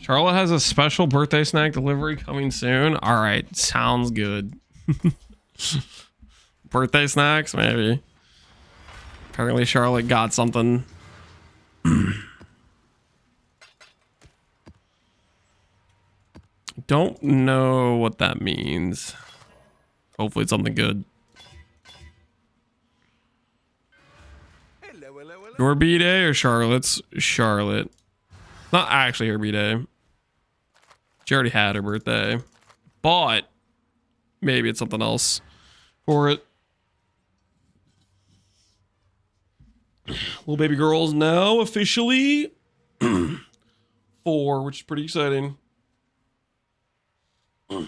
Charlotte has a special birthday snack delivery coming soon. All right, sounds good. Birthday snacks, maybe. Apparently Charlotte got something. Don't know what that means. Hopefully it's something good. Your B-Day or Charlotte's? Charlotte. Not actually her B-Day. She already had her birthday. But maybe it's something else. for it. Little baby girl's now officially 4, which is pretty exciting. I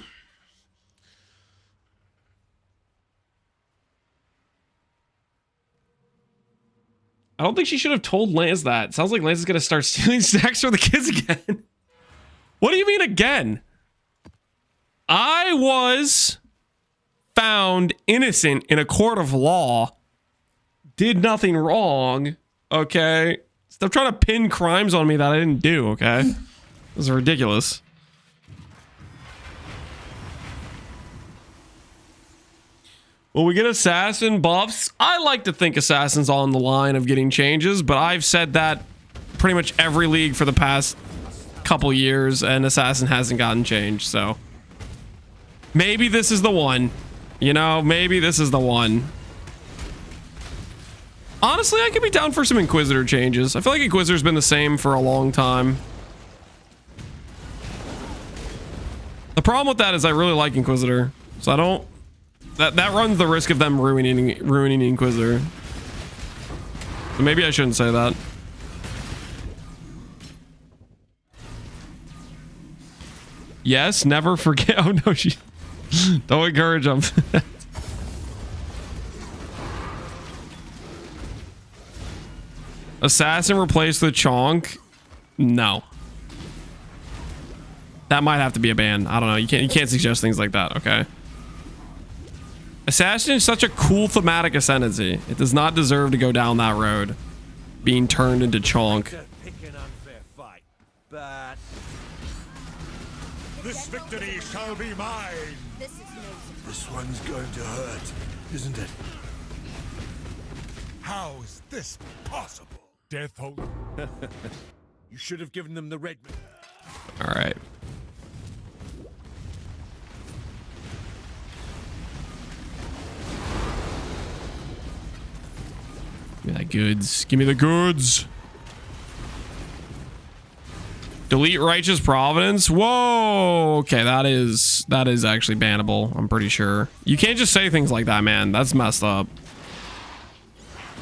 don't think she should have told Lance that. Sounds like Lance is going to start stealing snacks from the kids again. What do you mean again? I was found innocent in a court of law. Did nothing wrong. Okay? Stop trying to pin crimes on me that I didn't do, okay? This is ridiculous. Will we get assassin buffs? I like to think assassin's on the line of getting changes, but I've said that pretty much every league for the past couple years, and assassin hasn't gotten changed, so maybe this is the one. You know, maybe this is the one. Honestly, I could be down for some Inquisitor changes. I feel like Inquisitor's been the same for a long time. The problem with that is I really like Inquisitor, so I don't... That runs the risk of them ruining Inquisitor. So maybe I shouldn't say that. Yes, never forget. Oh no, she... Don't encourage them. Assassin replaced with Chonk? No. That might have to be a ban. I don't know. You can't suggest things like that, okay? Assassin is such a cool thematic ascendancy. It does not deserve to go down that road. Being turned into Chonk. Pick an unfair fight, but this victory shall be mine. This one's going to hurt, isn't it? How is this possible? Death hold. You should have given them the red. All right. Give me that goods. Give me the goods. Delete Righteous Providence. Whoa. Okay, that is actually bannable. I'm pretty sure. You can't just say things like that, man. That's messed up.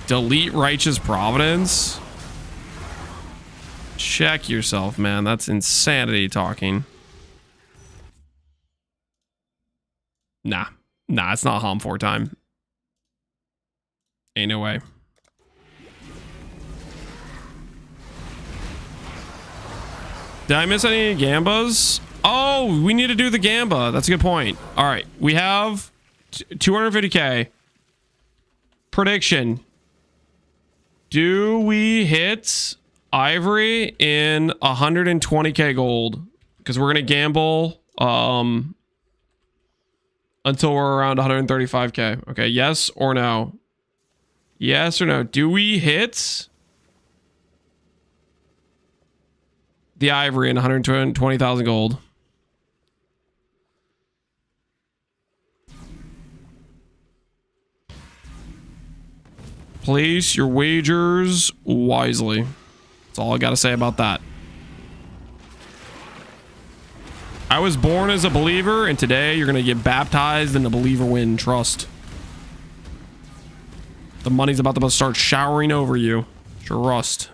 Delete Righteous Providence. Check yourself, man. That's insanity talking. Nah, it's not Hom 4 time. Ain't no way. Did I miss any Gambas? Oh, we need to do the Gamba. That's a good point. All right, we have 250k. Prediction. Do we hit Ivory in 120k gold? Because we're going to gamble until we're around 135k. Okay, yes or no? Yes or no? Do we hit the Ivory in 120,000 gold? Place your wagers wisely. That's all I got to say about that. I was born as a believer, and today you're going to get baptized in the believer win. Trust. The money's about to start showering over you. Trust.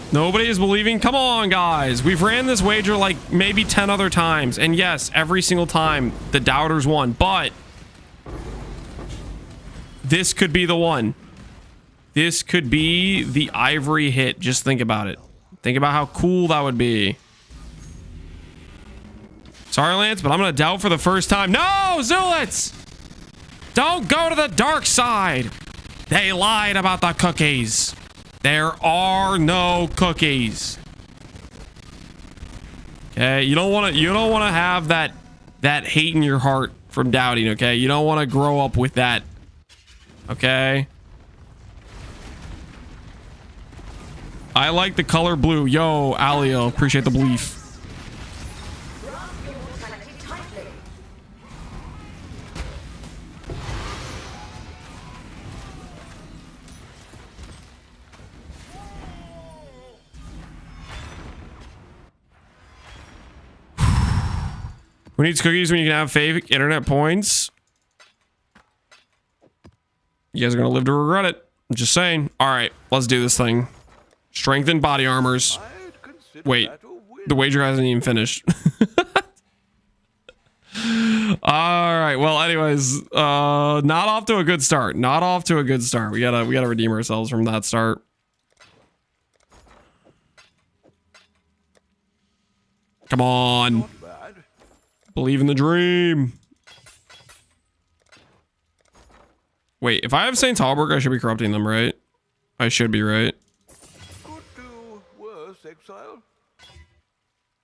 Nobody is believing. Come on, guys. We've ran this wager like maybe 10 other times. And yes, every single time the doubters won. But this could be the one. This could be the Ivory hit. Just think about it. Think about how cool that would be. Sorry, Lance, but I'm going to doubt for the first time. No, Zulits! Don't go to the dark side. They lied about the cookies. There are no cookies. Okay, you don't want to have that hate in your heart from doubting, okay? You don't want to grow up with that. Okay? I like the color blue. Yo, Alio, appreciate the belief. Who needs cookies when you can have fake internet points? You guys are gonna live to regret it. I'm just saying. All right, let's do this thing. Strengthen body armors. Wait, the wager hasn't even finished. All right. Well, anyways, not off to a good start. Not off to a good start. We gotta redeem ourselves from that start. Come on. Believe in the dream. Wait, if I have Saint Halberg, I should be corrupting them, right? I should be, right? Could do worse, Exile.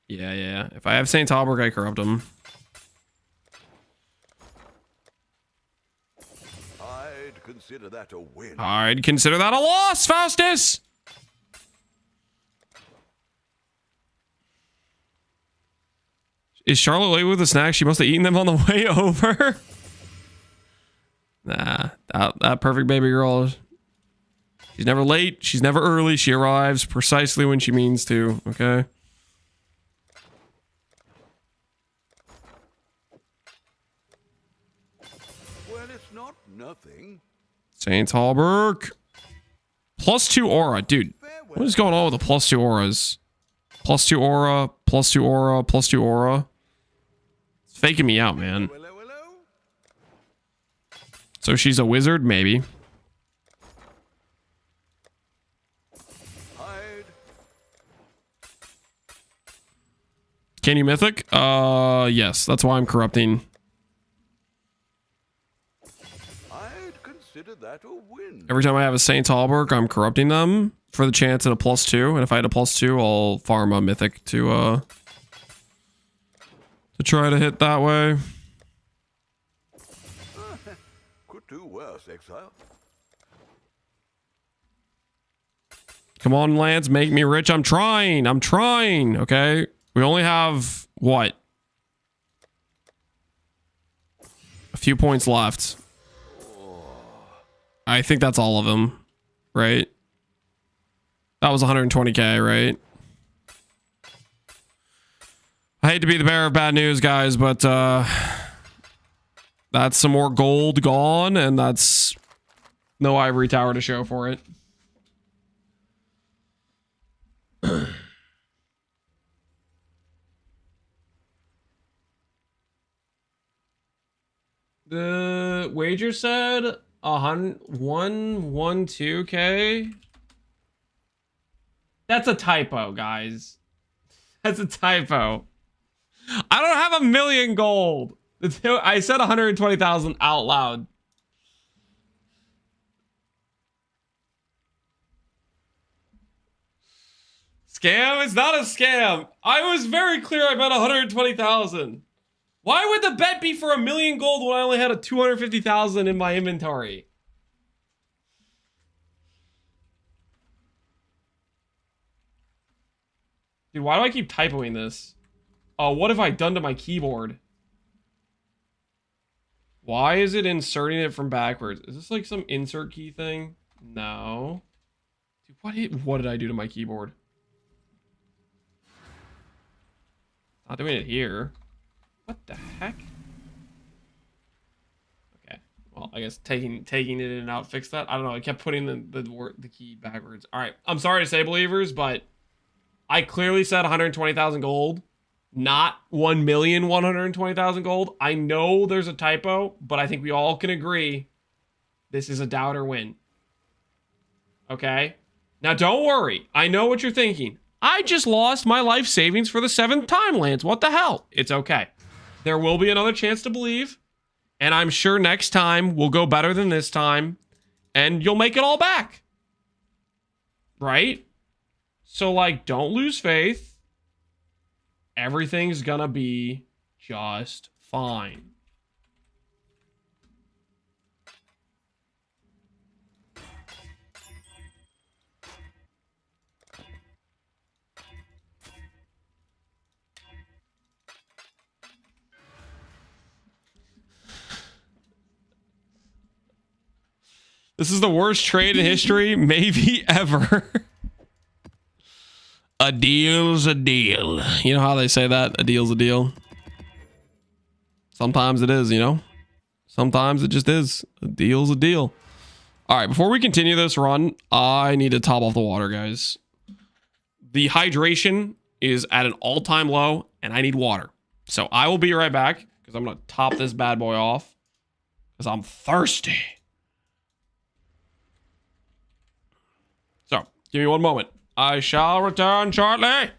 Yeah. If I have Saint Halberg, I corrupt them. I'd consider that a win. I'd consider that a loss, Faustus! Is Charlotte late with the snacks? She must have eaten them on the way over. Nah, that perfect baby girl. She's never late. She's never early. She arrives precisely when she means to, okay? Well, it's not nothing. Saint Halberg. +2 aura. Dude, what is going on with the +2 auras? +2 aura, +2 aura, +2 aura. It's faking me out, man. So she's a wizard, maybe. Can you mythic? Yes. That's why I'm corrupting. I'd consider that a win. Every time I have a Saint Halberg, I'm corrupting them for the chance at a +2. And if I had a +2, I'll farm a mythic to try to hit that way. Could do worse, Exile. Come on, Lance, make me rich. I'm trying. Okay. We only have what? A few points left. I think that's all of them, right? That was 120k, right? I hate to be the bearer of bad news, guys, but that's some more gold gone, and that's no ivory tower to show for it. The wager said 112k. That's a typo, guys. That's a typo. I don't have 1 million gold. I said 120,000 out loud. Scam? It's not a scam. I was very clear I bet 120,000. Why would the bet be for 1 million gold when I only had a 250,000 in my inventory? Dude, why do I keep typoing this? Oh, what have I done to my keyboard? Why is it inserting it from backwards? Is this like some insert key thing? No. Dude, what did I do to my keyboard? Not doing it here. What the heck? Okay. Well, I guess taking it in and out fixed that. I don't know. I kept putting the key backwards. All right. I'm sorry to say, believers, but I clearly said 120,000 gold, not 1,120,000 gold. I know there's a typo, but I think we all can agree this is a doubter win. Okay? Now, don't worry. I know what you're thinking. I just lost my life savings for the 7th time, Lance. What the hell? It's okay. There will be another chance to believe, and I'm sure next time will go better than this time, and you'll make it all back. Right? So, like, don't lose faith. Everything's gonna be just fine. This is the worst trade in history, maybe ever. A deal's a deal. You know how they say that? A deal's a deal. Sometimes it is, you know? Sometimes it just is. A deal's a deal. All right, before we continue this run, I need to top off the water, guys. The hydration is at an all-time low, and I need water. So I will be right back, because I'm going to top this bad boy off, because I'm thirsty. So, give me one moment. I shall return shortly.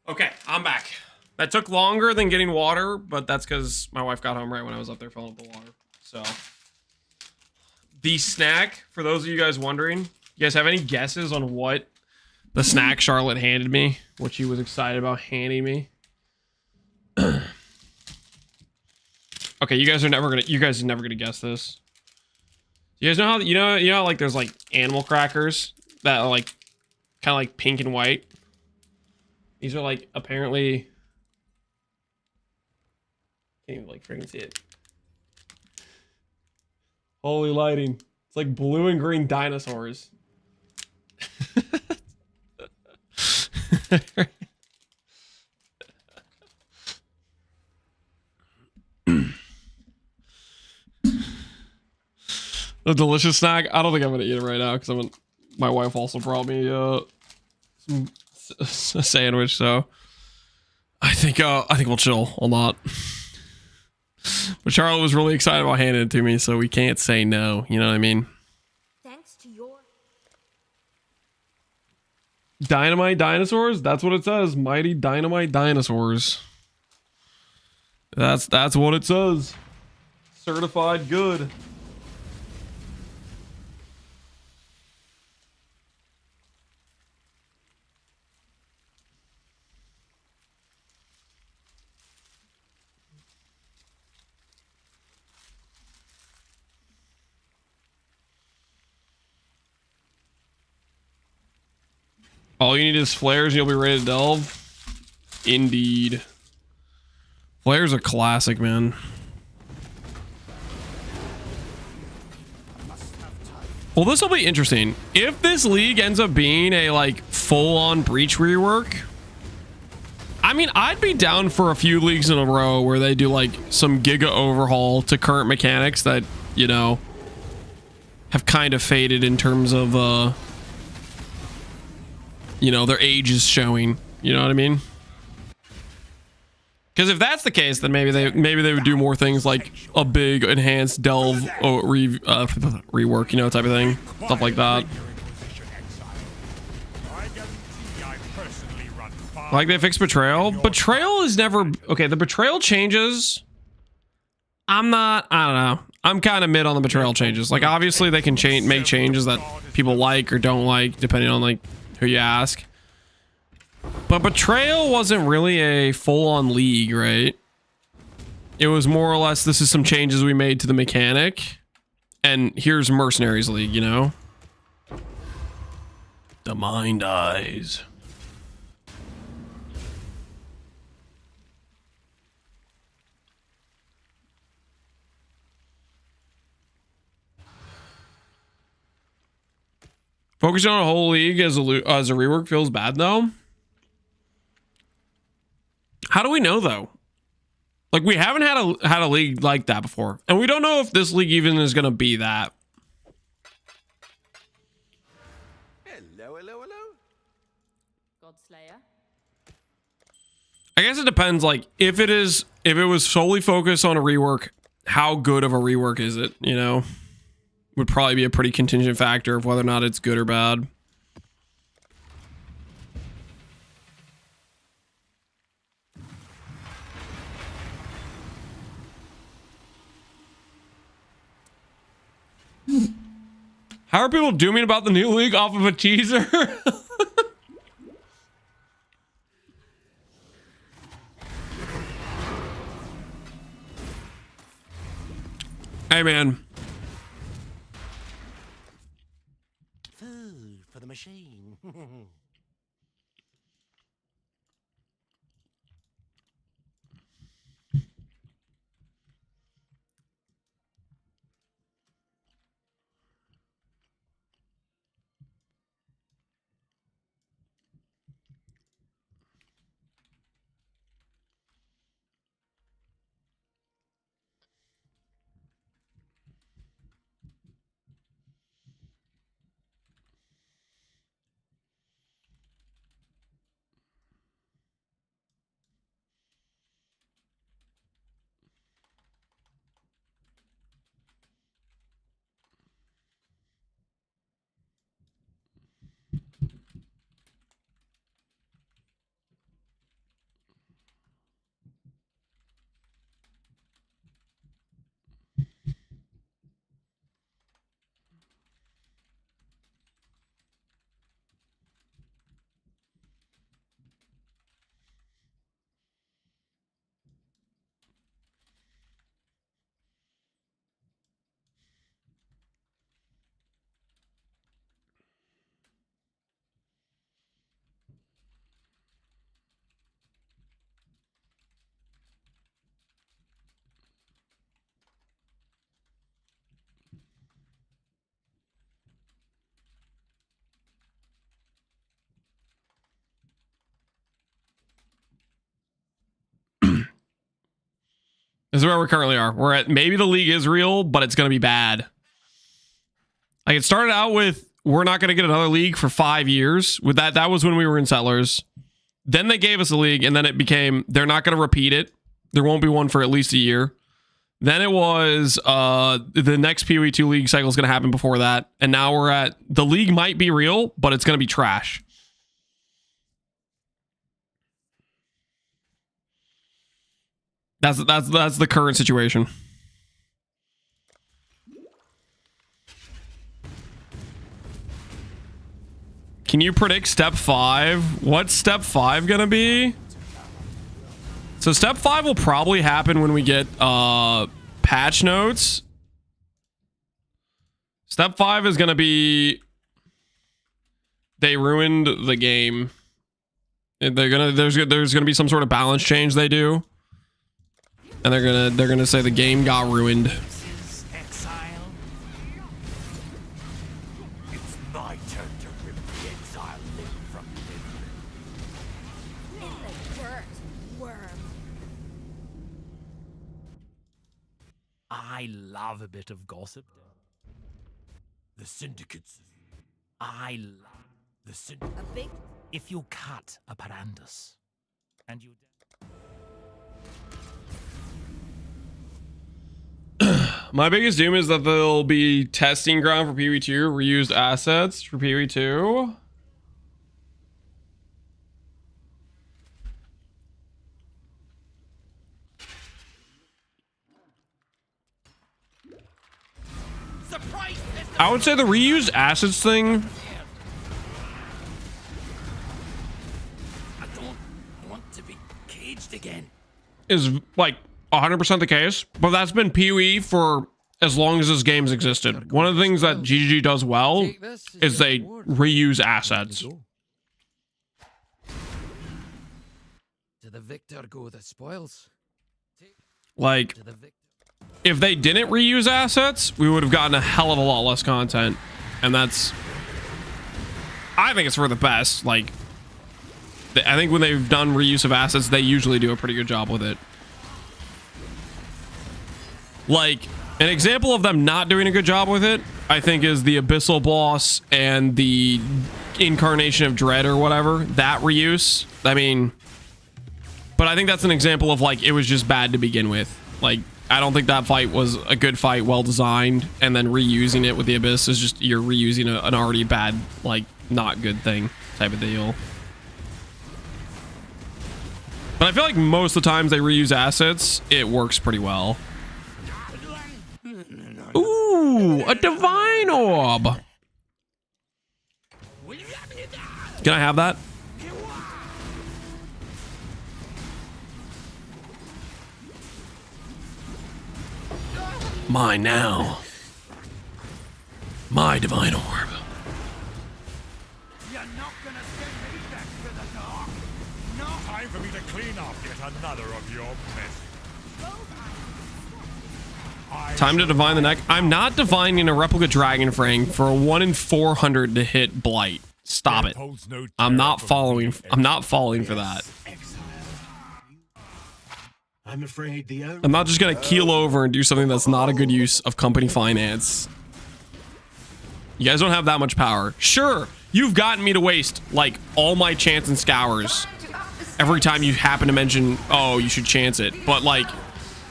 Okay, I'm back. That took longer than getting water, but that's because my wife got home right when I was up there filling up the water. So, the snack, for those of you guys wondering, you guys have any guesses on what the snack Charlotte handed me? What she was excited about handing me? Okay, you guys are never gonna guess this. You guys know how you know like there's like animal crackers that are like kind of like pink and white. These are like apparently can't even like freaking see it. Holy lighting! It's like blue and green dinosaurs. The delicious snack. I don't think I'm gonna eat it right now because my wife also brought me a sandwich, so I think we'll chill a lot. But Charlotte was really excited about handing it to me, so we can't say no. You know what I mean? Thanks to your Dynamite dinosaurs. That's what it says. Mighty dynamite dinosaurs. That's what it says. Certified good. All you need is flares and you'll be ready to delve. Indeed. Flares are classic, man. Well, this will be interesting. If this league ends up being a like full-on breach rework, I mean, I'd be down for a few leagues in a row where they do like some giga overhaul to current mechanics that, you know, have kind of faded in terms of you know, their age is showing. You know what I mean? Because if that's the case, then maybe they would do more things like a big enhanced delve or rework, you know, type of thing, stuff like that. Like they fixed betrayal. Betrayal is never okay. The betrayal changes. I don't know. I'm kind of mid on the betrayal changes. Like obviously they can make changes that people like or don't like depending on like who you ask. But betrayal wasn't really a full-on league, right? It was more or less, this is some changes we made to the mechanic, and here's Mercenaries League, you know? The mind eyes. Focusing on a whole league as a rework feels bad, though. How do we know, though? Like, we haven't had a league like that before. And we don't know if this league even is going to be that. Hello. Godslayer. I guess it depends, like, if it was solely focused on a rework, how good of a rework is it, you know? Would probably be a pretty contingent factor of whether or not it's good or bad. How are people dooming about the new league off of a teaser? Hey, man. Food for the machine. This is where we currently are. We're at maybe the league is real, but it's going to be bad. Like it started out with we're not going to get another league for 5 years. With that was when we were in Settlers. Then they gave us a league, and then it became they're not going to repeat it. There won't be one for at least a year. Then it was the next PoE 2 league cycle is going to happen before that, and now we're at the league might be real, but it's going to be trash. That's the current situation. Can you predict step 5? What's step 5 gonna be? So step 5 will probably happen when we get patch notes. Step 5 is gonna be they ruined the game. There's gonna be some sort of balance change they do. And they're gonna say the game got ruined. Exile. It's my turn to rip the exile limb from limb. In the dirt, worm. I love a bit of gossip. The syndicates. I love The syndicate. A big. if you cut a Parandus and you. My biggest doom is that there'll be testing ground for PoE 2, reused assets for PoE 2. I would say the reused assets thing I don't want to be caged again. is like 100% the case, but that's been PoE for as long as this game's existed. One of the things that GGG does well is they reuse assets. To the victor go the spoils. Like, To the victor. if they didn't reuse assets, we would have gotten a hell of a lot less content. And that's... I think it's for the best. Like, I think when they've done reuse of assets, they usually do a pretty good job with it. Like, an example of them not doing a good job with it, I think, is the Abyssal boss and the Incarnation of Dread or whatever. That reuse. I mean... But I think that's an example of, like, it was just bad to begin with. Like, I don't think that fight was a good fight, well designed, and then reusing it with the Abyss is just, you're reusing an already bad, like, not good thing type of deal. But I feel like most of the times they reuse assets, it works pretty well. Ooh, a Divine Orb! Can I have that? Mine now. My Divine Orb. You're not gonna send me back to the dark. No time for me to clean up yet another of your mess. Time to divine the neck. I'm not divining a replica Dragon Frang for a 1 in 400 to hit blight. Stop it. I'm not falling for that. I'm afraid the only... I'm not just gonna keel over and do something that's not a good use of company finance. You guys don't have that much power. Sure, you've gotten me to waste, like, all my chance and scours every time you happen to mention, oh, you should chance it. But, like,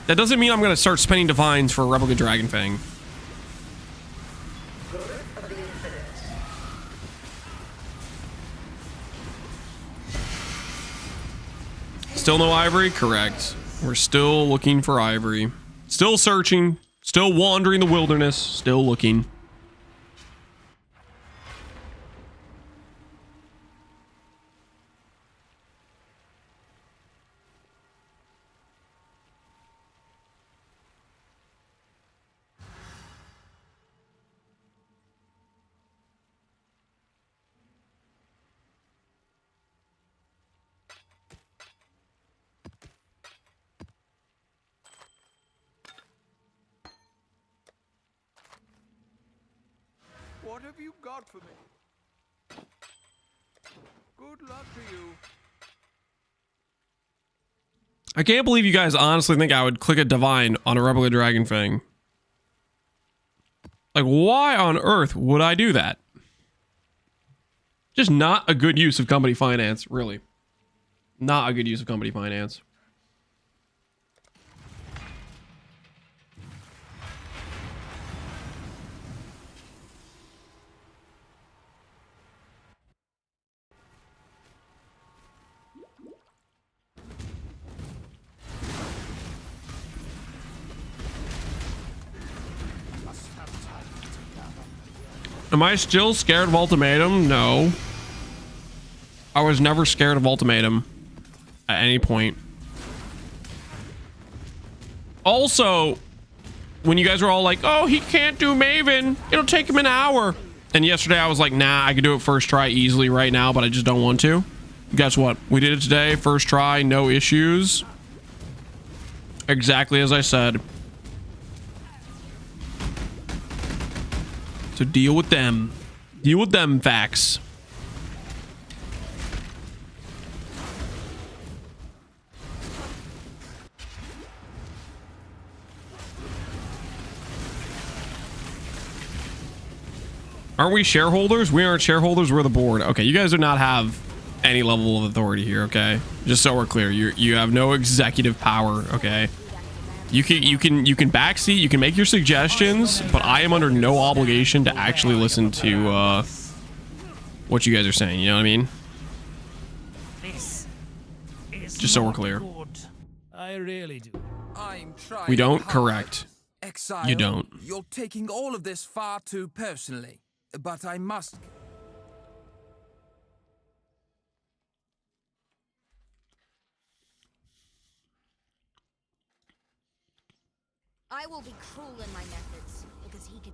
that doesn't mean I'm gonna start spending divines for a replica Dragon Fang. Still no Ivory? Correct. We're still looking for Ivory. Still searching. Still wandering the wilderness. Still looking. What have you got for me? Good luck to you. I can't believe you guys honestly think I would click a divine on a replica dragon thing. Like, why on earth would I do that? Just not a good use of company finance, really. Not a good use of company finance. Am I still scared of ultimatum? No. I was never scared of ultimatum at any point. Also, when you guys were all like, oh, he can't do Maven, it'll take him an hour. And yesterday I was like, nah, I could do it first try easily right now, but I just don't want to. Guess what? We did it today, first try, no issues. Exactly as I said. So deal with them. Deal with them facts. Aren't we shareholders? We aren't shareholders, we're the board. Okay, you guys do not have any level of authority here, okay? Just so we're clear, you have no executive power, okay? You can backseat, you can make your suggestions, but I am under no obligation to actually listen to what you guys are saying, you know what I mean? Just so we're clear. I really do. I'm trying. We don't? Correct. Exile, You don't. You're taking all of this far too personally, but I must. I will be cruel in my methods, because he can...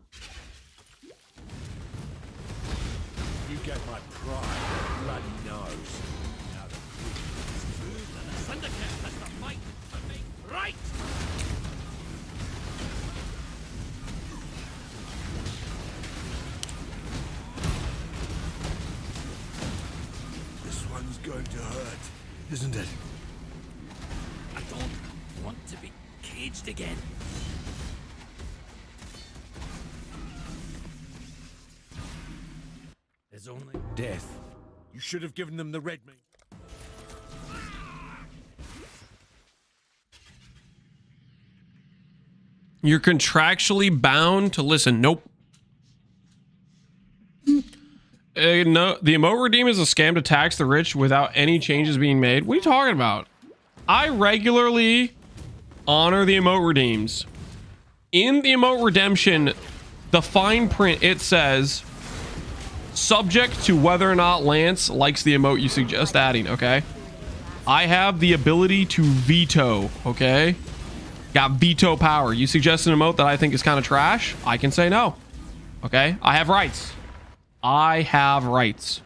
You get my pride, bloody nose. Now the Syndicate has the fight to make right! This one's going to hurt, isn't it? I don't want to be caged again. There's only Death. You should have given them the red meat. You're contractually bound to listen. Nope. No, the emote redeem is a scam to tax the rich without any changes being made. What are you talking about? I regularly honor the emote redeems. In the emote redemption, the fine print, it says, subject to whether or not Lance likes the emote you suggest adding, okay? I have the ability to veto, okay? Got veto power. You suggest an emote that I think is kind of trash, I can say no. Okay? I have rights. I have rights.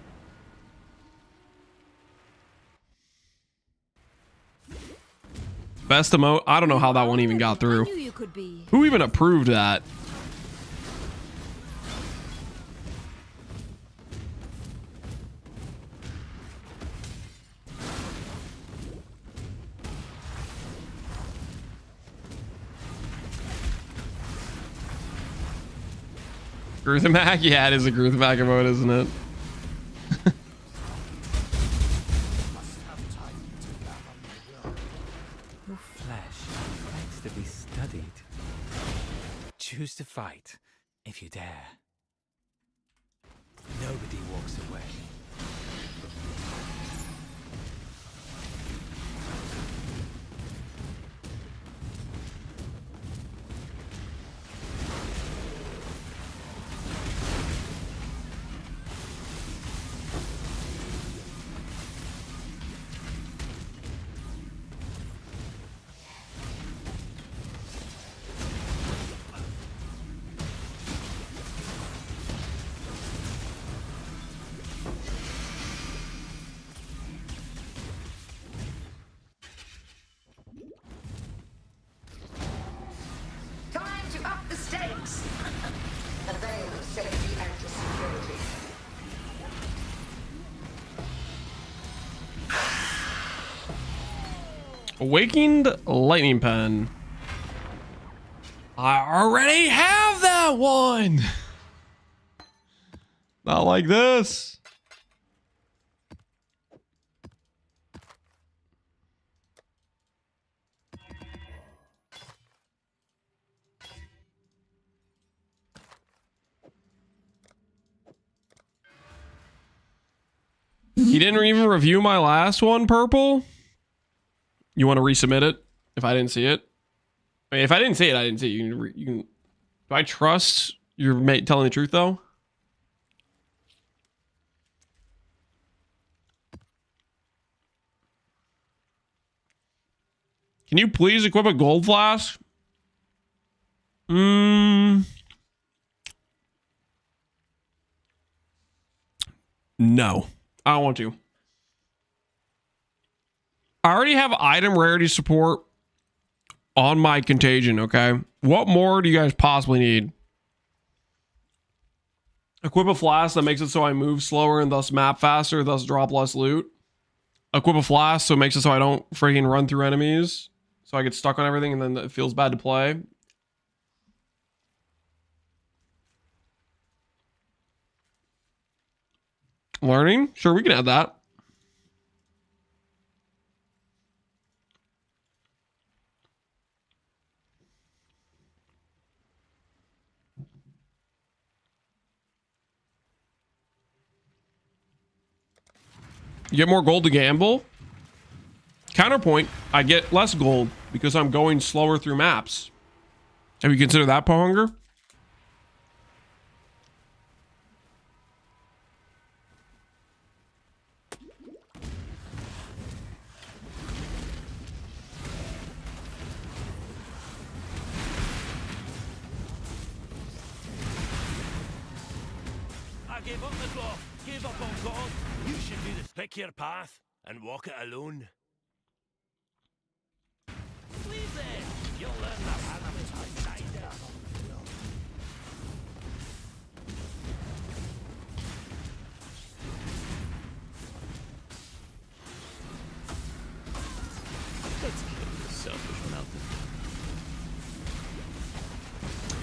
Best emote? I don't know how that one even got through. Who even approved that? Gruthamac? Yeah, it is a Gruthamac emote, isn't it? Your flesh begs to be studied. Choose to fight, if you dare. Nobody walks away. Awakened lightning pen. I already have that one. Not like this. He didn't even review my last one, Purple. You want to resubmit it if I didn't see it? I mean, if I didn't see it, I didn't see it. You can. Do I trust you're telling the truth though? Can you please equip a gold flask? No. I don't want to. I already have item rarity support on my contagion, okay? What more do you guys possibly need? Equip a flask that makes it so I move slower and thus map faster, thus drop less loot. Equip a flask so it makes it so I don't freaking run through enemies. So I get stuck on everything and then it feels bad to play. Learning? Sure, we can add that. You get more gold to gamble. Counterpoint, I get less gold because I'm going slower through maps. Have you considered that, Pohunger? I gave up the law, gave up on God. You should do this. Pick your path and walk it alone. Please then, you'll learn the Antics side.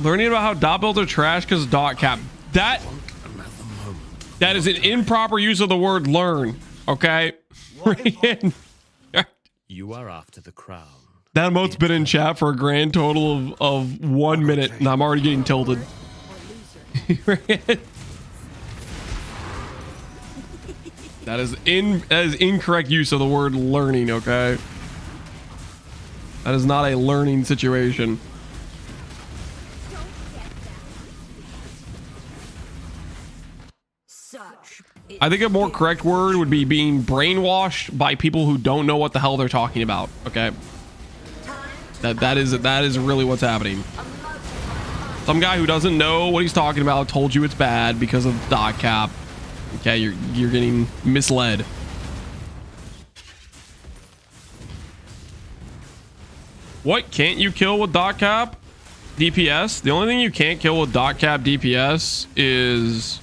Learning about how dot builds are trash because of dot cap. That is an improper use of the word learn. Okay. You are after the crown. That emote's been in chat for a grand total of 1 minute, and I'm already getting tilted. That is incorrect use of the word learning, okay? That is not a learning situation. I think a more correct word would be being brainwashed by people who don't know what the hell they're talking about, okay? That is really what's happening. Some guy who doesn't know what he's talking about told you it's bad because of dot cap. Okay, you're getting misled. What can't you kill with dot cap? DPS? The only thing you can't kill with dot cap DPS is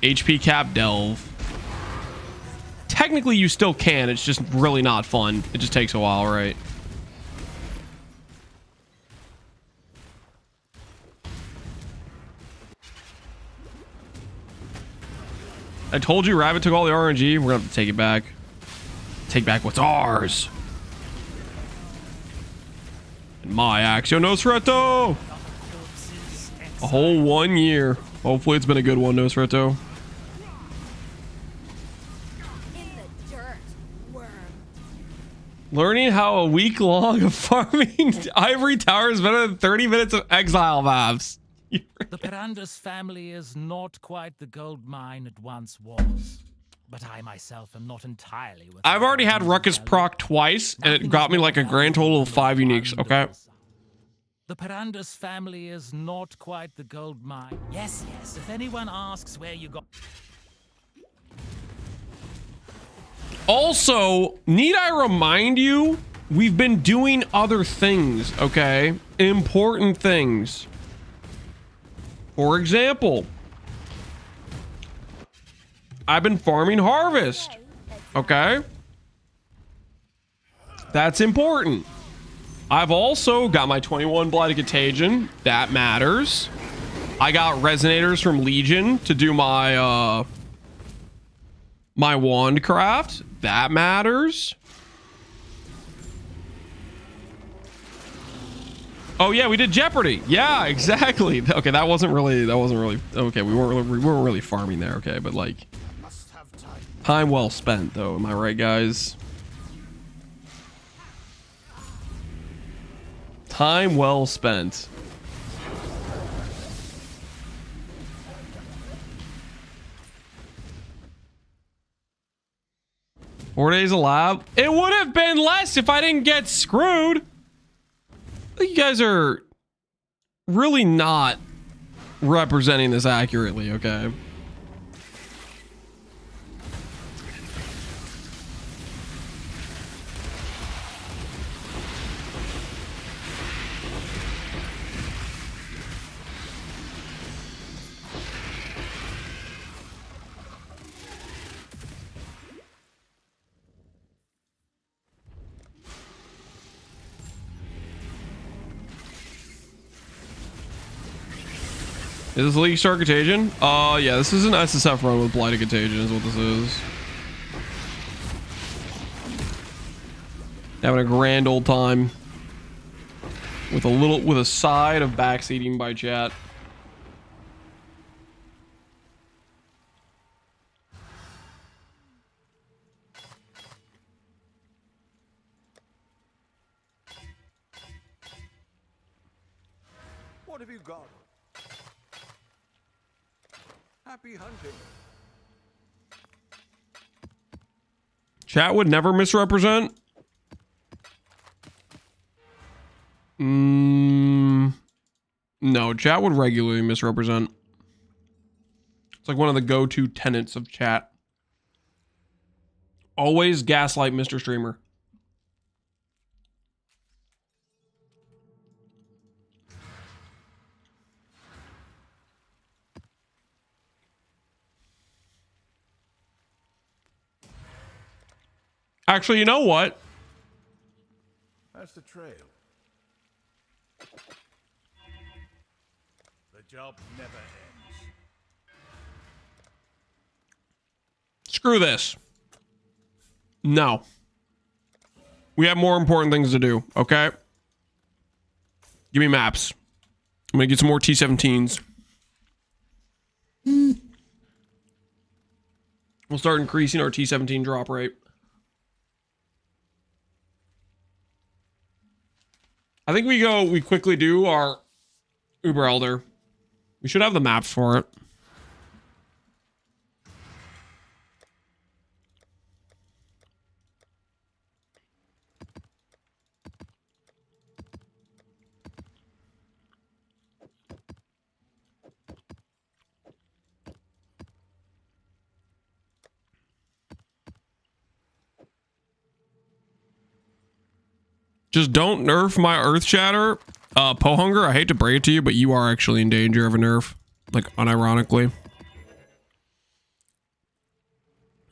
HP cap delve. Technically you still can, it's just really not fun. It just takes a while, right? I told you Rabbit took all the RNG. We're gonna have to take it back. Take back what's ours. And my Axio Nosferatu! A whole 1 year. Hopefully it's been a good one, Nosferatu. Learning how a week long of farming Ivory Tower is better than 30 minutes of Exile maps. The Perandus family is not quite the gold mine it once was. But I myself am not entirely with I've already had Ruckus proc twice, and it got me like a grand total of 5 uniques, okay? The Perandus family is not quite the gold mine. Yes, yes, if anyone asks where you got... Also, need I remind you, we've been doing other things, okay? Important things. For example, I've been farming harvest, okay? That's important. I've also got my 21 Blighted Contagion. That matters. I got resonators from Legion to do my my wand craft. That matters. Oh yeah, we did Jeopardy. Yeah, exactly. Okay, that wasn't really okay. We weren't really farming there. Okay, but like time well spent though. Am I right, guys? Time well spent. Four days of lab. It would have been less if I didn't get screwed. You guys are really not representing this accurately, okay? Is this League Star Contagion? Yeah, this is an SSF run with Blighted Contagion is what this is. Having a grand old time. With a side of backseating by chat. What have you got? Happy hunting. Chat would never misrepresent. No, chat would regularly misrepresent. It's like one of the go-to tenets of chat. Always gaslight Mr. Streamer. Actually, you know what? That's the trail. The job never ends. Screw this. No. We have more important things to do, okay? Give me maps. I'm gonna get some more T-17s. We'll start increasing our T-17 drop rate. I think we quickly do our Uber Elder. We should have the maps for it. Just don't nerf my Earth Shatter. Pohunger, I hate to break it to you, but you are actually in danger of a nerf. Like, unironically.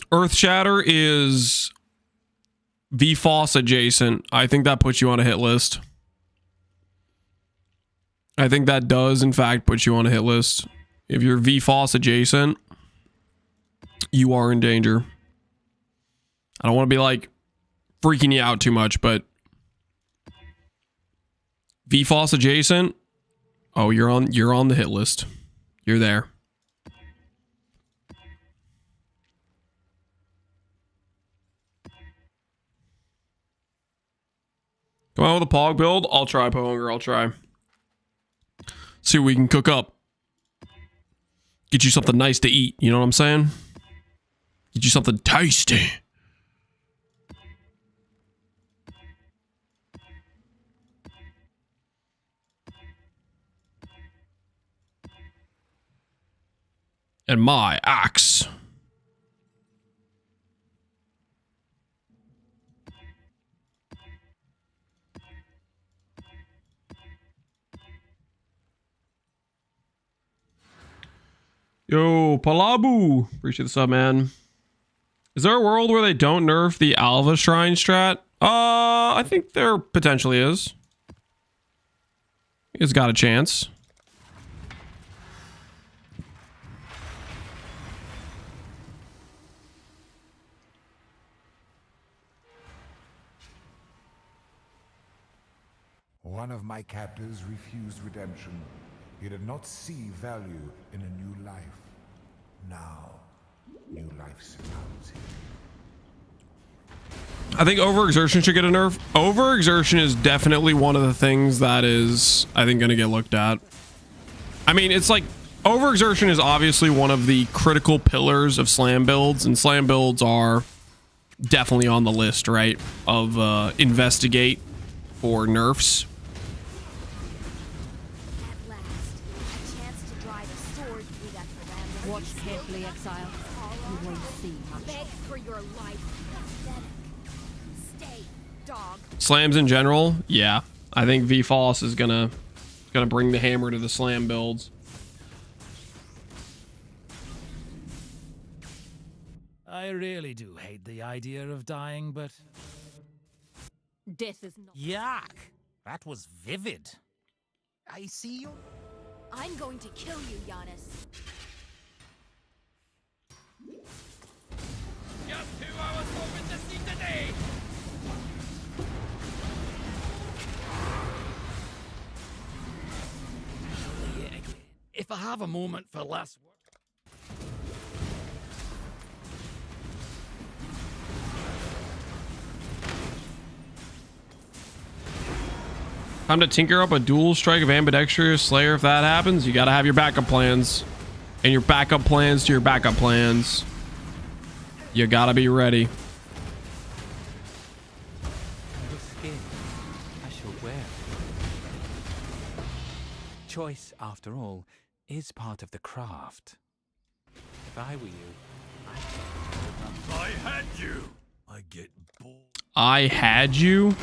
Earth Shatter is VFOS adjacent. I think that puts you on a hit list. I think that does, in fact, put you on a hit list. If you're VFOS adjacent, you are in danger. I don't want to be, like, freaking you out too much, but VFOS adjacent. Oh, you're on the hit list. You're there. Come on with a Pog build. I'll try, Pohunger. I'll try. See what we can cook up. Get you something nice to eat. You know what I'm saying? Get you something tasty. And my axe. Yo, Palabu. Appreciate the sub, man. Is there a world where they don't nerf the Alva Shrine strat? I think there potentially is. It's got a chance. One of my captors refused redemption. He did not see value in a new life. Now, new life surrounds him. I think overexertion should get a nerf. Overexertion is definitely one of the things that is, I think, going to get looked at. I mean, it's like, overexertion is obviously one of the critical pillars of slam builds, and slam builds are definitely on the list, right? Of investigate for nerfs. Watch carefully, Exile. You won't see much. Beg for your life. Stay, dog. Slams in general, yeah. I think VFOS is gonna bring the hammer to the slam builds. I really do hate the idea of dying, but... Death is not... Yuck! That was vivid. I see you. I'm going to kill you, Giannis. Just who I was hoping to see today! If I have a moment for last word. Time to tinker up a dual strike of ambidextrous Slayer. If that happens, you gotta have your backup plans. And your backup plans to your backup plans. You gotta be ready. The skin I shall wear. Choice, after all, is part of the craft. If I were you, I had you. I get bored. I had you?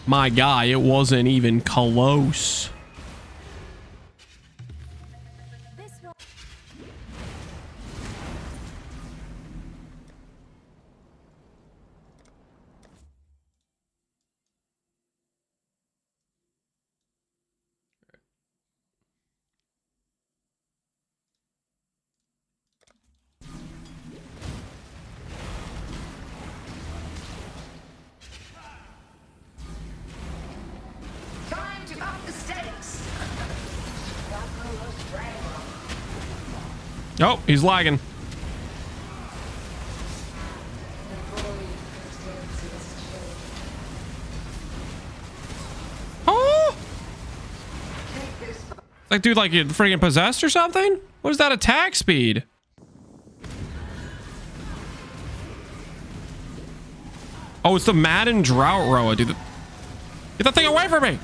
My guy, it wasn't even close. Time to up the stakes. Oh, he's lagging. Oh! Like, dude, like, you freaking possessed or something? What is that attack speed? Oh, it's the Madden Drought Roa, dude. Get that thing away from me!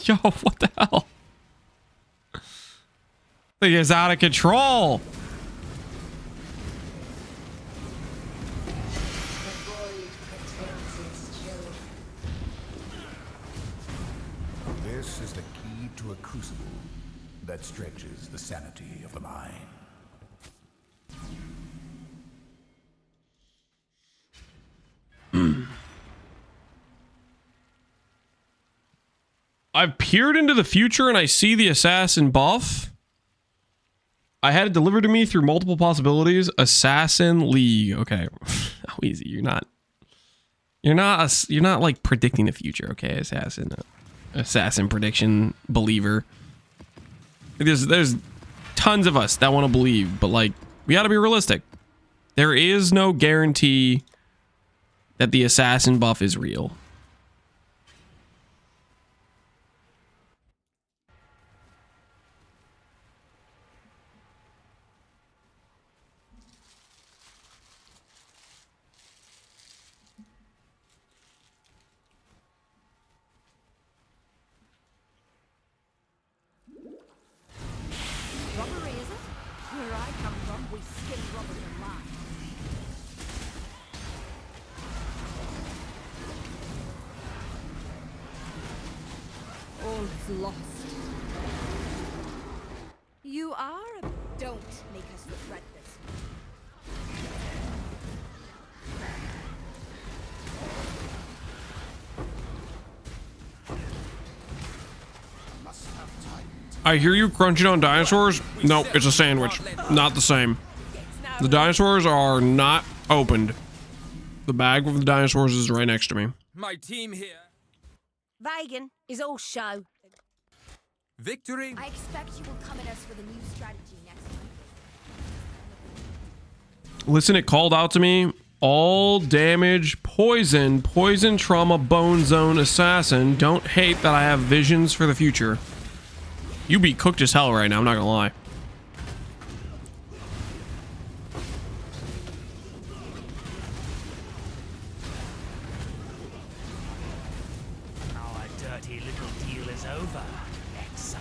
Yo, what the hell? Thing is out of control. This is the key to a crucible that stretches the sanity of the mind. I've peered into the future and I see the assassin buff. I had it delivered to me through multiple possibilities. Assassin League. Okay. How easy. You're not like predicting the future, okay? Assassin prediction believer. There's tons of us that want to believe, but like we got to be realistic. There is no guarantee that the assassin buff is real. Robbery, is it? Where I come from, we skin robbers alive. All's lost. You are a... Don't make us regret this. I hear you crunching on dinosaurs. Nope, it's a sandwich. Not the same. The dinosaurs are not opened. The bag with the dinosaurs is right next to me. My team here. Vagan is all show. Victory. I expect you will come at us with a new strategy next time. Listen, it called out to me. All damage, poison, poison, trauma, bone zone, assassin. Don't hate that I have visions for the future. You be cooked as hell right now, I'm not gonna lie. Our dirty little deal is over, Exile.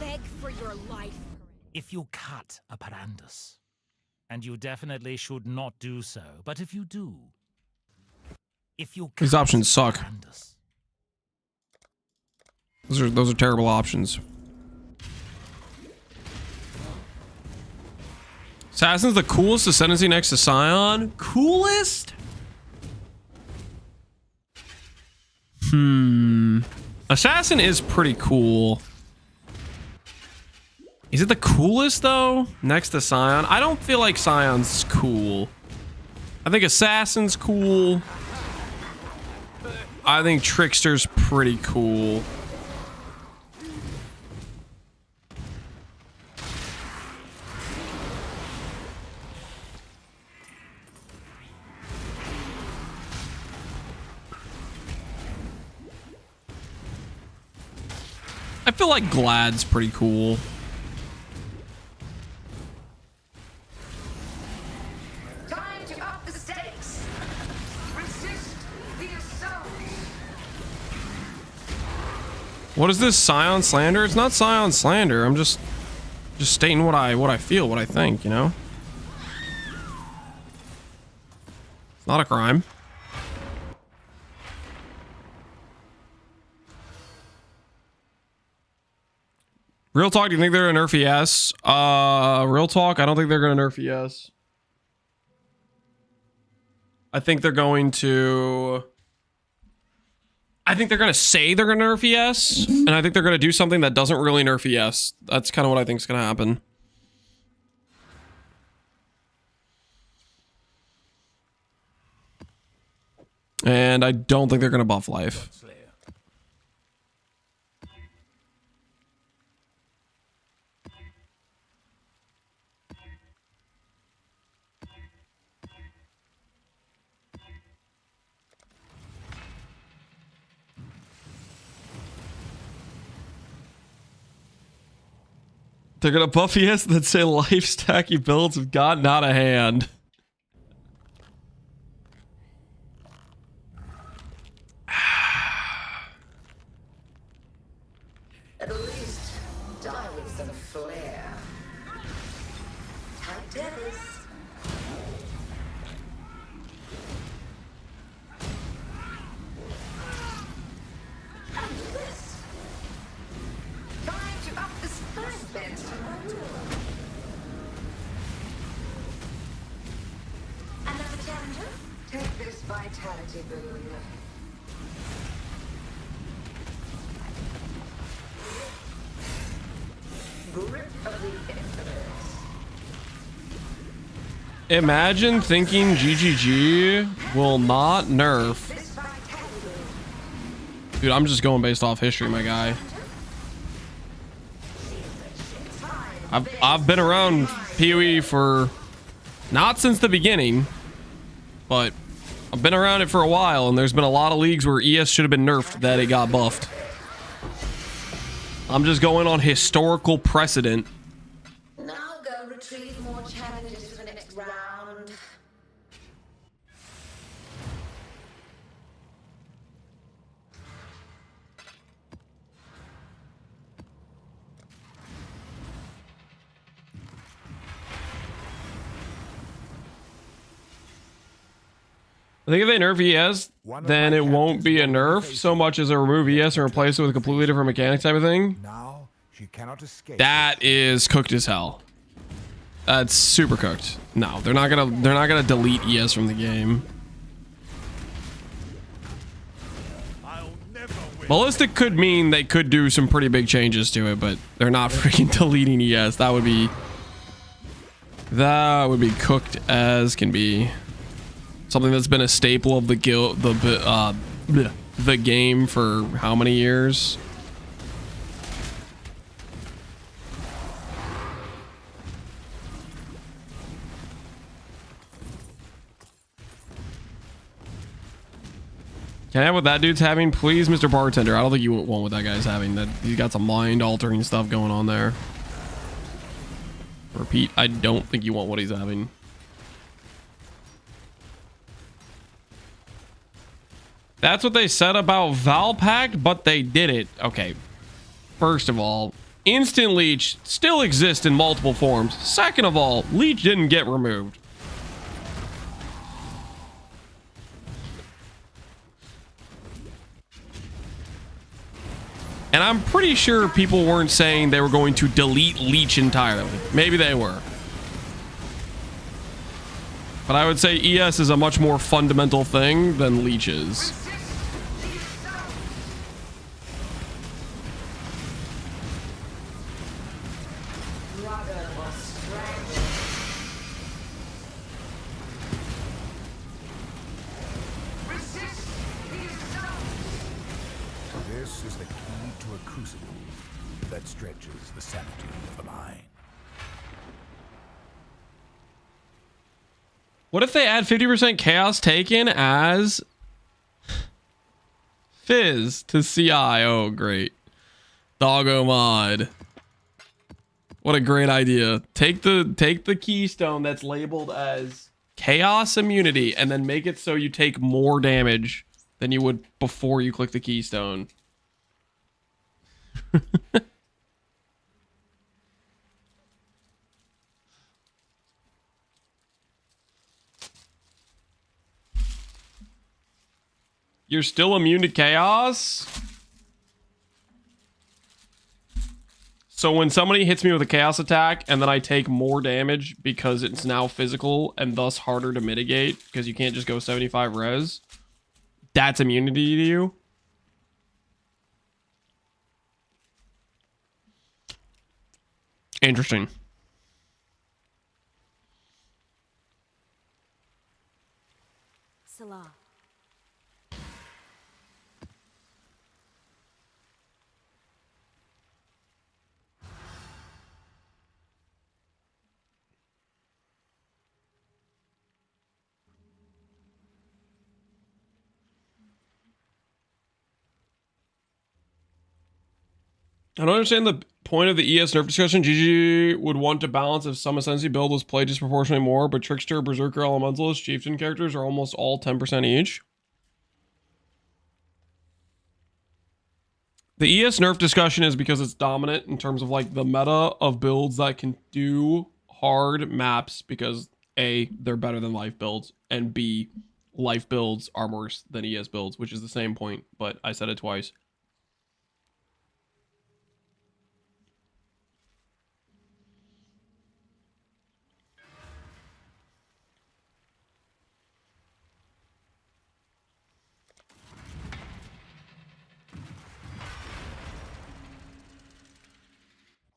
Beg for your life. If you cut a Parandus, and you definitely should not do so, but if you do, these options suck. Those are terrible options. Assassin's the coolest ascendancy next to Scion. Coolest? Assassin is pretty cool. Is it the coolest though? Next to Scion? I don't feel like Scion's cool. I think Assassin's cool. I think Trickster's pretty cool. I feel like Glad's pretty cool. Time to up the stakes. Resist the assault. What is this, Scion slander? It's not Scion slander. I'm just stating what I feel, what I think, you know? It's not a crime. Real talk, do you think they're gonna nerf ES? Real talk, I don't think they're gonna nerf ES. I think they're going to... I think they're gonna say they're gonna nerf ES, and I think they're gonna do something that doesn't really nerf ES. That's kind of what I think is gonna happen. And I don't think they're gonna buff life. They're gonna buff ES that say life stacky builds have gotten out of hand. At least die with some flair. Tight devils. And this. Time to up the spice bent. Another challenger? Take this vitality boon. Grip of the infamous. Imagine thinking GGG will not nerf. Dude, I'm just going based off history, my guy. I've been around PoE for not since the beginning, but I've been around it for a while, and there's been a lot of leagues where ES should have been nerfed that it got buffed. I'm just going on historical precedent. Now go retrieve more challenges for the next round. I think if they nerf ES, then it won't be a nerf so much as a remove ES and replace it with a completely different mechanic type of thing. Now she cannot escape. That is cooked as hell. That's super cooked. No, they're not gonna delete ES from the game. Ballistic could mean they could do some pretty big changes to it, but they're not freaking deleting ES. That would be cooked as can be. Something that's been a staple of the the game for how many years? Can I have what that dude's having, please, Mr. Bartender? I don't think you want what that guy's having. That he's got some mind-altering stuff going on there. Repeat, I don't think you want what he's having. That's what they said about Valpact, but they did it. Okay. First of all, Instant Leech still exists in multiple forms. Second of all, Leech didn't get removed. And I'm pretty sure people weren't saying they were going to delete Leech entirely. Maybe they were. But I would say ES is a much more fundamental thing than Leech is. This is the key to a crucible that stretches the sanity of the mind. What if they add 50% chaos taken as Fizz to CI? Oh, great. Doggo mod. What a great idea. Take the keystone that's labeled as chaos immunity and then make it so you take more damage than you would before you click the keystone. You're still immune to chaos? So when somebody hits me with a chaos attack and then I take more damage because it's now physical and thus harder to mitigate because you can't just go 75 res, that's immunity to you? Interesting. Salah. I don't understand the point of the ES nerf discussion. GG would want to balance if some Ascendancy build was played disproportionately more, but Trickster, Berserker, Elementalist, Chieftain characters are almost all 10% each. The ES nerf discussion is because it's dominant in terms of like the meta of builds that can do hard maps because A, they're better than life builds, and B, life builds are worse than ES builds, which is the same point, but I said it twice.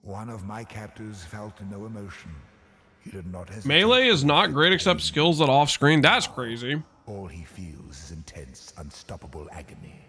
One of my captors felt no emotion. He did not hesitate. Melee is not great except skills that off screen. That's crazy. All he feels is intense, unstoppable agony.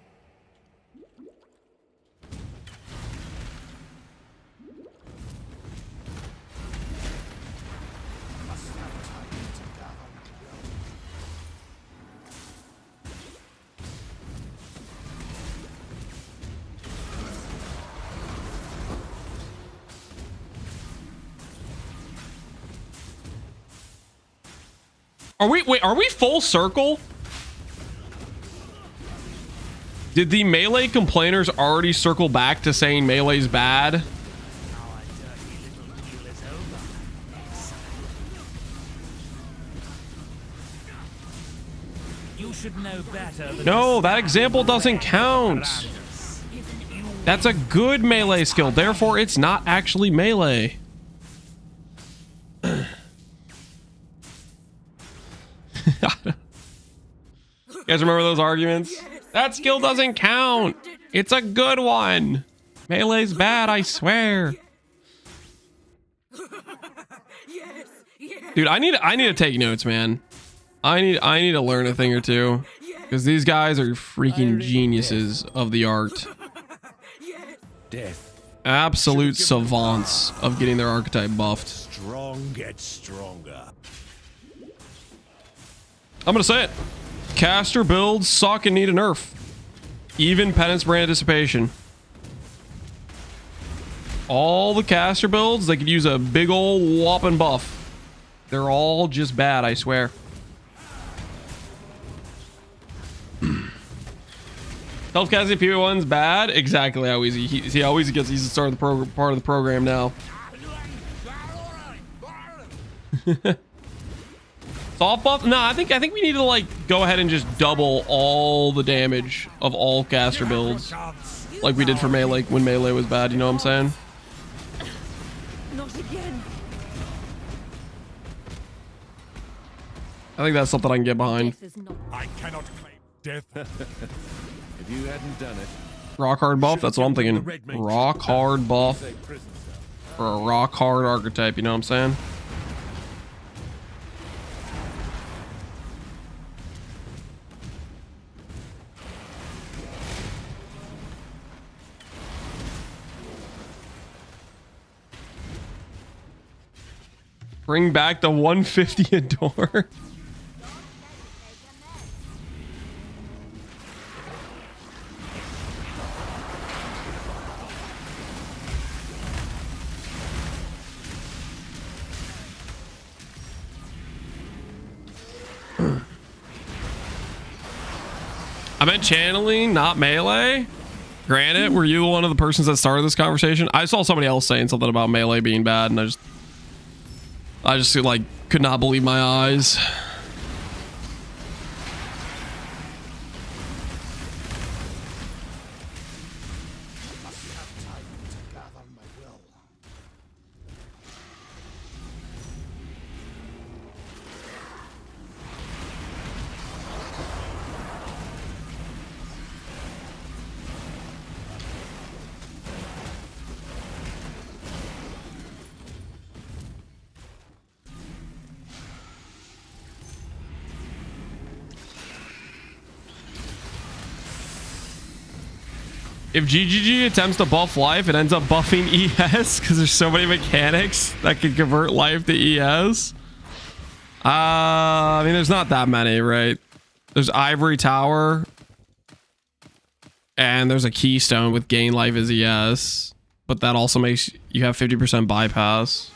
Are we full circle? Did the melee complainers already circle back to saying melee's bad? You should know better than No, that example doesn't count. That's a good melee skill, therefore it's not actually melee. You guys remember those arguments? That skill doesn't count. It's a good one. Melee's bad, I swear. Dude, I need to take notes, man. I need to learn a thing or two, because these guys are freaking geniuses of the art. Absolute savants of getting their archetype buffed. Strong gets stronger. I'm gonna say it. Caster builds suck and need a nerf. Even Penance Brand Dissipation. All the caster builds, they could use a big old whopping buff. They're all just bad, I swear. Self-casting PV1's bad. Exactly how easy. He always gets easy to start the part of the program now. Soft buff? No, I think we need to like go ahead and just double all the damage of all caster builds, like we did for melee when melee was bad. You know what I'm saying? Not again. I think that's something I can get behind. I cannot claim death. If you hadn't done it. Rock hard buff? That's what I'm thinking. Rock hard buff for a rock hard archetype. You know what I'm saying? Bring back the 150 Adore. I meant channeling, not melee. Granted, were you one of the persons that started this conversation? I saw somebody else saying something about melee being bad, and I just like could not believe my eyes. If GGG attempts to buff life, it ends up buffing ES because there's so many mechanics that can convert life to ES. I mean, there's not that many, right? There's Ivory Tower. And there's a Keystone with gain life as ES. But that also makes you have 50% bypass.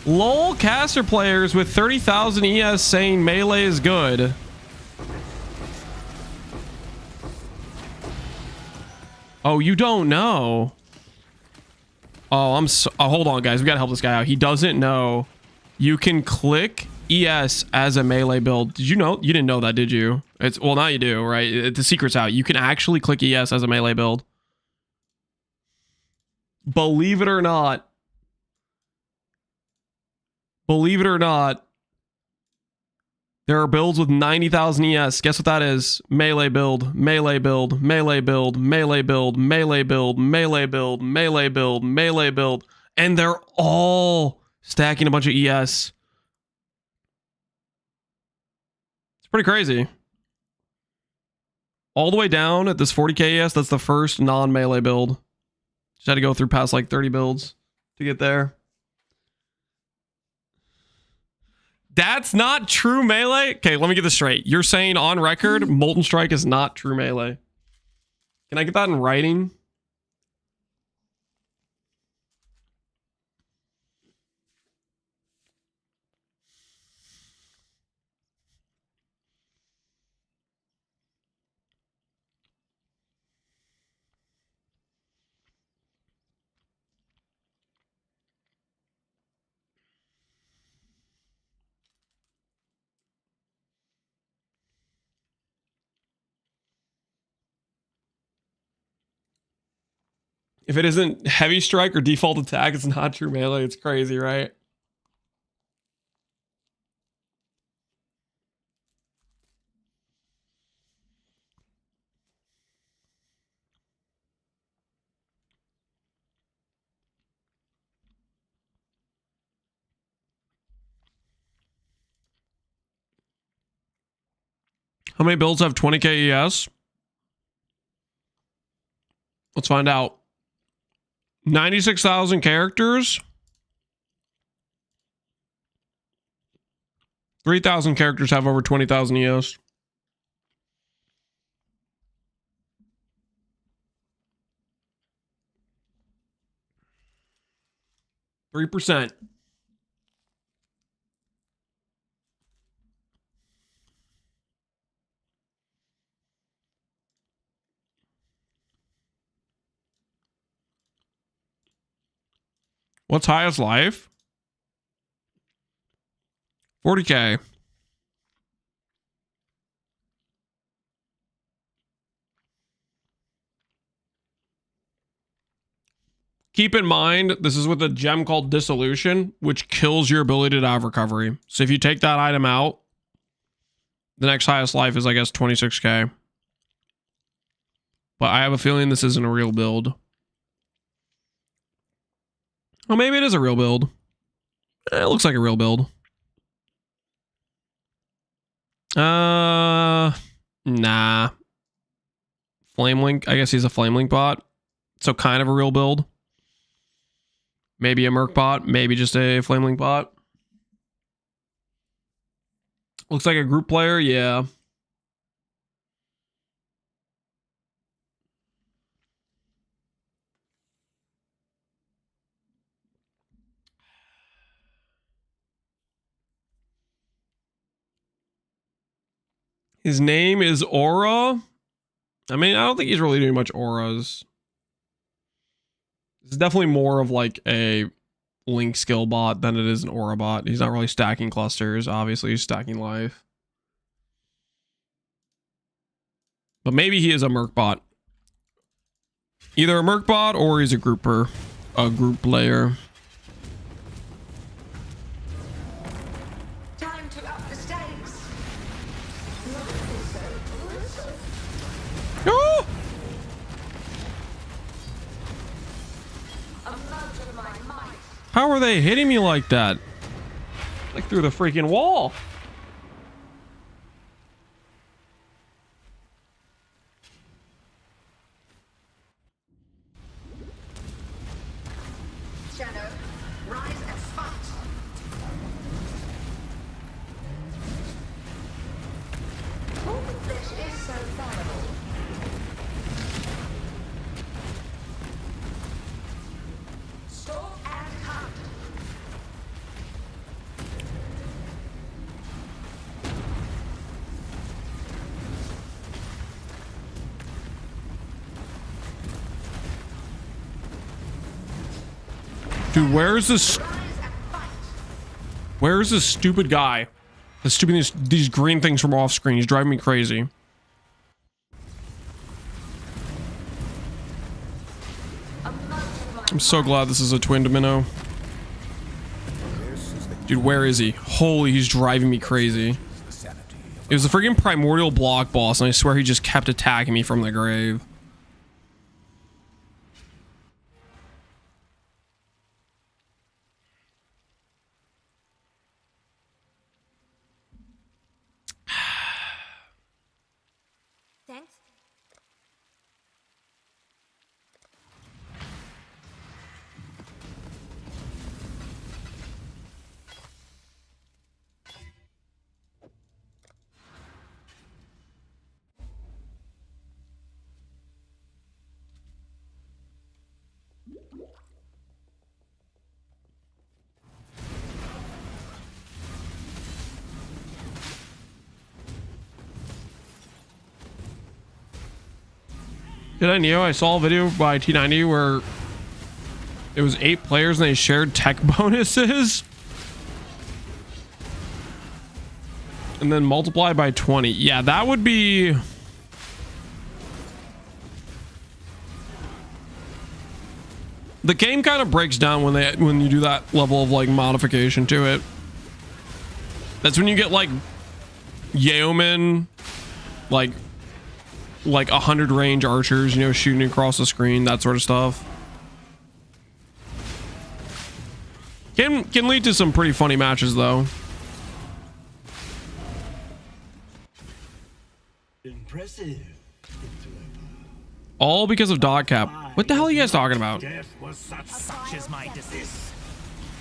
LOL caster players with 30,000 ES saying melee is good. Oh, you don't know. Oh, hold on, guys. We gotta help this guy out. He doesn't know. You can click ES as a melee build. Did you know? You didn't know that, did you? Well, now you do, right? The secret's out. You can actually click ES as a melee build. Believe it or not. Believe it or not, there are builds with 90,000 ES. Guess what that is? Melee build, melee build, melee build, melee build, melee build, melee build, melee build, melee build. And they're all stacking a bunch of ES. It's pretty crazy. All the way down at this 40k ES, that's the first non-melee build. Just had to go through past like 30 builds to get there. That's not true melee? Okay, let me get this straight. You're saying on record, Molten Strike is not true melee. Can I get that in writing? If it isn't heavy strike or default attack, it's not true melee. It's crazy, right? How many builds have 20k ES? Let's find out. 96,000 characters. 3,000 characters have over 20,000 ES. %. What's highest life? 40k. Keep in mind, this is with a gem called Dissolution, which kills your ability to have recovery. So if you take that item out, the next highest life is, I guess, 26k. But I have a feeling this isn't a real build. Well, maybe it is a real build. It looks like a real build. Nah. Flamelink. I guess he's a Flamelink bot. So kind of a real build. Maybe a Merc bot. Maybe just a Flamelink bot. Looks like a group player. Yeah. His name is Aura. I mean, I don't think he's really doing much auras. It's definitely more of like a Link skill bot than it is an aura bot. He's not really stacking clusters. Obviously, he's stacking life. But maybe he is a Merc bot. Either a Merc bot or he's a grouper. A group player. Time to up the stakes. Oh! How are they hitting me like that? Like through the freaking wall. Shadow, rise and fight. All the flesh is so fallible. Stop and hunt. Dude, where's this? Where's this stupid guy? The stupid these green things from off screen. He's driving me crazy. I'm so glad this is a twin domino. Dude, where is he? Holy, he's driving me crazy. It was a freaking primordial block boss, and I swear he just kept attacking me from the grave. Thanks. Did I know? I saw a video by NieNie where it was 8 players and they shared tech bonuses. And then multiply by 20. Yeah, that would be... The game kind of breaks down when you do that level of like modification to it. That's when you get like yeoman, like 100 range archers, you know, shooting across the screen, that sort of stuff. Can lead to some pretty funny matches though. Impressive. All because of dot cap. What the hell are you guys talking about? Death was such is my decision.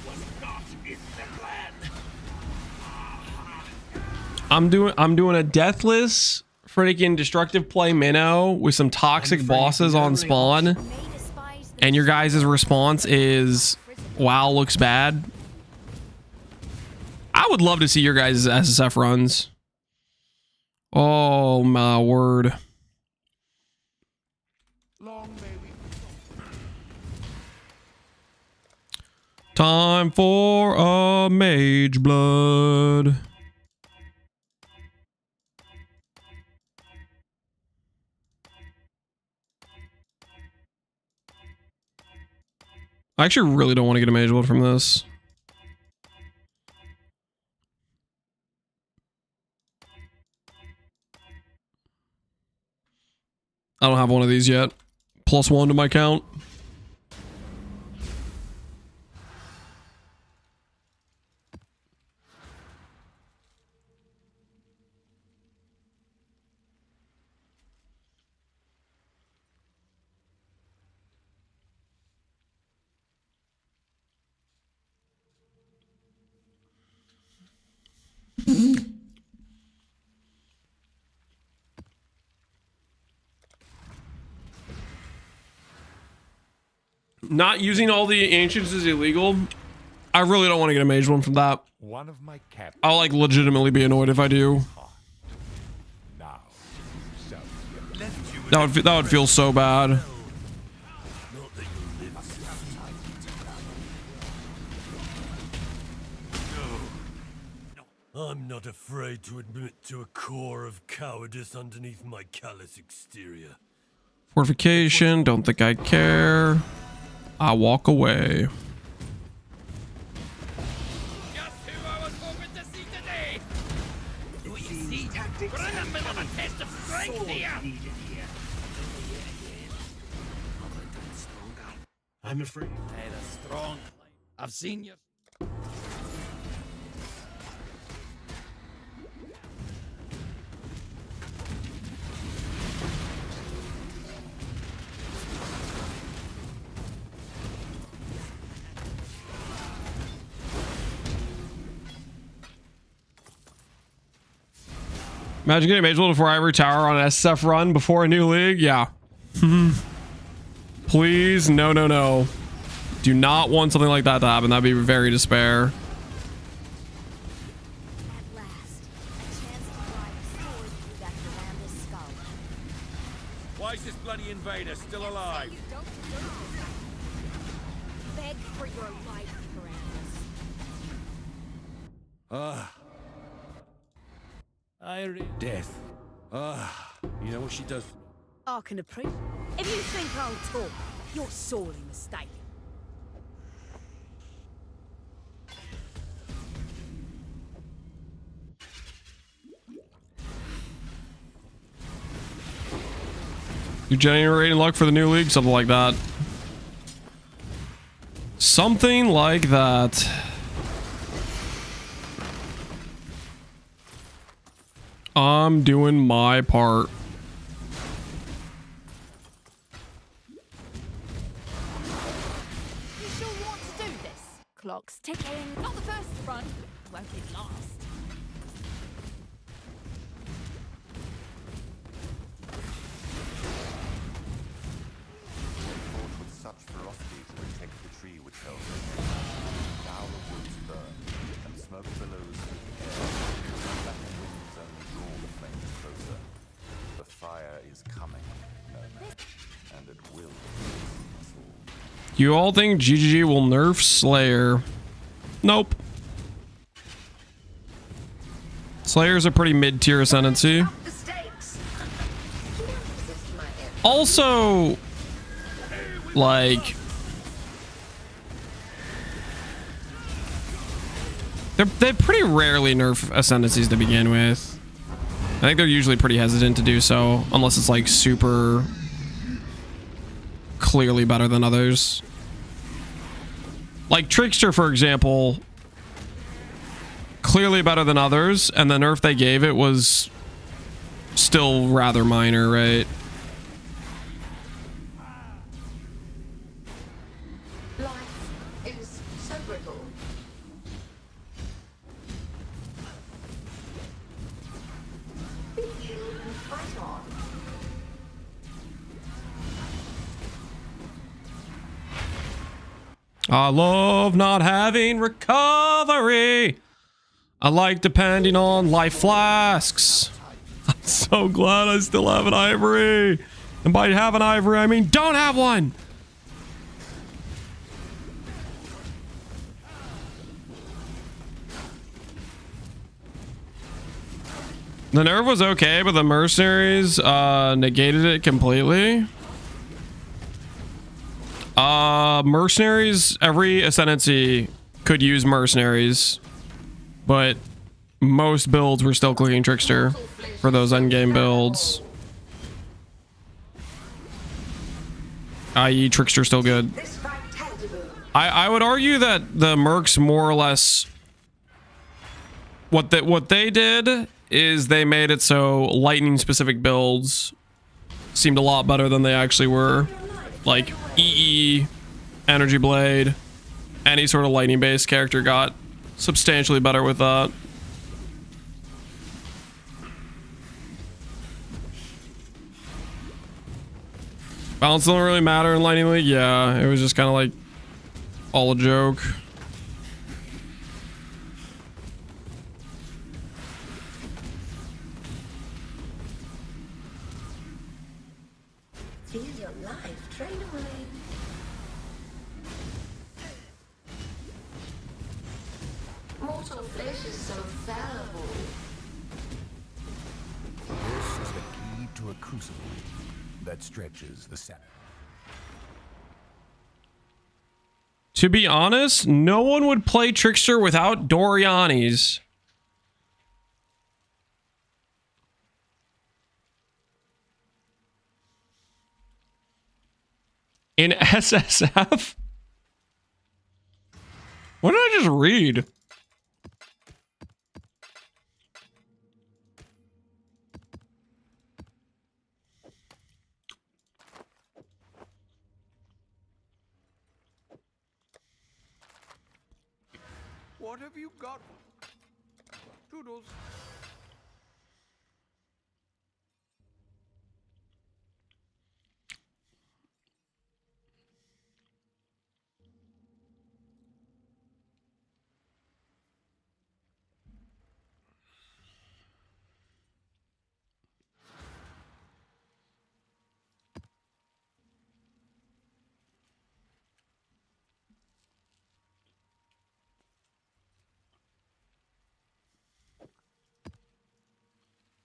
Was not in the plan. I'm doing a deathless freaking destructive play minnow with some toxic bosses on spawn. And your guys' response is, wow, looks bad. I would love to see your guys' SSF runs. Oh my word. Time for a mage blood. I actually really don't want to get a mage blood from this. I don't have one of these yet. +1 to my count. Not using all the ancients is illegal. I really don't want to get a mage one from that. One of my captains. I'll like legitimately be annoyed if I do. Now, That would feel so bad. I'm not afraid to admit to a core of cowardice underneath my callous exterior. Fortification, don't think I care. I walk away. Just who I was hoping to see today. Do you see? We're in the middle of a test of strength here. I'm afraid. Hey, the strong. I've seen you. Imagine getting a mage blood before Ivory Tower on an SSF run before a new league. Yeah. Please, no, no, no. Do not want something like that to happen. That'd be very despair. At last, a chance to drive a sword through that veranda's skull. Why is this bloody invader still alive? You don't deserve this. Beg for your life, Brandis. Death. You know what she does? I can appreciate. If you think I'll talk, you're sorely mistaken. You generating luck for the new league? Something like that. Something like that. I'm doing my part. You sure want to do this? Clock's ticking. Not the first run. Won't be last. Fought with such ferocity to protect the tree which held us. Now the woods burn, and smoke billows through the air. Black winds only draw the flames closer. The fire is coming, and it will consume us all. You all think GGG will nerf Slayer? Nope. Slayer's a pretty mid-tier ascendancy. Also, like, they pretty rarely nerf ascendancies to begin with. I think they're usually pretty hesitant to do so, unless it's like super clearly better than others. Like Trickster, for example, clearly better than others, and the nerf they gave it was still rather minor, right? Life is so brittle. Be healed and fight on. I love not having recovery. I like depending on life flasks. I'm so glad I still have an Ivory. And by have an Ivory, I mean don't have one. The nerf was okay, but the mercenaries negated it completely. Mercenaries, every ascendancy could use mercenaries, but most builds were still clicking trickster for those endgame builds. I.e. trickster still good. I would argue that the mercs more or less what they did is they made it so lightning specific builds seemed a lot better than they actually were. Like EE, Energy Blade, any sort of lightning based character got substantially better with that. Balance don't really matter in Lightning League. Yeah, it was just kind of like all a joke. Feel your life drain away. Mortal flesh is so fallible. This is the key to a crucible that stretches the sap. To be honest, no one would play Trickster without Doriani's. In SSF? What did I just read? What have you got? Toodles.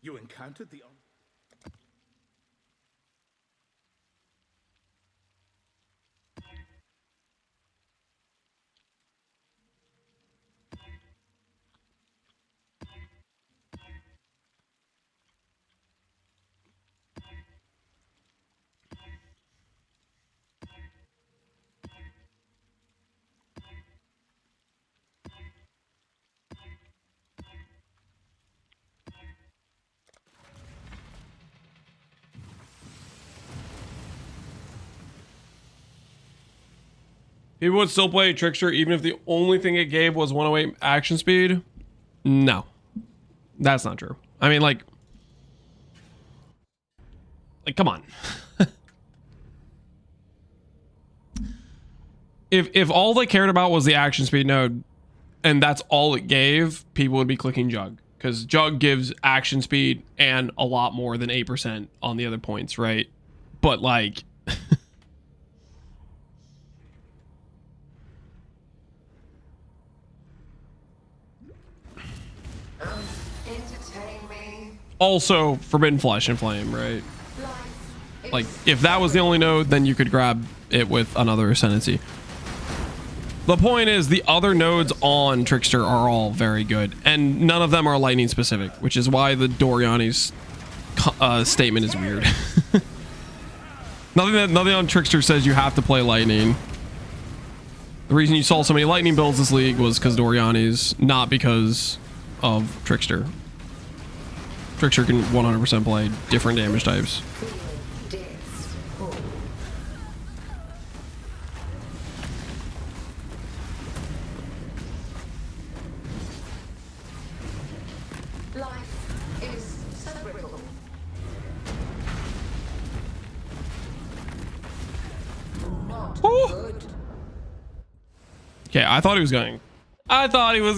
You encountered the... People would still play Trickster even if the only thing it gave was 108 action speed? No. That's not true. I mean, like come on. If all they cared about was the action speed node and that's all it gave, people would be clicking Jug. Because Jug gives action speed and a lot more than 8% on the other points, right? But like... Also, Forbidden Flesh and Flame, right? Like, if that was the only node, then you could grab it with another Ascendancy. The point is, the other nodes on Trickster are all very good, and none of them are lightning specific, which is why the Doriani's statement is weird. Nothing on Trickster says you have to play lightning. The reason you saw so many lightning builds this league was because Doriani's, not because of Trickster. Trickster can 100% play different damage types. Life is so brittle. Not good. Okay, I thought he was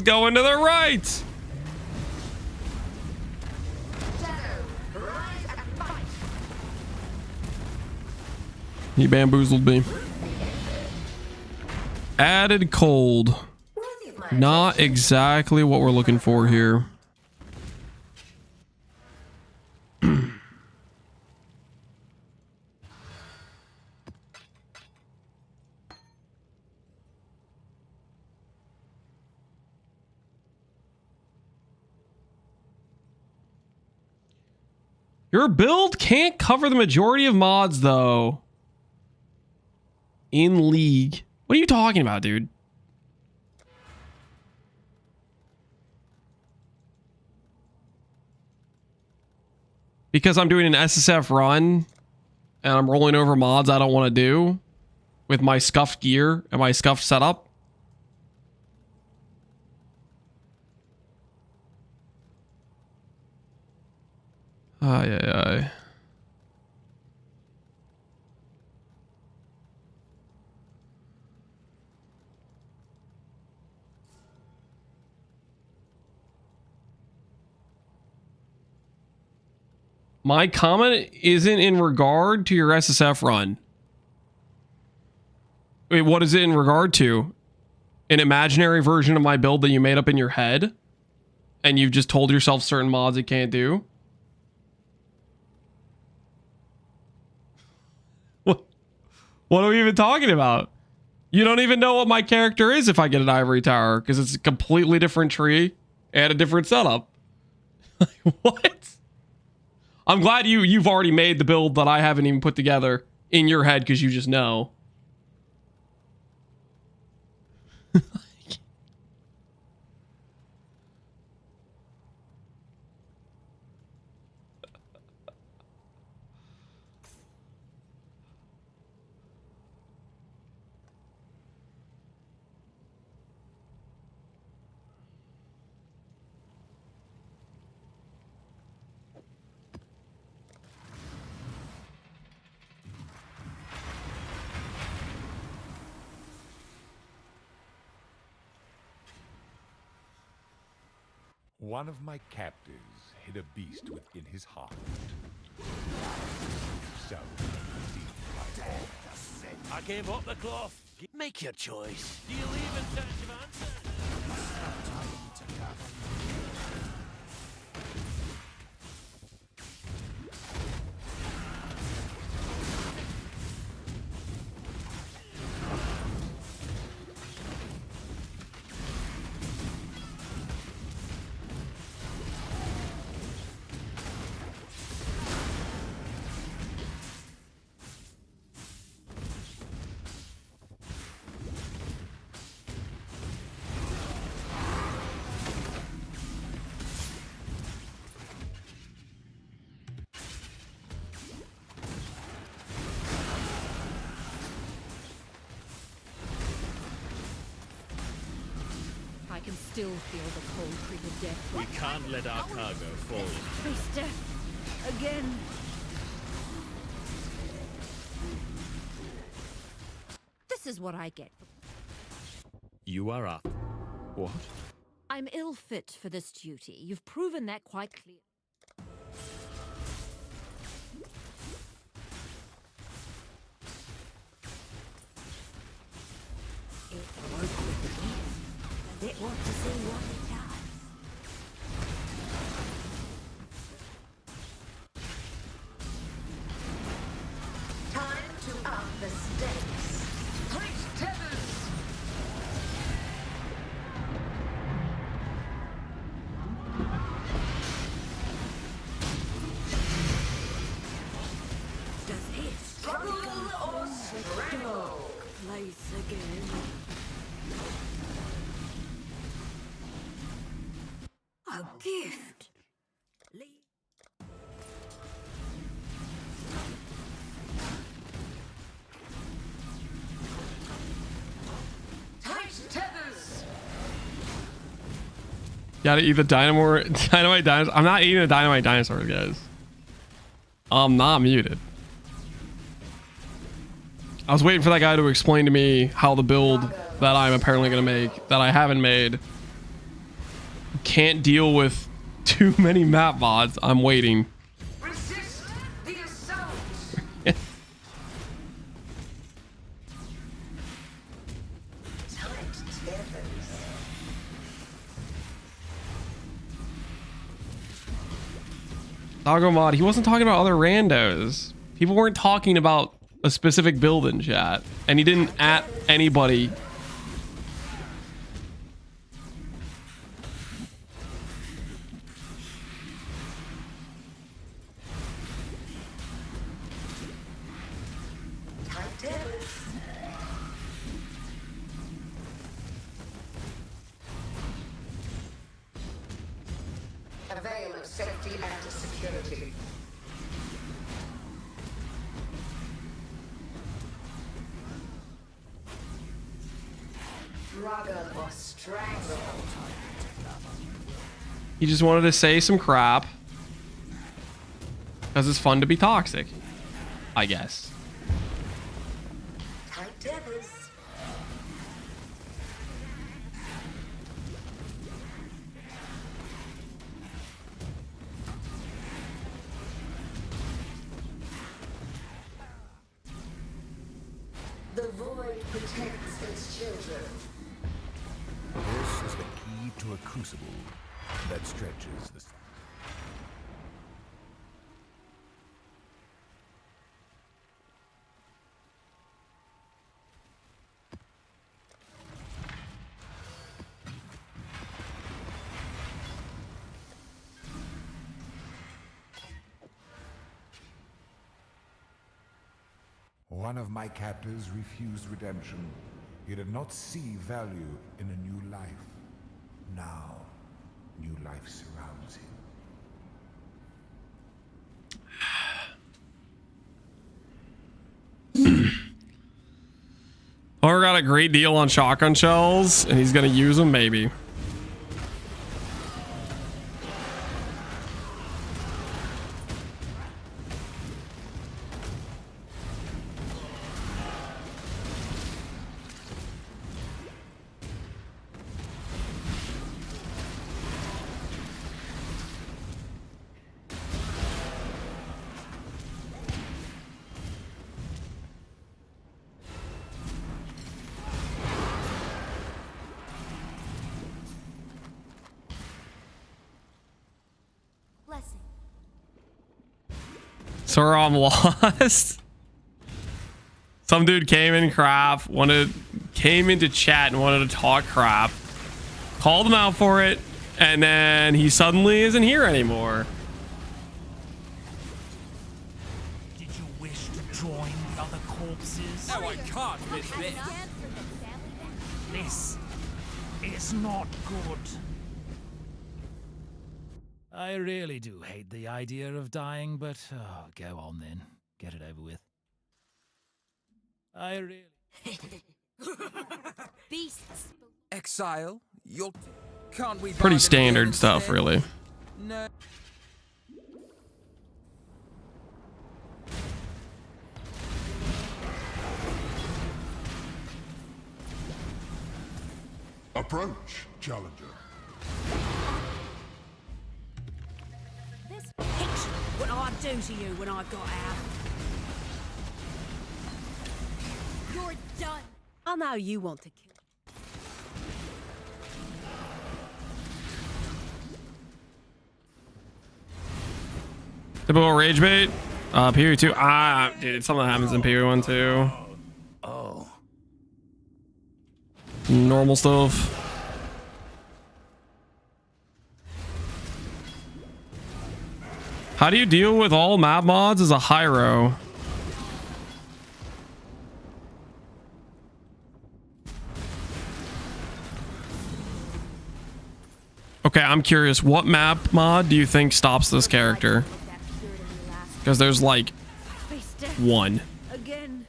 going to the right. He bamboozled me. Added cold. Not exactly what we're looking for here. Your build can't cover the majority of mods, though. In League. What are you talking about, dude? Because I'm doing an SSF run and I'm rolling over mods I don't want to do with my scuffed gear and my scuffed setup. Ay, ay, ay. My comment isn't in regard to your SSF run. Wait, what is it in regard to? An imaginary version of my build that you made up in your head? And you've just told yourself certain mods it can't do? What are we even talking about? You don't even know what my character is if I get an Ivory Tower, because it's a completely different tree and a different setup. What? I'm glad you've already made the build that I haven't even put together in your head because you just know. One of my captives hid a beast within his heart. So, I gave up the cloth. Make your choice. Do you leave in search of answers? I can still feel the cold creep of death. We can't let our cargo fall. Face death again. This is what I get. You are up. What? I'm ill fit for this duty. You've proven that quite clear. It won't quit again. Does it want to see what it does? Time to up the stakes. Great tethers! Does it Struggle or struggle? place again? A gift. Gotta eat the dynamite dinosaur. I'm not eating a dynamite dinosaur, guys. I'm not muted. I was waiting for that guy to explain to me how the build that I'm apparently gonna make, that I haven't made, can't deal with too many map mods. I'm waiting. Resist the assault. Doggo mod, he wasn't talking about other randos. People weren't talking about a specific build in chat, and he didn't at anybody. A veil of safety and security. Struggle or strangle. He just wanted to say some crap because it's fun to be toxic, I guess. Tight devils. The void protects its children. This is the key to a crucible that stretches the... One of my captors refused redemption. He did not see value in a new life. Now, new life surrounds him. Or got a great deal on shotgun shells, and he's gonna use them, maybe. Sorry, I'm lost. Some dude came in crap, came into chat and wanted to talk crap. Called him out for it, and then he suddenly isn't here anymore. Did you wish to join the other corpses? No, I can't, Misfit. This is not good. I really do hate the idea of dying, but go on then. Get it over with. I really... Beasts. Exile? Can't we... Pretty standard stuff, really. No. Approach, challenger. Picture what I'd do to you when I got out. You're done. I know you want to kill. Typical rage bait. Period 2. Dude, something happens in period 1 too. Oh. Normal stuff. How do you deal with all map mods as a Hiero? Okay, I'm curious. What map mod do you think stops this character? Because there's like one. Again.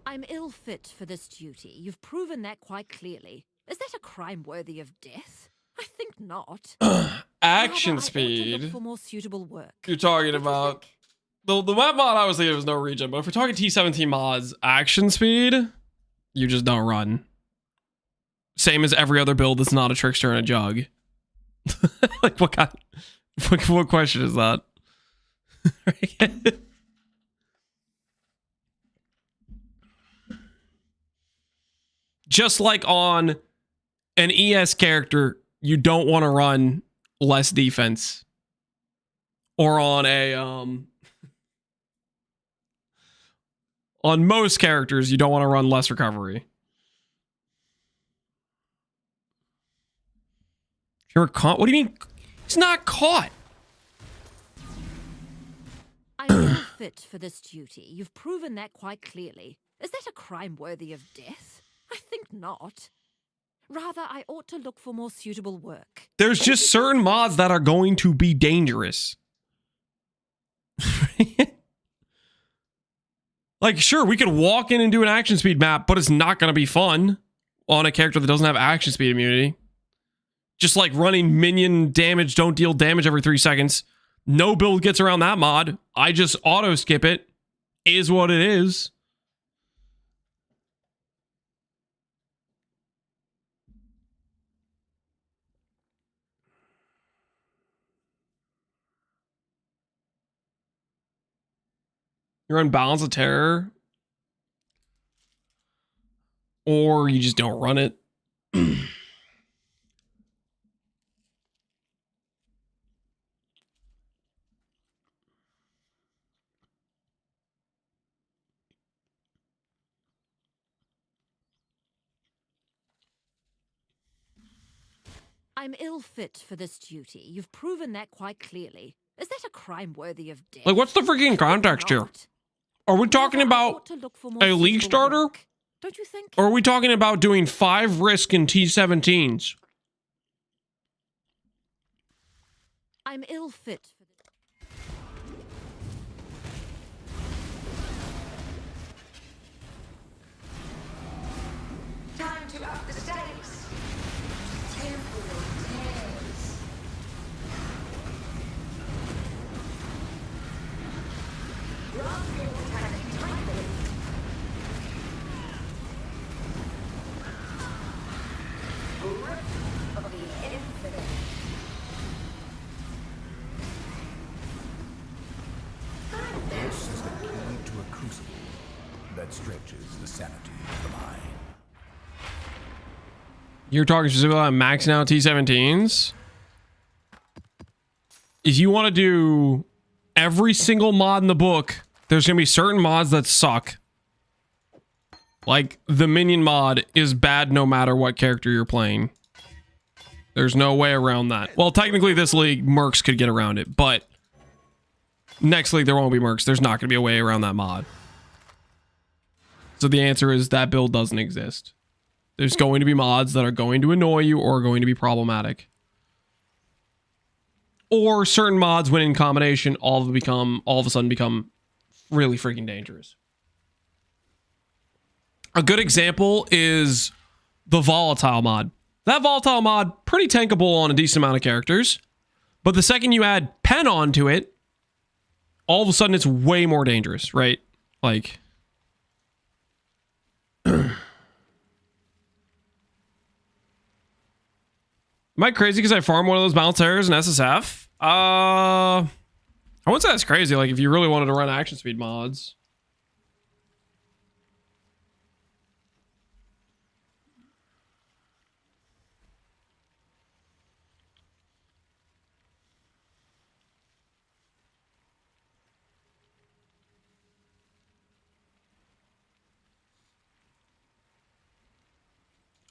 I'm ill fit for this duty. You've proven that quite clearly. Is that a crime worthy of death? I think not. Action Rather, I ought to look speed. for more suitable work. You're talking about the map mod. I was thinking it was no regen, but if we're talking T17 mods, action speed, you just don't run. Same as every other build that's not a trickster and a jug. Like what kind? What question is that? Just like on an ES character, you don't want to run less defense. Or on a on most characters, you don't want to run less recovery. You're caught? What do you mean? He's not caught. I'm not fit for this duty. You've proven that quite clearly. Is that a crime worthy of death? I think not. Rather, I ought to look for more suitable work. There's just certain mods that are going to be dangerous. Like, sure, we could walk in and do an action speed map, but it's not going to be fun on a character that doesn't have action speed immunity. Just like running minion damage, don't deal damage every 3 seconds. No build gets around that mod. I just auto skip it. Is what it is. You run Balance of Terror. Or you just don't run it. I'm ill fit for this duty. You've proven that quite clearly. Is that a crime worthy of death? Like, what's the freaking context here? Are we talking about a league starter? Don't you think? Or are we talking about doing 5 risk in T17s? I'm ill fit for this. Time to up the stakes. Temporal tears. Round immortality tightly. Grip of the infinite. This is the key to a crucible that stretches the sanity of the mind. You're talking specifically about maxing out T17s? If you want to do every single mod in the book, there's going to be certain mods that suck. Like, the minion mod is bad no matter what character you're playing. There's no way around that. Well, technically this league, mercs could get around it, but next league there won't be mercs. There's not going to be a way around that mod. So the answer is that build doesn't exist. There's going to be mods that are going to annoy you or are going to be problematic. Or certain mods, when in combination, all of a sudden become really freaking dangerous. A good example is the volatile mod. That volatile mod, pretty tankable on a decent amount of characters. But the second you add pen onto it, all of a sudden it's way more dangerous, right? Like... Am I crazy because I farm one of those balance terrors in SSF? I wouldn't say that's crazy. Like, if you really wanted to run action speed mods.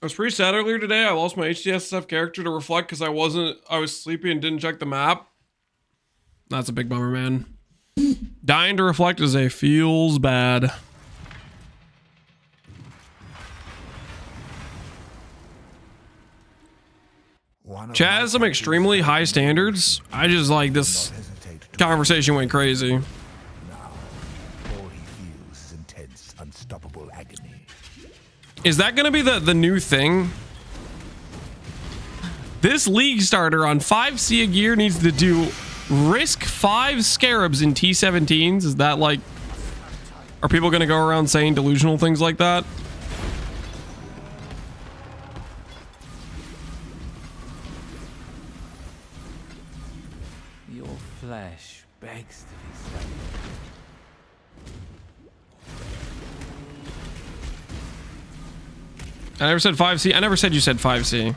I was pretty sad earlier today. I lost my HDSF character to reflect because I was sleepy and didn't check the map. That's a big bummer, man. Dying to reflect is a feels bad. Chad has some extremely high standards. I just like this conversation went crazy. Now, all he feels is intense, unstoppable agony. Is that going to be the new thing? This league starter on 5C a gear needs to do risk 5 scarabs in T17s. Is that like... Are people going to go around saying delusional things like that? Your flesh begs to be slain. I never said 5C. I never said you said 5C.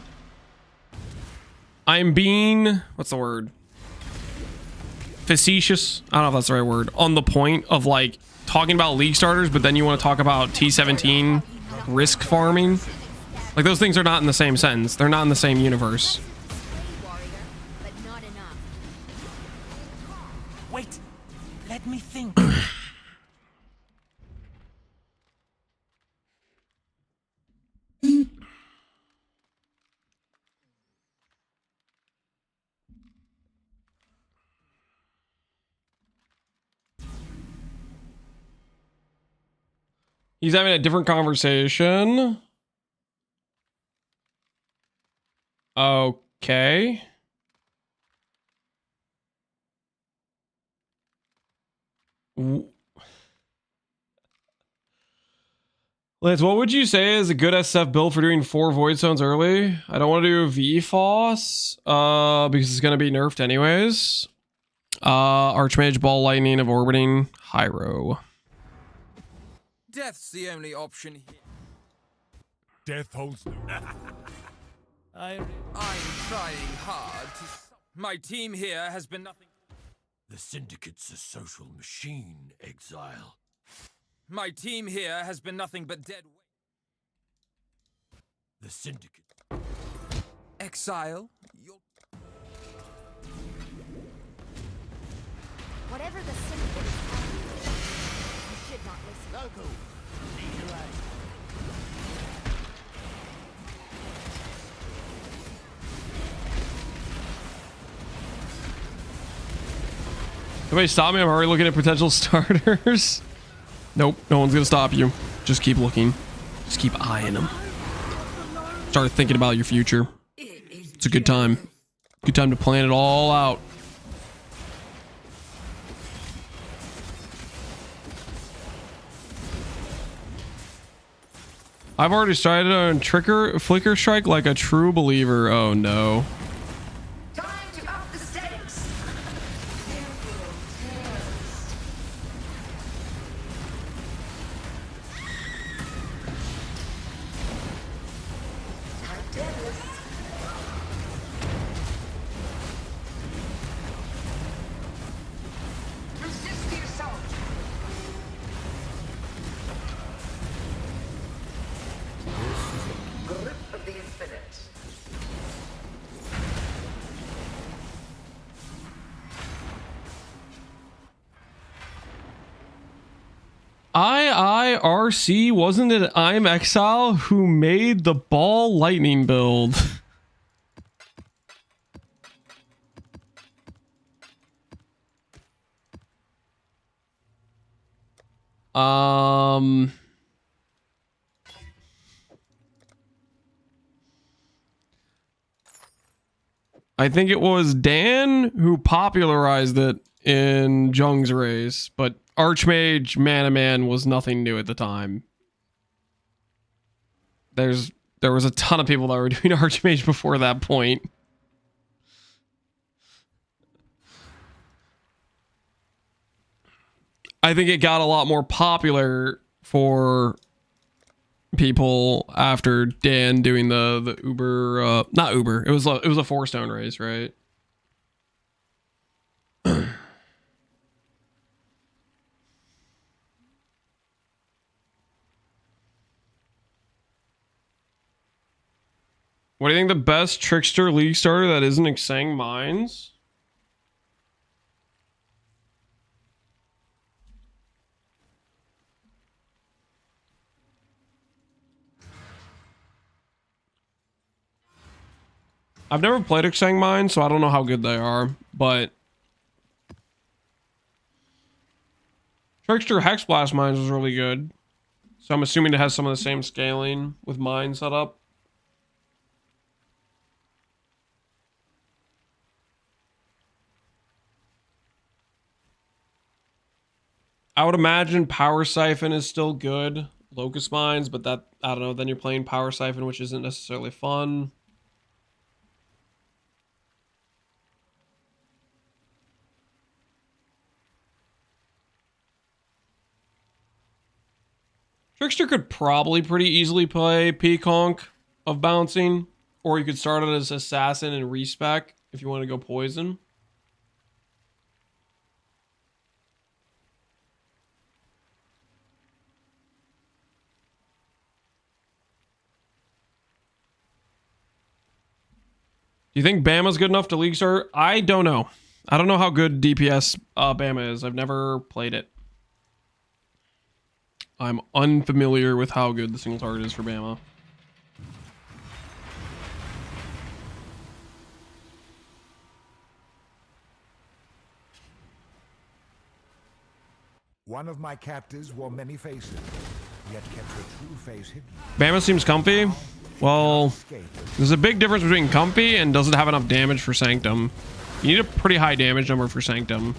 I'm being... What's the word? Facetious? I don't know if that's the right word. On the point of like talking about league starters, but then you want to talk about T17 risk farming. Like those things are not in the same sentence. They're not in the same universe. Wait, let me think. He's having a different conversation. Okay. Lance, what would you say is a good SSF build for doing 4 void stones early? I don't want to do VFOS because it's going to be nerfed anyways. Archmage, Ball Lightning of Orbiting, Hiero. Death's the only option here. Death holds no... I'm trying hard to... My team here has been nothing... The Syndicate's a social machine, Exile. My team here has been nothing but dead weight. The Syndicate. Exile, you're... Whatever the symbol is, you should not listen. Local, need your aid. Somebody stop me. I'm already looking at potential starters. Nope, no one's gonna stop you. Just keep looking. Just keep eyeing them. Start thinking about your future. It's a good time. Good time to plan it all out. I've already started on Flicker Strike like a true believer. Oh no. Time to up the stakes. Resist the assault. Grip of the infinite. IIRC, wasn't it I'm Exile who made the Ball Lightning build? I think it was Dan who popularized it in Jung's race, but Archmage Mana Man was nothing new at the time. There was a ton of people that were doing Archmage before that point. I think it got a lot more popular for people after Dan doing the Uber, not Uber. It was a 4-stone race, right? What do you think the best Trickster League starter that isn't Exang Mines? I've never played Exang Mines, so I don't know how good they are, but Trickster Hexblast Mines was really good. So I'm assuming it has some of the same scaling with mine set up. I would imagine Power Siphon is still good. Locust Mines, but that, I don't know, then you're playing Power Siphon, which isn't necessarily fun. Trickster could probably pretty easily play Peaconk of Bouncing, or you could start it as Assassin and respec if you want to go Poison. Do you think Bama's good enough to League Start? I don't know. I don't know how good DPS Bama is. I've never played it. I'm unfamiliar with how good the single target is for Bama. One of my captives wore many faces, yet kept her true face hidden. Bama seems comfy. Well, there's a big difference between comfy and doesn't have enough damage for Sanctum. You need a pretty high damage number for Sanctum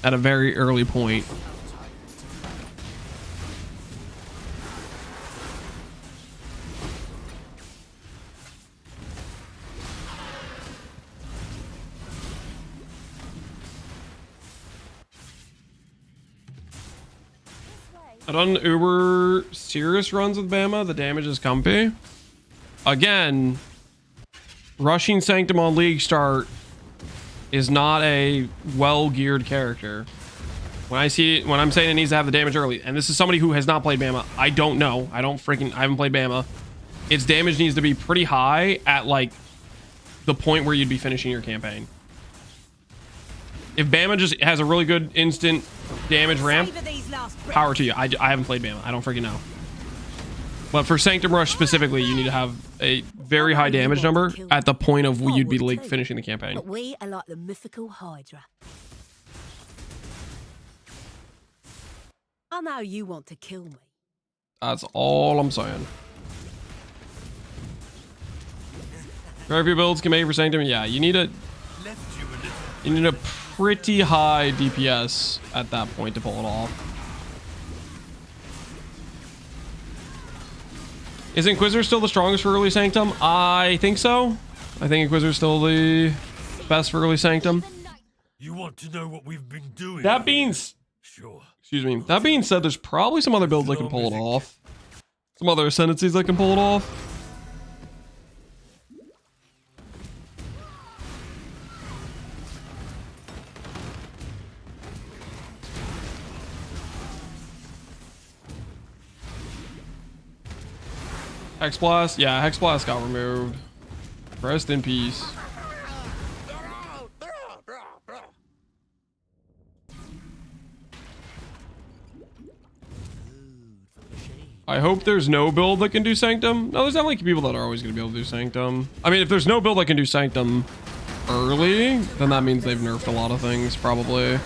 at a very early point. I've done uber serious runs with Bama. The damage is comfy. Again, rushing Sanctum on League Start is not a well-geared character. When I'm saying it needs to have the damage early, and this is somebody who has not played Bama, I don't know. I haven't played Bama. Its damage needs to be pretty high at like the point where you'd be finishing your campaign. If Bama just has a really good instant damage ramp, power to you. I haven't played Bama. I don't freaking know. But for Sanctum Rush specifically, you need to have a very high damage number at the point of you'd be like finishing the campaign. But we are like the mythical Hydra. I know you want to kill me. That's all I'm saying. Gravy builds can make for Sanctum. Yeah, you need a pretty high DPS at that point to pull it off. Is Inquisitor still the strongest for early Sanctum? I think so. I think Inquisitor's still the best for early Sanctum. You want to know what we've been doing? That being that being said, there's probably some other builds that can pull it off. Some other Ascendancies that can pull it off. Hexblast? Yeah, Hexblast got removed. Rest in peace. I hope there's no build that can do Sanctum. No, there's definitely people that are always going to be able to do Sanctum. I mean, if there's no build that can do Sanctum early, then that means they've nerfed a lot of things, probably.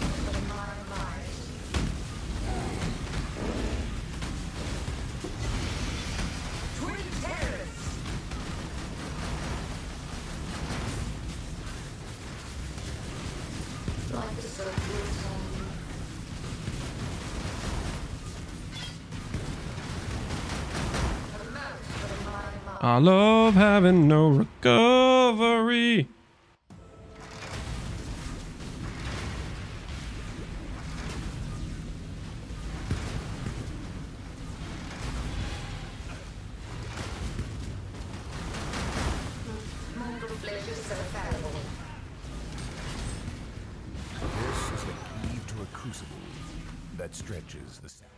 I love having no recovery. This is the key to a crucible that stretches the sound.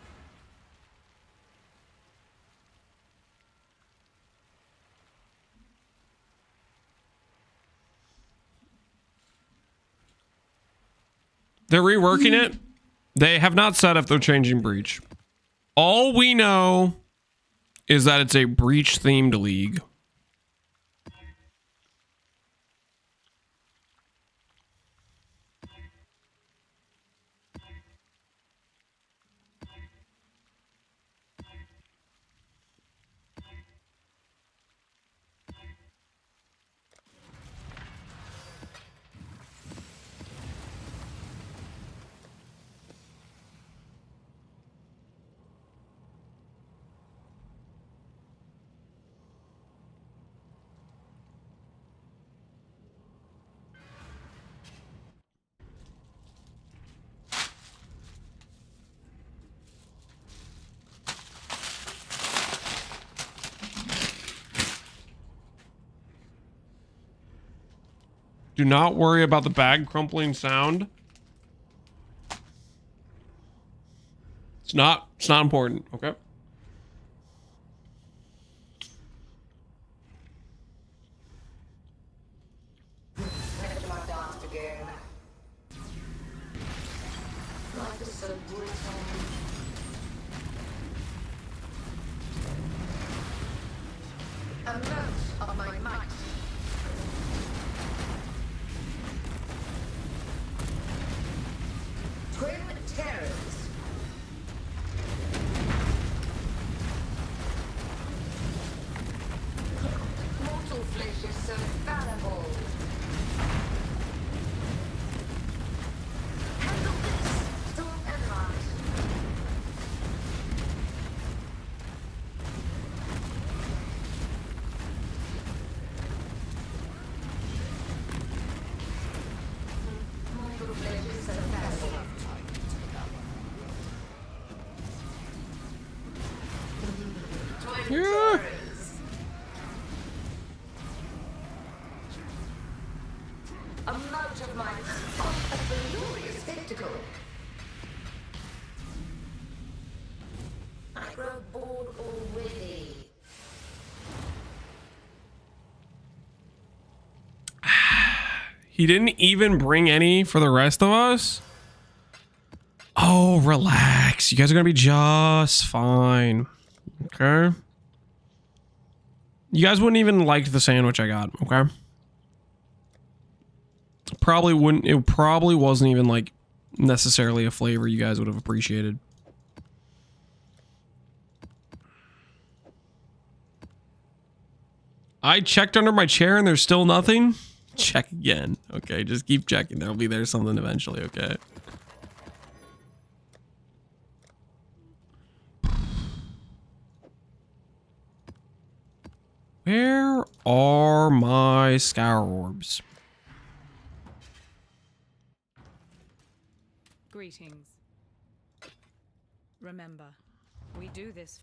They're reworking it. They have not said if they're changing Breach. All we know is that it's a Breach themed league. Do not worry about the bag crumpling sound. It's not important, okay? Never my dance again. Life is so brutal. A note of my might. Twin terrors. Mortal flesh is so fallible. Handle this, storm and light. Mortal flesh is so fallible. Twin terrors. A mote of my a glorious spectacle. I grow bored already. He didn't even bring any for the rest of us? Oh, relax. You guys are gonna be just fine. Okay? You guys wouldn't even like the sandwich I got, okay? Probably wouldn't. It probably wasn't even like necessarily a flavor you guys would have appreciated. I checked under my chair and there's still nothing. Check again. Okay, just keep checking. There'll be there something eventually, okay? Where are my scour orbs? Greetings. Remember, we do this.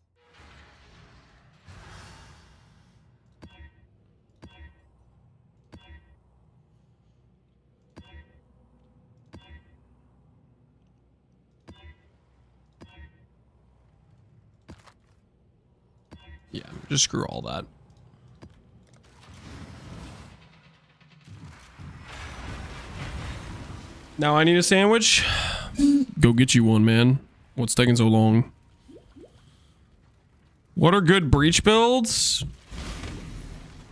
Yeah, just screw all that. Now I need a sandwich. Go get you one, man. What's taking so long? What are good breach builds?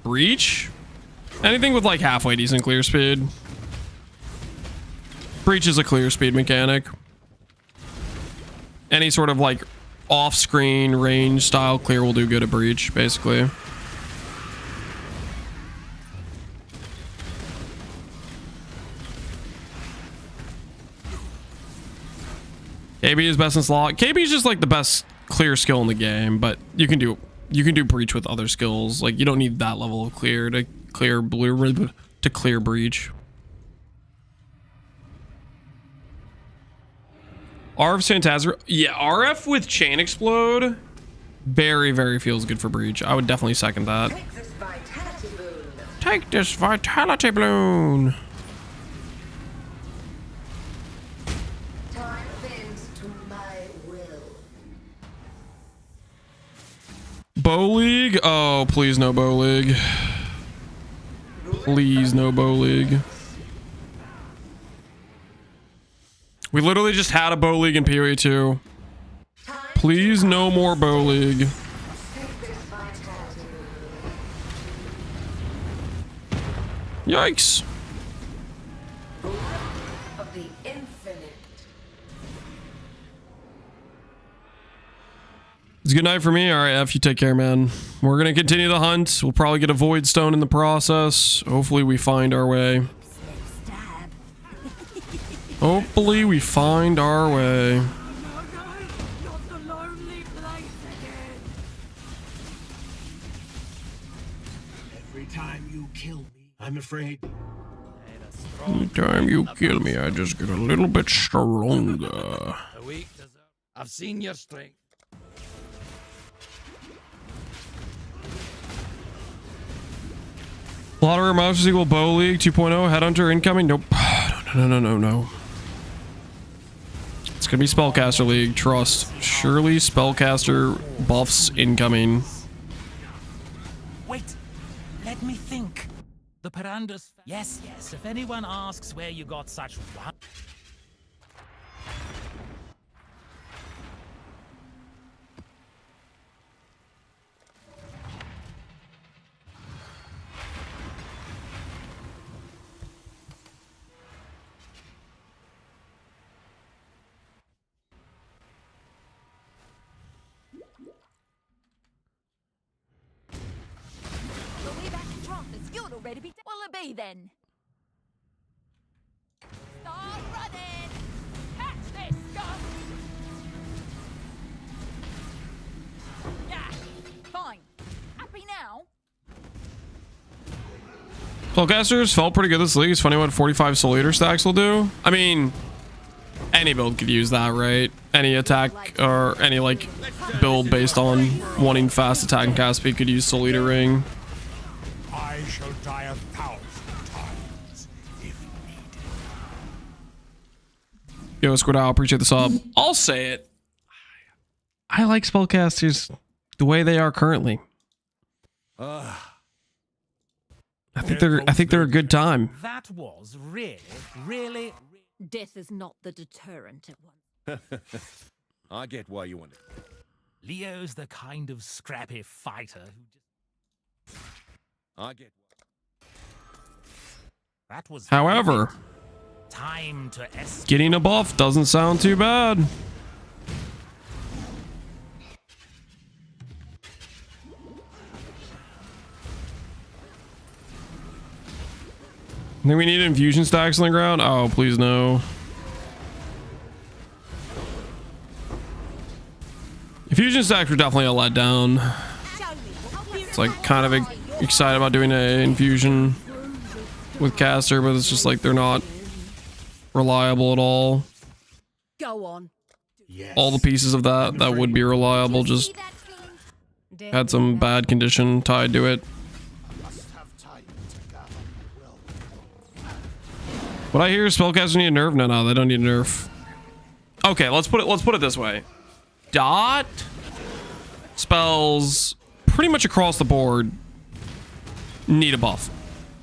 Breach? Anything with like halfway decent clear speed. Breach is a clear speed mechanic. Any sort of like off-screen range style clear will do good at breach, basically. KB is best in slot. KB is just like the best clear skill in the game, but you can do breach with other skills. Like you don't need that level of clear to clear blue to clear breach. RF Santazar, yeah, RF with chain explode, very feels good for breach. I would definitely second that. Take this vitality boon. Take this vitality balloon. Time bends to my will. Bow League? Oh, please no Bow League. Please no Bow League. We literally just had a Bow League in PoE 2. Please no more Bow League. Yikes. Of the infinite. It's a good night for me. All right, F, you take care, man. We're going to continue the hunt. We'll probably get a Void Stone in the process. Hopefully we find our way. Hopefully we find our way. Every time you kill me, I'm afraid. Every time you kill me, I just get a little bit stronger. The weak deserve. I've seen your strength. Lottery monsters equal bow league 2.0 headhunter incoming. Nope. No. It's gonna be spellcaster league. Trust. Surely spellcaster buffs incoming. Wait, let me think. The Parandas. Yes. If anyone asks where you got such one. Ready to be will it be then? Start running! Catch this scum! Yeah, fine. Happy now? Spellcasters felt pretty good this league. It's funny what 45 Soul Eater stacks will do. I mean, any build could use that, right? Any attack or any like build based on wanting fast attack and cast speed could use Soul Eater Ring. I shall die 1,000 times if needed. Yo, Squid Owl, appreciate the sub. I'll say it. I like spellcasters the way they are currently. I think they're a good time. That was really. Death is not the deterrent it was. I get why you want it. Leo's the kind of scrappy fighter who just. I get. That was. However, time to getting a buff doesn't sound too bad. I think we need infusion stacks on the ground. Oh, please no. Infusion stacks were definitely a letdown. It's like kind of excited about doing an infusion with caster, but it's just like they're not reliable at all. Go on. All the pieces of that would be reliable just had some bad condition tied to it. What I hear is spellcasters need a nerf. No, they don't need a nerf. Okay, let's put it this way. Dot spells pretty much across the board need a buff.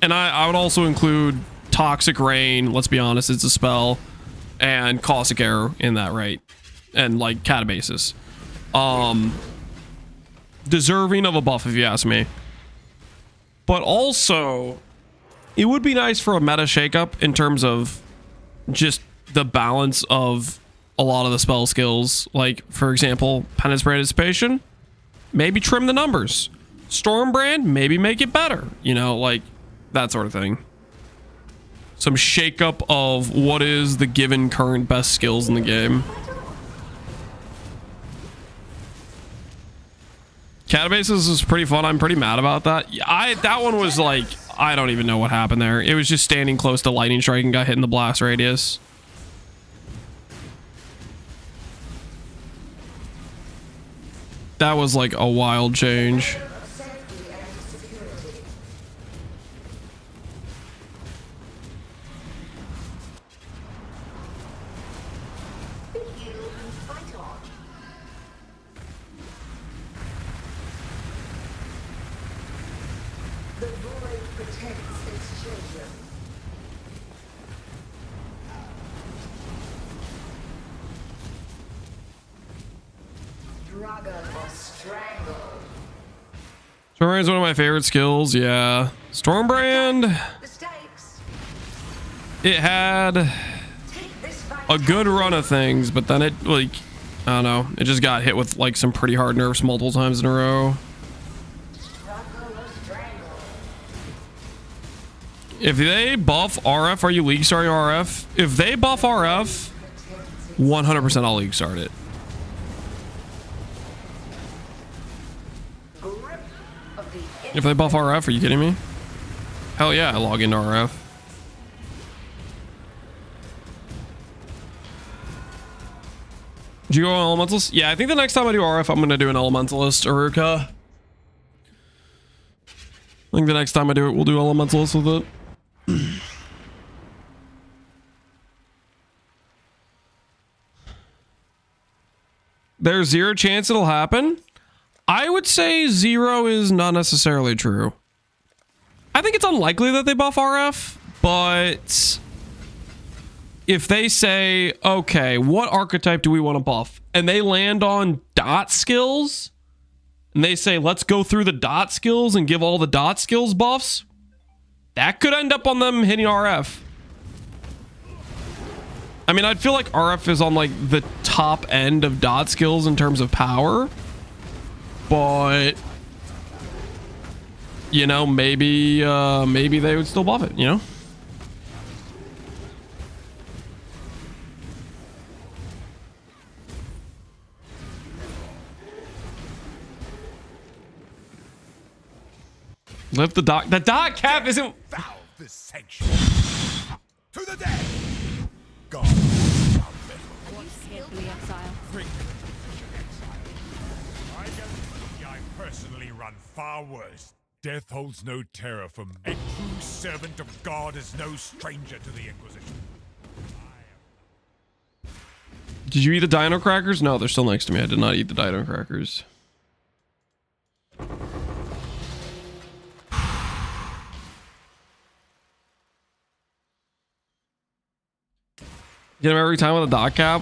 And I would also include Toxic Rain, let's be honest, it's a spell, and Caustic Arrow in that, right? And like Catabasis. Deserving of a buff if you ask me. But also, it would be nice for a meta shakeup in terms of just the balance of a lot of the spell skills. Like, for example, Penance Brand Anticipation, maybe trim the numbers. Stormbrand, maybe make it better. You know, like that sort of thing. Some shakeup of what is the given current best skills in the game. Catabases is pretty fun. I'm pretty mad about that. That one was like, I don't even know what happened there. It was just standing close to lightning strike and got hit in the blast radius. That was like a wild change. Stormbrand's one of my favorite skills, yeah. Stormbrand, it had a good run of things, but then it, like, I don't know, it just got hit with like some pretty hard nerfs multiple times in a row. If they buff RF, are you league starting RF? If they buff RF, 100% I'll league start it. If they buff RF, are you kidding me? Hell yeah, I log into RF. Did you go on Elementalist? Yeah, I think the next time I do RF, I'm going to do an Elementalist Uruka. I think the next time I do it, we'll do elementals with it. There's 0 chance it'll happen. I would say 0 is not necessarily true. I think it's unlikely that they buff RF, but if they say, okay, what archetype do we want to buff? And they land on dot skills, and they say, let's go through the dot skills and give all the dot skills buffs, that could end up on them hitting RF. I mean, I'd feel like RF is on like the top end of dot skills in terms of power, but you know, maybe they would still buff it, you know? Lift the dot. The dot cap isn't. Foul this sanction. To the dead. God. I personally run far worse. Death holds no terror for me. A true servant of God is no stranger to the Inquisition. Did you eat the dino crackers? No, they're still next to me. I did not eat the dino crackers. Get him every time with a dot cap.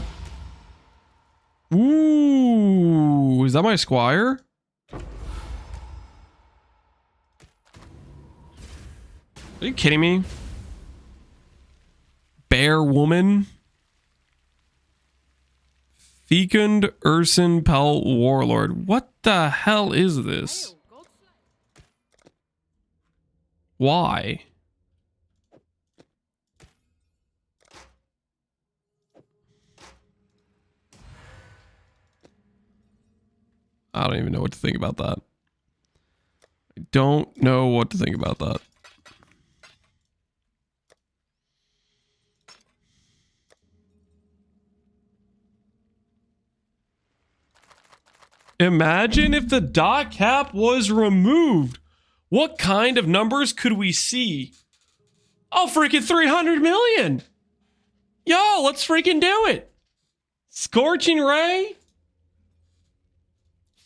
Ooh, is that my squire? Are you kidding me? Bear woman. Fecund Urson Pell Warlord. What the hell is this? Why? I don't even know what to think about that. I don't know what to think about that. Imagine if the dot cap was removed. What kind of numbers could we see? Oh, freaking 300 million. Yo, let's freaking do it. Scorching Ray.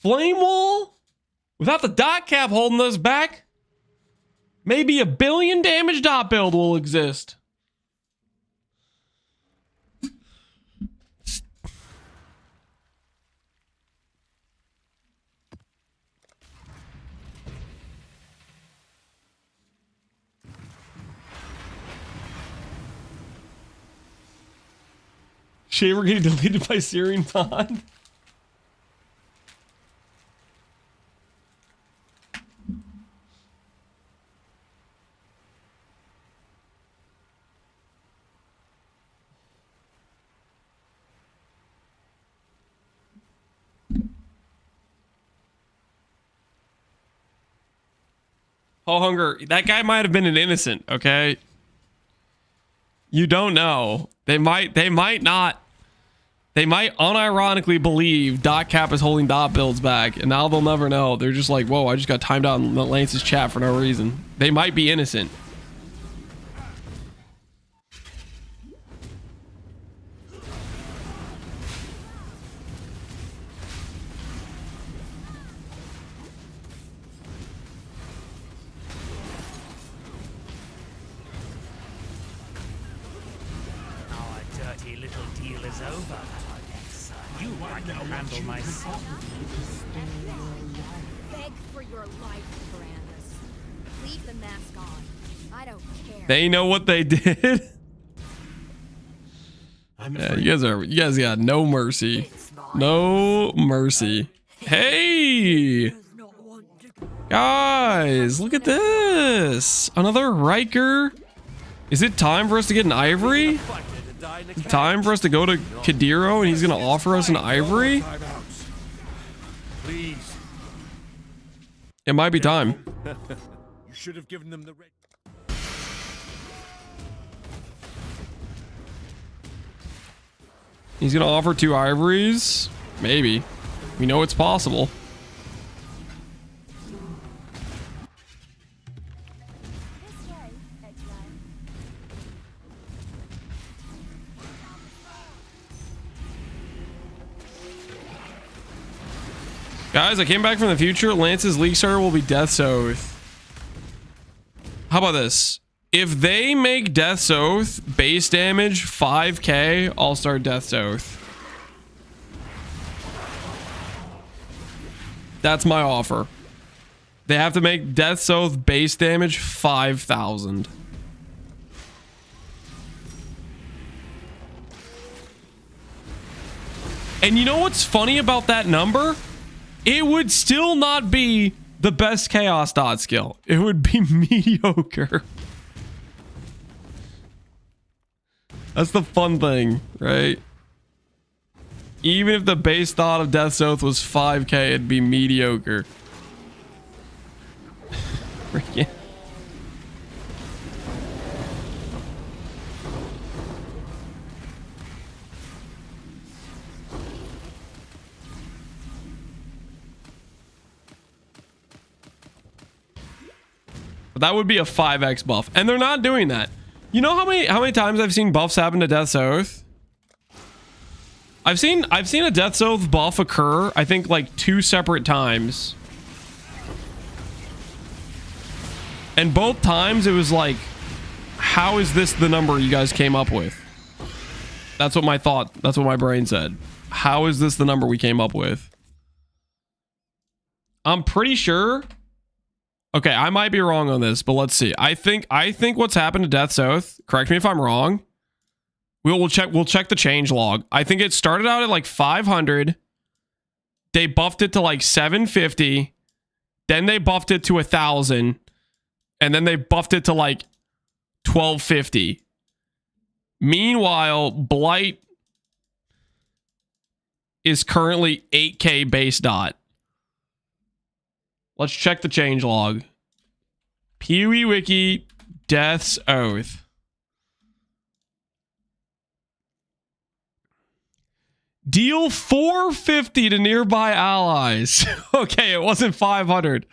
Flame Wall. Without the dot cap holding us back. Maybe a 1 billion damage dot build will exist. Shaver getting deleted by Syrian Bond. Oh, Hunger, that guy might have been an innocent, okay? You don't know. They might not. They might unironically believe dot cap is holding dot builds back, and now they'll never know. They're just like, whoa, I just got timed out in Lance's chat for no reason. They might be innocent. They know what they did. Yeah, you guys got no mercy. No mercy. Hey! Guys, look at this. Another Riker. Is it time for us to get an Ivory? Time for us to go to Kadiro and he's going to offer us an Ivory? Please. It might be time. You should have given them the red. He's gonna offer 2 ivories? Maybe. We know it's possible. Guys, I came back from the future. Lance's League Starter will be Death's Oath. How about this? If they make Death's Oath base damage 5k, I'll start Death's Oath. That's my offer. They have to make Death's Oath base damage 5,000. And you know what's funny about that number? It would still not be the best chaos dot skill. It would be mediocre. That's the fun thing, right? Even if the base dot of Death's Oath was 5k, it'd be mediocre. Freaking. But that would be a 5x buff, and they're not doing that. You know how many times I've seen buffs happen to Death's Oath? I've seen a Death's Oath buff occur, I think like 2 separate times. And both times it was like, how is this the number you guys came up with? That's what my brain said. How is this the number we came up with? I'm pretty sure. Okay, I might be wrong on this, but let's see. I think what's happened to Death's Oath, correct me if I'm wrong. We'll check the change log. I think it started out at like 500. They buffed it to like 750. Then they buffed it to 1,000. And then they buffed it to like 1,250. Meanwhile, Blight is currently 8k base dot. Let's check the change log. PoE Wiki, Death's Oath. Deal 450 to nearby allies. Okay, it wasn't 500.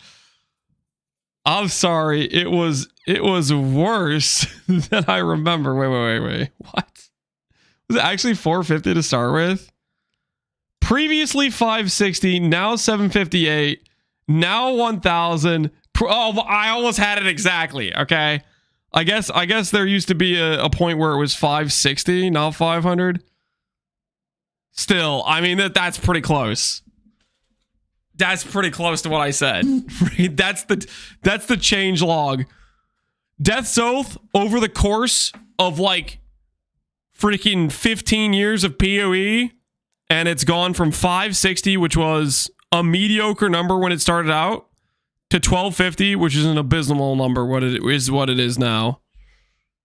I'm sorry. It was worse than I remember. Wait. What? Was it actually 450 to start with? Previously 560, now 758. Now 1,000. Oh, I almost had it exactly. Okay. I guess there used to be a point where it was 560, not 500. Still, I mean, that's pretty close. That's pretty close to what I said. That's the change log. Death's Oath over the course of like freaking 15 years of PoE, and it's gone from 560, which was a mediocre number when it started out, to 1,250, which is an abysmal number. What it is now,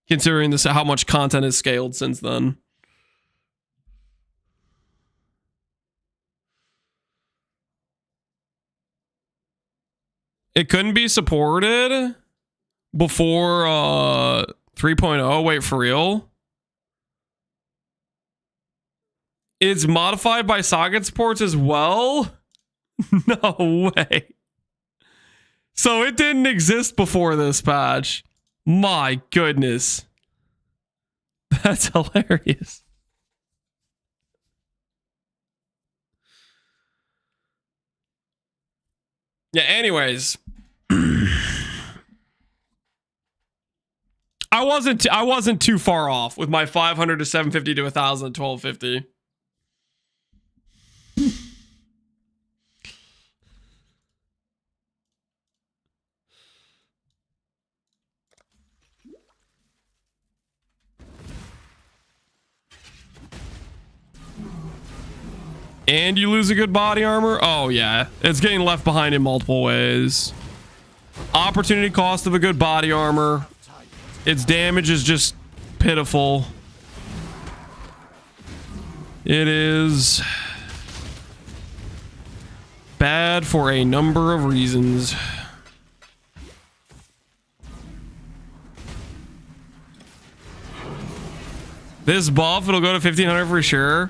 considering this how much content has scaled since then. It couldn't be supported before 3.0. Wait, for real? It's modified by socket supports as well? No way. So it didn't exist before this patch. My goodness. That's hilarious. Yeah, anyways. I wasn't too far off with my 500 to 750 to 1,000 to 1,250. And you lose a good body armor? Oh, yeah. It's getting left behind in multiple ways. Opportunity cost of a good body armor. Its damage is just pitiful. It is bad for a number of reasons. This buff, it'll go to 1,500 for sure.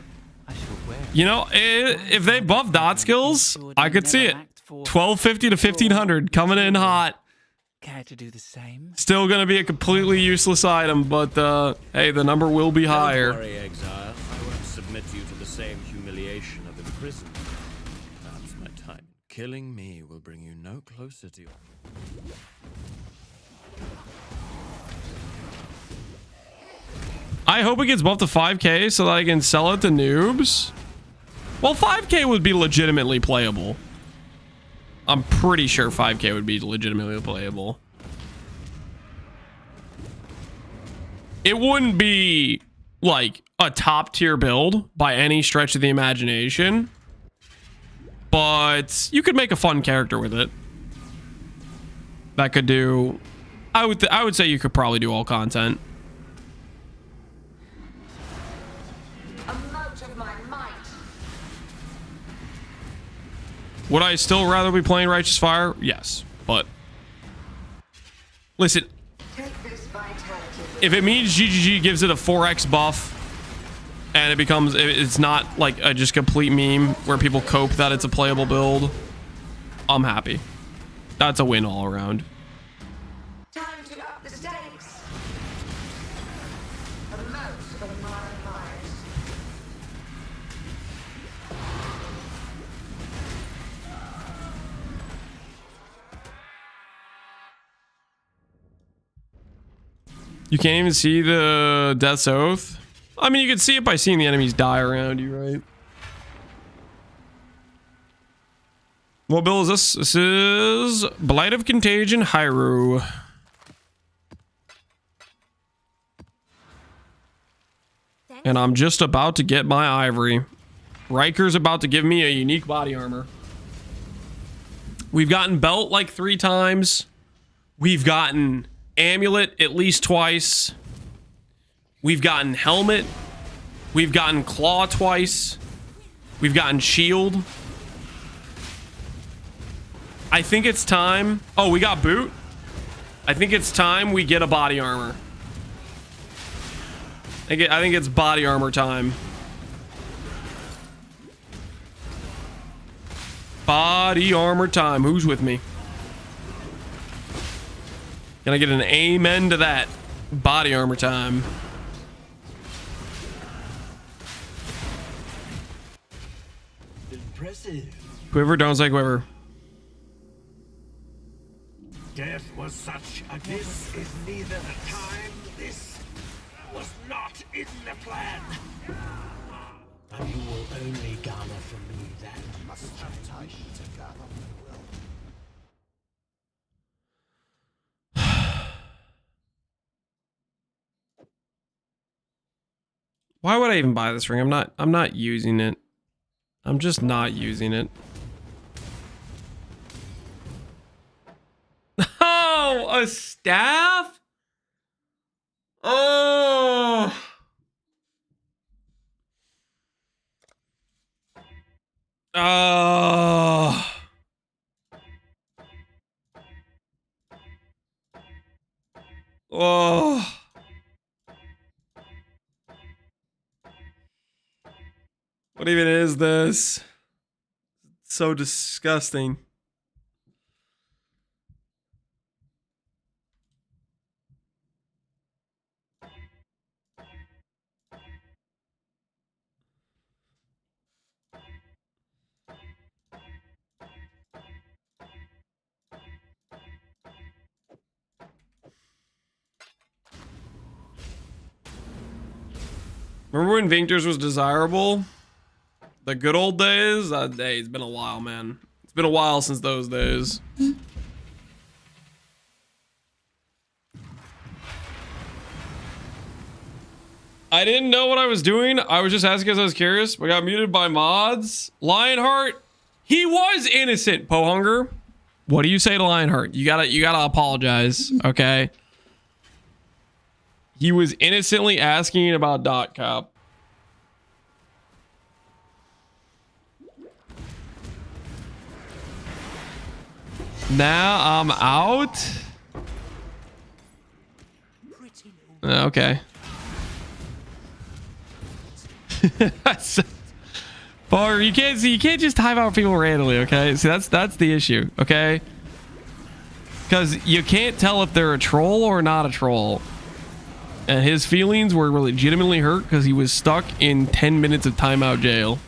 You know, if they buff dot skills, I could see it. 1,250 to 1,500 coming in hot. Care to do the same? Still gonna be a completely useless item, but hey, the number will be higher. Don't worry, Exile. I won't submit you to the same humiliation of imprisonment. Perhaps my time. Killing me will bring you no closer to your... I hope it gets buffed to 5k so that I can sell it to noobs. Well, 5k would be legitimately playable. I'm pretty sure 5k would be legitimately playable. It wouldn't be like a top tier build by any stretch of the imagination, but you could make a fun character with it. That could do, I would say you could probably do all content. Would I still rather be playing Righteous Fire? Yes, but listen, if it means GGG gives it a 4x buff and it becomes, it's not like a just complete meme where people cope that it's a playable build, I'm happy. That's a win all around. Time to up the stakes. A moat of my lives. You can't even see the Death's Oath. I mean, you can see it by seeing the enemies die around you, right? What build is this? This is Blight of Contagion Hiero. And I'm just about to get my Ivory. Riker's about to give me a unique body armor. We've gotten Belt like 3 times. We've gotten Amulet at least twice. We've gotten Helmet. We've gotten Claw twice. We've gotten Shield. I think it's time. Oh, we got Boot. I think it's time we get a body armor. I think it's body armor time. Body armor time. Who's with me? Can I get an amen to that? Body armor time. Impressive. Quiver, don't say quiver. Death was such a... This is neither the time. This was not in the plan. And you will only gather from me that must have time to gather. Why would I even buy this ring? I'm not using it. I'm just not using it. Oh, a staff? Oh. Oh. Oh. What even is this? It's so disgusting. Remember when Vinctors was desirable? The good old days? Hey, it's been a while, man. It's been a while since those days. I didn't know what I was doing. I was just asking because I was curious. We got muted by mods. Lionheart, he was innocent, Pohunger. What do you say to Lionheart? You gotta apologize, okay? He was innocently asking about Dot Cop. Now I'm out. Okay. Bar, you can't just type out people randomly, okay? See, that's the issue, okay? Because you can't tell if they're a troll or not a troll. And his feelings were legitimately hurt because he was stuck in 10 minutes of timeout jail.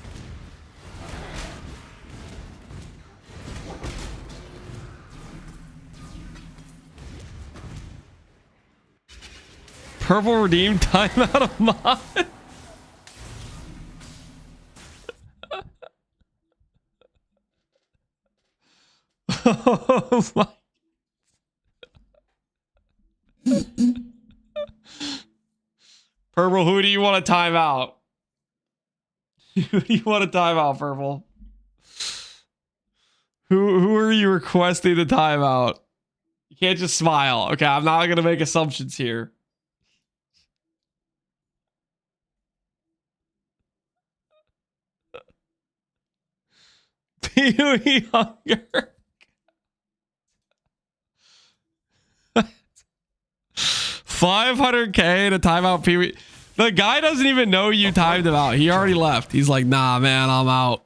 Purple redeemed timeout of mod. Oh my. Purple, who do you want to time out? Who do you want to time out, Purple? Who are you requesting the timeout? You can't just smile. Okay, I'm not gonna make assumptions here. PoE hunger. 500K to timeout PoE. The guy doesn't even know you timed him out. He already left. He's like, nah, man, I'm out.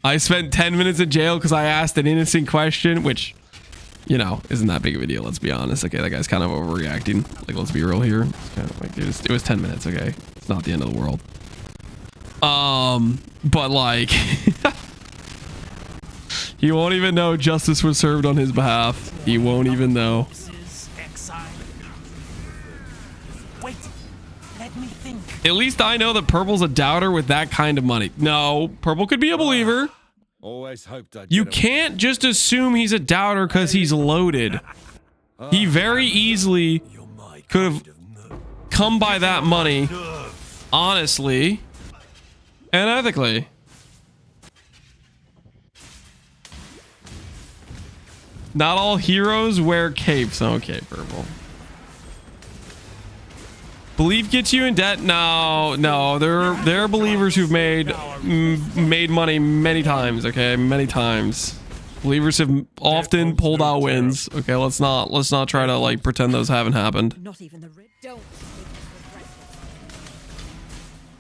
I spent 10 minutes in jail because I asked an innocent question, which, you know, isn't that big of a deal. Let's be honest. Okay, that guy's kind of overreacting. Like, let's be real here. It's kind of like, it was 10 minutes. Okay, it's not the end of the world. But like, he won't even know justice was served on his behalf. He won't even know. Wait, let me think. At least I know that Purple's a doubter with that kind of money. No, Purple could be a believer. Always hoped I'd You can't just assume he's a doubter because he's loaded. He very easily could have come by that money honestly and ethically. Not all heroes wear capes. Okay, Purple. Belief gets you in debt? No. There are believers who've made money many times. Okay, many times. Believers have often pulled out wins. Okay, let's not try to like pretend those haven't happened. Not even the don't.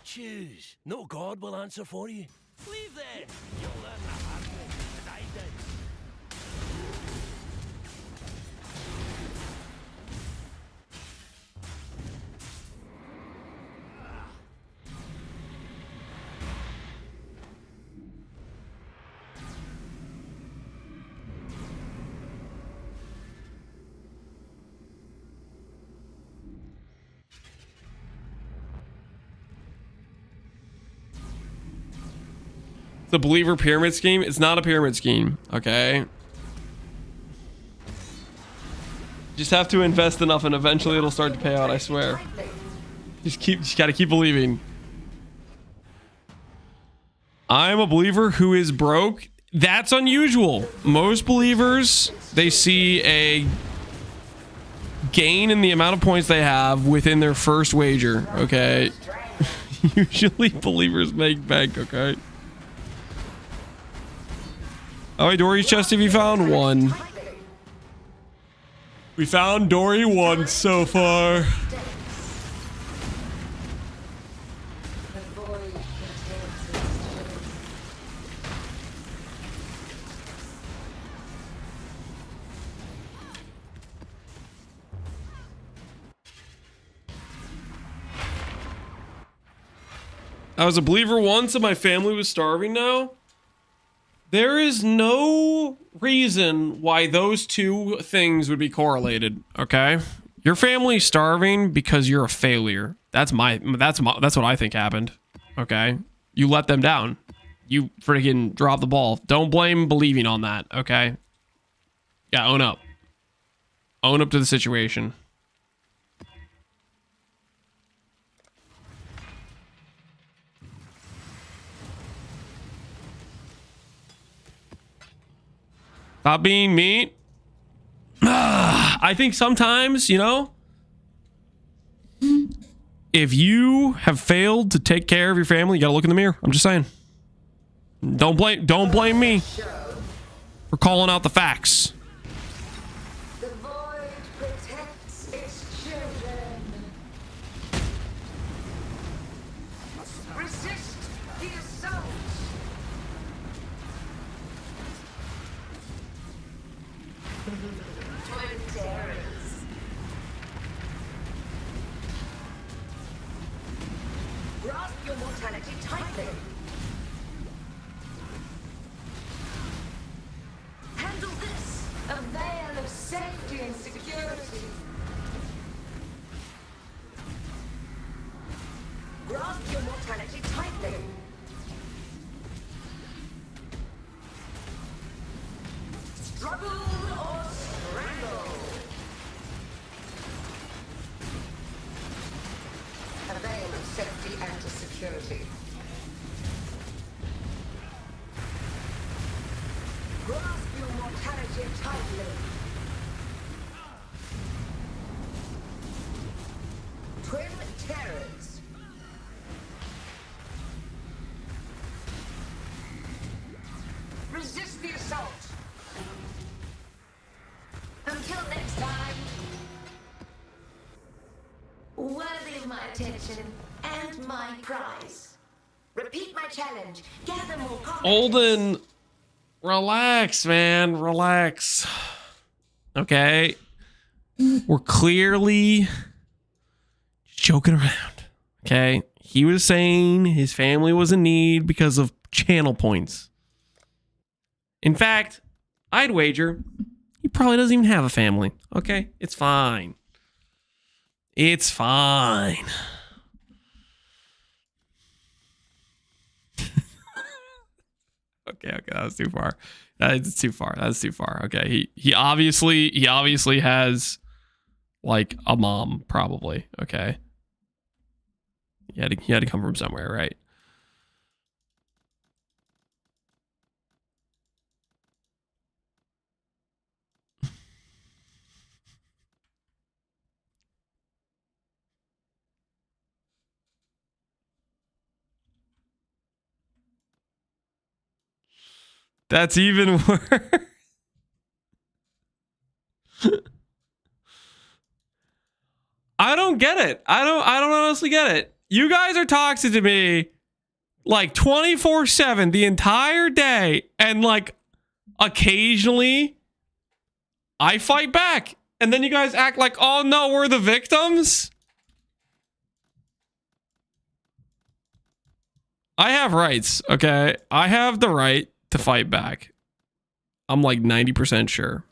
Choose. No god will answer for you. Leave there. You'll learn the hard way, as I did. The believer pyramid scheme? It's not a pyramid scheme, okay? Just have to invest enough and eventually it'll start to pay out, I swear. Just gotta keep believing. I'm a believer who is broke. That's unusual. Most believers, they see a gain in the amount of points they have within their first wager, okay? Usually believers make bank, okay? How many Dory's chest have you found? 1. We found Dory 1 so far. I was a believer once and my family was starving now. There is no reason why those two things would be correlated, okay? Your family's starving because you're a failure. That's what I think happened, okay? You let them down. You freaking dropped the ball. Don't blame believing on that, okay? Yeah, own up. Own up to the situation. Stop being mean. I think sometimes, you know, if you have failed to take care of your family, you gotta look in the mirror. I'm just saying. Don't blame me for calling out the facts. The void protects its children. Resist the assault. Twin terrors. Grasp your mortality tightly. Handle this, a veil of safety and security. Struggle or strangle. A veil of safety and security. Grasp your mortality tightly. Twin terrors. Resist the assault. Until next time. Worthy of my attention and my prize. Repeat my challenge. Gather more comments. Olden, relax, man. Relax. Okay. We're clearly joking around. Okay. He was saying his family was in need because of channel points. In fact, I'd wager he probably doesn't even have a family. Okay. It's fine. It's fine. Okay, that was too far. That's too far. That's too far. Okay, he obviously has like a mom, probably. Okay, he had to come from somewhere, right? That's even worse. I don't get it. I don't honestly get it. You guys are toxic to me like 24/7 the entire day, and like occasionally I fight back, and then you guys act like, oh no, we're the victims. I have rights, okay? I have the right to fight back. I'm like 90% sure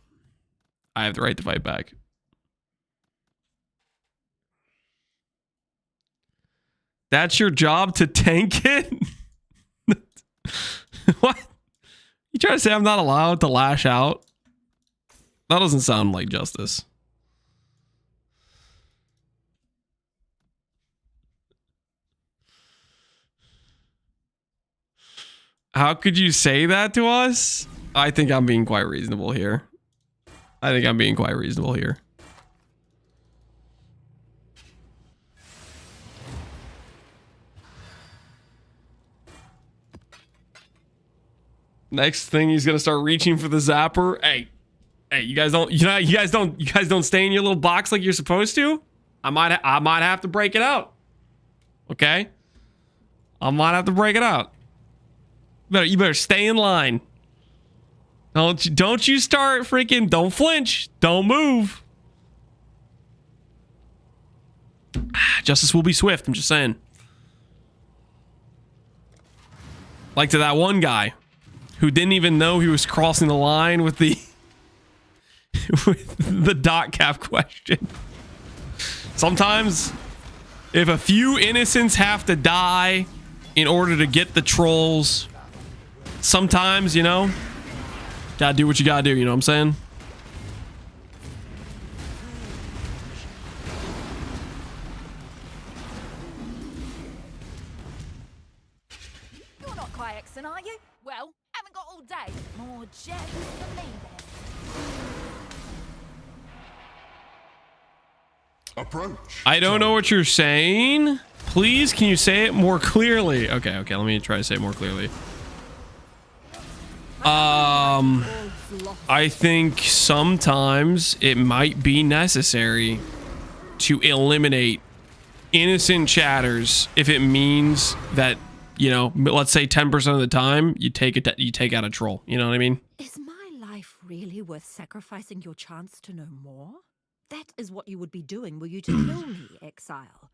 I have the right to fight back. That's your job, to tank it? What? You trying to say I'm not allowed to lash out? That doesn't sound like justice. How could you say that to us? I think I'm being quite reasonable here. Next thing, he's gonna start reaching for the zapper. Hey, you guys don't stay in your little box like you're supposed to. I might have to break it out. Okay, I might have to break it out. You better stay in line. Don't you start freaking, don't flinch. Don't move. Justice will be swift, I'm just saying. Like to that one guy who didn't even know he was crossing the line with the with the dot cap question. Sometimes if a few innocents have to die in order to get the trolls, sometimes, you know, gotta do what you gotta do, you know what I'm saying? You're not Kyaxon, are you? Well, haven't got all day. More gems for me then. Approach. I don't know what you're saying. Please, can you say it more clearly? Okay, let me try to say it more clearly. I think sometimes it might be necessary to eliminate innocent chatters if it means that, you know, let's say 10% of the time you take out a troll. You know what I mean? Is my life really worth sacrificing your chance to know more? That is what you would be doing were you to kill me, Exile.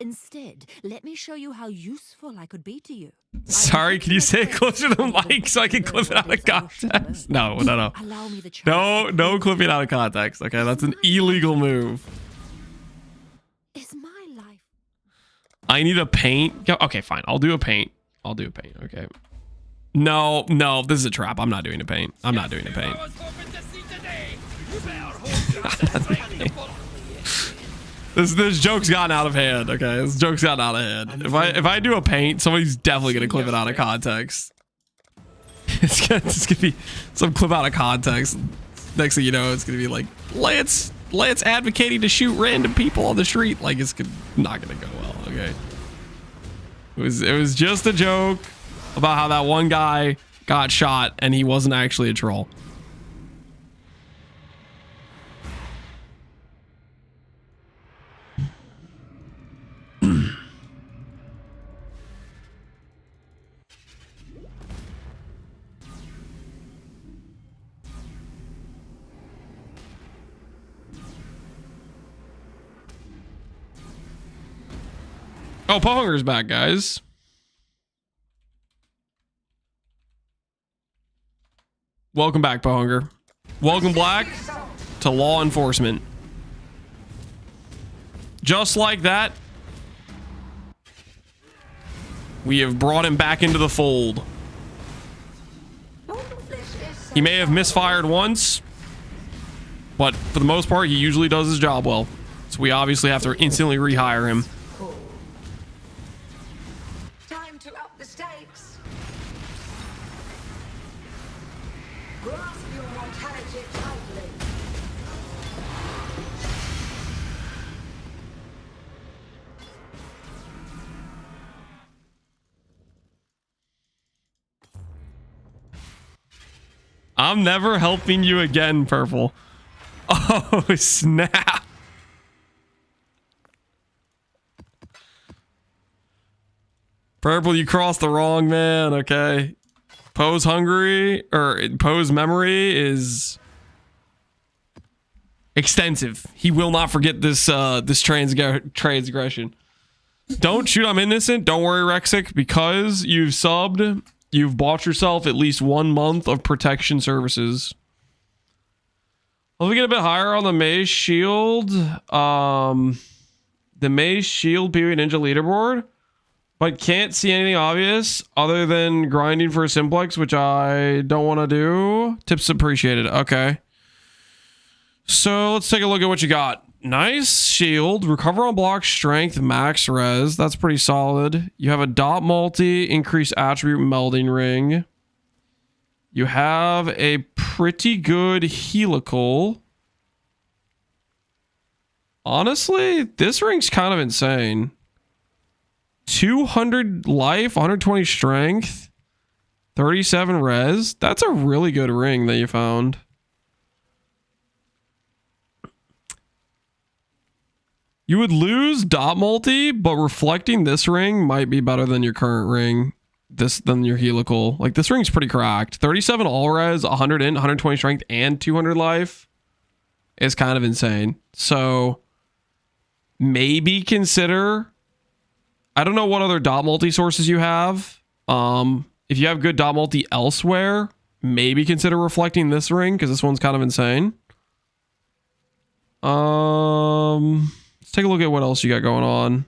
Instead, let me show you how useful I could be to you. Sorry, can you say it closer to the mic so I can clip it out of context? No. Allow me the chance. No clip it out of context. Okay, that's an illegal move. Is my life... I need a paint. Okay, fine. I'll do a paint. Okay. No, this is a trap. I'm not doing a paint. This joke's gotten out of hand. Okay, this joke's gotten out of hand. If I do a paint, somebody's definitely gonna clip it out of context. It's gonna be some clip out of context. Next thing you know, it's gonna be like Lance advocating to shoot random people on the street. Like it's not gonna go well. Okay. It was just a joke about how that one guy got shot and he wasn't actually a troll. Oh, Pohunger's back, guys. Welcome back, Pohunger. Welcome, Black, to law enforcement. Just like that, we have brought him back into the fold. He may have misfired once, but for the most part, he usually does his job well. So we obviously have to instantly rehire him. Time to up the stakes. Grasp your mortality tightly. I'm never helping you again, Purple. Oh, snap. Purple, you crossed the wrong man, okay? Poe's memory is extensive. He will not forget this transgression. Don't shoot, I'm innocent. Don't worry, Rexic, because you've subbed, you've bought yourself at least 1 month of protection services. Will we get a bit higher on the Maze Shield? The Maze Shield PvE Ninja leaderboard? But can't see anything obvious other than grinding for a simplex, which I don't want to do. Tips appreciated. Okay. So let's take a look at what you got. Nice shield. Recover on block strength, max res. That's pretty solid. You have a dot multi, increase attribute melding ring. You have a pretty good helical. Honestly, this ring's kind of insane. 200 life, 120 strength, 37 res. That's a really good ring that you found. You would lose dot multi, but reflecting this ring might be better than your current ring. Than your helical. Like, this ring's pretty cracked. 37 all res, 100 int, 120 strength, and 200 life is kind of insane. So maybe consider, I don't know what other dot multi sources you have. If you have good dot multi elsewhere, maybe consider reflecting this ring, because this one's kind of insane. Let's take a look at what else you got going on.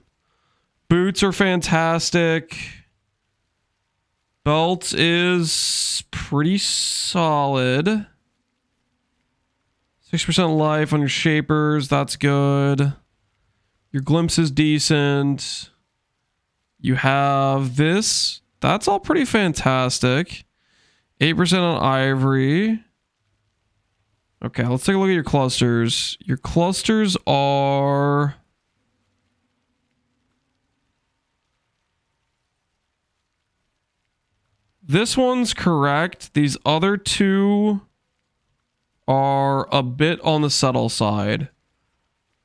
Boots are fantastic. Belt is pretty solid. 6% life on your shapers. That's good. Your glimpse is decent. You have this. That's all pretty fantastic. 8% on Ivory. Okay, let's take a look at your clusters. Your clusters are... This one's correct. These other two are a bit on the subtle side.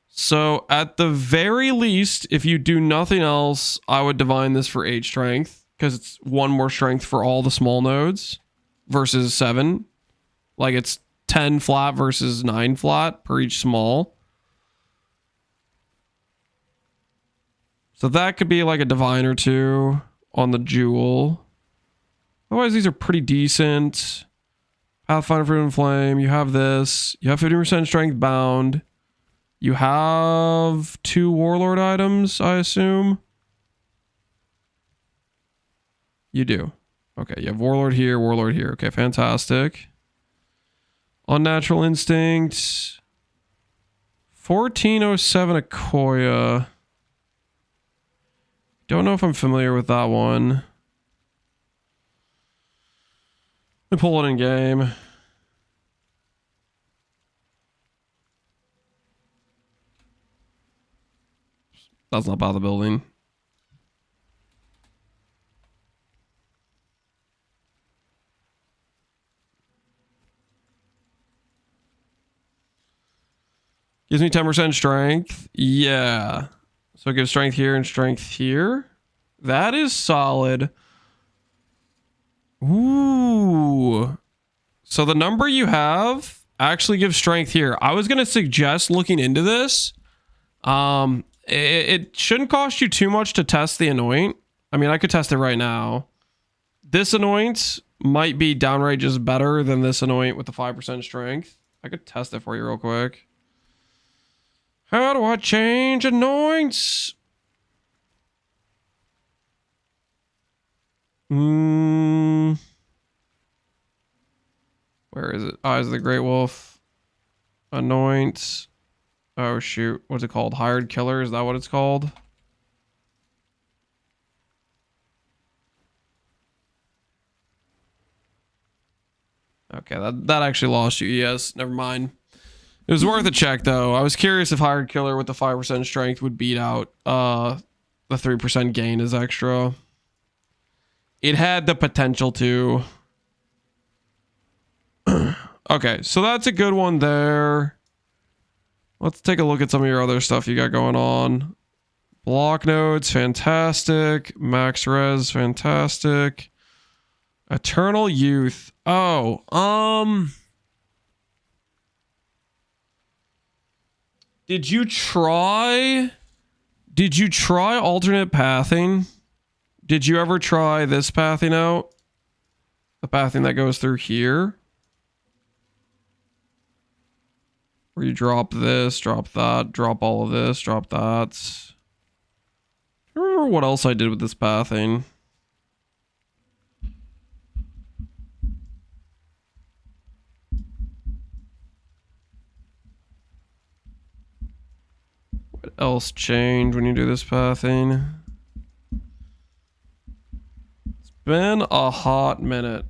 So at the very least, if you do nothing else, I would divine this for 8 strength, because it's 1 more strength for all the small nodes versus 7. Like, it's 10 flat versus 9 flat per each small. So that could be like a divine or 2 on the jewel. Otherwise, these are pretty decent. Pathfinder Fruit and Flame. You have this. You have 50% strength bound. You have 2 Warlord items, I assume. You do. Okay, you have Warlord here, Warlord here. Okay, fantastic. Unnatural Instinct. 1407 Akoya. Don't know if I'm familiar with that one. Let me pull it in game. That's not by the building. Gives me 10% strength. Yeah. So it gives strength here and strength here. That is solid. Ooh. So the number you have actually gives strength here. I was going to suggest looking into this. It shouldn't cost you too much to test the anoint. I mean, I could test it right now. This anoint might be downright just better than this anoint with the 5% strength. I could test it for you real quick. How do I change anoints? Where is it? Eyes of the Great Wolf. Anoint. Oh, shoot. What's it called? Hired Killer? Is that what it's called? Okay, that actually lost you. Yes, never mind. It was worth a check, though. I was curious if Hired Killer with the 5% strength would beat out the 3% gain is extra. It had the potential to. Okay, so that's a good one there. Let's take a look at some of your other stuff you got going on. Block nodes, fantastic. Max res, fantastic. Eternal Youth. Oh, Did you try alternate pathing? Did you ever try this pathing out? The pathing that goes through here? Where you drop this, drop that, drop all of this, drop that. I don't remember what else I did with this pathing. What else changed when you do this pathing? It's been a hot minute.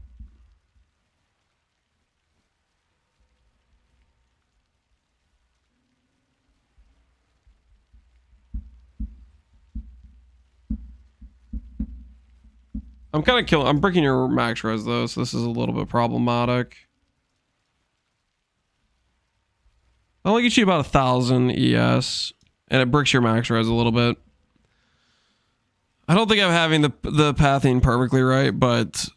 I'm breaking your max res though, so this is a little bit problematic. I'll get you about 1,000 ES, and it bricks your max res a little bit. I don't think I'm having the pathing perfectly right, but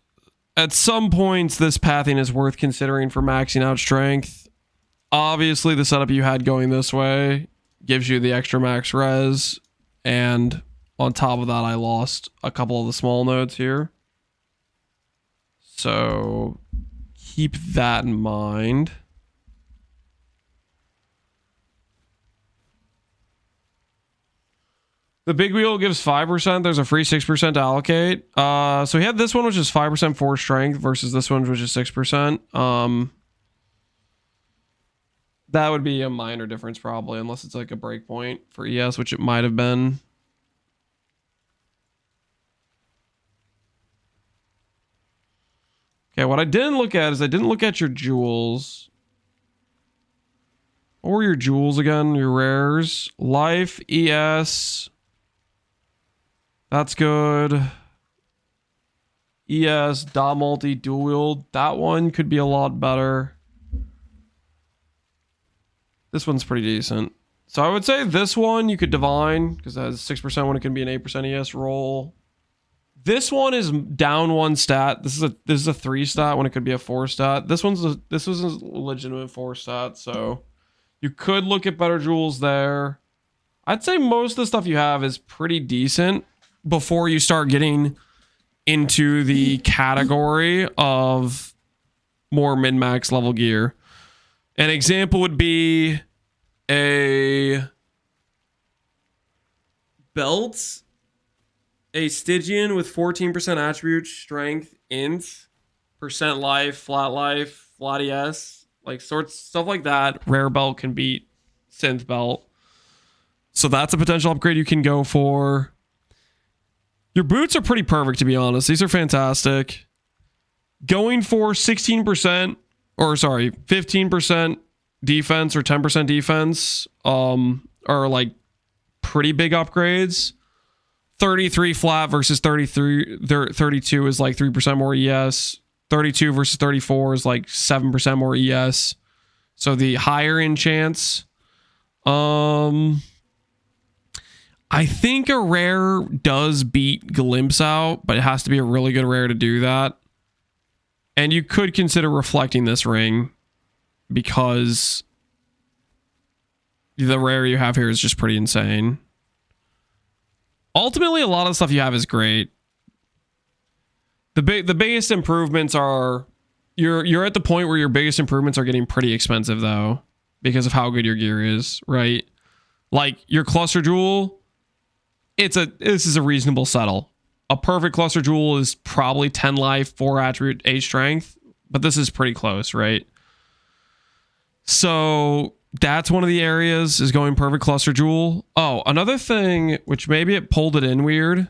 at some points this pathing is worth considering for maxing out strength. Obviously, the setup you had going this way gives you the extra max res, and on top of that, I lost a couple of the small nodes here. So keep that in mind. The big wheel gives 5%. There's a free 6% to allocate. So he had this one, which is 5% force strength, versus this one, which is 6%. That would be a minor difference probably, unless it's like a breakpoint for ES, which it might have been. Okay, what I didn't look at is I didn't look at your jewels. What were your jewels again? Your rares. Life, ES. That's good. ES, dot multi, dual wield. That one could be a lot better. This one's pretty decent. So I would say this one you could divine, because it has 6% when it can be an 8% ES roll. This one is down one stat. This is a 3 stat when it could be a 4 stat. This was a legitimate 4 stat, so you could look at better jewels there. I'd say most of the stuff you have is pretty decent before you start getting into the category of more min-max level gear. An example would be a belt. A Stygian with 14% attribute, strength, int, percent life, flat ES, like stuff like that. Rare belt can beat synth belt. So that's a potential upgrade you can go for. Your boots are pretty perfect, to be honest. These are fantastic. Going for 16%, or sorry, 15% defense or 10% defense are like pretty big upgrades. 33 flat versus 32 is like 3% more ES. 32 versus 34 is like 7% more ES. So the higher in chance. I think a rare does beat Glimpse out, but it has to be a really good rare to do that. And you could consider reflecting this ring because the rare you have here is just pretty insane. Ultimately, a lot of the stuff you have is great. The biggest improvements are you're at the point where your biggest improvements are getting pretty expensive though, because of how good your gear is, right? Like your cluster jewel, this is a reasonable settle. A perfect cluster jewel is probably 10 life, 4 attribute, 8 strength, but this is pretty close, right? So that's one of the areas, is going perfect cluster jewel. Oh, another thing, which maybe it pulled it in weird,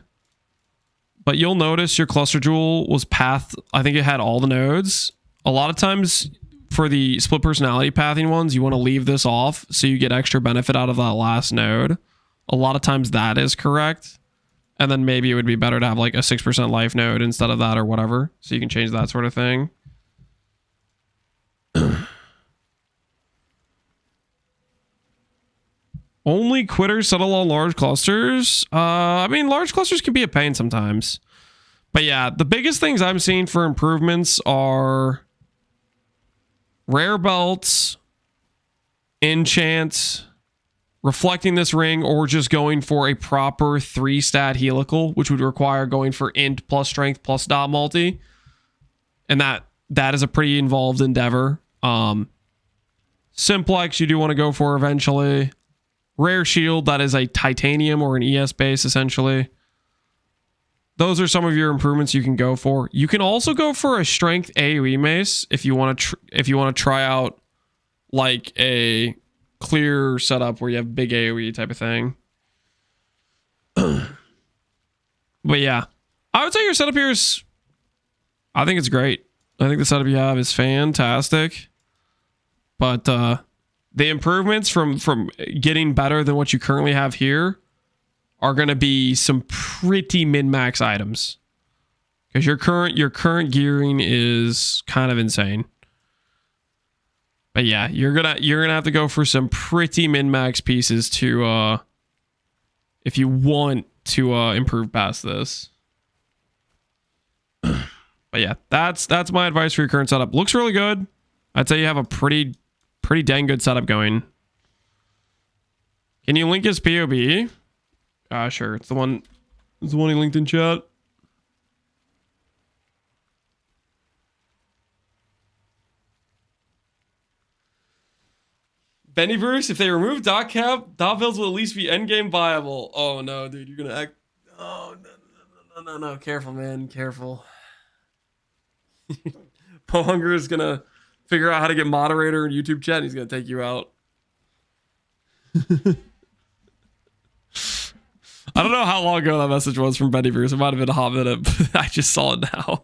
but you'll notice your cluster jewel was pathed. I think it had all the nodes. A lot of times for the split personality pathing ones, you want to leave this off so you get extra benefit out of that last node. A lot of times that is correct. And then maybe it would be better to have like a 6% life node instead of that or whatever. So you can change that sort of thing. Only quitters settle on large clusters. I mean, large clusters can be a pain sometimes. But yeah, the biggest things I'm seeing for improvements are rare belts, enchant, reflecting this ring, or just going for a proper 3-stat helical, which would require going for int plus strength plus dot multi. And that is a pretty involved endeavor. Simplex you do want to go for eventually. Rare shield, that is a titanium or an ES base essentially. Those are some of your improvements you can go for. You can also go for a strength AoE mace if you want to try out like a clear setup where you have big AoE type of thing. But yeah, I would say your setup here is, I think it's great. I think the setup you have is fantastic. But the improvements from getting better than what you currently have here are going to be some pretty min-max items, because your current gearing is kind of insane. But yeah, you're gonna have to go for some pretty min-max pieces to if you want to improve past this. But yeah, that's my advice for your current setup. Looks really good. I'd say you have a pretty dang good setup going. Can you link his POB? Sure. It's the one he linked in chat. Bennyverse, if they remove dot cap, dot builds will at least be endgame viable. Oh no, dude, you're gonna act. Oh no. Careful, man. Careful. Pohunger is gonna figure out how to get moderator in YouTube chat, and he's gonna take you out. I don't know how long ago that message was from Bennyverse. It might have been a hot minute, but I just saw it now.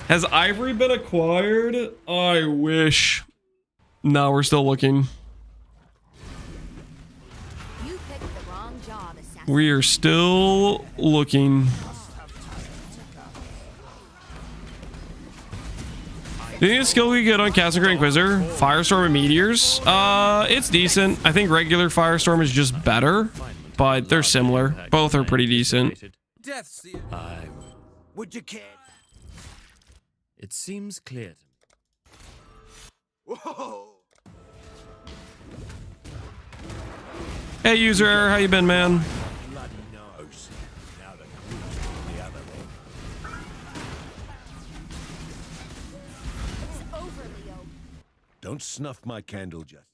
Has Ivory been acquired? I wish. No, we're still looking. You picked the wrong job, assassin. We are still looking. Do you think the skill we get on Castle Inquisitor? Firestorm and Meteors? It's decent. I think regular Firestorm is just better, but they're similar. Both are pretty decent. Would you care? It seems clear to me. Whoa! Hey, user error, how you been, man? Don't snuff my candle, just.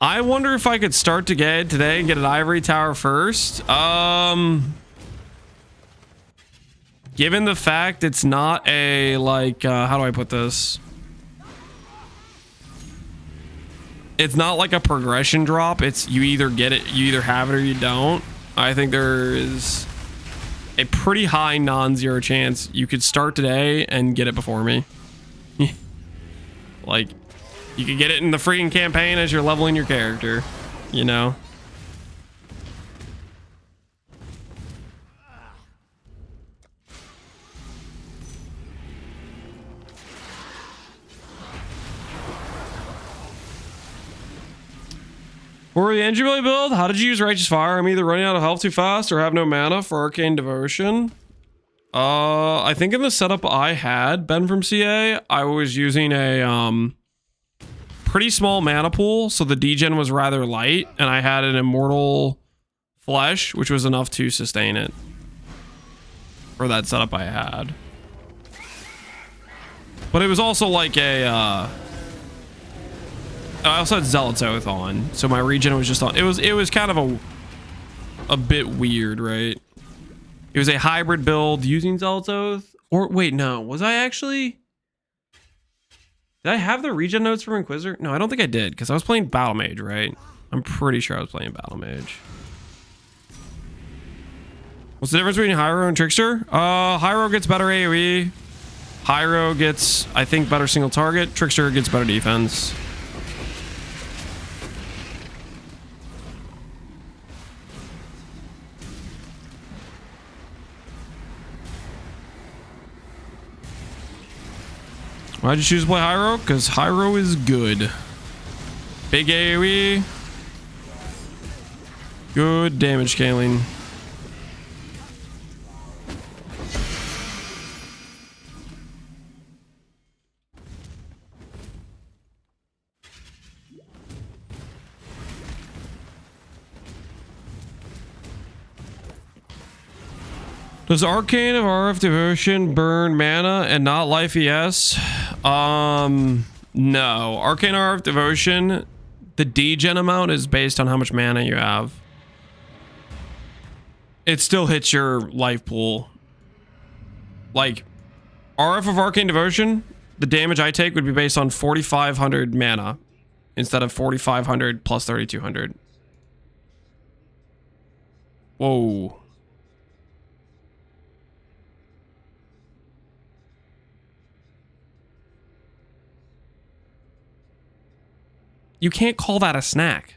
I wonder if I could start to get today and get an Ivory Tower first. Given the fact it's not a, like, how do I put this? It's not like a progression drop. It's you either get it, you either have it or you don't. I think there is a pretty high non-zero chance you could start today and get it before me. Like, you could get it in the freaking campaign as you're leveling your character, you know? For the entry build, how did you use Righteous Fire? I'm either running out of health too fast or have no mana for Arcane Devotion. I think in the setup I had, Ben from CA, I was using a pretty small mana pool, so the degen was rather light, and I had an Immortal Flesh, which was enough to sustain it. For that setup I had. But it was also like a, I also had Zealot's Oath on, so my regen was just on. It was kind of a bit weird, right? It was a hybrid build using Zealot's Oath. Or wait, no, was I actually? Did I have the regen notes from Inquisitor? No, I don't think I did, because I was playing Battle Mage, right? I'm pretty sure I was playing Battle Mage. What's the difference between Hiero and Trickster? Hiero gets better AoE. Hiero gets, I think, better single target. Trickster gets better defense. Why'd you choose to play Hiero? Because Hiero is good. Big AoE. Good damage scaling. Does Arcane of RF Devotion burn mana and not life ES? No. Arcane RF Devotion, the degen amount is based on how much mana you have. It still hits your life pool. Like, RF of Arcane Devotion, the damage I take would be based on 4,500 mana instead of 4,500 plus 3,200. Whoa. You can't call that a snack.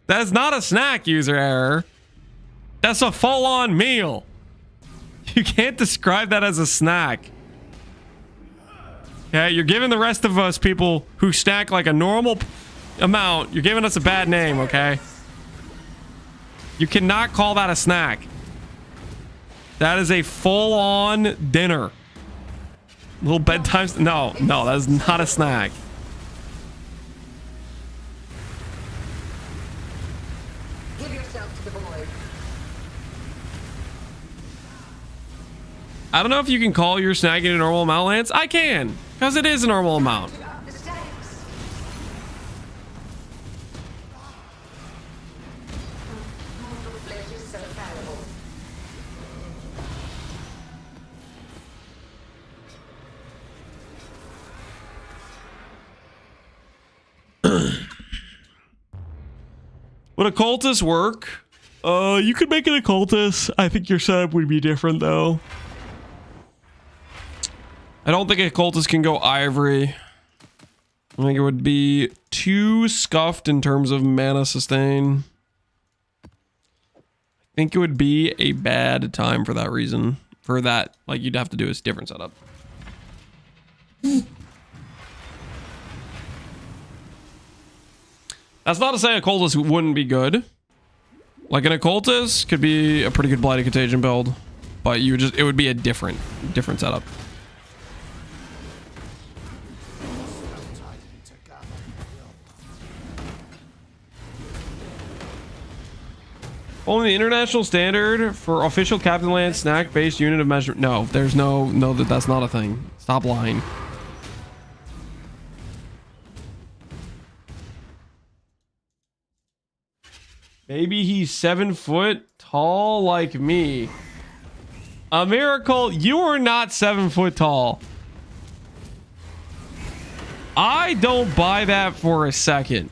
That's not a snack, user error. That's a full-on meal. You can't describe that as a snack. Okay, you're giving the rest of us people who snack like a normal amount, you're giving us a bad name, okay? You cannot call that a snack. That is a full-on dinner. Little bedtime. No, that is not a snack. Give yourself to the void. I don't know if you can call your snagging a normal amount, Lance. I can, because it is a normal amount. Would a cultist work? You could make it a cultist. I think your setup would be different though. I don't think a cultist can go Ivory. I think it would be too scuffed in terms of mana sustain. I think it would be a bad time for that reason. For that, like, you'd have to do a different setup. That's not to say a cultist wouldn't be good. Like an occultist could be a pretty good blighted contagion build, but you just, it would be a different setup. Only the international standard for official Captain Land snack-based unit of measurement. No, there's no, that's not a thing. Stop lying. Maybe he's 7 foot tall like me. A miracle, you are not 7 foot tall. I don't buy that for a second.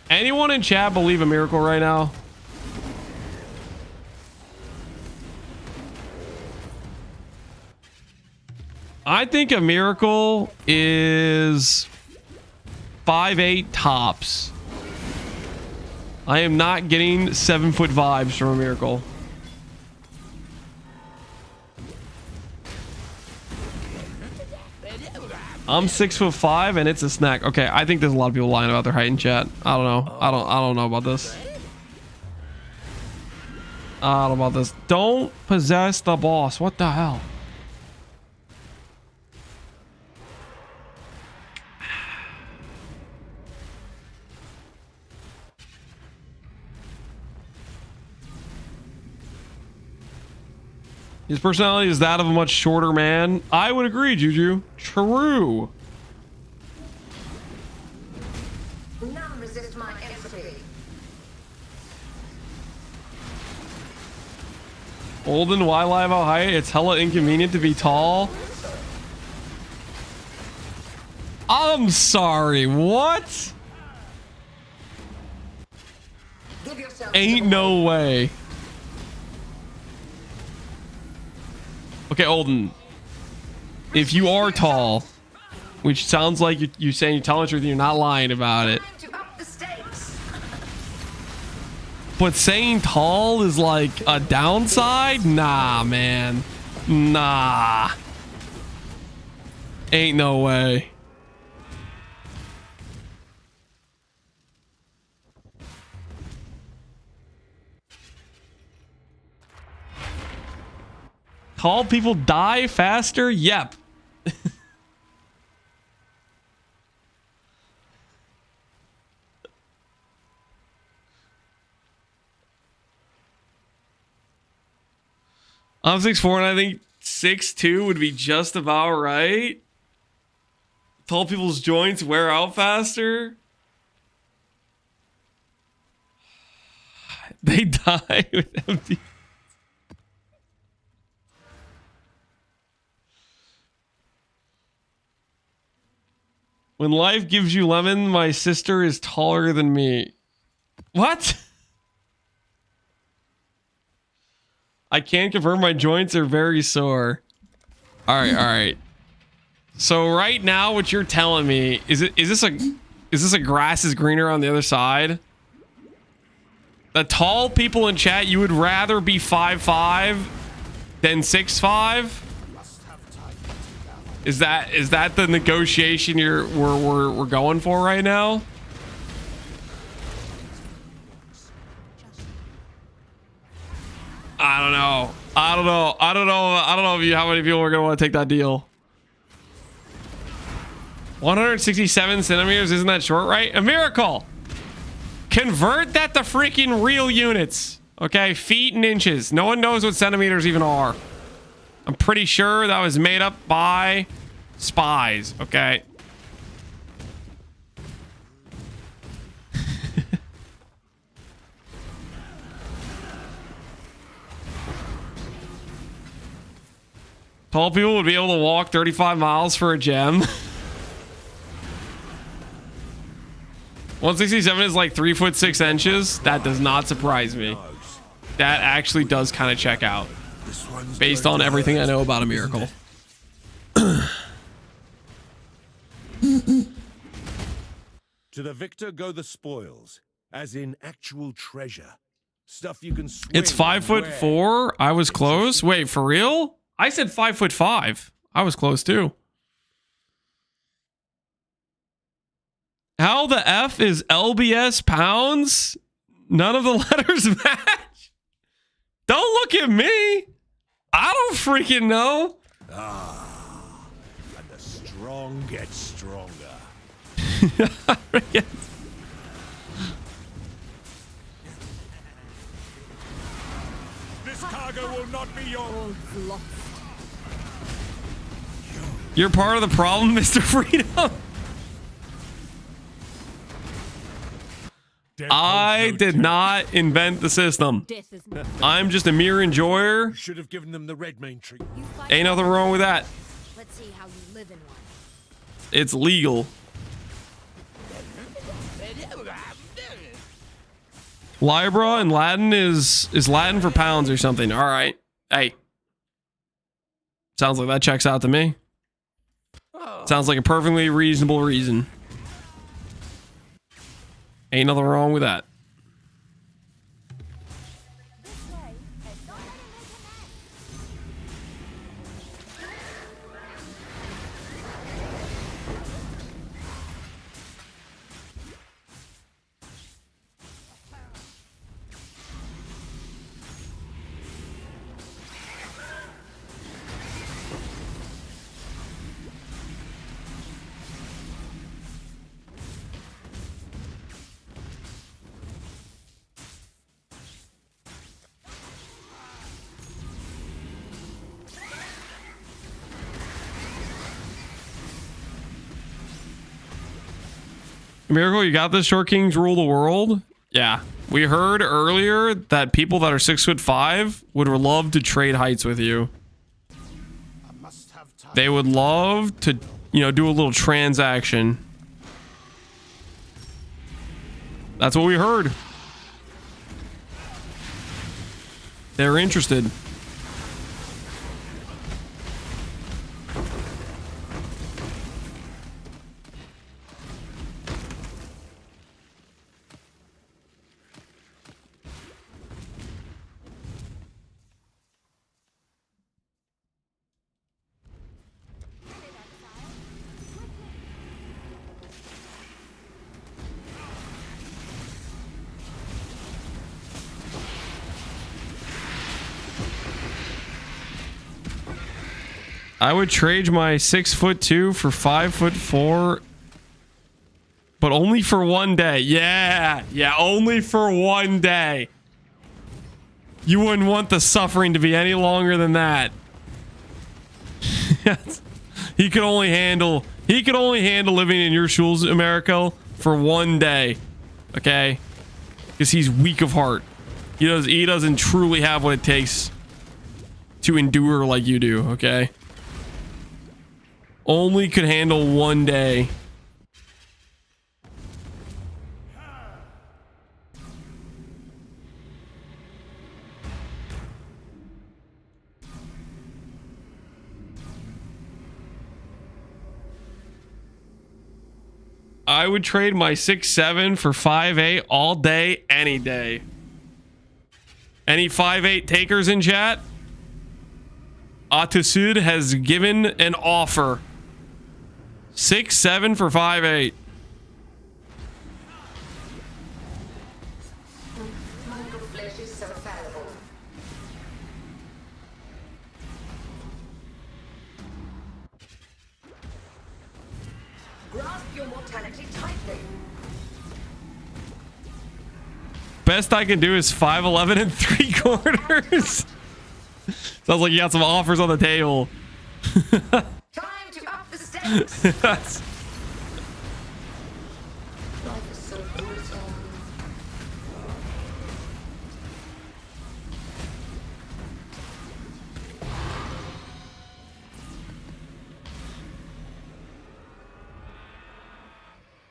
Anyone in chat believe a miracle right now? I think a miracle is 5'8" tops. I am not getting 7 foot vibes from a miracle. I'm 6'5" and it's a snack. Okay, I think there's a lot of people lying about their height in chat. I don't know. I don't know about this. I don't know about this. Don't possess the boss. What the hell? His personality is that of a much shorter man. I would agree, Juju. True. None resist my entry. Olden, why lie about height? It's hella inconvenient to be tall. I'm sorry, what? Ain't no way. Okay, Olden. If you are tall, which sounds like you're saying you're telling the truth and you're not lying about it. But saying tall is like a downside? Nah, man. Nah. Ain't no way. Tall people die faster? Yep. I'm 6'4" and I think 6'2" would be just about right. Tall people's joints wear out faster. They die with empty. When life gives you lemon, my sister is taller than me. What? I can't confirm my joints are very sore. All right. So right now, what you're telling me is this a grass is greener on the other side? The tall people in chat, you would rather be 5'5" than 6'5"? Is that the negotiation we're going for right now? I don't know how many people are gonna want to take that deal. 167 centimeters, isn't that short, right? A miracle. Convert that to freaking real units. Okay, feet and inches. No one knows what centimeters even are. I'm pretty sure that was made up by spies, okay? Tall people would be able to walk 35 miles for a gem. 167 is like 3'6". That does not surprise me. That actually does kind of check out. Based on everything I know about a miracle. To the victor go the spoils, as in actual treasure. Stuff you can swing. It's 5'4". I was close. Wait, for real? I said 5'5". I was close too. How the F is LBS pounds? None of the letters match. Don't look at me. I don't freaking know. And the strong get stronger. cargo will not be yours. You're part of the problem, Mr. Freedom. I did not invent the system. I'm just a mere enjoyer. You should have given them the red main tree. Ain't nothing wrong with that. Let's see how you live in one. It's legal. Libra in Latin is Latin for pounds or something. All right. Hey. Sounds like that checks out to me. Sounds like a perfectly reasonable reason. Ain't nothing wrong with that. Miracle, you got this? Short Kings rule the world? Yeah. We heard earlier that people that are 6'5" would love to trade heights with you. They would love to, you know, do a little transaction. That's what we heard. They're interested. I would trade my 6'2" for 5'4", but only for one day. Yeah, only for one day. You wouldn't want the suffering to be any longer than that. He could only handle living in your shoes, America, for one day. Okay, because he's weak of heart. He doesn't truly have what it takes to endure like you do. Okay. Only could handle one day. I would trade my 6'7" for 5'8" all day, any day. Any 5'8" takers in chat? Atusud has given an offer. 6'7" for 5'8". Grasp your mortality tightly. Best I can do is 5'11" and 3/4. Sounds like you got some offers on the table. Time to up the stakes. Life is so brutal.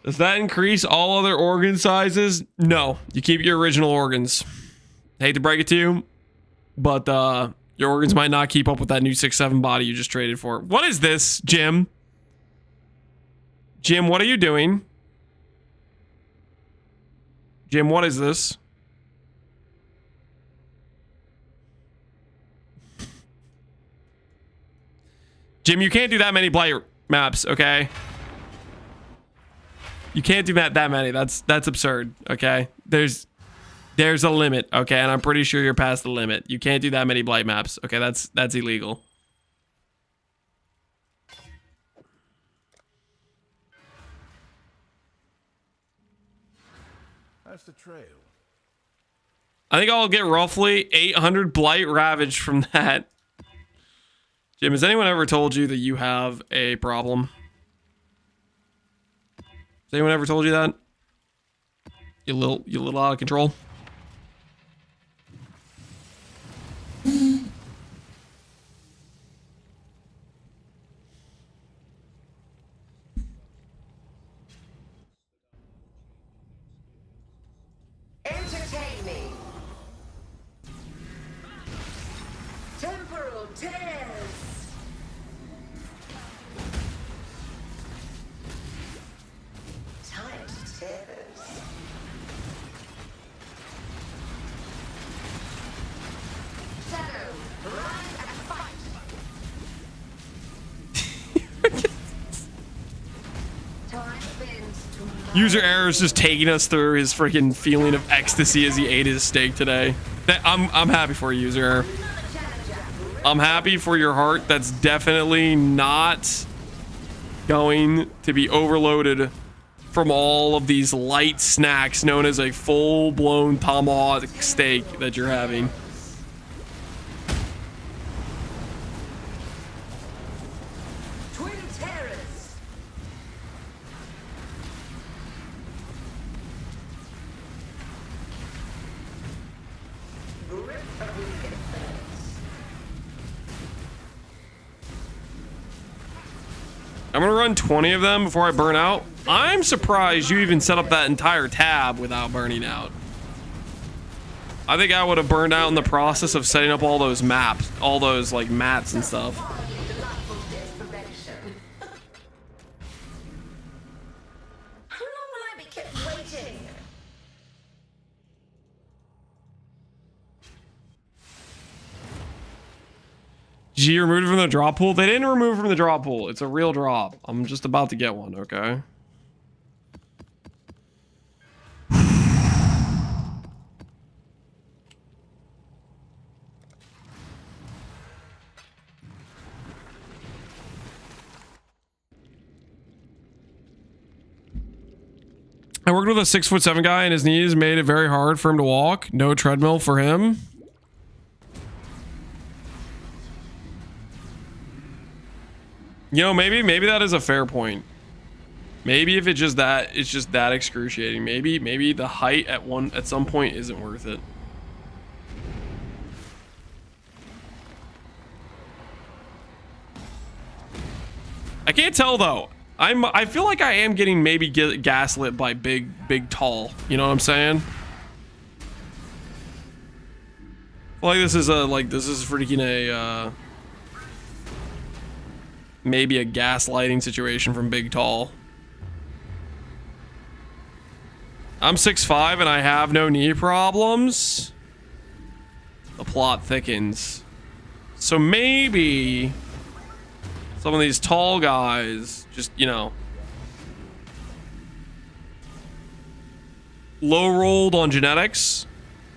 Does that increase all other organ sizes? No. You keep your original organs. Hate to break it to you, but your organs might not keep up with that new 6'7" body you just traded for. What is this, Jim? Jim, what are you doing? Jim, what is this? Jim, you can't do that many blight maps, okay? You can't do that many. That's absurd, okay? There's a limit, okay? And I'm pretty sure you're past the limit. You can't do that many blight maps, okay? That's illegal. That's the trail. I think I'll get roughly 800 blight ravaged from that. Jim, has anyone ever told you that you have a problem? Has anyone ever told you that? You little out of control. Entertain me. Temporal tears. Tight tears. Shadow, rise and fight. Time bends to User Error is just taking us through his freaking feeling of ecstasy as he ate his steak today. I'm happy for you, User Error. I'm happy for your heart. That's definitely not going to be overloaded from all of these light snacks known as a full-blown tomahawk steak that you're having. Twin terrors. Grip of weakness. I'm gonna run 20 of them before I burn out. I'm surprised you even set up that entire tab without burning out. I think I would have burned out in the process of setting up all those maps, all those like mats and stuff. How long will I be kept waiting? Did you remove it from the drop pool? They didn't remove it from the drop pool. It's a real drop. I'm just about to get one, okay? I worked with a 6'7" guy and his knees made it very hard for him to walk. No treadmill for him. You know, maybe that is a fair point. Maybe if it's just that excruciating. Maybe the height at some point isn't worth it. I can't tell though. I feel like I am getting maybe gaslit by big tall. You know what I'm saying? Like this is freaking a maybe a gaslighting situation from big tall. I'm 6'5" and I have no knee problems. The plot thickens. So maybe some of these tall guys just, you know, low rolled on genetics,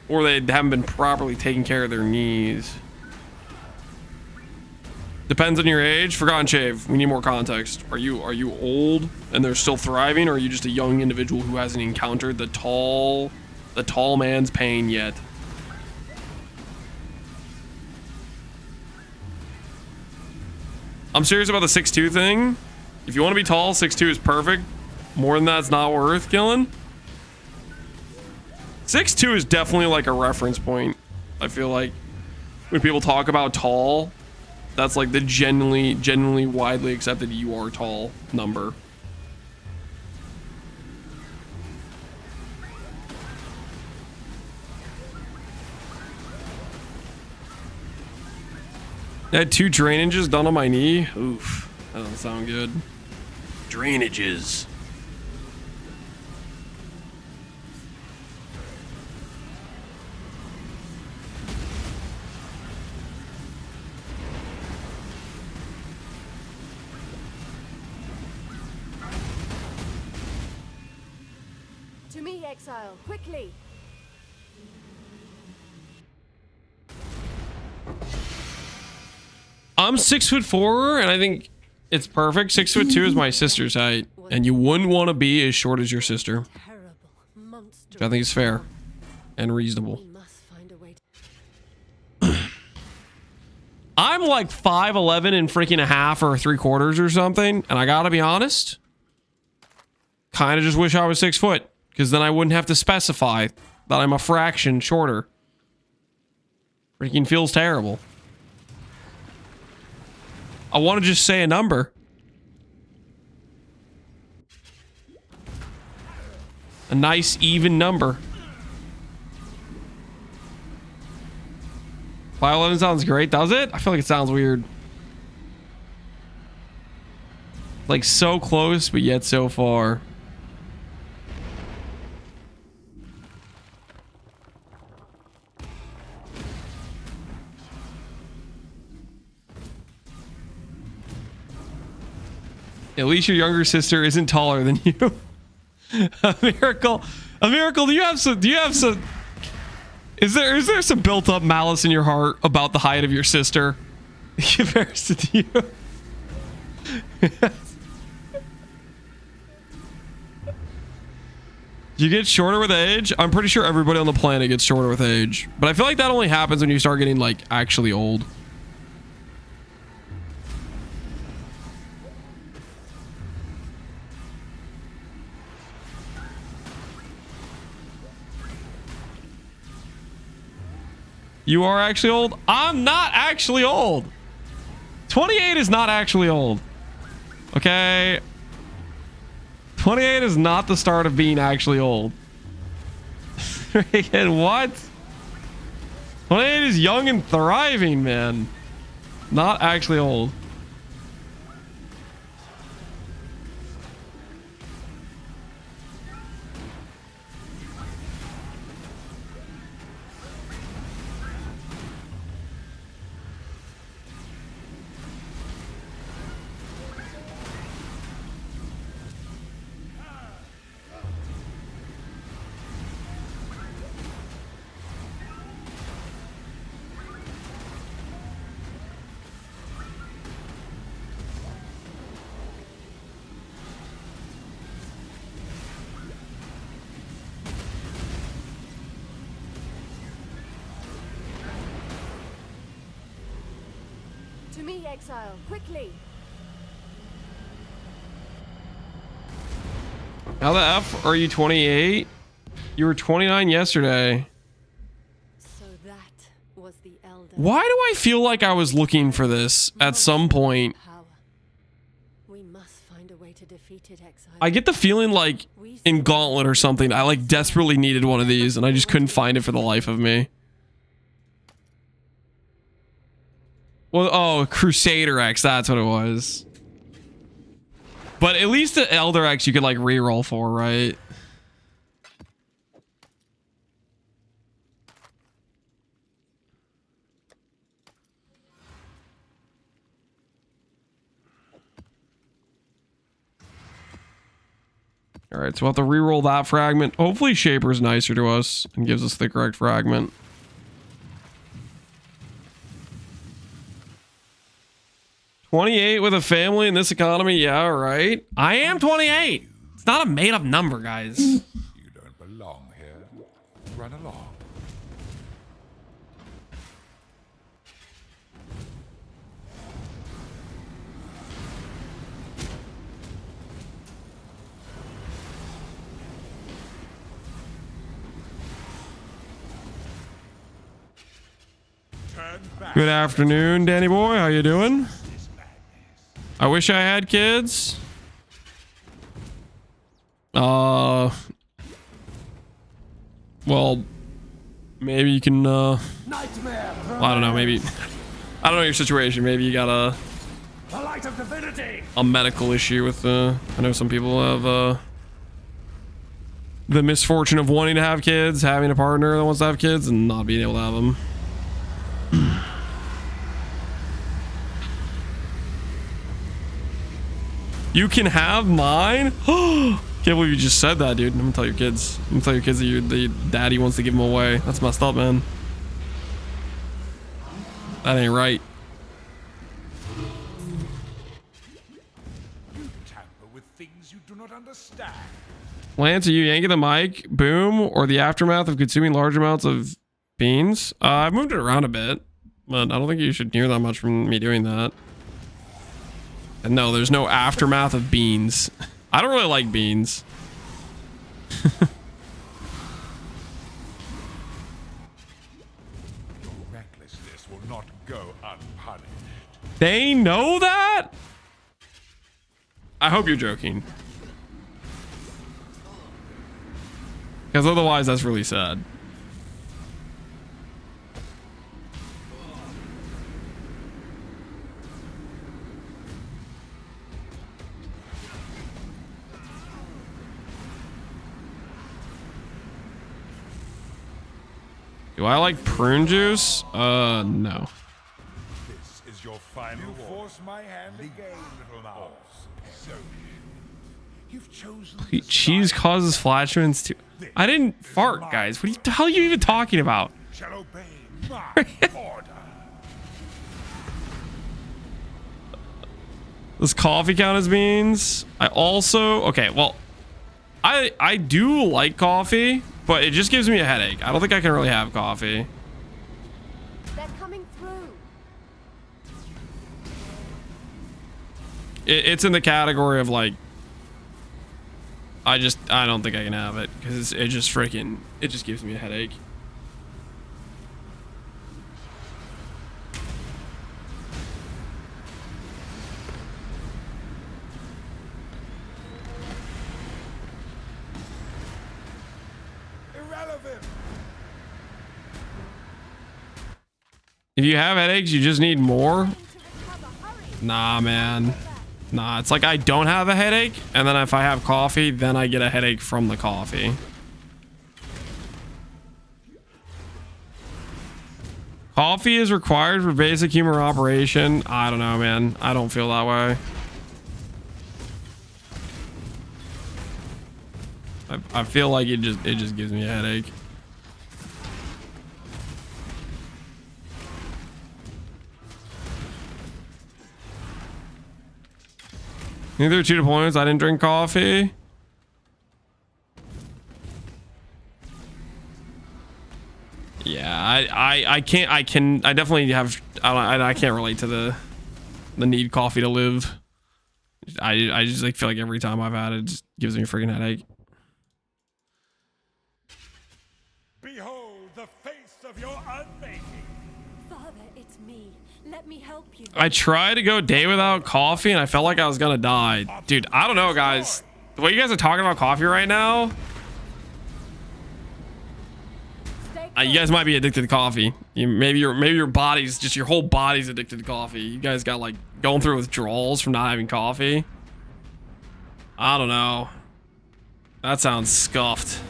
or they haven't been properly taking care of their knees. Depends on your age. Forgotten Shave, we need more context. Are you old and they're still thriving, or are you just a young individual who hasn't encountered the tall man's pain yet? I'm serious about the 6'2" thing. If you want to be tall, 6'2" is perfect. More than that's not worth killing. 6'2" is definitely like a reference point. I feel like when people talk about tall, that's like the genuinely widely accepted you are tall number. I had 2 drainages done on my knee. Oof, that doesn't sound good. Drainages. To me, Exile, quickly! I'm 6'4", and I think it's perfect. 6'2" is my sister's height, and you wouldn't want to be as short as your sister. Which I think is fair and reasonable. I'm like 5'11" and freaking a half or 3/4 or something. And I gotta be honest, kind of just wish I was 6 foot, because then I wouldn't have to specify that I'm a fraction shorter. Freaking feels terrible. I want to just say a number. A nice even number. 5'11" sounds great, does it? I feel like it sounds weird. Like so close, but yet so far. At least your younger sister isn't taller than you. A miracle. Do you have some is there some built up malice in your heart about the height of your sister in comparison to you? You get shorter with age? I'm pretty sure everybody on the planet gets shorter with age, but I feel like that only happens when you start getting like actually old. You are actually old? I'm not actually old. 28 is not actually old. Okay. 28 is not the start of being actually old. Freaking what? 28 is young and thriving, man. Not actually old. To me, Exile, quickly. How the F are you 28? You were 29 yesterday. So that was the elder. Why do I feel like I was looking for this at some point? We must find a way to defeat it, Exile. I get the feeling like in Gauntlet or something, I like desperately needed one of these and I just couldn't find it for the life of me. Well, oh, Crusader X, that's what it was. But at least the Elder X you could like reroll for, right? All right, so we'll have to reroll that fragment. Hopefully Shaper's nicer to us and gives us the correct fragment. $28 with a family in this economy, yeah, right. I am 28. It's not a made-up number, guys. You don't belong here. Run along. Good afternoon, Danny boy. How you doing? I wish I had kids. Well, maybe you can, I don't know, maybe, I don't know your situation. Maybe you got The light of divinity. a medical issue with, I know some people have, the misfortune of wanting to have kids, having a partner that wants to have kids, and not being able to have them. You can have mine? Can't believe you just said that, dude. I'm gonna tell your kids. I'm gonna tell your kids that the daddy wants to give them away. That's messed up, man. That ain't right. You tamper with things you do not understand. Lance, are you yanking the mic? Boom, or the aftermath of consuming large amounts of beans? I've moved it around a bit. but I don't think you should hear that much from me doing that. And no, there's no aftermath of beans. I don't really like beans. Your recklessness will not go unpunished. They know that? I hope you're joking. Because otherwise, that's really sad. Do I like prune juice? No. This is your final. You force my hand again, little mouse. So you've chosen. Cheese causes flatulence too. I didn't fart, guys. What the hell are you even talking about? Shall obey my order. Does coffee count as beans? I also well, I do like coffee, but it just gives me a headache. I don't think I can really have coffee. They're coming through. It's in the category of like, I don't think I can have it because it just gives me a headache. If you have headaches, you just need more? Nah, man. Nah, it's like I don't have a headache, and then if I have coffee, then I get a headache from the coffee. Coffee is required for basic human operation. I don't know, man. I don't feel that way. I feel like it just gives me a headache. Neither 2 points. I didn't drink coffee. Yeah, I definitely have. I can't relate to the need coffee to live. I just like feel like every time I've had it, it just gives me a freaking headache. Behold the face of your unmaking. Father, it's me. Let me help you. I tried to go a day without coffee and I felt like I was gonna die. Dude, I don't know, guys. The way you guys are talking about coffee right now, you guys might be addicted to coffee. Maybe your body's just, your whole body's addicted to coffee. You guys got like going through withdrawals from not having coffee. I don't know. That sounds scuffed.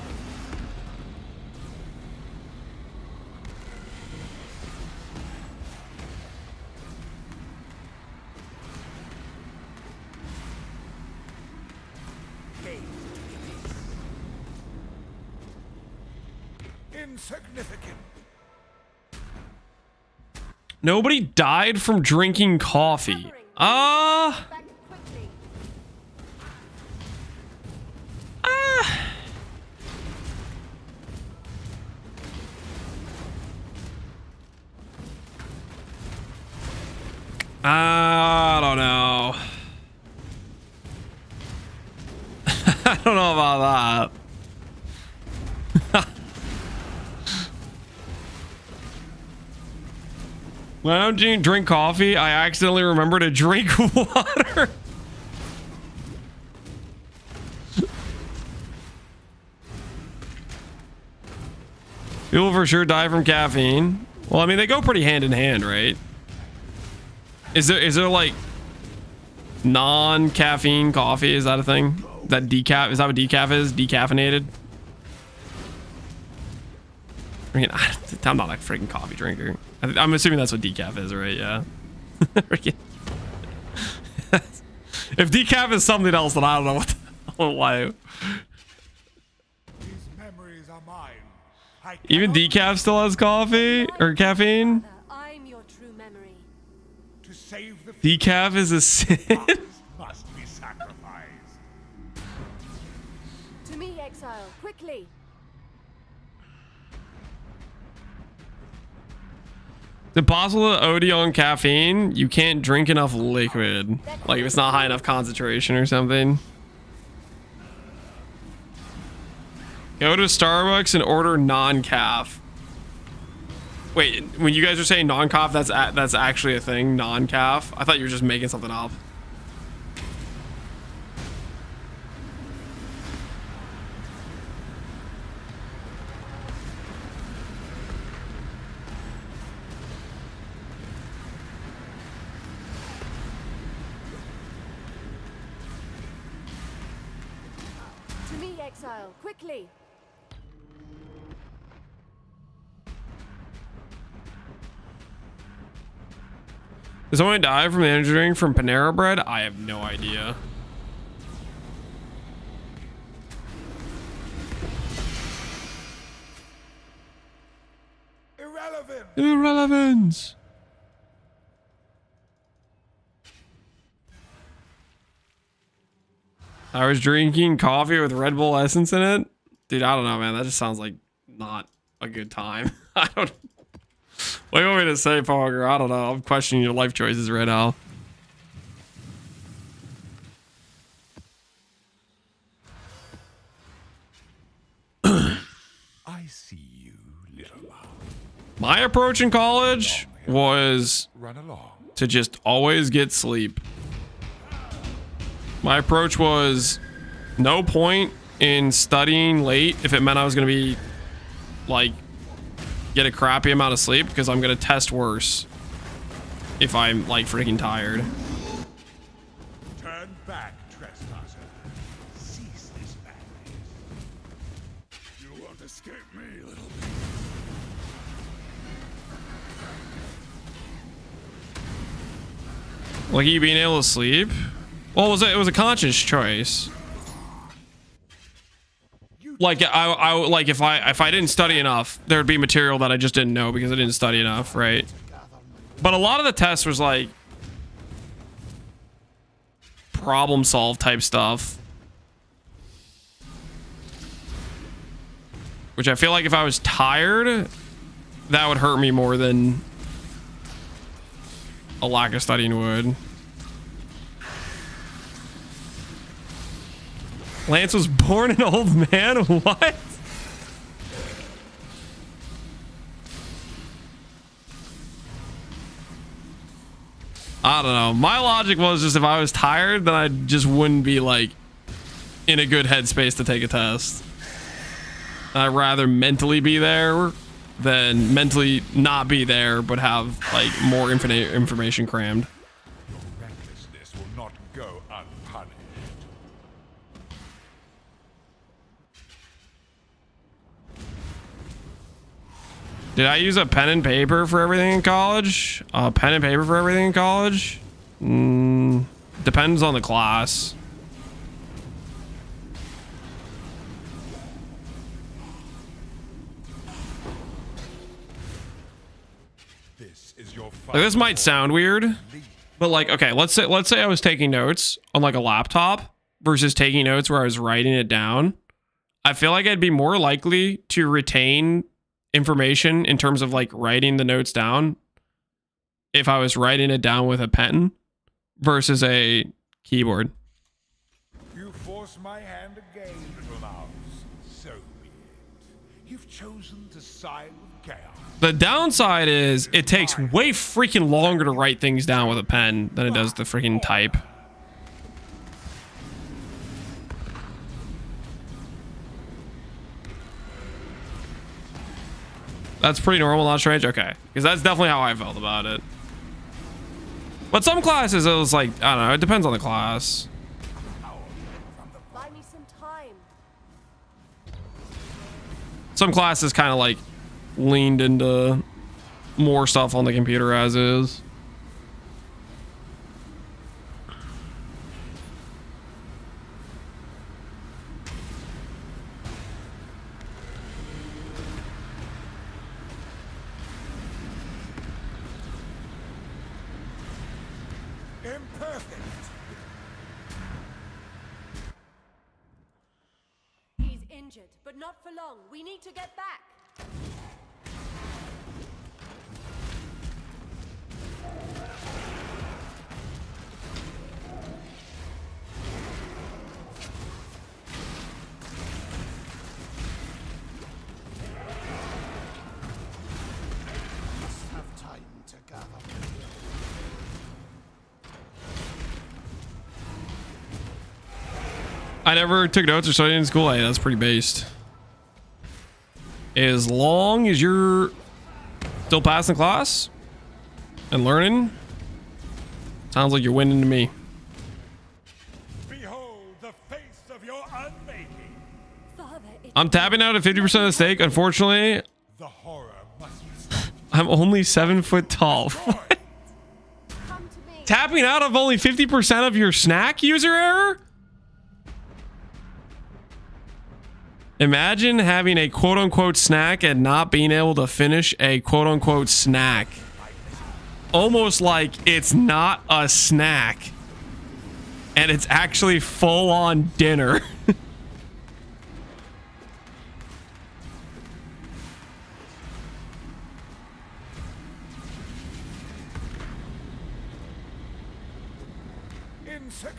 Insignificant. Nobody died from drinking coffee. I don't know. I don't know about that. When I don't drink coffee, I accidentally remember to drink water. People for sure die from caffeine. Well, I mean, they go pretty hand in hand, right? Is there like non-caffeine coffee? Is that a thing? Is that what decaf is? Decaffeinated? I mean, I'm not a freaking coffee drinker. I'm assuming that's what decaf is, right? Yeah. If decaf is something else, then I don't know what. Why? These memories are mine. Even decaf still has coffee or caffeine. I'm your true memory. To save the Decaf is a sin. must be sacrificed. To me, Exile, quickly. it possible to OD on caffeine? You can't drink enough liquid. Like if it's not high enough concentration or something. Go to Starbucks and order non-caf. Wait, when you guys are saying non-caf, that's actually a thing, non-caf? I thought you were just making something up. To me, Exile, quickly! Does someone die from the energy drink from Panera Bread? I have no idea. Irrelevance. I was drinking coffee with Red Bull essence in it. Dude, I don't know, man. That just sounds like not a good time. I don't. What do you want me to say, Fogger? I don't know. I'm questioning your life choices right now. I see you, little love. My approach in college was to just always get sleep. My approach was no point in studying late if it meant I was going to be like get a crappy amount of sleep because I'm going to test worse if I'm like freaking tired. Turn back, trespasser. Cease this madness. You won't escape me, little bit. Like you being able to sleep? Well, it was a conscious choice. Like I like if I didn't study enough, there would be material that I just didn't know because I didn't study enough, right? But a lot of the tests was like problem solve type stuff, which I feel like if I was tired, that would hurt me more than a lack of studying would. Lance was born an old man? What? I don't know. My logic was just if I was tired, then I just wouldn't be like in a good headspace to take a test. I'd rather mentally be there than mentally not be there, but have like more infinite information crammed. Your recklessness will not go unpunished. Did I use a pen and paper for everything in college? Pen and paper for everything in college? Depends on the class. This is your Like, this might sound weird, but like, okay, let's say I was taking notes on like a laptop versus taking notes where I was writing it down. I feel like I'd be more likely to retain information in terms of like writing the notes down if I was writing it down with a pen versus a keyboard. You force my hand again, little mouse. So be it. You've chosen to side with chaos. The downside is it takes way freaking longer to write things down with a pen than it does to freaking type. That's pretty normal, not strange? Okay. Because that's definitely how I felt about it. But some classes, it was like, I don't know, it depends on the class. Buy me some time. Some classes kind of like leaned into more stuff on the computer as is. Imperfect. He's injured, but not for long. We need to get back. I never took notes or studied in school. Hey, that's pretty based. As long as you're still passing class and learning, sounds like you're winning to me. Behold the face of your unmaking. I'm tapping out at 50% of the stake. Unfortunately, The horror must I'm only 7 foot tall. Tapping out of only 50% of your snack user error? Imagine having a quote-unquote snack and not being able to finish a quote-unquote snack. Almost like it's not a snack. And it's actually full-on dinner.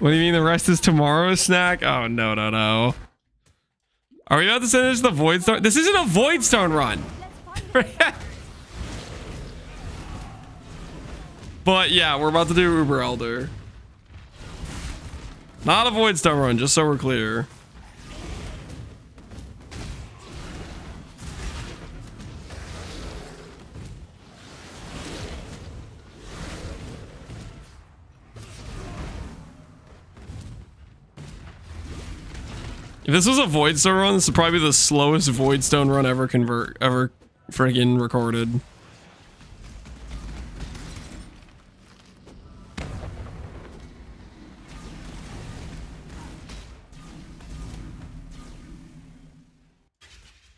What do you mean the rest is tomorrow's snack? Oh, no, no, no. Are we about to send this to the Void Stone? This isn't a Void Stone run. But yeah, we're about to do Uber Elder. Not a Void Stone run, just so we're clear. If this was a Void Stone run, this would probably be the slowest Void Stone run ever friggin' recorded.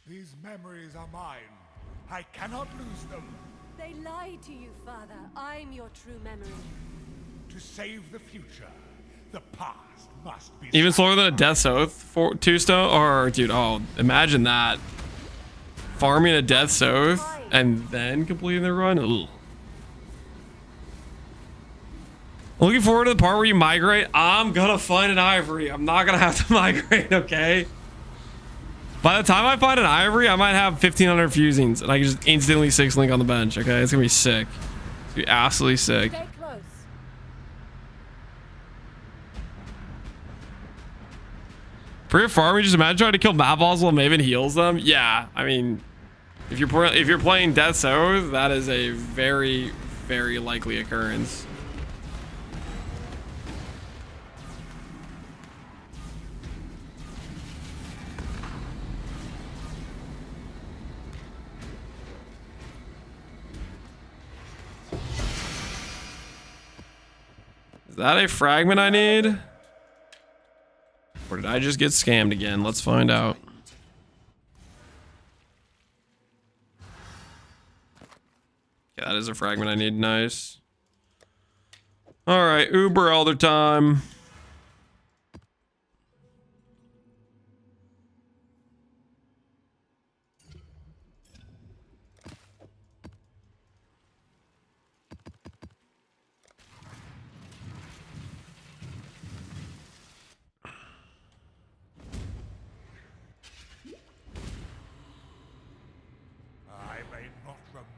These memories are mine. I cannot lose them. They lied to you, Father. I'm your true memory. To save the future, the past must be Even slower than a Death's Oath for 2 stone? Or, dude, oh, imagine that. Farming a Death's Oath and then completing the run? Ugh. Looking forward to the part where you migrate. I'm gonna find an Ivory. I'm not gonna have to migrate, okay? By the time I find an Ivory, I might have 1,500 fusings and I can just instantly 6-link on the bench, okay? It's gonna be sick. It's gonna be absolutely sick. Stay close. For your farming, just imagine trying to kill Mavals while Maven heals them. Yeah, I mean, if you're playing Death's Oath, that is a very, very likely occurrence. Is that a fragment I need? Or did I just get scammed again? Let's find out. Yeah, that is a fragment I need. Nice. All right, Uber Elder time.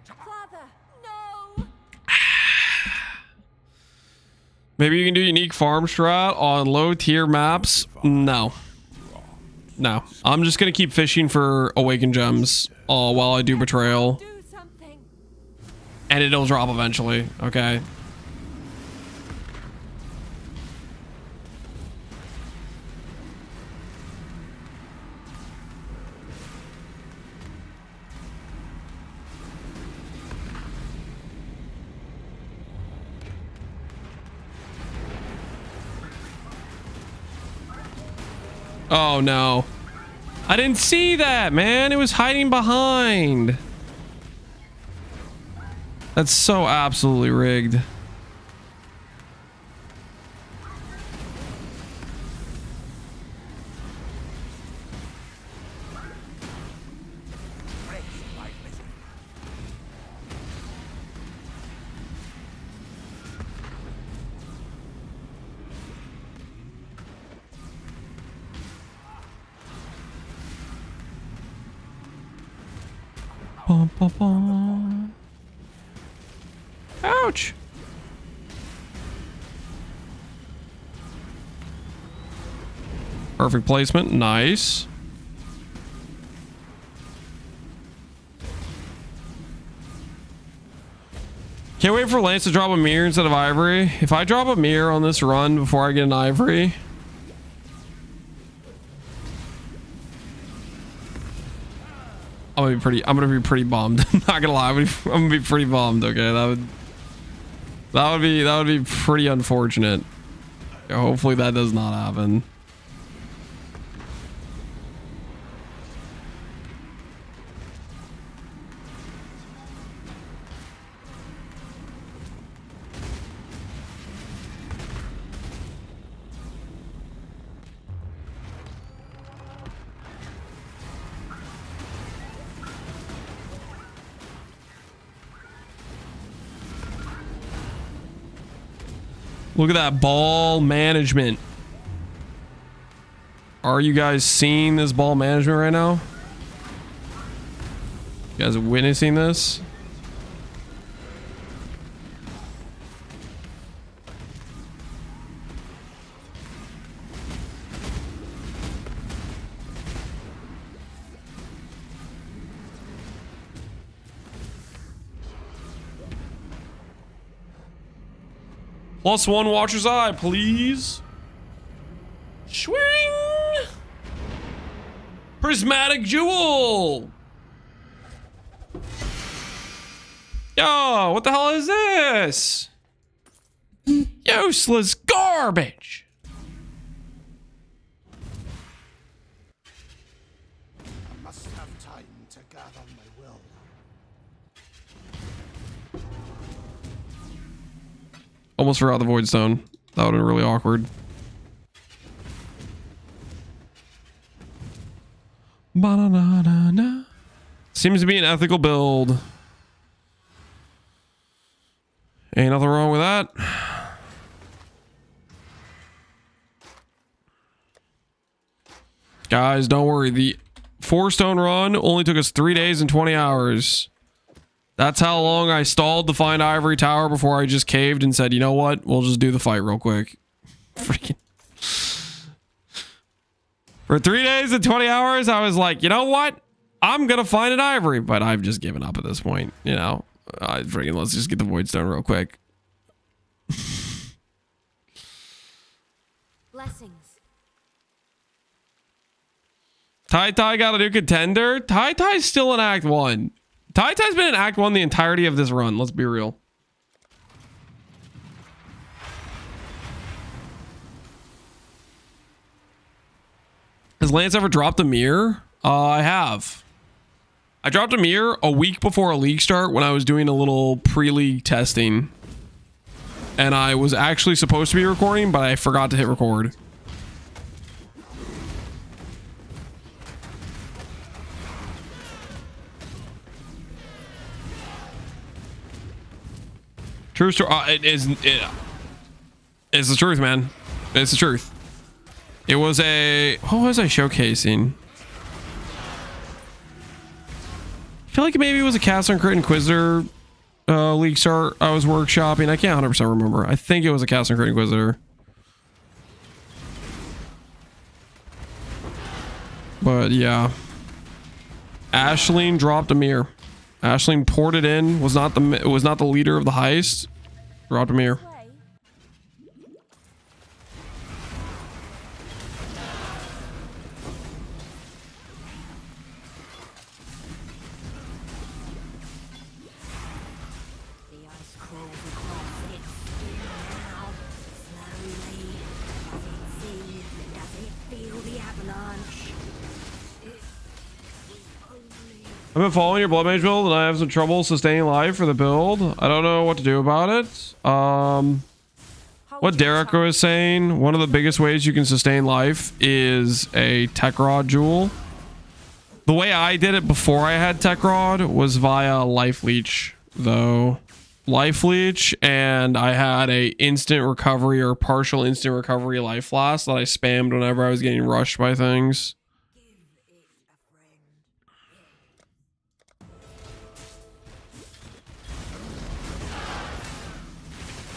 Father, no! Maybe you can do unique farm strat on low tier maps. No. No. I'm just going to keep fishing for awakened gems while I do betrayal. And it'll drop eventually, okay? Oh no. I didn't see that, man. It was hiding behind. That's so absolutely rigged. Ouch. Perfect placement. Nice. Can't wait for Lance to drop a mirror instead of Ivory. If I drop a mirror on this run before I get an Ivory, I'm gonna be pretty bummed. Not gonna lie, I'm gonna be pretty bummed. Okay, that would be pretty unfortunate. Hopefully that does not happen. Look at that ball management. Are you guys seeing this ball management right now? You guys witnessing this? +1 Watcher's Eye, please. Swing! Prismatic Jewel! Yo, what the hell is this? Useless garbage! I must have time to gather my will. Almost forgot the Void Stone. That would have been really awkward. Ba-da-da-da-da. Seems to be an ethical build. Ain't nothing wrong with that. Guys, don't worry. The 4-stone run only took us 3 days and 20 hours. That's how long I stalled to find Ivory Tower before I just caved and said, you know what? We'll just do the fight real quick. Freaking. For 3 days and 20 hours, I was like, you know what? I'm going to find an Ivory. But I've just given up at this point. You know, freaking let's just get the Void Stone real quick. Blessings. Tai got a new contender. Tai's still in Act 1. Tai's been in Act 1 the entirety of this run. Let's be real. Has Lance ever dropped a mirror? I have. I dropped a mirror a week before a league start when I was doing a little pre-league testing. And I was actually supposed to be recording, but I forgot to hit record. True story. It's the truth, man. It's the truth. It was a... What was I showcasing? I feel like maybe it was a Caster and Crit Inquisitor League start I was workshopping. I can't 100% remember. I think it was a Caster and Crit Inquisitor. But yeah. Ashleen dropped a mirror. Ashleen poured it in. Was not the leader of the heist. Dropped a mirror. I've been following your bloodmage build and I have some trouble sustaining life for the build. I don't know what to do about it. What Derek was saying, one of the biggest ways you can sustain life is a tech rod jewel. The way I did it before I had tech rod was via life leech though. Life leech, and I had a instant recovery or partial instant recovery life flask that I spammed whenever I was getting rushed by things.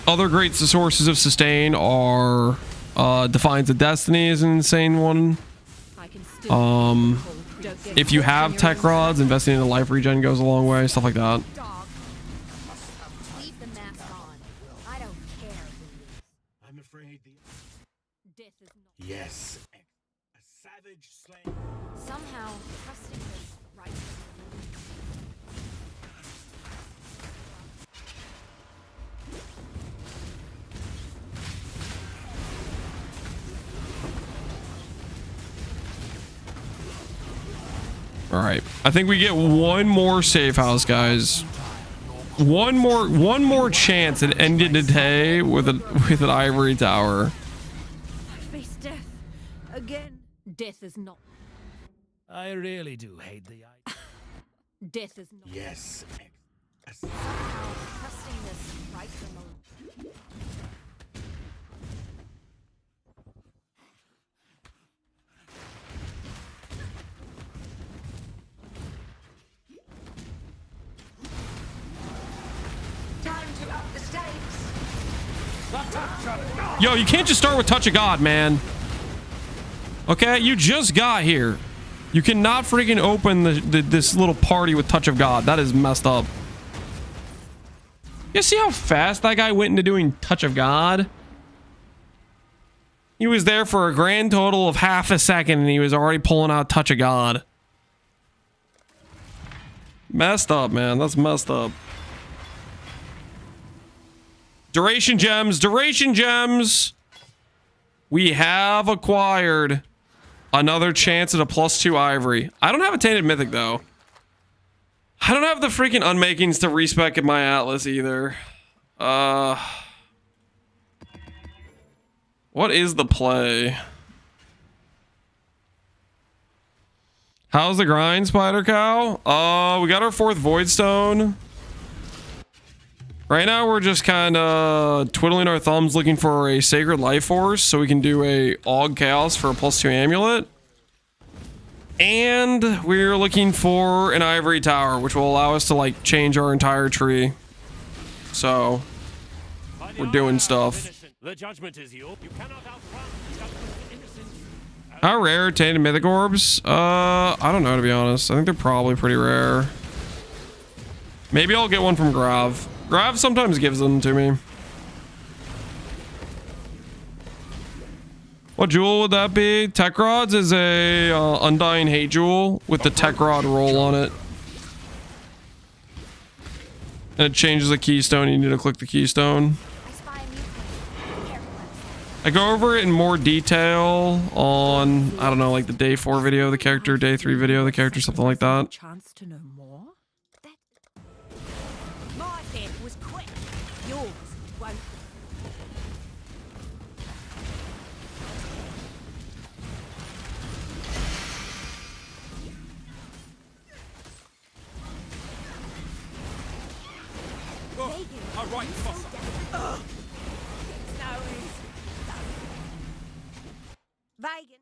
Other great sources of sustain are Defiance of Destiny is an insane one. If you have tech rods, investing in a life regen goes a long way, stuff like that. Leave the mask on. I don't care. I'm afraid Death is not. yes, a savage slave. Somehow, trusting this right. All right, I think we get one more safe house, guys. One more chance at ending the day with an ivory tower. Face death again. Death is not. I really do hate the idea. Death is not. Yes. Somehow, trusting this right remote. Time to up the stakes. Yo, you can't just start with Touch of God, man. Okay, you just got here. You cannot freaking open this little party with Touch of God. That is messed up. You see how fast that guy went into doing Touch of God? He was there for a grand total of half a second and he was already pulling out Touch of God. Messed up, man. That's messed up. Duration gems. Duration gems. We have acquired another chance at a +2 ivory. I don't have a tainted mythic, though. I don't have the freaking unmakings to respec in my atlas either. What is the play? How's the grind, Spider Cow? We got our 4th Void Stone. Right now, we're just kind of twiddling our thumbs looking for a Sacred Life Force so we can do a Aug Chaos for a +2 amulet. And we're looking for an Ivory Tower, which will allow us to, like, change our entire tree. So, we're doing stuff. The judgment is yours. You cannot outrun innocence. How rare are tainted mythic orbs? I don't know, to be honest. I think they're probably pretty rare. Maybe I'll get one from Grav. Grav sometimes gives them to me. What jewel would that be? Tech Rods is a Undying Hate jewel with the Tech Rod roll on it. And it changes the keystone. You need to click the keystone. I go over it in more detail on, I don't know, like the day 4 video of the character, day 3 video of the character, something like that. Chance to know more? My death was quick. Yours won't. All right, Fossa. Vegan.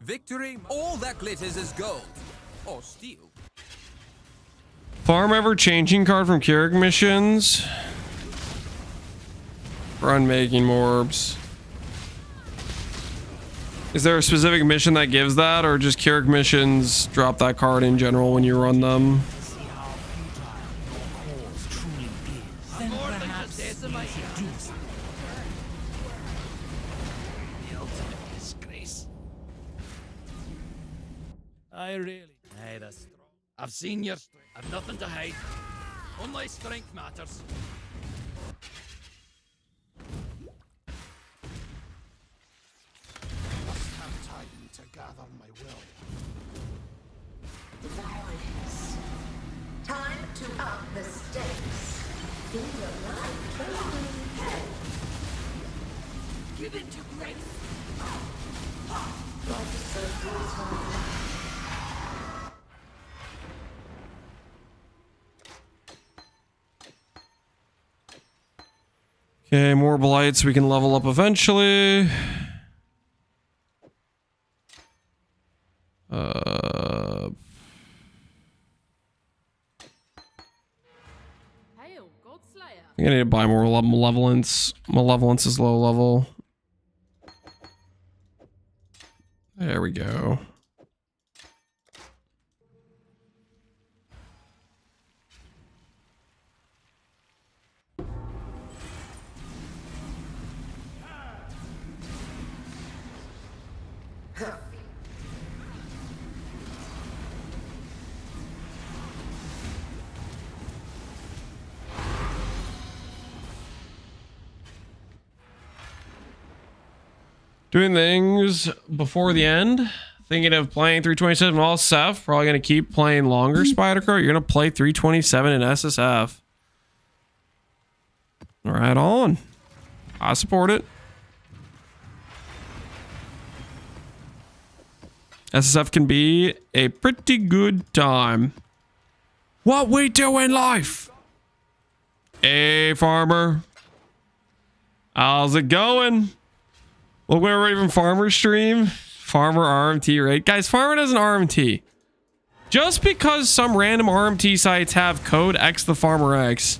Victory, all that glitters is gold. Or steel. Farm ever changing card from Keurig missions. Run making morbs. Is there a specific mission that gives that, or just Keurig missions drop that card in general when you run them? I really hate us. I've seen your strength. I've nothing to hide. Only strength matters. Must have time to gather my will. Violence. Time to up the stakes. Feel your life turning head. Give in to grace. Life is so brutal. Okay, more blights. We can level up eventually. think I need to buy more malevolence. Malevolence is low level. There we go. Doing things before the end. Thinking of playing 327 all SSF. Probably going to keep playing longer, Spider-Crow. You're going to play 327 in SSF. Right on. I support it. SSF can be a pretty good time. What we do in life? Hey, farmer. How's it going? Look, we're even farmer stream. Farmer RMT, right? Guys, farmer doesn't RMT. Just because some random RMT sites have code X the farmer X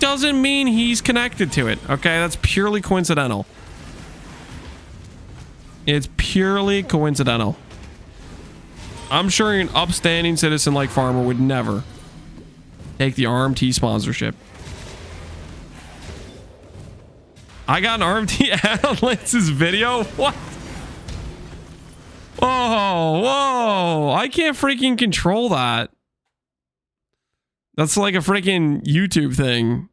doesn't mean he's connected to it. Okay, that's purely coincidental. It's purely coincidental. I'm sure an upstanding citizen like farmer would never take the RMT sponsorship. I got an RMT ad on Lance's video? What? Whoa, whoa. I can't freaking control that. That's like a freaking YouTube thing.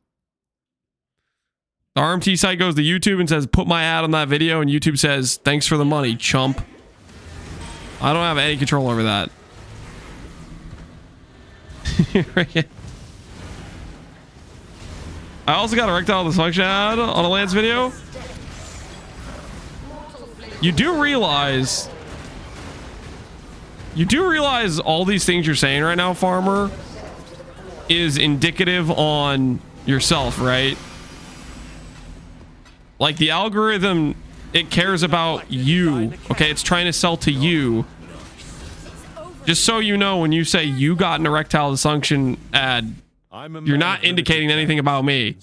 The RMT site goes to YouTube and says, put my ad on that video, and YouTube says, thanks for the money, chump. I don't have any control over that. I also got erectile dysfunction ad on a Lance video. You do realize all these things you're saying right now, farmer, is indicative on yourself, right? Like the algorithm, it cares about you. Okay, it's trying to sell to you. Just so you know, when you say you got an erectile dysfunction ad, you're not indicating anything about me.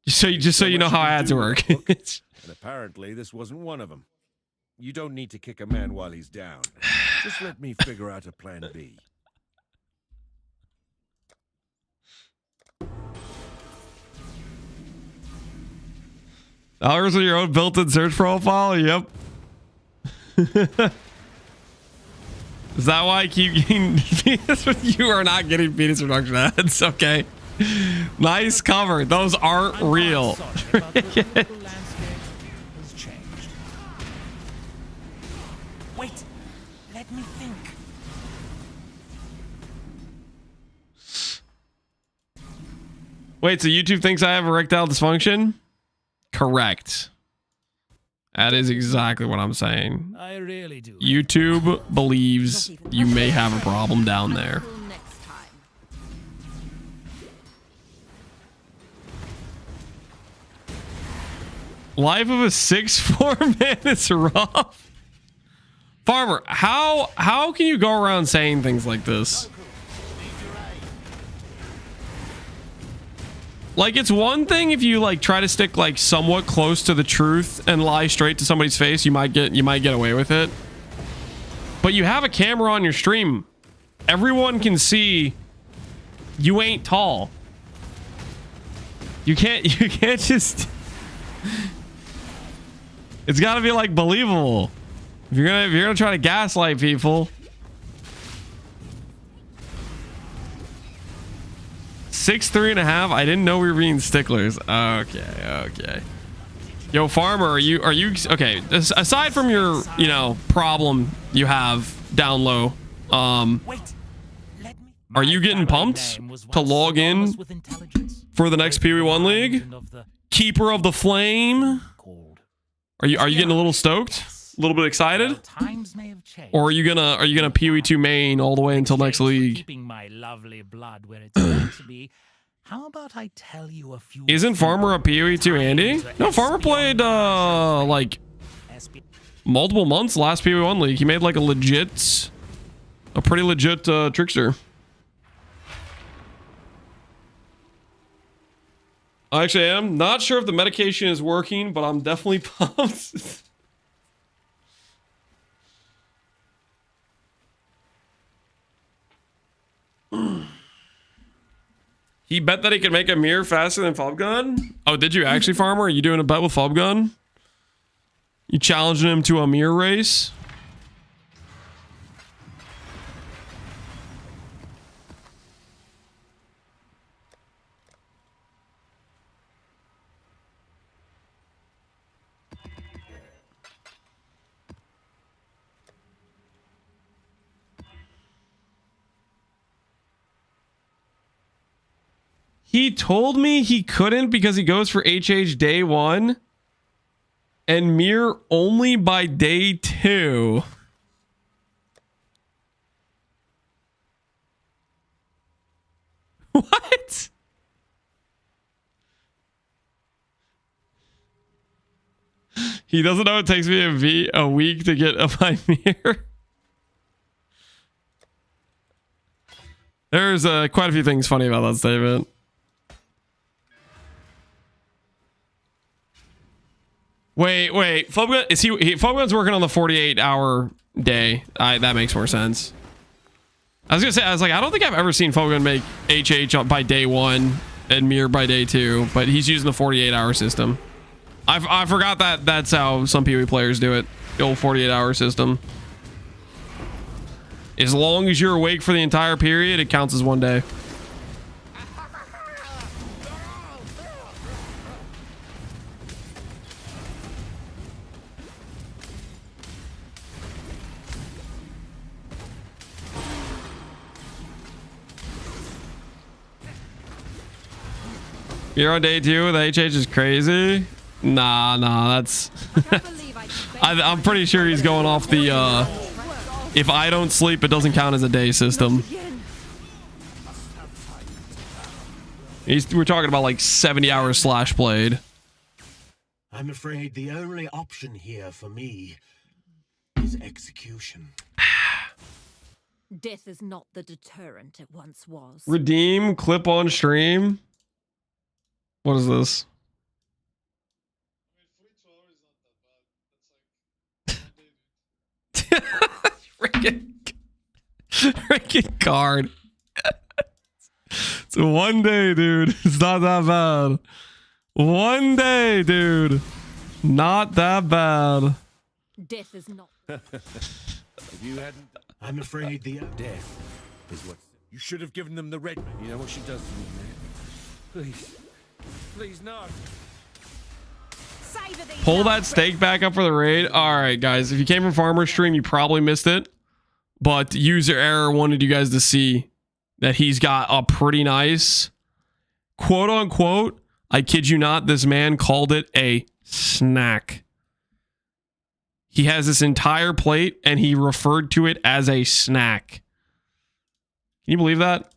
Just so you know how ads work. And apparently this wasn't one of them. You don't need to kick a man while he's down. Just let me figure out a plan B. Hours with your own built-in search profile? Yep. Is that why I keep getting penis? You are not getting penis reduction ads. Okay. Nice cover. Those aren't real. Wait, let me think. Wait, so YouTube thinks I have erectile dysfunction? Correct. That is exactly what I'm saying. I really do. YouTube believes you may have a problem down there. Life of a 6'4" man is rough. Farmer, how can you go around saying things like this? Like, it's one thing if you like try to stick like somewhat close to the truth and lie straight to somebody's face, you might get away with it. But you have a camera on your stream. Everyone can see you ain't tall. You can't just it's got to be like believable. If you're gonna try to gaslight people. 6'3.5". I didn't know we were being sticklers. Okay. Yo, farmer, are you okay? Aside from your, problem you have down low, are you getting pumped to log in for the next Pee Wee 1 League? Keeper of the Flame. Are you getting a little stoked? A little bit excited? Or are you gonna Pee Wee 2 main all the way until next league? Keeping my lovely blood where it's meant to be. How about I tell you a few? Isn't Farmer a Pee Wee 2 Andy? No, Farmer played like multiple months last Pee Wee 1 League. He made like a pretty legit trickster. Actually, I am not sure if the medication is working, but I'm definitely pumped. He bet that he could make a mirror faster than Fobgun? Oh, did you actually, Farmer? Are you doing a bet with Fobgun? You challenging him to a mirror race? He told me he couldn't because he goes for HH day 1 and mirror only by day 2. What? He doesn't know it takes me a week to get my mirror. There's quite a few things funny about that statement. Wait. Fobgun, Fobgun's working on the 48-hour day. That makes more sense. I was gonna say, I don't think I've ever seen Fobgun make HH by day 1 and mirror by day 2, but he's using the 48-hour system. I forgot that that's how some PoE players do it. The old 48-hour system. As long as you're awake for the entire period, it counts as 1 day. You're on day 2 with HH is crazy. Nah, that's... I'm pretty sure he's going off the, if I don't sleep, it doesn't count as a day system. We're talking about like 70 hours slash played. I'm afraid the only option here for me is execution. Death is not the deterrent it once was. Redeem clip on stream. What is this? Freaking card. It's 1 day, dude. It's not that bad. 1 day, dude. Not that bad. Death is not. If you hadn't, I'm afraid the death is what you should have given them the red. You know what she does to me, man. Please, no. Pull that stake back up for the raid. All right, guys. If you came from Farmer's stream, you probably missed it. But user error wanted you guys to see that he's got a pretty nice, quote unquote, I kid you not, this man called it a snack. He has this entire plate and he referred to it as a snack. Can you believe that?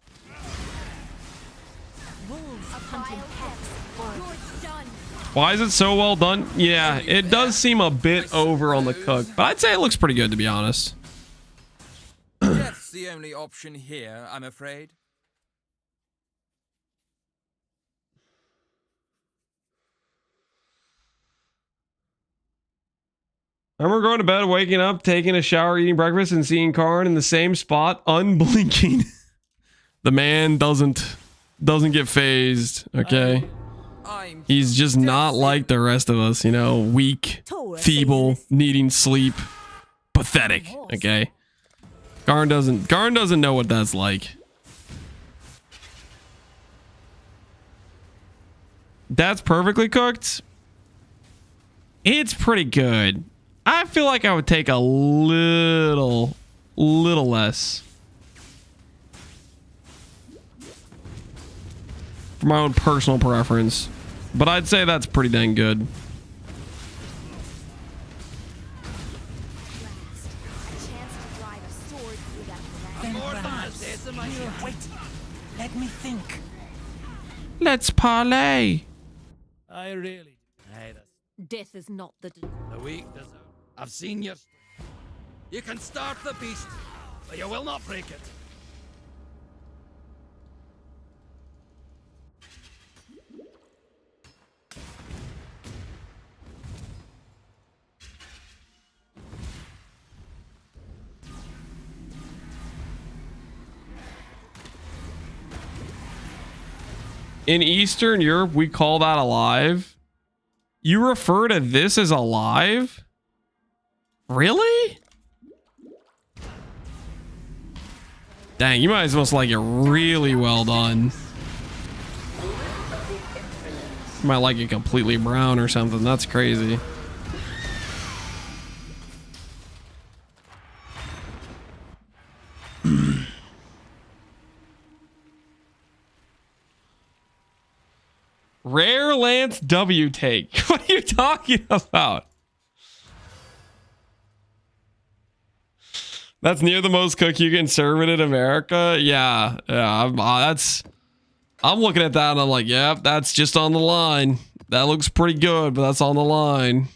Why is it so well done? Yeah, it does seem a bit over on the cook, but I'd say it looks pretty good, to be honest. Death's the only option here, I'm afraid. I remember going to bed, waking up, taking a shower, eating breakfast, and seeing Karn in the same spot, unblinking. The man doesn't get phased, okay? He's just not like the rest of us, you know, weak, feeble, needing sleep, pathetic, okay? Karn doesn't know what that's like. That's perfectly cooked. It's pretty good. I feel like I would take a little less. For my own personal preference. But I'd say that's pretty dang good. Wait, let me think. Let's parlay. I really hate us. Death is not the weak deserve. I've seen your. You can start the beast, but you will not break it. In Eastern Europe, we call that alive. You refer to this as alive? Really? Dang, you guys must like it really well done. You might like it completely brown or something. That's crazy. Rare Lance W take. What are you talking about? That's near the most cook you can serve it in America. Yeah. I'm looking at that and I'm like, yep, that's just on the line. That looks pretty good, but that's on the line.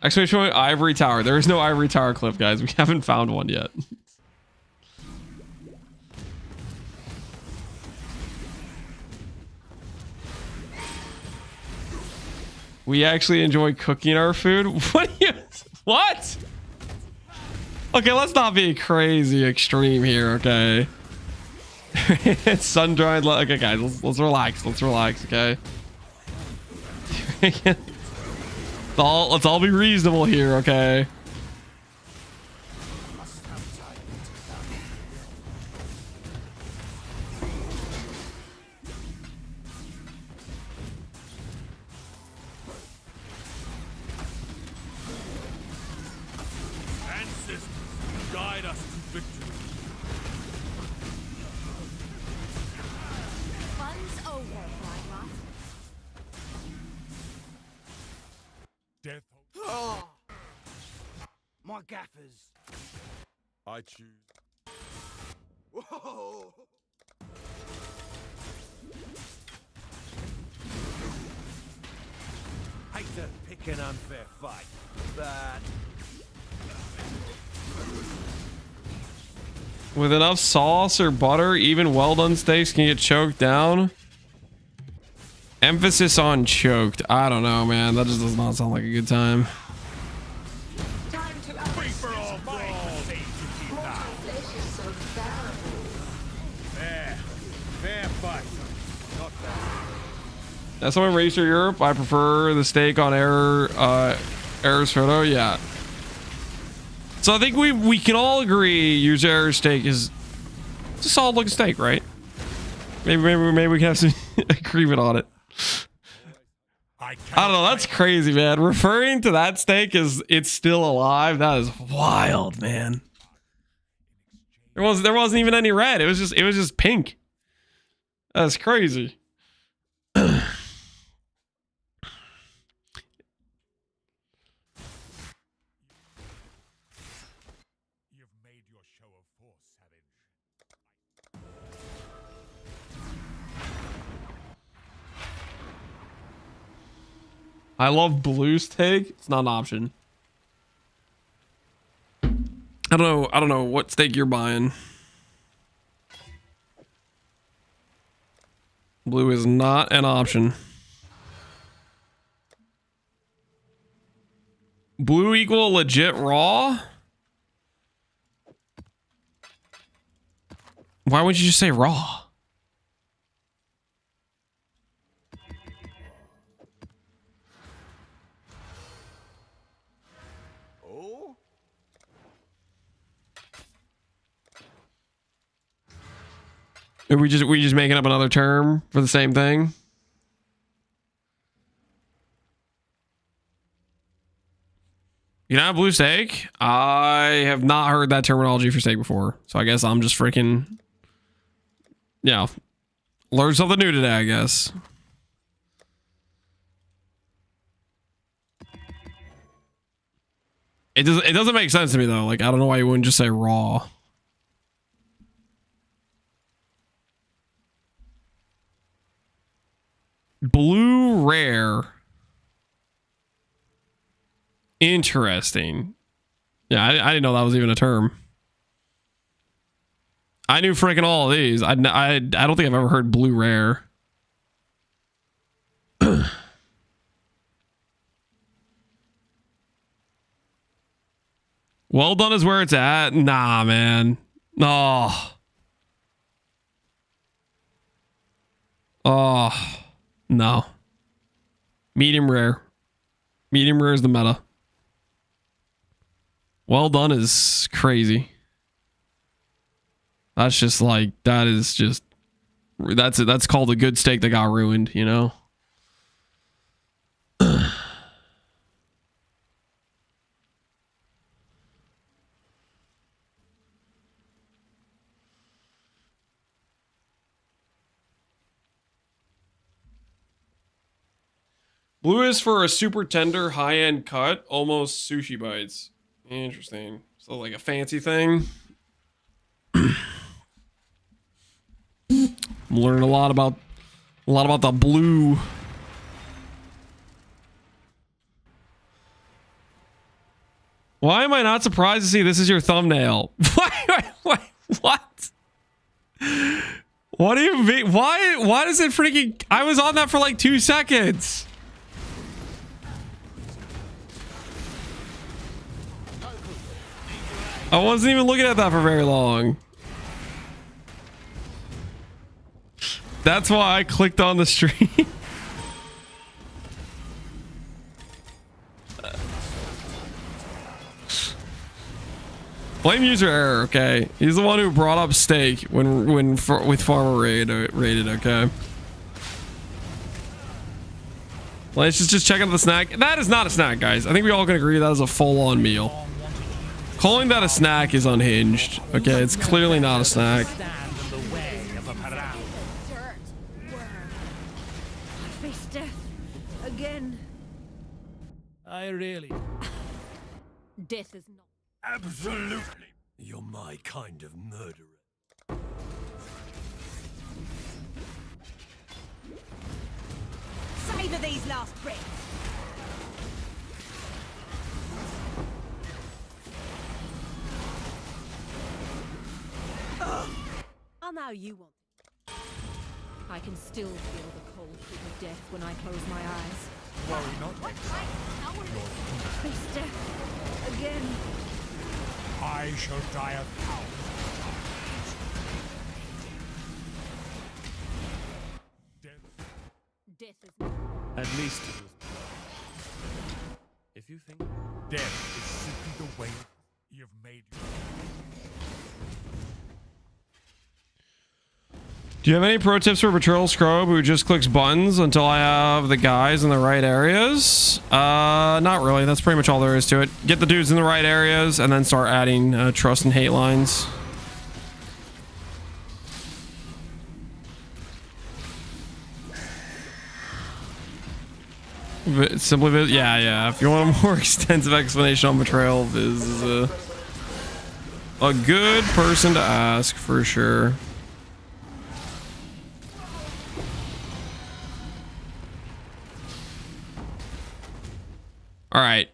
Exclamation point, Ivory Tower. There is no Ivory Tower clip, guys. We haven't found one yet. We actually enjoy cooking our food. What do you... What? Okay, let's not be crazy extreme here, okay? It's sun-dried... Okay, guys, let's relax. Let's relax, okay? Let's all be reasonable here, okay? Ancestors, guide us to victory. Fun's over, Blight. Death. Oh, my gaffers. I choose. Whoa. Hate to pick an unfair fight, but With enough sauce or butter, even well-done steaks can get choked down. Emphasis on choked. I don't know, man. That just does not sound like a good time. fair fight. Not bad. That's why in Racer Europe, I prefer the steak on Error's photo. Yeah. So I think we can all agree user Error's steak is it's a solid looking steak, right? Maybe we can have some agreement on it. I don't know. That's crazy, man. Referring to that steak as it's still alive. That is wild, man. There wasn't even any red. It was just pink. That's crazy. I love blue steak. It's not an option. I don't know what steak you're buying. Blue is not an option. Blue equal legit raw? Why would you just say raw? Are we just making up another term for the same thing? You know, blue steak? I have not heard that terminology for steak before. So I guess I'm just freaking... Yeah. Learned something new today, I guess. It doesn't make sense to me, though. Like, I don't know why you wouldn't just say raw. Blue rare. Interesting. Yeah, I didn't know that was even a term. I knew freaking all of these. I don't think I've ever heard blue rare. Well done is where it's at. Nah, man. Oh. Oh. No. Medium rare. Medium rare is the meta. Well done is crazy. That's just like, that is just, that's called a good steak that got ruined, you know? Blue is for a super tender, high-end cut, almost sushi bites. Interesting. So like a fancy thing. I'm learning a lot about the blue. Why am I not surprised to see this is your thumbnail? What? What do you mean? Why does it freaking... I was on that for like 2 seconds. I wasn't even looking at that for very long. That's why I clicked on the stream. Blame user error, okay? He's the one who brought up steak with Farmer rated, okay? Let's just check out the snack. That is not a snack, guys. I think we all can agree that is a full-on meal. Calling that a snack is unhinged. Okay, it's clearly not a snack. Face death again. I really. Death is not. Absolutely. You're my kind of murderer. Savor these last breaths. I know you want. I can still feel the cold heat of death when I close my eyes. Worry not, Exile. Face death again. I shall die of power. Death is. At least it was. If you think Death is simply the way you've made you. Do you have any pro tips for Betrayal Scrub who just clicks buttons until I have the guys in the right areas? Not really. That's pretty much all there is to it. Get the dudes in the right areas and then start adding trust and hate lines. Simply, yeah. If you want a more extensive explanation on Betrayal, Viz is a good person to ask for sure. All right,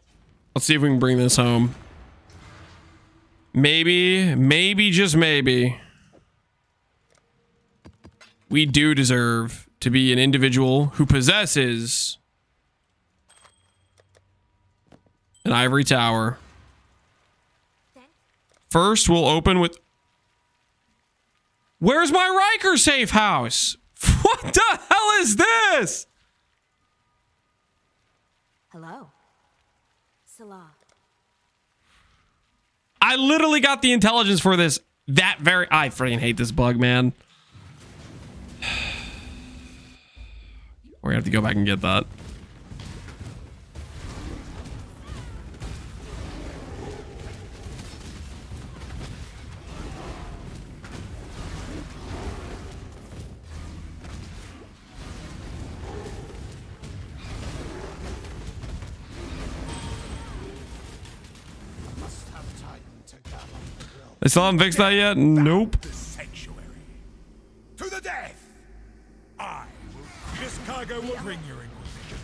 let's see if we can bring this home. Maybe, just maybe, we do deserve to be an individual who possesses an ivory tower. First, we'll open with... Where's my Riker safe house? What the hell is this? Hello. Salah. I literally got the intelligence for this. I freaking hate this bug, man. We're gonna have to go back and get that. They still haven't fixed that yet? Nope. To the death! This cargo will bring your inquisition.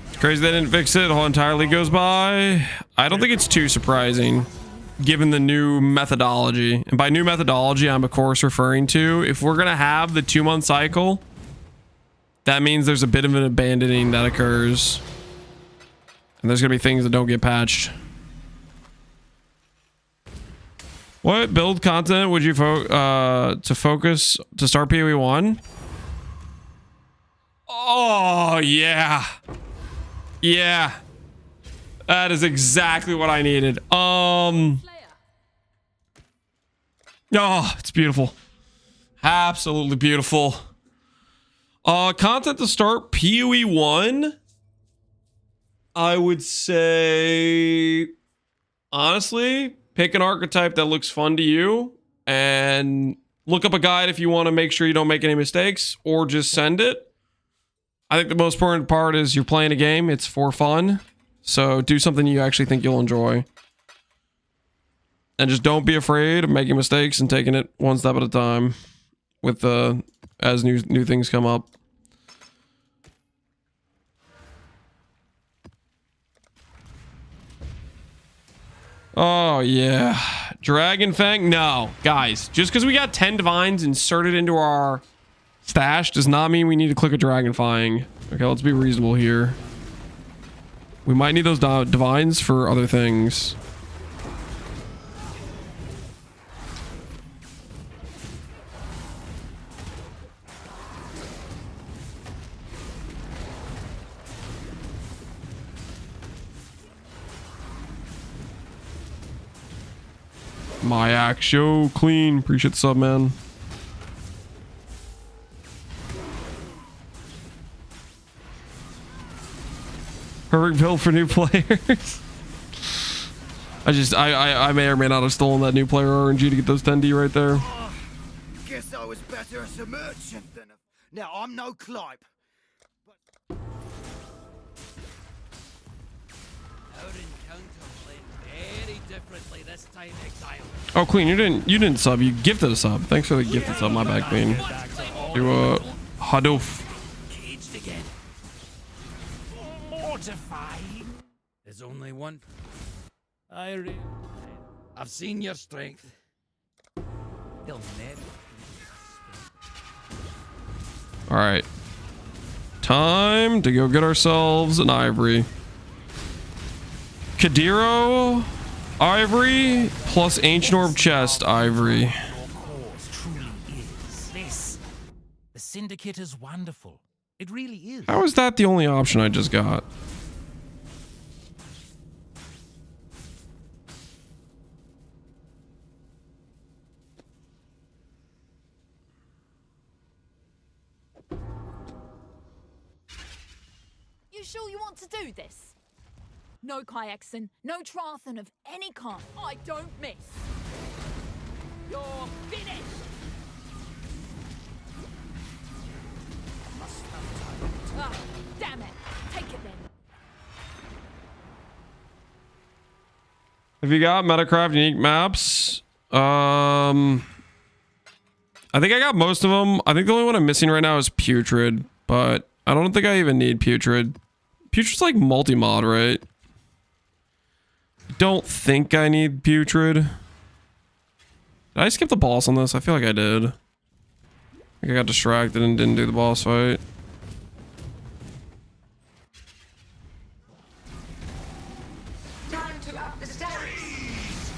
It's crazy they didn't fix it. The whole entirely goes by. I don't think it's too surprising given the new methodology. And by new methodology, I'm of course referring to if we're going to have the 2-month cycle, that means there's a bit of an abandoning that occurs. And there's going to be things that don't get patched. What build content would you to focus to start PoE 1? Oh yeah. Yeah. That is exactly what I needed. Oh, it's beautiful. Absolutely beautiful. Content to start PoE 1. I would say, honestly, pick an archetype that looks fun to you and look up a guide if you want to make sure you don't make any mistakes, or just send it. I think the most important part is you're playing a game. It's for fun. So do something you actually think you'll enjoy. And just don't be afraid of making mistakes and taking it one step at a time with as new things come up. Oh yeah. Dragon Fang? No, guys, just because we got 10 divines inserted into our stash does not mean we need to click a Dragon Fang. Okay, let's be reasonable here. We might need those divines for other things. My act show clean. Appreciate the sub, man. Perfect build for new players. I may or may not have stolen that new player RNG to get those 10D right there. Guess I was better as a merchant than a... Now, I'm no Clipe. But... Our encounter played very differently this time, Exile. Oh, Queen, you didn't sub. You gifted a sub. Thanks for the gifted sub. My bad, Queen. You Hadoof. Caged again. Mortifying. There's only one. I've seen your strength. He'll never. All right. Time to go get ourselves an Ivory. Kadiro Ivory plus Ancient Orb Chest Ivory. Your cause truly is this. The Syndicate is wonderful. It really is. How is that the only option I just got? You sure you want to do this? No Kayakson, no Trathan of any kind. I don't miss. You're finished. Ah, damn it. Take it then. Have you got Metacraft unique maps? I think I got most of them. I think the only one I'm missing right now is Putrid, but I don't think I even need Putrid. Putrid's like multi-mod, right? Don't think I need Putrid. Did I skip the boss on this? I feel like I did. I think I got distracted and didn't do the boss fight. Time to up the stats.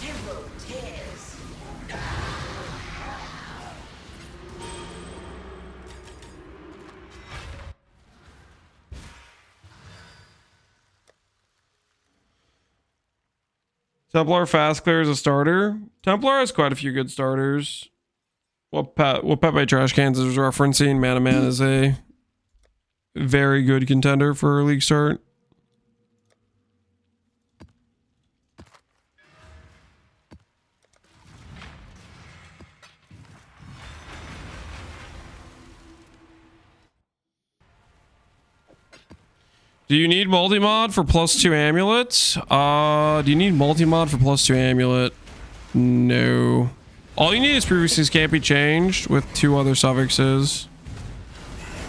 Temple tears. Templar Fast Clear is a starter. Templar has quite a few good starters. What Pepe Trash Cans is referencing, Man Man is a very good contender for a league start. Do you need multi-mod for +2 amulets? Do you need multi-mod for +2 amulet? No. All you need is previously can't be changed with 2 other suffixes.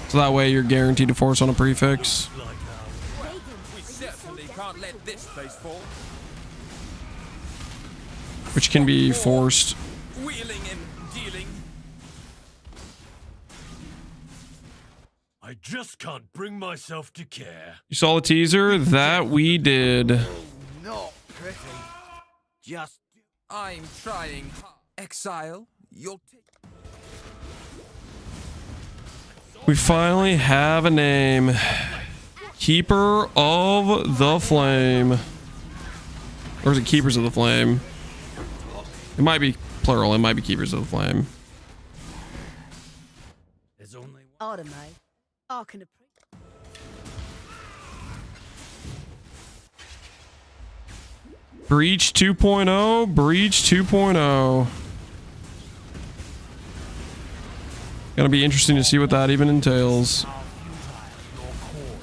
So that way you're guaranteed to force on a prefix. We certainly can't let this place fall. Which can be forced. Wheeling and dealing. I just can't bring myself to care. You saw the teaser? That we did. Not pretty. Just I'm trying hard. Exile, you'll take. We finally have a name. Keeper of the Flame. Or is it Keepers of the Flame? It might be plural. It might be Keepers of the Flame. There's only one. Automate. I can appreciate. Breach 2.0. Breach 2.0. Gonna be interesting to see what that even entails.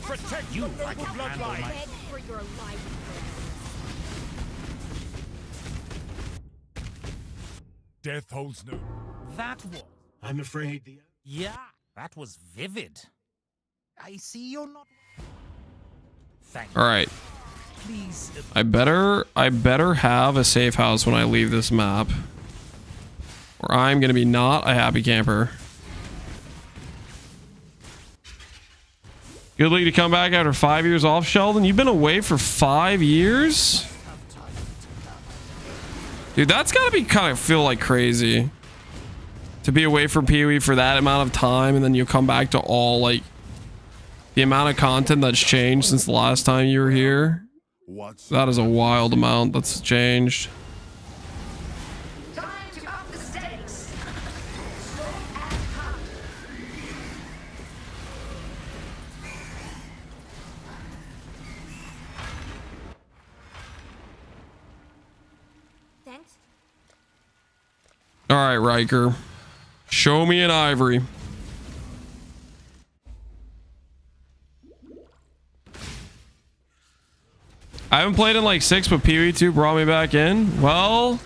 Protect you like a bloodline. Death holds no. That was. I'm afraid the. Yeah, that was vivid. I see you're not. Thank you. All right. Please. I better have a safe house when I leave this map, or I'm gonna be not a happy camper. Goodly to come back after 5 years off, Sheldon. You've been away for 5 years? Dude, that's gotta be kind of feel like crazy. To be away from Pee-wee for that amount of time, and then you come back to all, like, the amount of content that's changed since the last time you were here. That is a wild amount that's changed. Time to up the stakes. Slow and hard. Thanks. All right, Riker. Show me an Ivory. I haven't played in like 6, but Pee-wee 2 brought me back in. Well,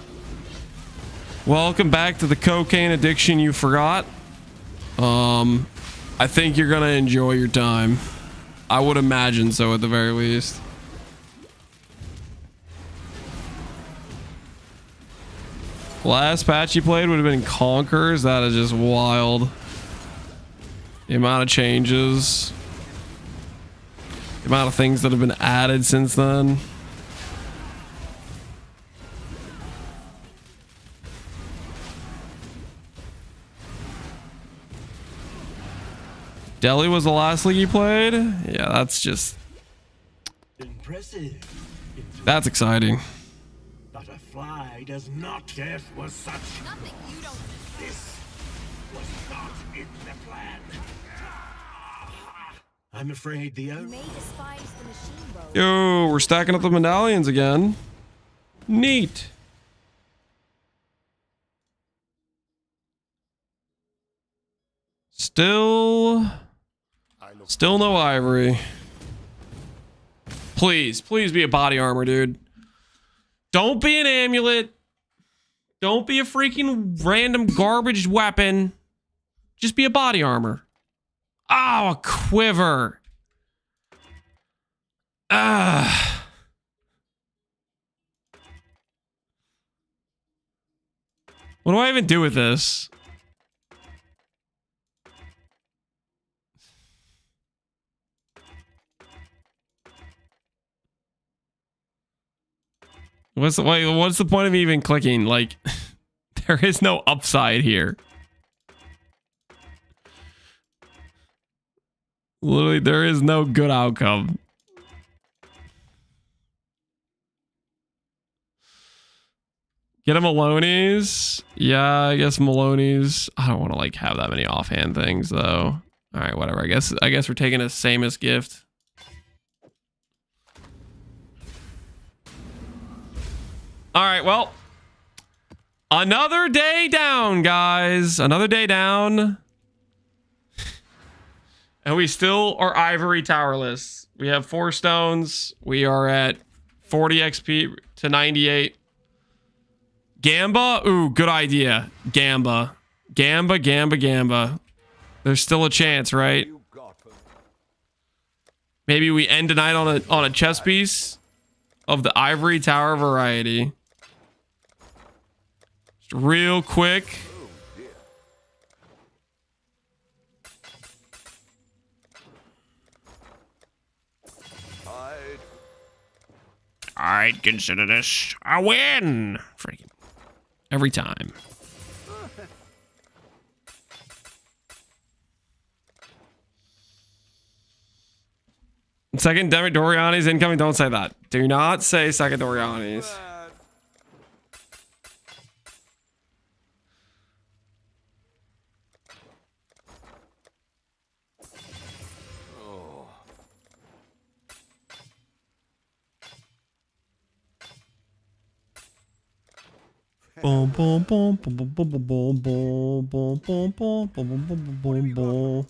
welcome back to the cocaine addiction you forgot. I think you're gonna enjoy your time. I would imagine so at the very least. Last patch you played would have been Conquerors. That is just wild. The amount of changes. The amount of things that have been added since then. Delhi was the last league you played? Yeah, that's just... Impressive. That's exciting. But a fly does not. Death was such. Nothing you don't. This was not in the plan. I'm afraid the You only. may despise the machine roll. Yo, we're stacking up the medallions again. Neat. Still no Ivory. Please be a body armor, dude. Don't be an amulet. Don't be a freaking random garbage weapon. Just be a body armor. Oh, a quiver. Ah. What do I even do with this? What's the point of even clicking? Like, there is no upside here. Literally, there is no good outcome. Get a Maloney's. Yeah, I guess Maloney's. I don't want to like have that many offhand things though. All right, whatever. I guess we're taking a Samus gift. All right, well, another day down, guys. Another day down. And we still are Ivory towerless. We have 4 stones. We are at 40 XP to 98. Gamba? Ooh, good idea. Gamba. Gamba. There's still a chance, right? Maybe we end tonight on a chess piece of the Ivory Tower variety. Just real quick. I'd consider this a win. Freaking Every time. Second Doriani's incoming. Don't say that. Do not say second Doriani's. Boom, boom, boom, boom, boom, boom, boom, boom, boom, boom, boom, boom, boom, boom, boom, boom.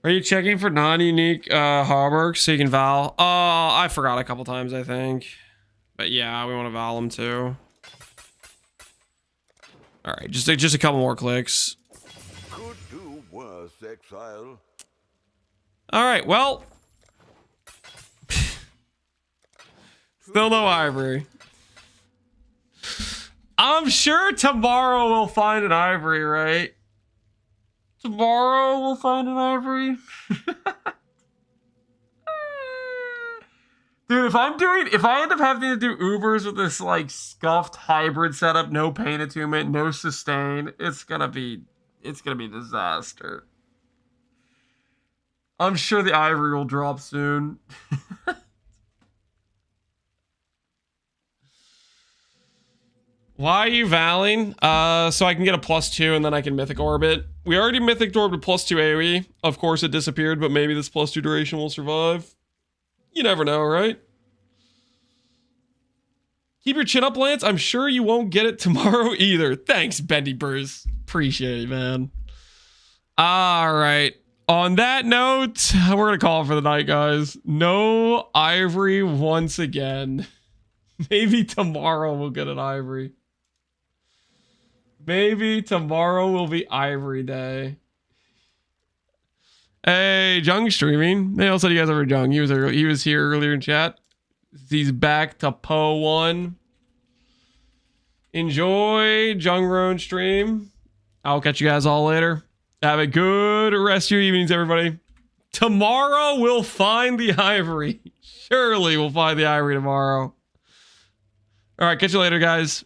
Are you checking for non-unique harbors so you can Val? I forgot a couple times, I think. But yeah, we want to Val them too. All right, just a couple more clicks. Could do worse, Exile. All right, well. Still no Ivory. I'm sure tomorrow we'll find an Ivory, right? Tomorrow we'll find an Ivory. Dude, if I end up having to do Ubers with this like scuffed hybrid setup, no pain attunement, no sustain, it's gonna be a disaster. I'm sure the Ivory will drop soon. Why are you valing? So I can get a +2 and then I can Mythic Orbit. We already Mythic Orbit +2 AoE. Of course it disappeared, but maybe this +2 duration will survive. You never know, right? Keep your chin up, Lance. I'm sure you won't get it tomorrow either. Thanks, Bendy Bruce. Appreciate it, man. All right. On that note, we're going to call it for the night, guys. No Ivory once again. Maybe tomorrow we'll get an Ivory. Maybe tomorrow will be Ivory Day. Hey, Jung streaming. They also said you guys ever Jung. He was here earlier in chat. He's back to Po 1. Enjoy Jung Roan stream. I'll catch you guys all later. Have a good rest of your evenings, everybody. Tomorrow we'll find the Ivory. Surely we'll find the Ivory tomorrow. All right, catch you later, guys.